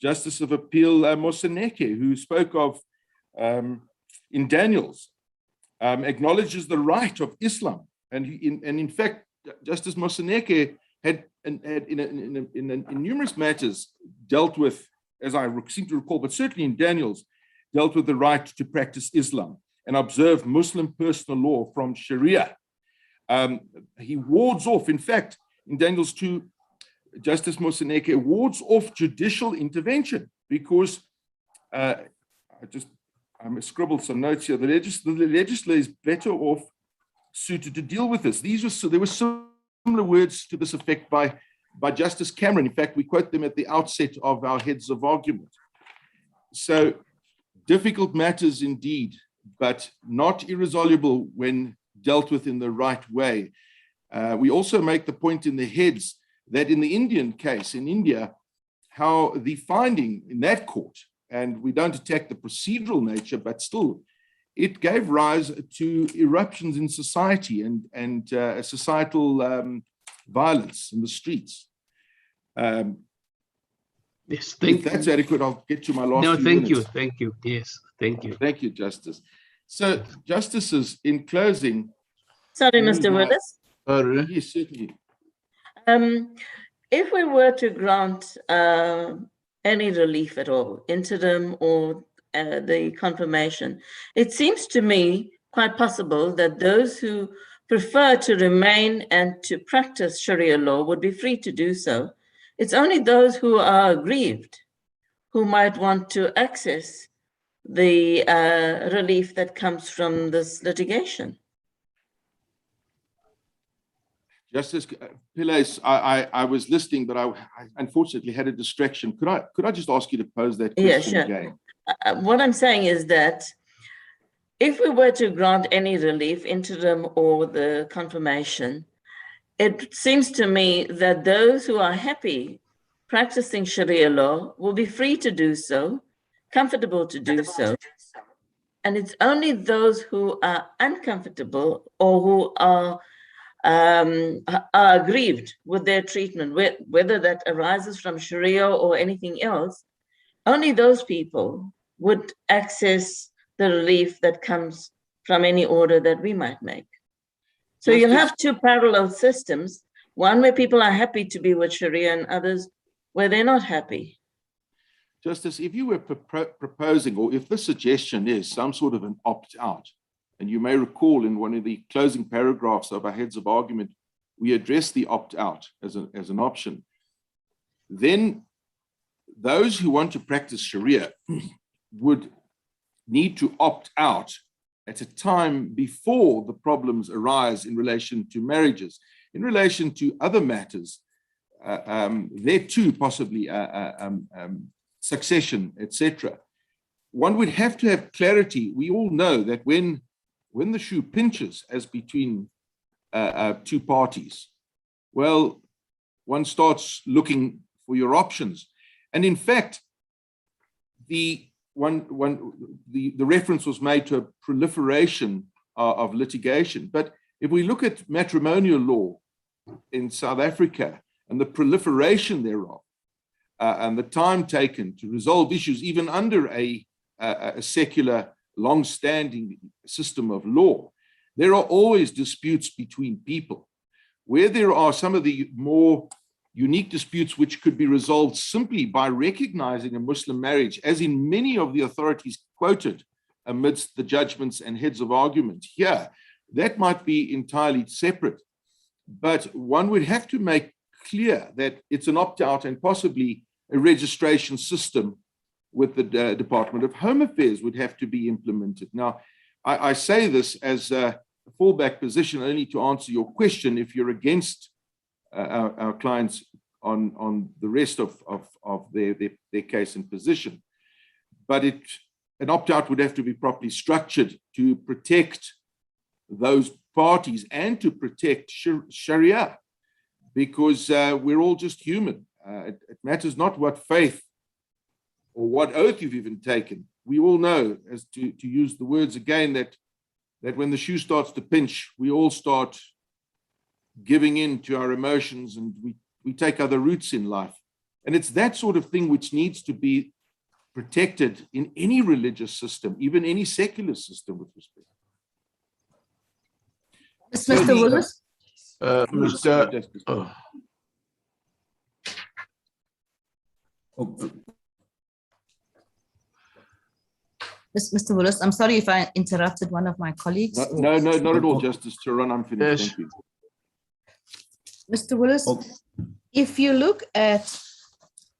Justice of Appeal Moseneke, who spoke of, in Daniels, acknowledges the right of Islam. And in fact, Justice Moseneke had in numerous matters dealt with, as I seem to recall, but certainly in Daniels, dealt with the right to practice Islam and observe Muslim personal law from Sharia. He wards off, in fact, in Daniels 2, Justice Moseneke wards off judicial intervention because I scribbled some notes here. The legislature is better off suited to deal with this. There were similar words to this effect by Justice Cameron. In fact, we quote them at the outset of our heads of argument. So difficult matters indeed, but not irresoluble when dealt with in the right way. We also make the point in the heads that in the Indian case, in India, how the finding in that court, and we don't attack the procedural nature, but still, it gave rise to eruptions in society and societal violence in the streets. Yes, if that's adequate, I'll get to my last. No, thank you. Yes, thank you. Thank you, Justice. So, Justices, in closing. Sorry, Mr. Willis. Yes, certainly. If we were to grant any relief at all, interim or the confirmation, it seems to me quite possible that those who prefer to remain and to practice Sharia law would be free to do so. It's only those who are aggrieved who might want to access the relief that comes from this litigation. Justice Pillay, I was listening, but I unfortunately had a distraction. Could I just ask you to pose that question again? What I'm saying is that if we were to grant any relief, interim or the confirmation, it seems to me that those who are happy practicing Sharia law will be free to do so, comfortable to do so. And it's only those who are uncomfortable or who are aggrieved with their treatment, whether that arises from Sharia or anything else, only those people would access the relief that comes from any order that we might make. So you'll have two parallel systems, one where people are happy to be with Sharia and others where they're not happy. Justice, if you were proposing, or if the suggestion is some sort of an opt-out, and you may recall in one of the closing paragraphs of our heads of argument, we address the opt-out as an option, then those who want to practice Sharia would need to opt out at a time before the problems arise in relation to marriages. In relation to other matters, there too possibly succession, etc. One would have to have clarity. We all know that when the shoe pinches as between two parties, well, one starts looking for your options. And in fact, the reference was made to a proliferation of litigation. But if we look at matrimonial law in South Africa and the proliferation thereof, and the time taken to resolve issues even under a secular, long-standing system of law, there are always disputes between people. Where there are some of the more unique disputes which could be resolved simply by recognizing a Muslim marriage, as in many of the authorities quoted amidst the judgments and heads of argument here, that might be entirely separate. But one would have to make clear that it's an opt-out and possibly a registration system with the Department of Home Affairs would have to be implemented. Now, I say this as a fallback position only to answer your question if you're against our clients on the rest of their case and position. But an opt-out would have to be properly structured to protect those parties and to protect Sharia, because we're all just human. It matters not what faith or what oath you've even taken. We all know, as to use the words again, that when the shoe starts to pinch, we all start giving in to our emotions and we take other routes in life. And it's that sort of thing which needs to be protected in any religious system, even any secular system with respect. Mr. Willis? Mr. Willis, I'm sorry if I interrupted one of my colleagues. No, not at all, Justice Charon. I'm finished. Yes. Thank you. Mr. Willis, if you look at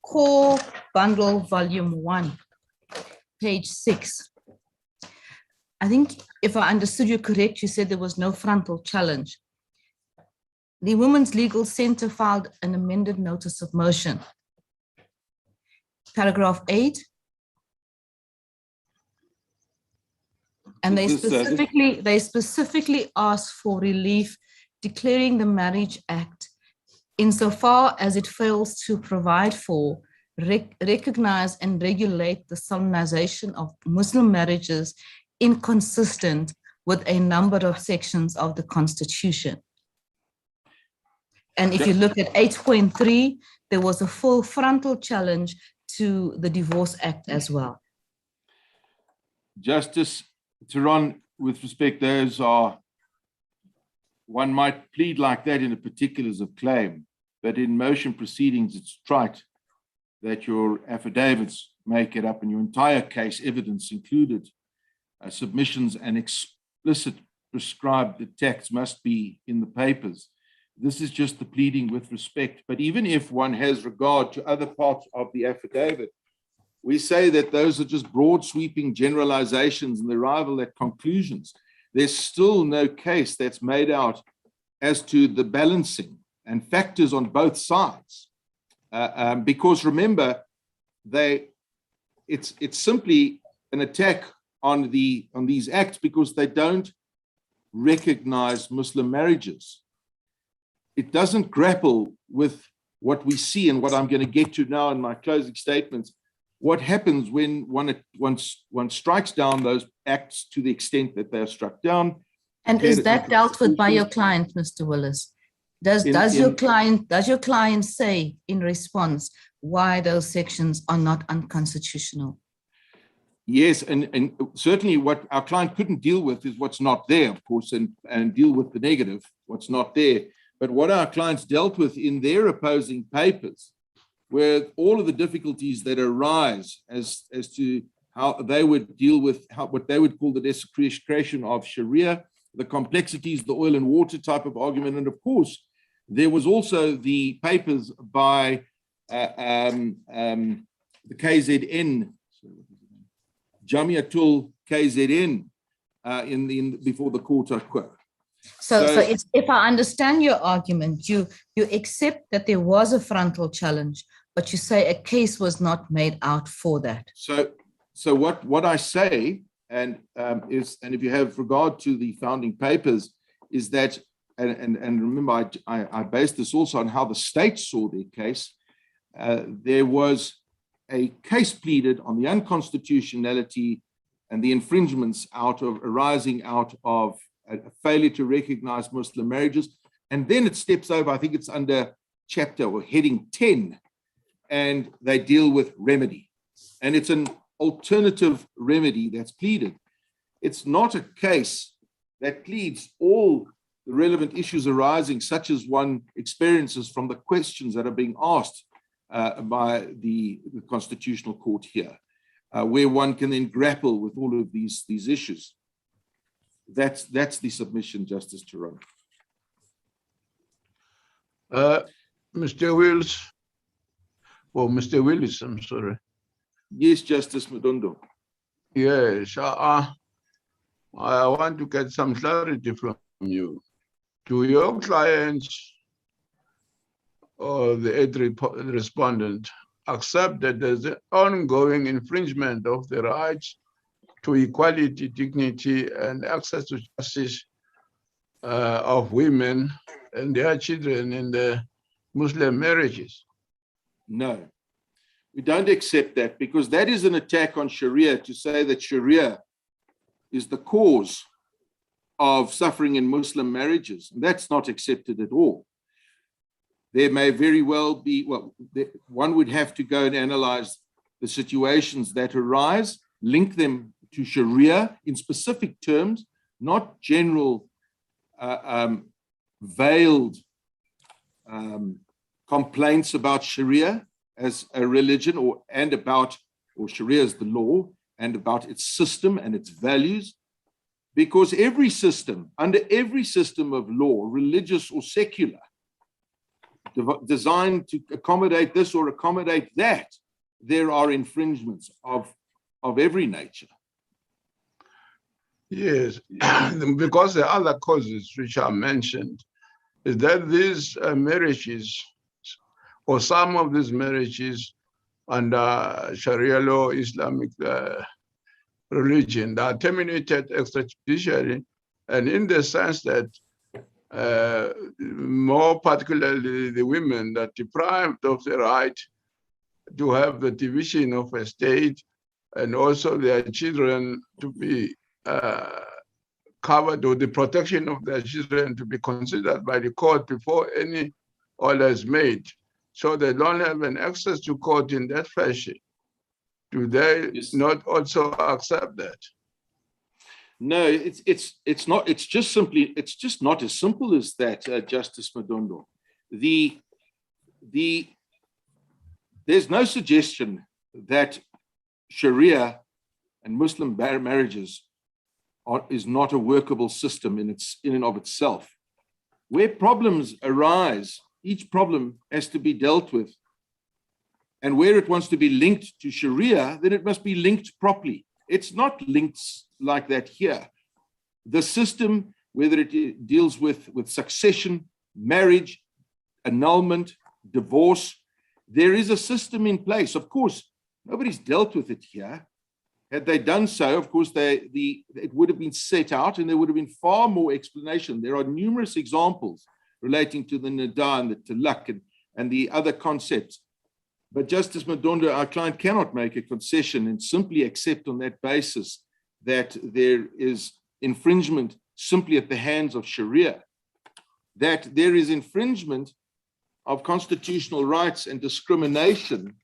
Core Bundle Volume 1, page 6, I think if I understood you correct, you said there was no frontal challenge. The Women's Legal Center filed an amended notice of motion. Paragraph 8. And they specifically asked for relief declaring the Marriage Act insofar as it fails to provide for, recognize and regulate the solemnization of Muslim marriages inconsistent with a number of sections of the Constitution. And if you look at 8.3, there was a full frontal challenge to the Divorce Act as well. Justice, Tehran, with respect, those are, one might plead like that in the particulars of claim, but in motion proceedings, it's trite that your affidavits make it up and your entire case evidence included submissions and explicit prescribed the text must be in the papers. This is just the pleading with respect. But even if one has regard to other parts of the affidavit, we say that those are just broad sweeping generalizations and the arrival at conclusions. There's still no case that's made out as to the balancing and factors on both sides. Because remember, it's simply an attack on these acts because they don't recognize Muslim marriages. It doesn't grapple with what we see and what I'm going to get to now in my closing statements. What happens when one strikes down those acts to the extent that they are struck down? And is that dealt with by your client, Mr. Willis? Does your client say in response why those sections are not unconstitutional? Yes, and certainly what our client couldn't deal with is what's not there, of course, and deal with the negative, what's not there. But what our clients dealt with in their opposing papers were all of the difficulties that arise as to how they would deal with what they would call the desecration of Sharia, the complexities, the oil and water type of argument. And of course, there was also the papers by the KZN, Jamiatul KZN before the court of quo. So if I understand your argument, you accept that there was a frontal challenge, but you say a case was not made out for that. So what I say, and if you have regard to the founding papers, is that, and remember, I based this also on how the state saw their case. There was a case pleaded on the unconstitutionality and the infringements arising out of a failure to recognize Muslim marriages. And then it steps over, I think it's under chapter or heading 10, and they deal with remedy. And it's an alternative remedy that's pleaded. It's not a case that pleads all the relevant issues arising, such as one experiences from the questions that are being asked by the Constitutional Court here, where one can then grapple with all of these issues. That's the submission, Justice Tehran. Mr. Wills, or Mr. Willis, I'm sorry. Yes, Justice Mudondo. Yes, I want to get some clarity from you. Do your clients or the aid respondent accept that there's an ongoing infringement of the rights to equality, dignity, and access to justice of women and their children in the Muslim marriages? No, we don't accept that, because that is an attack on Sharia, to say that Sharia is the cause of suffering in Muslim marriages. That's not accepted at all. There may very well be, one would have to go and analyze the situations that arise, link them to Sharia in specific terms, not general veiled complaints about Sharia as a religion, or Sharia as the law, and about its system and its values. Because every system, under every system of law, religious or secular, designed to accommodate this or accommodate that, there are infringements of every nature. Yes, because the other causes which are mentioned is that these marriages, or some of these marriages under Sharia law, Islamic religion, that are terminated extrajudicially, and in the sense that more particularly the women that deprived of the right to have the division of a state, and also their children to be covered, or the protection of their children to be considered by the court before any order is made. So they don't have an access to court in that fashion. Do they not also accept that? No, it's not. It's just not as simple as that, Justice Madondo. There's no suggestion that Sharia and Muslim marriages is not a workable system in and of itself. Where problems arise, each problem has to be dealt with. And where it wants to be linked to Sharia, then it must be linked properly. It's not linked like that here. The system, whether it deals with succession, marriage, annulment, divorce, there is a system in place. Of course, nobody's dealt with it here. Had they done so, of course, it would have been set out and there would have been far more explanation. There are numerous examples relating to the nida and the talaq and the other concepts. But Justice Madondo, our client cannot make a concession and simply accept on that basis that there is infringement simply at the hands of Sharia, that there is infringement of constitutional rights and discrimination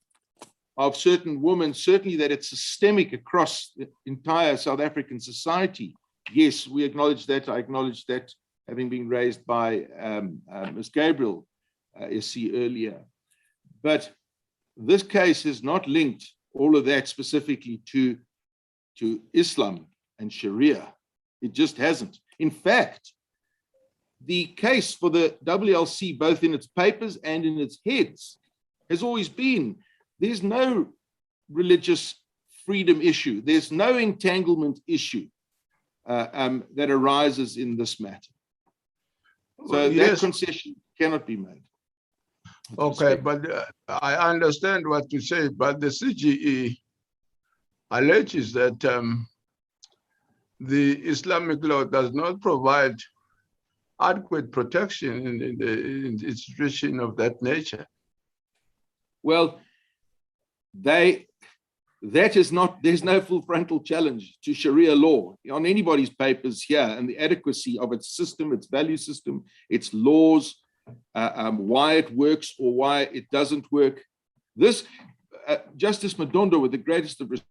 of certain women, certainly that it's systemic across the entire South African society. Yes, we acknowledge that. I acknowledge that having been raised by Ms. Gabriel, SC earlier. But this case is not linked, all of that specifically to Islam and Sharia. It just hasn't. In fact, the case for the WLC, both in its papers and in its heads, has always been there's no religious freedom issue. There's no entanglement issue that arises in this matter. So that concession cannot be made. Okay, but I understand what you say, but the CGE alleges that the Islamic law does not provide adequate protection in the institution of that nature. Well, that is not, there's no full frontal challenge to Sharia law on anybody's papers here and the adequacy of its system, its value system, its laws, why it works or why it doesn't work. This, Justice Madondo, with the greatest of respect,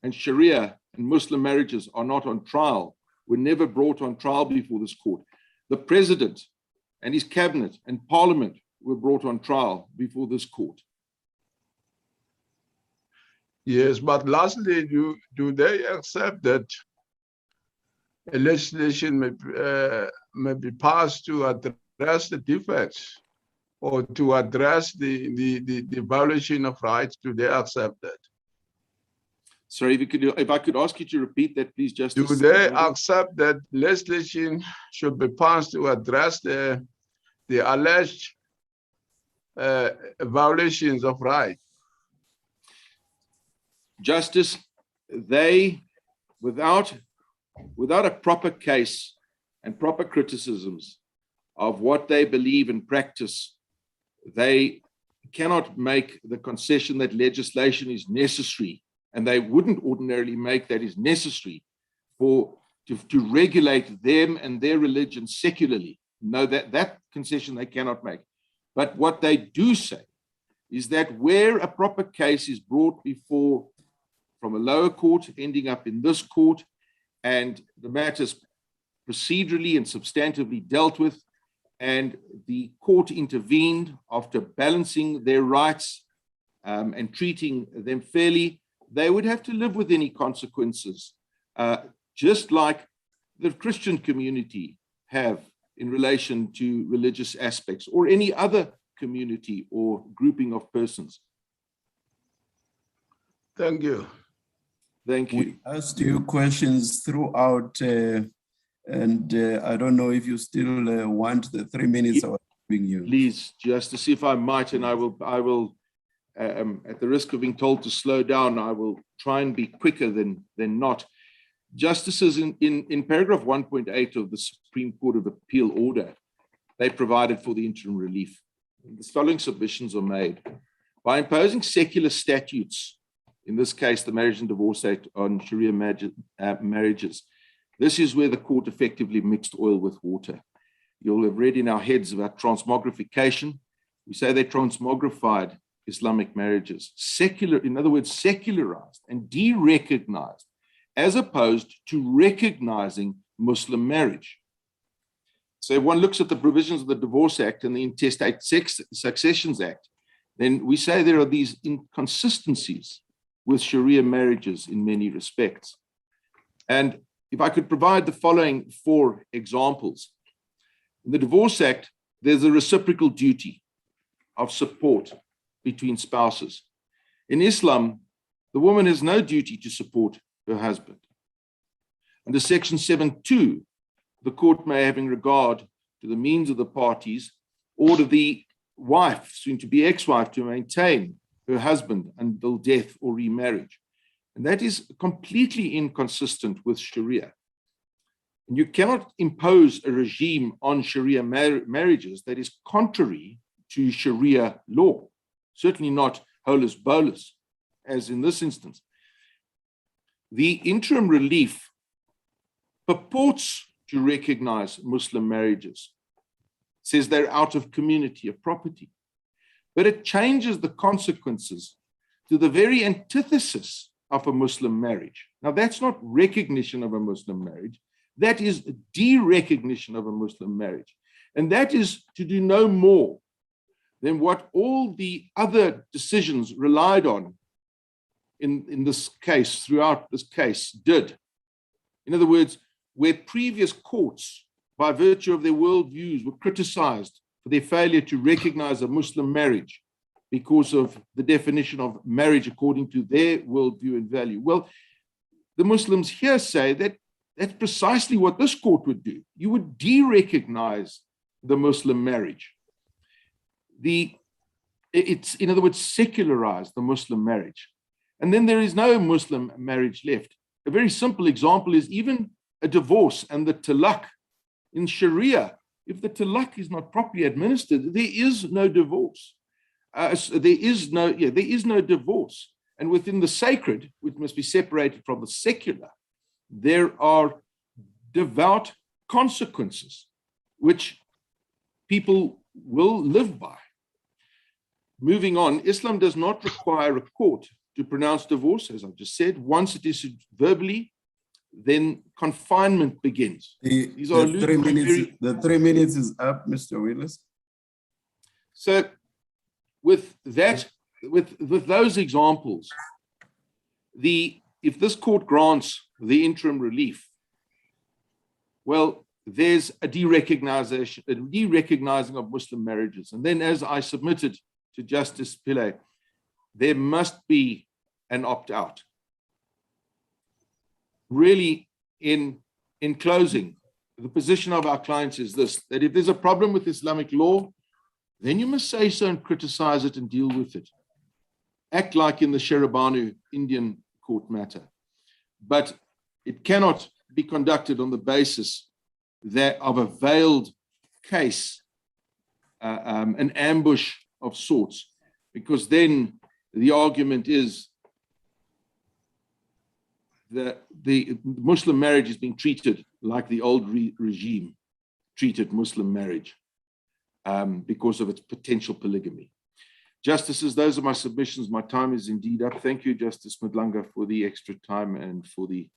and Sharia and Muslim marriages are not on trial, were never brought on trial before this court. The president and his cabinet and parliament were brought on trial before this court. Yes, but lastly, do they accept that a legislation may be passed to address the defects or to address the violation of rights? Do they accept that? Sorry, if I could ask you to repeat that, please, Justice. Do they accept that legislation should be passed to address the alleged violations of rights? Justice, they, without a proper case and proper criticisms of what they believe and practice, they cannot make the concession that legislation is necessary, and they wouldn't ordinarily make that is necessary to regulate them and their religion secularly. No, that concession they cannot make. But what they do say is that where a proper case is brought before from a lower court, ending up in this court, and the matters procedurally and substantively dealt with, and the court intervened after balancing their rights and treating them fairly, they would have to live with any consequences, just like the Christian community have in relation to religious aspects, or any other community or grouping of persons. Thank you. Thank you. We asked you questions throughout, and I don't know if you still want the 3 minutes I was giving you. Please, Justice, if I might, and I will, at the risk of being told to slow down, I will try and be quicker than not. Justices, in paragraph 1.8 of the Supreme Court of Appeal order, they provided for the interim relief. The following submissions are made. By imposing secular statutes, in this case, the Marriage and Divorce Act on Sharia marriages, this is where the court effectively mixed oil with water. You'll have read in our heads about transmogrification. We say they transmogrified Islamic marriages, secular, in other words, secularized and de-recognized as opposed to recognizing Muslim marriage. So if one looks at the provisions of the Divorce Act and the Intestate Successions Act, then we say there are these inconsistencies with Sharia marriages in many respects. And if I could provide the following 4 examples. In the Divorce Act, there's a reciprocal duty of support between spouses. In Islam, the woman has no duty to support her husband. Under Section 7.2, the court may, having regard to the means of the parties, order the wife, soon to be ex-wife, to maintain her husband until death or remarriage. And that is completely inconsistent with Sharia. And you cannot impose a regime on Sharia marriages that is contrary to Sharia law, certainly not holus bolus, as in this instance. The interim relief purports to recognize Muslim marriages, says they're out of community of property, but it changes the consequences to the very antithesis of a Muslim marriage. Now, that's not recognition of a Muslim marriage. That is de-recognition of a Muslim marriage. And that is to do no more than what all the other decisions relied on in this case, throughout this case, did. In other words, where previous courts, by virtue of their worldviews, were criticized for their failure to recognize a Muslim marriage because of the definition of marriage according to their worldview and value. Well, the Muslims here say that that's precisely what this court would do. You would de-recognize the Muslim marriage. It's, in other words, secularize the Muslim marriage. And then there is no Muslim marriage left. A very simple example is even a divorce and the talaq. In Sharia, if the talaq is not properly administered, there is no divorce. There is no divorce. And within the sacred, which must be separated from the secular, there are devout consequences which people will live by. Moving on, Islam does not require a court to pronounce divorce, as I've just said. Once it is verbally, then confinement begins. The 3 minutes is up, Mr. Willis. So with that, with those examples, if this court grants the interim relief, well, there's a de-recognizing of Muslim marriages. And then, as I submitted to Justice Pillay, there must be an opt-out. Really, in closing, the position of our clients is this, that if there's a problem with Islamic law, then you must say so and criticize it and deal with it. Act like in the Sherabanu Indian court matter. But it cannot be conducted on the basis of a veiled case, an ambush of sorts, because then the argument is that the Muslim marriage is being treated like the old regime treated Muslim marriage because of its potential polygamy. Justices, those are my submissions. My time is indeed up. Thank you, Justice Madlanga, for the extra time and for the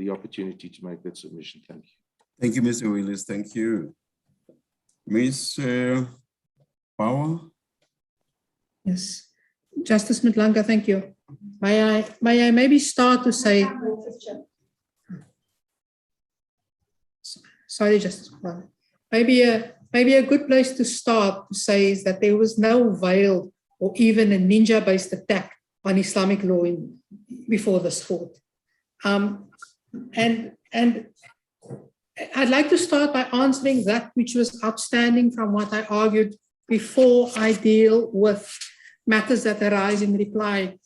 opportunity to make that submission. Thank you. Thank you, Mr. Willis. Thank you. Ms. Power? Yes. Justice Madlanga, thank you. May I maybe start to say, sorry, Justice Madlanga. Maybe a good place to start to say is that there was no veiled or even a ninja-based attack on Islamic law before this court. And I'd like to start by answering that which was outstanding from what I argued before I deal with matters that arise in reply.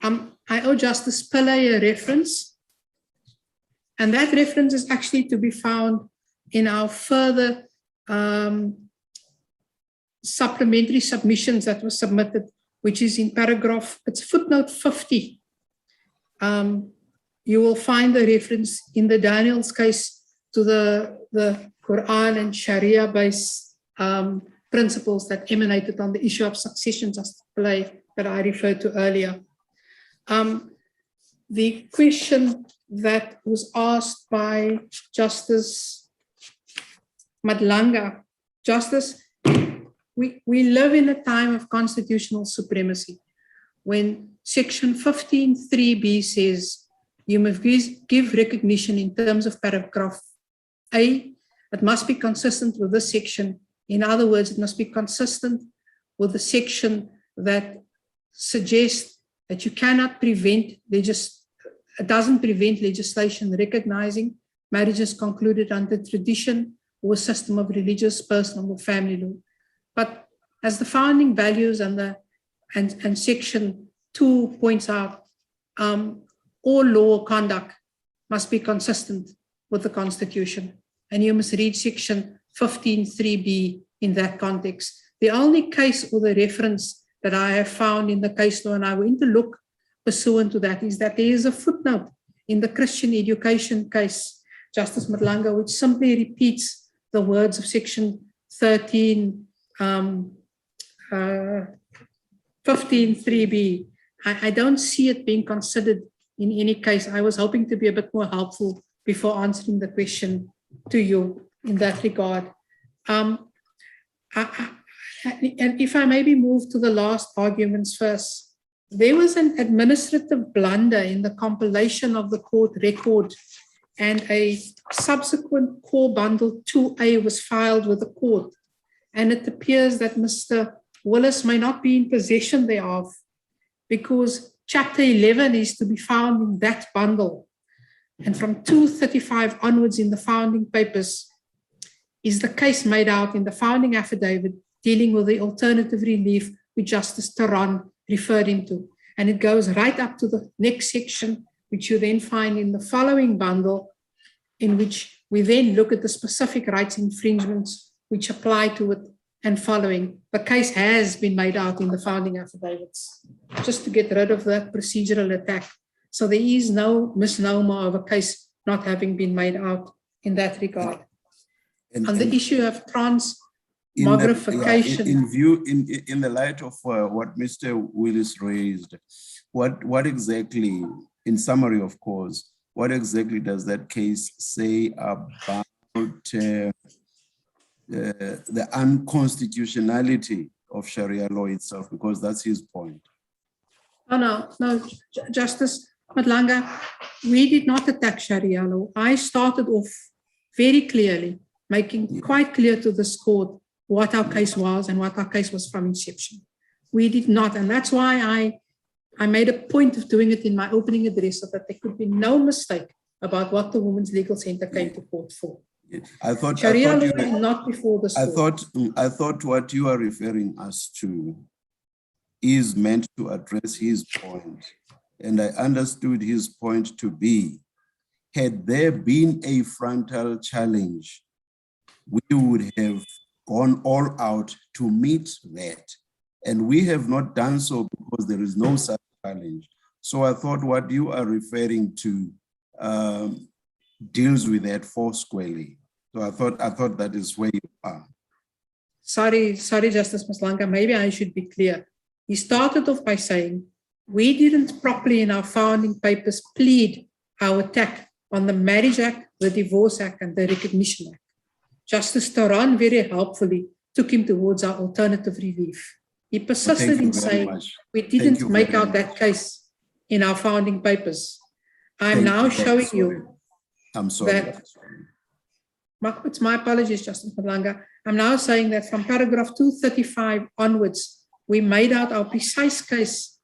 I owe Justice Pillay a reference, and that reference is actually to be found in our further supplementary submissions that were submitted, which is in it's footnote 50. You will find the reference in the Daniels case to the Quran and Sharia-based principles that emanated on the issue of succession, Justice Pillay, that I referred to earlier. the question that was asked by Justice Madlanga. Justice, we live in a time of constitutional supremacy when Section 15(3)(b) says you must give recognition in terms of paragraph A. It must be consistent with this section. In other words, it must be consistent with the section that suggests that you cannot prevent, it doesn't prevent legislation recognizing marriages concluded under tradition or a system of religious, personal, or family law. But as the founding values and Section 2 points out, all law or conduct must be consistent with the Constitution. And you must read Section 15(3)(b) in that context. The only case or the reference that I have found in the case law, and I went to look pursuant to that, is that there is a footnote in the Christian education case, Justice Madlanga, which simply repeats the words of Section 15(3)(b). I don't see it being considered in any case. I was hoping to be a bit more helpful before answering the question to you in that regard. And if I maybe move to the last arguments first, there was an administrative blunder in the compilation of the court record, and a subsequent core bundle 2A was filed with the court. And it appears that Mr. Willis may not be in possession thereof, because Chapter 11 is to be found in that bundle. And from 235 onwards in the founding papers is the case made out in the founding affidavit dealing with the alternative relief which Justice Taran referred into. And it goes right up to the next section, which you then find in the following bundle, in which we then look at the specific rights infringements which apply to it and following. The case has been made out in the founding affidavits, just to get rid of that procedural attack. So there is no misnomer of a case not having been made out in that regard. On the issue of transmogrification. In the light of what Mr. Willis raised, what exactly, in summary, of course, what exactly does that case say about the unconstitutionality of Sharia law itself? Because that's his point. Oh, no, Justice Madlanga, we did not attack Sharia law. I started off very clearly, making quite clear to this court what our case was and what our case was from inception. We did not, and that's why I made a point of doing it in my opening address, so that there could be no mistake about what the Women's Legal Center came to court for. Sharia law is not before this court. I thought what you are referring us to is meant to address his point. And I understood his point to be, had there been a frontal challenge, we would have gone all out to meet that. And we have not done so because there is no such challenge. So I thought what you are referring to deals with that foursquarely. So I thought that is where you are. Sorry, Justice Madlanga, maybe I should be clear. He started off by saying, we didn't properly in our founding papers plead our attack on the Marriage Act, the Divorce Act, and the Recognition Act. Justice Taran very helpfully took him towards our alternative relief. He persisted in saying we didn't make out that case in our founding papers. I'm now showing you. I'm sorry. It's my apologies, Justice Madlanga. I'm now saying that from paragraph 235 onwards, we made out our precise case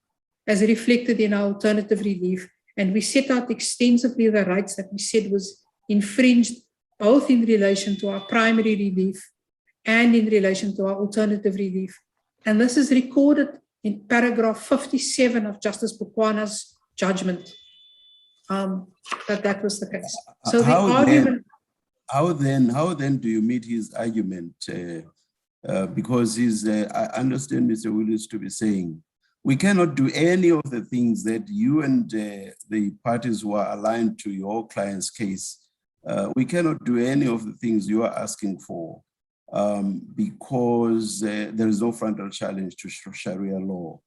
as reflected in our alternative relief, and we set out extensively the rights that we said was infringed, both in relation to our primary relief and in relation to our alternative relief. And this is recorded in paragraph 57 of Justice Bukwana's judgment, that was the case. So the argument... How then do you meet his argument? Because I understand Mr. Willis to be saying, we cannot do any of the things that you and the parties who are aligned to your client's case, we cannot do any of the things you are asking for because there is no frontal challenge to Sharia law.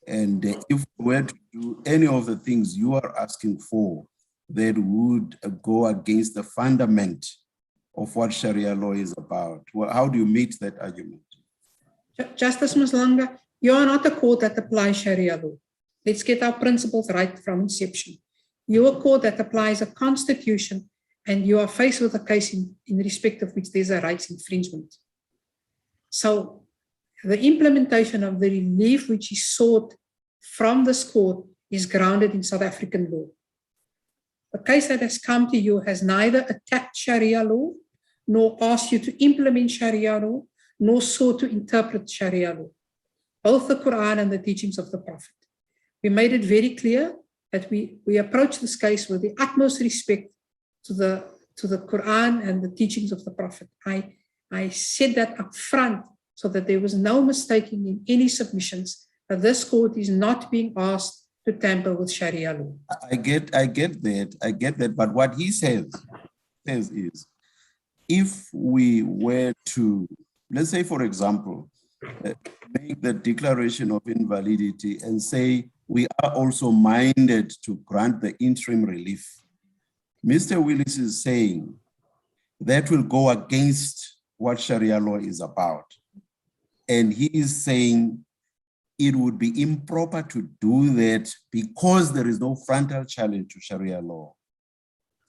And if we were to do any of the things you are asking for, that would go against the fundament of what Sharia law is about. Well, how do you meet that argument? Justice Maslanga, you are not a court that applies Sharia law. Let's get our principles right from inception. You are a court that applies a constitution, and you are faced with a case in respect of which there's a rights infringement. So the implementation of the relief which is sought from this court is grounded in South African law. The case that has come to you has neither attacked Sharia law, nor asked you to implement Sharia law, nor sought to interpret Sharia law, both the Quran and the teachings of the Prophet. We made it very clear that we approach this case with the utmost respect to the Quran and the teachings of the Prophet. I said that up front so that there was no mistaking in any submissions that this court is not being asked to tamper with Sharia law. I get that. But what he says is, if we were to, let's say, for example, make the declaration of invalidity and say we are also minded to grant the interim relief, Mr. Willis is saying that will go against what Sharia law is about. And he is saying it would be improper to do that because there is no frontal challenge to Sharia law.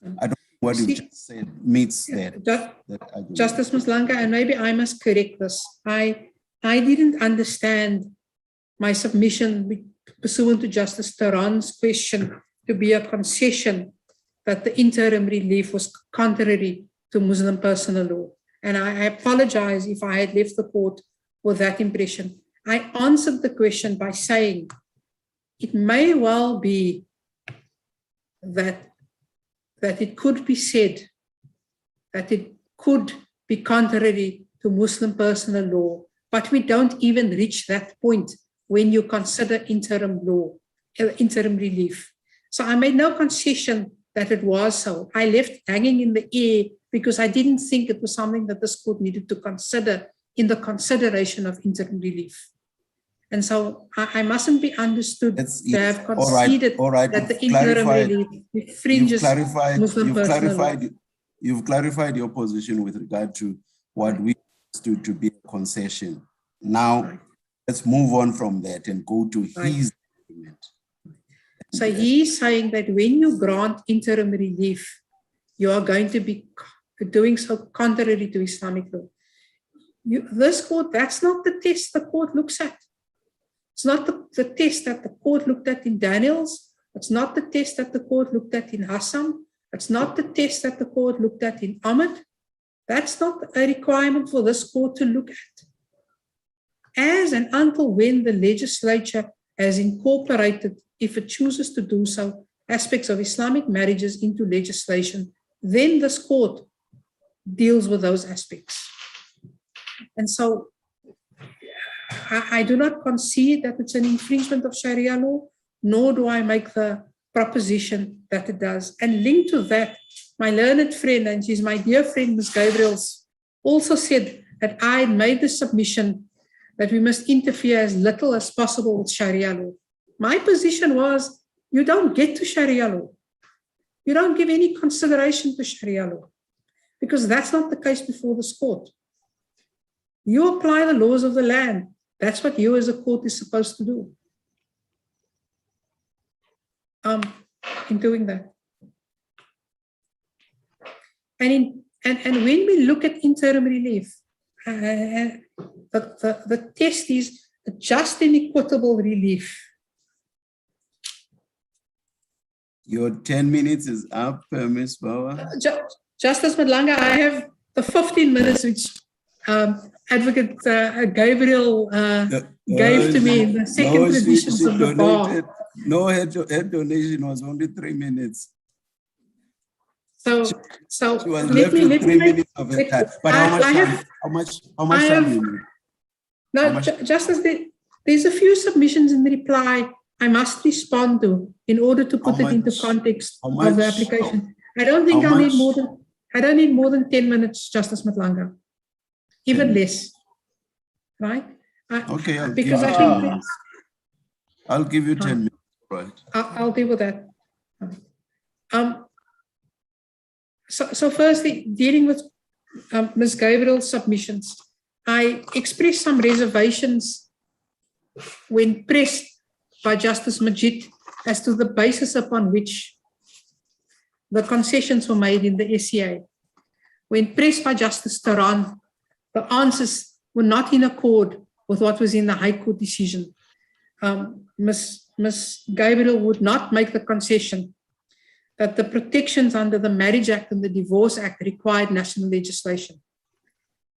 I don't know what you just said meets that argument. Justice Maslanga, and maybe I must correct this. I didn't understand my submission pursuant to Justice Taran's question to be a concession that the interim relief was contrary to Muslim personal law. And I apologize if I had left the court with that impression. I answered the question by saying it may well be that it could be said that it could be contrary to Muslim personal law, but we don't even reach that point when you consider interim law, interim relief. So I made no concession that it was so. I left hanging in the air because I didn't think it was something that this court needed to consider in the consideration of interim relief. And so I mustn't be understood to have conceded that the interim relief infringes Muslim personal law. You've clarified your position with regard to what we understood to be a concession. Now, let's move on from that and go to his argument. So he's saying that when you grant interim relief, you are going to be doing so contrary to Islamic law. This court, that's not the test the court looks at. It's not the test that the court looked at in Daniels. It's not the test that the court looked at in Hassan. It's not the test that the court looked at in Ahmed. That's not a requirement for this court to look at. As and until when the legislature has incorporated, if it chooses to do so, aspects of Islamic marriages into legislation, then this court deals with those aspects. And so I do not concede that it's an infringement of Sharia law, nor do I make the proposition that it does. And linked to that, my learned friend, and she's my dear friend, Ms. Gabriels, also said that I had made the submission that we must interfere as little as possible with Sharia law. My position was, you don't get to Sharia law. You don't give any consideration to Sharia law, because that's not the case before this court. You apply the laws of the land. That's what you as a court is supposed to do. In doing that. And when we look at interim relief, the test is just and equitable relief. Your 10 minutes is up, Ms. Bauer. Justice Madlanga, I have the 15 minutes which Advocate Gabriel gave to me in the second editions of the bar. No, her donation was only 3 minutes. So she was left with 3 minutes of her time. But how much time do you need? No, Justice, there's a few submissions in the reply I must respond to in order to put it into context of the application. I don't think I need more than 10 minutes, Justice Madlanga. Even less, right? Okay. Because I think I'll give you 10 minutes, right? I'll deal with that. So firstly, dealing with Ms. Gabriel's submissions, I expressed some reservations when pressed by Justice Majid as to the basis upon which the concessions were made in the SCA. When pressed by Justice Taran, the answers were not in accord with what was in the High Court decision. Ms. Gabriel would not make the concession that the protections under the Marriage Act and the Divorce Act required national legislation.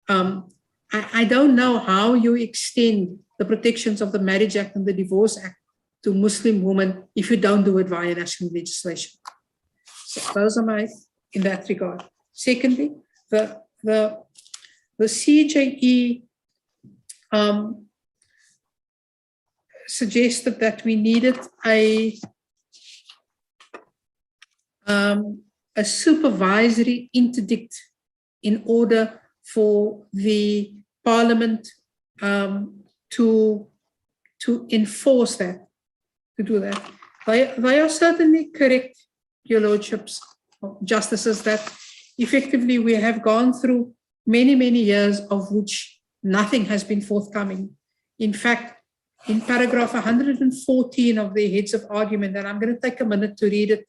I don't know how you extend the protections of the Marriage Act and the Divorce Act to Muslim women if you don't do it via national legislation. So those are my, in that regard. Secondly, the CJE suggested that we needed a supervisory interdict in order for the Parliament to enforce that, to do that. They are certainly correct, Your Lordships, Justices, that effectively we have gone through many, many years of which nothing has been forthcoming. In fact, in paragraph 114 of the heads of argument, and I'm going to take a minute to read it,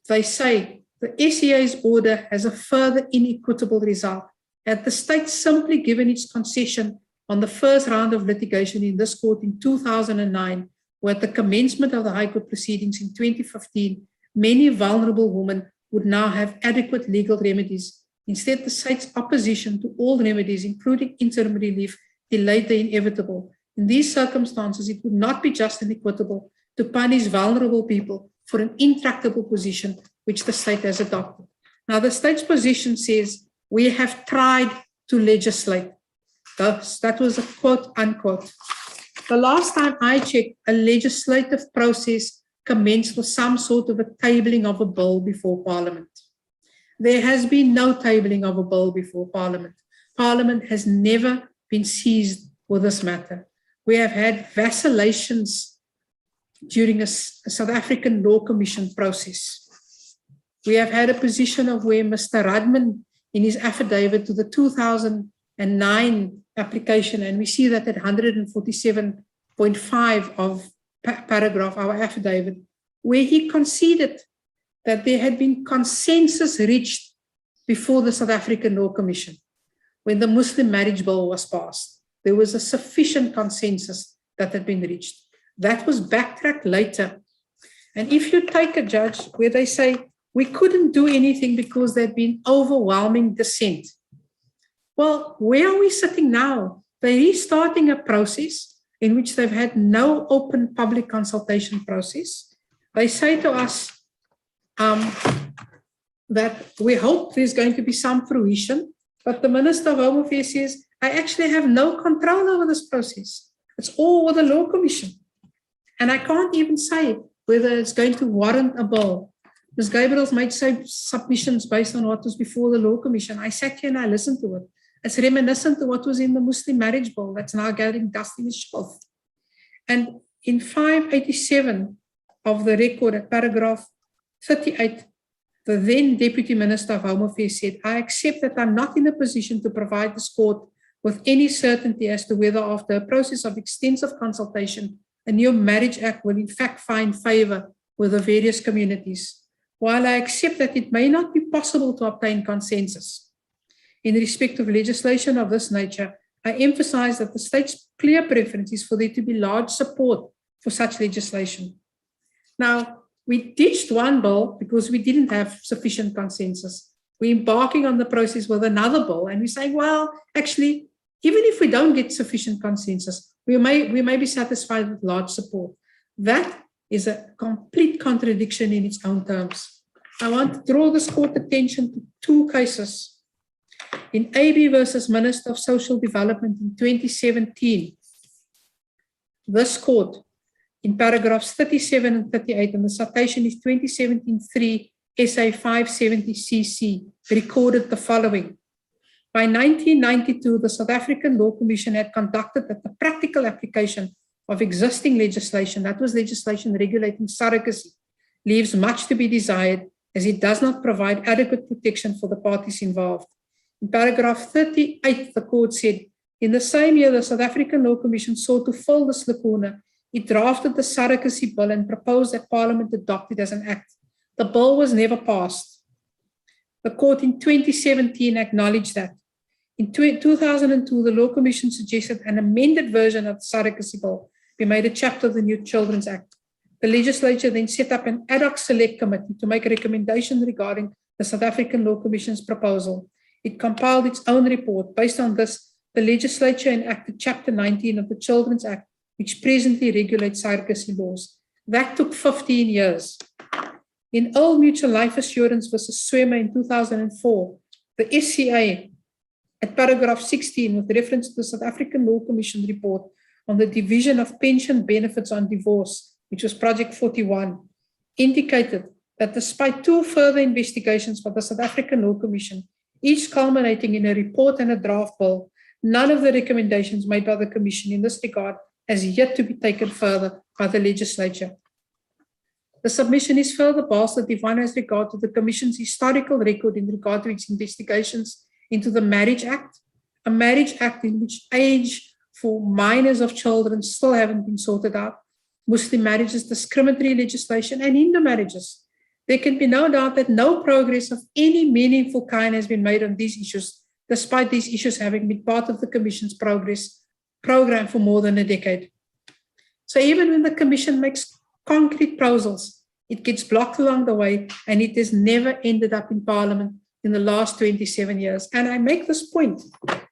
they say the SCA's order has a further inequitable result. Had the state simply given its concession on the first round of litigation in this court in 2009, or at the commencement of the High Court proceedings in 2015, many vulnerable women would now have adequate legal remedies. Instead, the state's opposition to all remedies, including interim relief, delayed the inevitable. In these circumstances, it would not be just and equitable to punish vulnerable people for an intractable position which the state has adopted. Now, the state's position says, we have tried to legislate. Thus, that was a quote, unquote. The last time I checked, a legislative process commenced with some sort of a tabling of a bill before Parliament. There has been no tabling of a bill before Parliament. Parliament has never been seized with this matter. We have had vacillations during a South African Law Commission process. We have had a position of where Mr. Radman, in his affidavit to the 2009 application, and we see that at 147.5 of paragraph, our affidavit, where he conceded that there had been consensus reached before the South African Law Commission. When the Muslim Marriage Bill was passed, there was a sufficient consensus that had been reached. That was backtracked later. And if you take a judge where they say, we couldn't do anything because there'd been overwhelming dissent. Well, where are we sitting now? They're restarting a process in which they've had no open public consultation process. They say to us that we hope there's going to be some fruition, but the Minister of Home Affairs says, I actually have no control over this process. It's all with the Law Commission. And I can't even say whether it's going to warrant a bill. Ms. Gabriel's made submissions based on what was before the Law Commission. I sat here and I listened to it. It's reminiscent to what was in the Muslim Marriage Bill that's now gathering dust in its shelf. And in 587 of the record at paragraph 38, the then Deputy Minister of Home Affairs said, I accept that I'm not in a position to provide this court with any certainty as to whether after a process of extensive consultation, a new Marriage Act will in fact find favor with the various communities. While I accept that it may not be possible to obtain consensus in respect of legislation of this nature, I emphasize that the state's clear preference is for there to be large support for such legislation. Now, we ditched one bill because we didn't have sufficient consensus. We're embarking on the process with another bill, and we're saying, well, actually, even if we don't get sufficient consensus, we may be satisfied with large support. That is a complete contradiction in its own terms. I want to draw this court attention to two cases. In AB versus Minister of Social Development in 2017, this court, in paragraphs 37 and 38, and the citation is 2017-3 SA 570 CC, recorded the following. By 1992, the South African Law Commission had conducted the practical application of existing legislation, that was legislation regulating surrogacy, leaves much to be desired as it does not provide adequate protection for the parties involved. In paragraph 38, the court said, in the same year, the South African Law Commission sought to fill this lacuna. It drafted the surrogacy bill and proposed that Parliament adopt it as an act. The bill was never passed. The court in 2017 acknowledged that. In 2002, the Law Commission suggested an amended version of the surrogacy bill be made a chapter of the new Children's Act. The legislature then set up an ad hoc select committee to make a recommendation regarding the South African Law Commission's proposal. It compiled its own report. Based on this, the legislature enacted Chapter 19 of the Children's Act, which presently regulates surrogacy laws. That took 15 years. In Old Mutual Life Assurance versus Swimmer in 2004, the SCA, at paragraph 16, with reference to the South African Law Commission report on the division of pension benefits on divorce, which was Project 41, indicated that despite 2 further investigations by the South African Law Commission, each culminating in a report and a draft bill, none of the recommendations made by the Commission in this regard has yet to be taken further by the legislature. The submission is further bolstered if one has regard to the Commission's historical record in regard to its investigations into the Marriage Act, a Marriage Act in which age for minors of children still haven't been sorted out, Muslim marriages, discriminatory legislation, and Hindu marriages. There can be no doubt that no progress of any meaningful kind has been made on these issues, despite these issues having been part of the Commission's progress program for more than a decade. So even when the Commission makes concrete proposals, it gets blocked along the way, and it has never ended up in Parliament in the last 27 years. And I make this point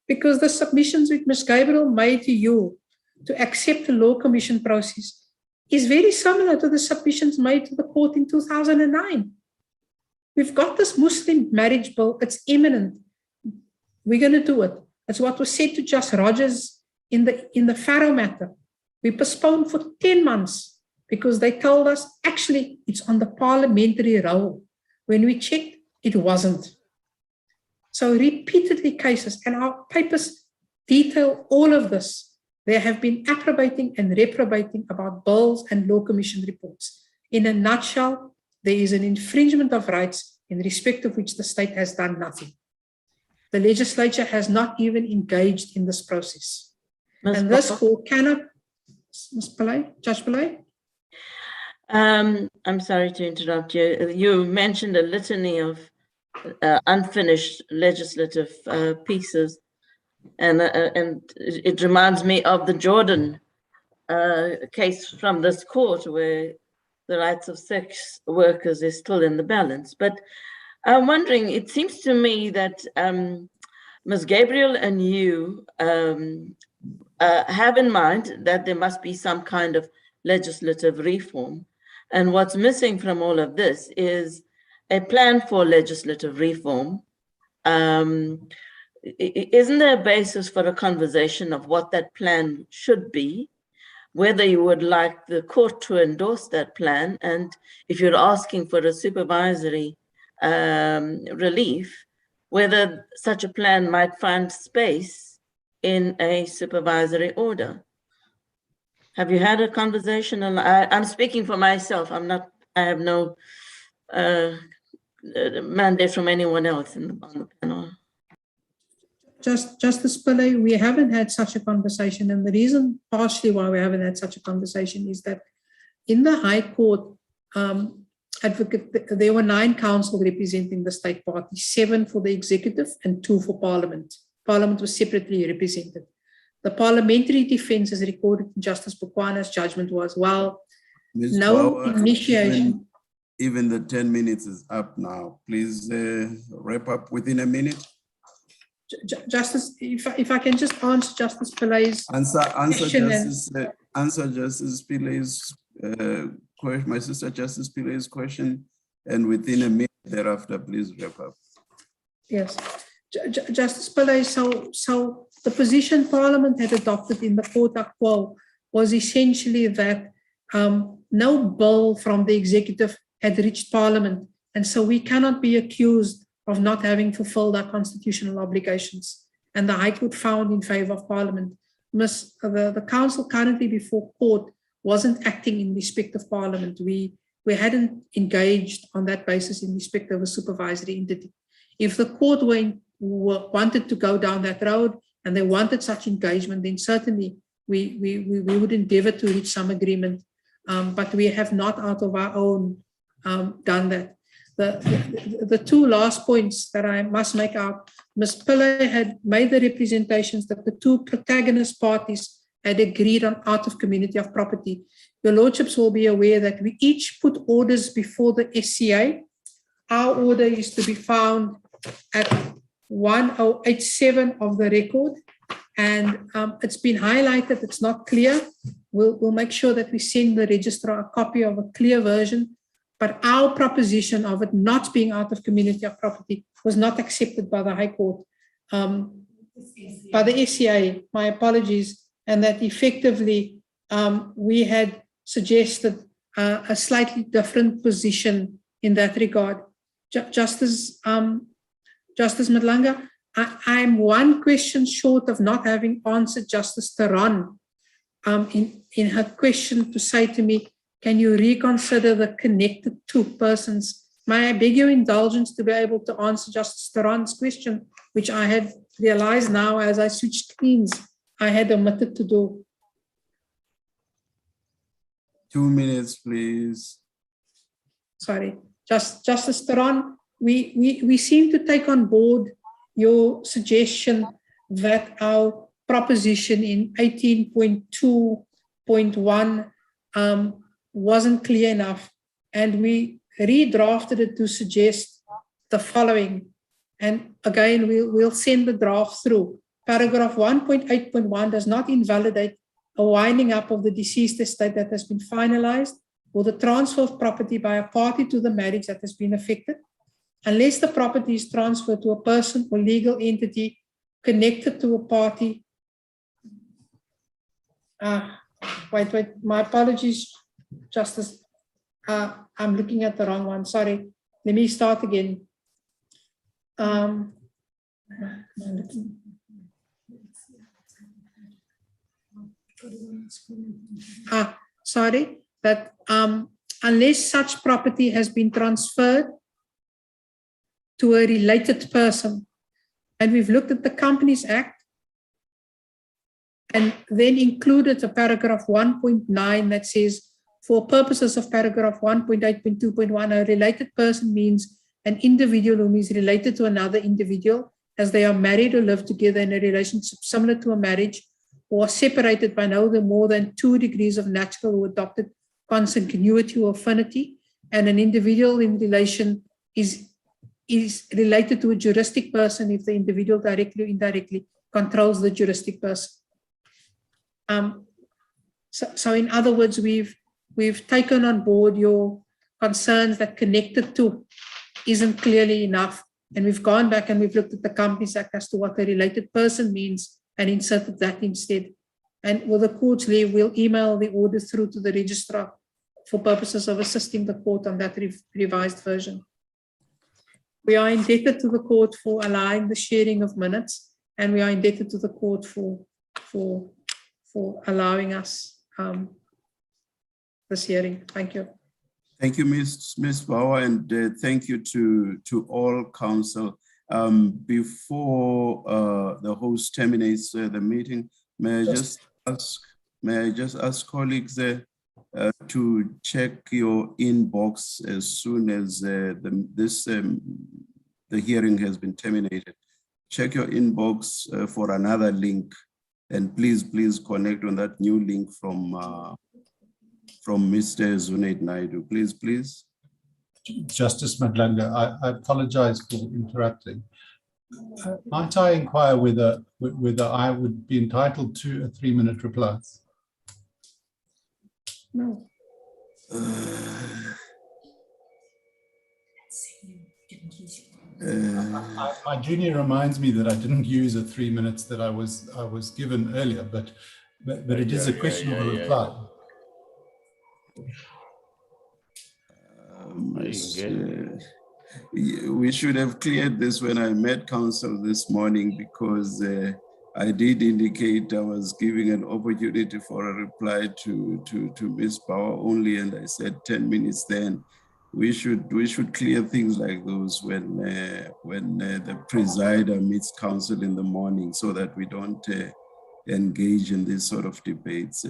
because the submissions which Ms. Gabriel made to you to accept the Law Commission process is very similar to the submissions made to the court in 2009. We've got this Muslim marriage bill, it's imminent. We're going to do it. That's what was said to Justice Rogers in the Pharaoh matter. We postponed for 10 months because they told us, actually, it's on the parliamentary roll. When we checked, it wasn't. So repeatedly cases, and our papers detail all of this. There have been approbating and reprobating about bills and Law Commission reports. In a nutshell, there is an infringement of rights in respect of which the state has done nothing. The legislature has not even engaged in this process. And this court cannot, Ms. Pillay, Judge Pillay? I'm sorry to interrupt you. You mentioned a litany of unfinished legislative pieces, and it reminds me of the Jordan case from this court where the rights of sex workers is still in the balance. But I'm wondering, it seems to me that Ms. Gabriel and you have in mind that there must be some kind of legislative reform. And what's missing from all of this is a plan for legislative reform. Isn't there a basis for a conversation of what that plan should be, whether you would like the court to endorse that plan, and if you're asking for a supervisory relief, whether such a plan might find space in a supervisory order? Have you had a conversation? I'm speaking for myself. I have no mandate from anyone else on the panel. Justice Pillay, we haven't had such a conversation. And the reason partially why we haven't had such a conversation is that in the High Court, there were 9 counsel representing the state party, 7 for the executive and 2 for Parliament. Parliament was separately represented. The parliamentary defense is recorded in Justice Bukwana's judgment was, well, Ms. no Bauer, initiation. Even the 10 minutes is up now. Please wrap up within a minute. Justice, if I can just answer Justice Pillay's question. Answer Justice Pillay's question, my sister Justice Pillay's question, and within a minute thereafter, please wrap up. Yes, Justice Pillay, so the position Parliament had adopted in the court quo was essentially that no bill from the executive had reached Parliament, and so we cannot be accused of not having fulfilled our constitutional obligations. And the High Court found in favor of Parliament. the council currently before court wasn't acting in respect of Parliament. We hadn't engaged on that basis in respect of a supervisory entity. If the court wanted to go down that road and they wanted such engagement, then certainly we would endeavor to reach some agreement. But we have not out of our own done that. The two last points that I must make out, Ms. Pillay had made the representations that the two protagonist parties had agreed on out of community of property. Your lordships will be aware that we each put orders before the SCA. Our order is to be found at 1087 of the record, and it's been highlighted, it's not clear. We'll make sure that we send the registrar a copy of a clear version, but our proposition of it not being out of community of property was not accepted by the High Court, by the SCA, my apologies, and that effectively we had suggested a slightly different position in that regard. Justice Madlanga, I'm one question short of not having answered Justice Theron in her question to say to me, can you reconsider the connected to persons? May I beg your indulgence to be able to answer Justice Theron's question, which I had realized now as I switched screens, I had omitted to do. 2 minutes, please. Sorry, Justice Theron, we seem to take on board your suggestion that our proposition in 18.2.1 wasn't clear enough, and we redrafted it to suggest the following. And again, we'll send the draft through. Paragraph 1.8.1 does not invalidate a winding up of the deceased estate that has been finalized or the transfer of property by a party to the marriage that has been effected, unless the property is transferred to a person or legal entity connected to a party. Wait, my apologies, Justice. I'm looking at the wrong one, sorry. Let me start again. Sorry, that unless such property has been transferred to a related person, and we've looked at the Companies Act and then included a paragraph 1.9 that says, for purposes of paragraph 1.8.2.1, a related person means an individual whom is related to another individual as they are married or live together in a relationship similar to a marriage, or separated by no more than 2 degrees of natural or adopted consanguinity or affinity, and an individual in relation is related to a juristic person if the individual directly or indirectly controls the juristic person. So in other words, we've taken on board your concerns that connected to isn't clearly enough, and we've gone back and we've looked at the Companies Act as to what a related person means and inserted that instead. And with the court's leave, we'll email the order through to the registrar for purposes of assisting the court on that revised version. We are indebted to the court for allowing the sharing of minutes, and we are indebted to the court for allowing us this hearing. Thank you. Thank you, Ms. Bauer, and thank you to all counsel. Before the host terminates the meeting, may I just ask colleagues to check your inbox as soon as the hearing has been terminated. Check your inbox for another link, and please connect on that new link from Mr. Zunaid Naidu. Please. Justice Madlanga, I apologize for interrupting. Might I inquire whether I would be entitled to a 3-minute reply? No. My junior reminds me that I didn't use the 3 minutes that I was given earlier, but it is a question of a reply. We should have cleared this when I met counsel this morning, because I did indicate I was giving an opportunity for a reply to Ms. Bauer only, and I said 10 minutes then. We should clear things like those when the presider meets counsel in the morning, so that we don't engage in this sort of debates.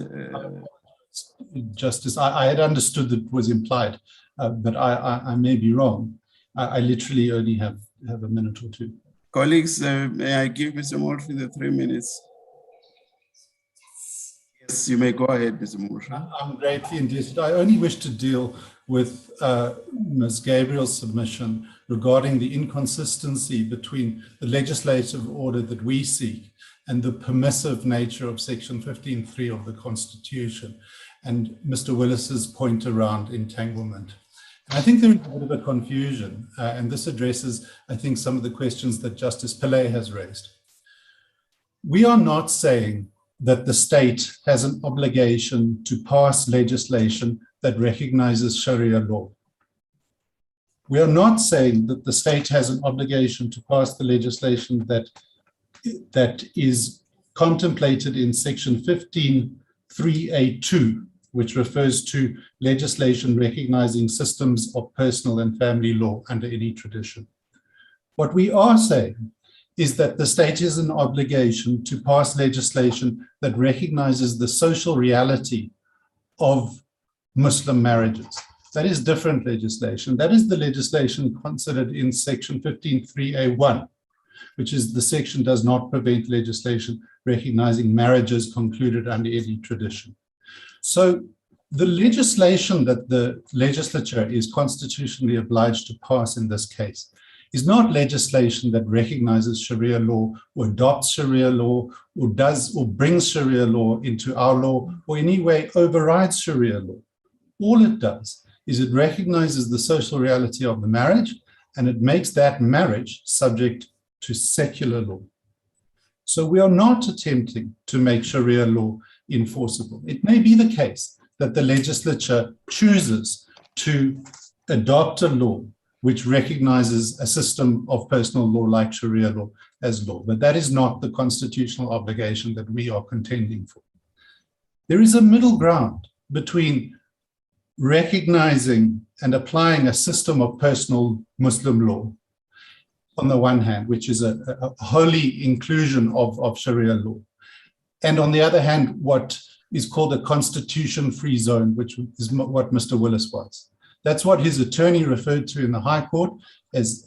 Justice, I had understood that was implied, but I may be wrong. I literally only have a minute or two. Colleagues, may I give Mr. Murphy the 3 minutes? Yes, you may go ahead, Mr. Murphy. I'm greatly indebted. I only wish to deal with Ms. Gabriel's submission regarding the inconsistency between the legislative order that we seek and the permissive nature of Section 15.3 of the Constitution, and Mr. Willis's point around entanglement. And I think there is a bit of a confusion, and this addresses, I think, some of the questions that Justice Pillay has raised. We are not saying that the state has an obligation to pass legislation that recognizes Sharia law. We are not saying that the state has an obligation to pass the legislation that is contemplated in Section 15.3A2, which refers to legislation recognizing systems of personal and family law under any tradition. What we are saying is that the state has an obligation to pass legislation that recognizes the social reality of Muslim marriages. That is different legislation. That is the legislation considered in Section 15.3A1, which is the section does not prevent legislation recognizing marriages concluded under any tradition. So the legislation that the legislature is constitutionally obliged to pass in this case is not legislation that recognizes Sharia law or adopts Sharia law or brings Sharia law into our law or in any way overrides Sharia law. All it does is it recognizes the social reality of the marriage, and it makes that marriage subject to secular law. So we are not attempting to make Sharia law enforceable. It may be the case that the legislature chooses to adopt a law which recognizes a system of personal law like Sharia law as law, but that is not the constitutional obligation that we are contending for. There is a middle ground between recognizing and applying a system of personal Muslim law on the one hand, which is a holy inclusion of Sharia law, and on the other hand, what is called a constitution-free zone, which is what Mr. Willis wants. That's what his attorney referred to in the High Court as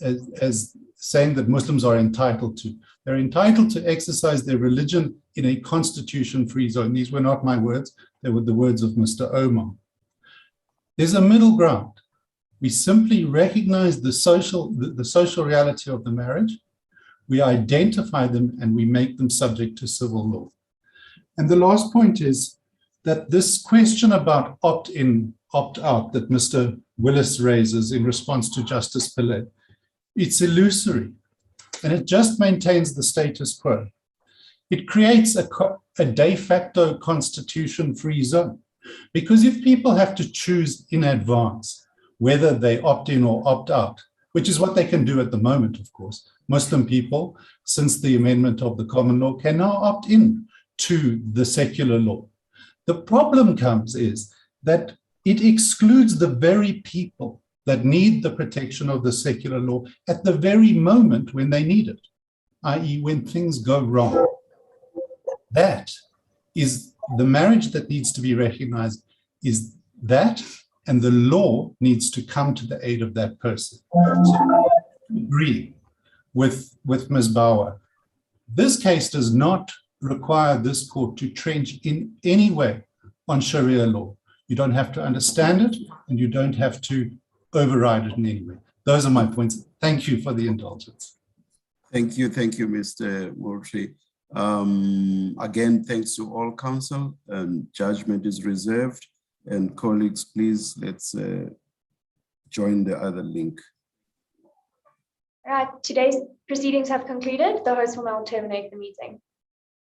saying that Muslims are entitled to. They're entitled to exercise their religion in a constitution-free zone. These were not my words, they were the words of Mr. Omar. There's a middle ground. We simply recognize the social reality of the marriage, we identify them, and we make them subject to civil law. And the last point is that this question about opt-in, opt-out that Mr. Willis raises in response to Justice Pillay, it's illusory, and it just maintains the status quo. It creates a de facto constitution-free zone, because if people have to choose in advance whether they opt in or opt out, which is what they can do at the moment, of course, Muslim people, since the amendment of the common law, can now opt in to the secular law. The problem comes is that it excludes the very people that need the protection of the secular law at the very moment when they need it, i.e. when things go wrong. That is the marriage that needs to be recognized, is that, and the law needs to come to the aid of that person. So I agree with Ms. Bauer. This case does not require this court to trench in any way on Sharia law. You don't have to understand it, and you don't have to override it in any way. Those are my points. Thank you for the indulgence. Thank you, Mr. Murphy. Again, thanks to all counsel. Judgment is reserved. And colleagues, please, let's join the other link. All right, today's proceedings have concluded. The host will now terminate the meeting.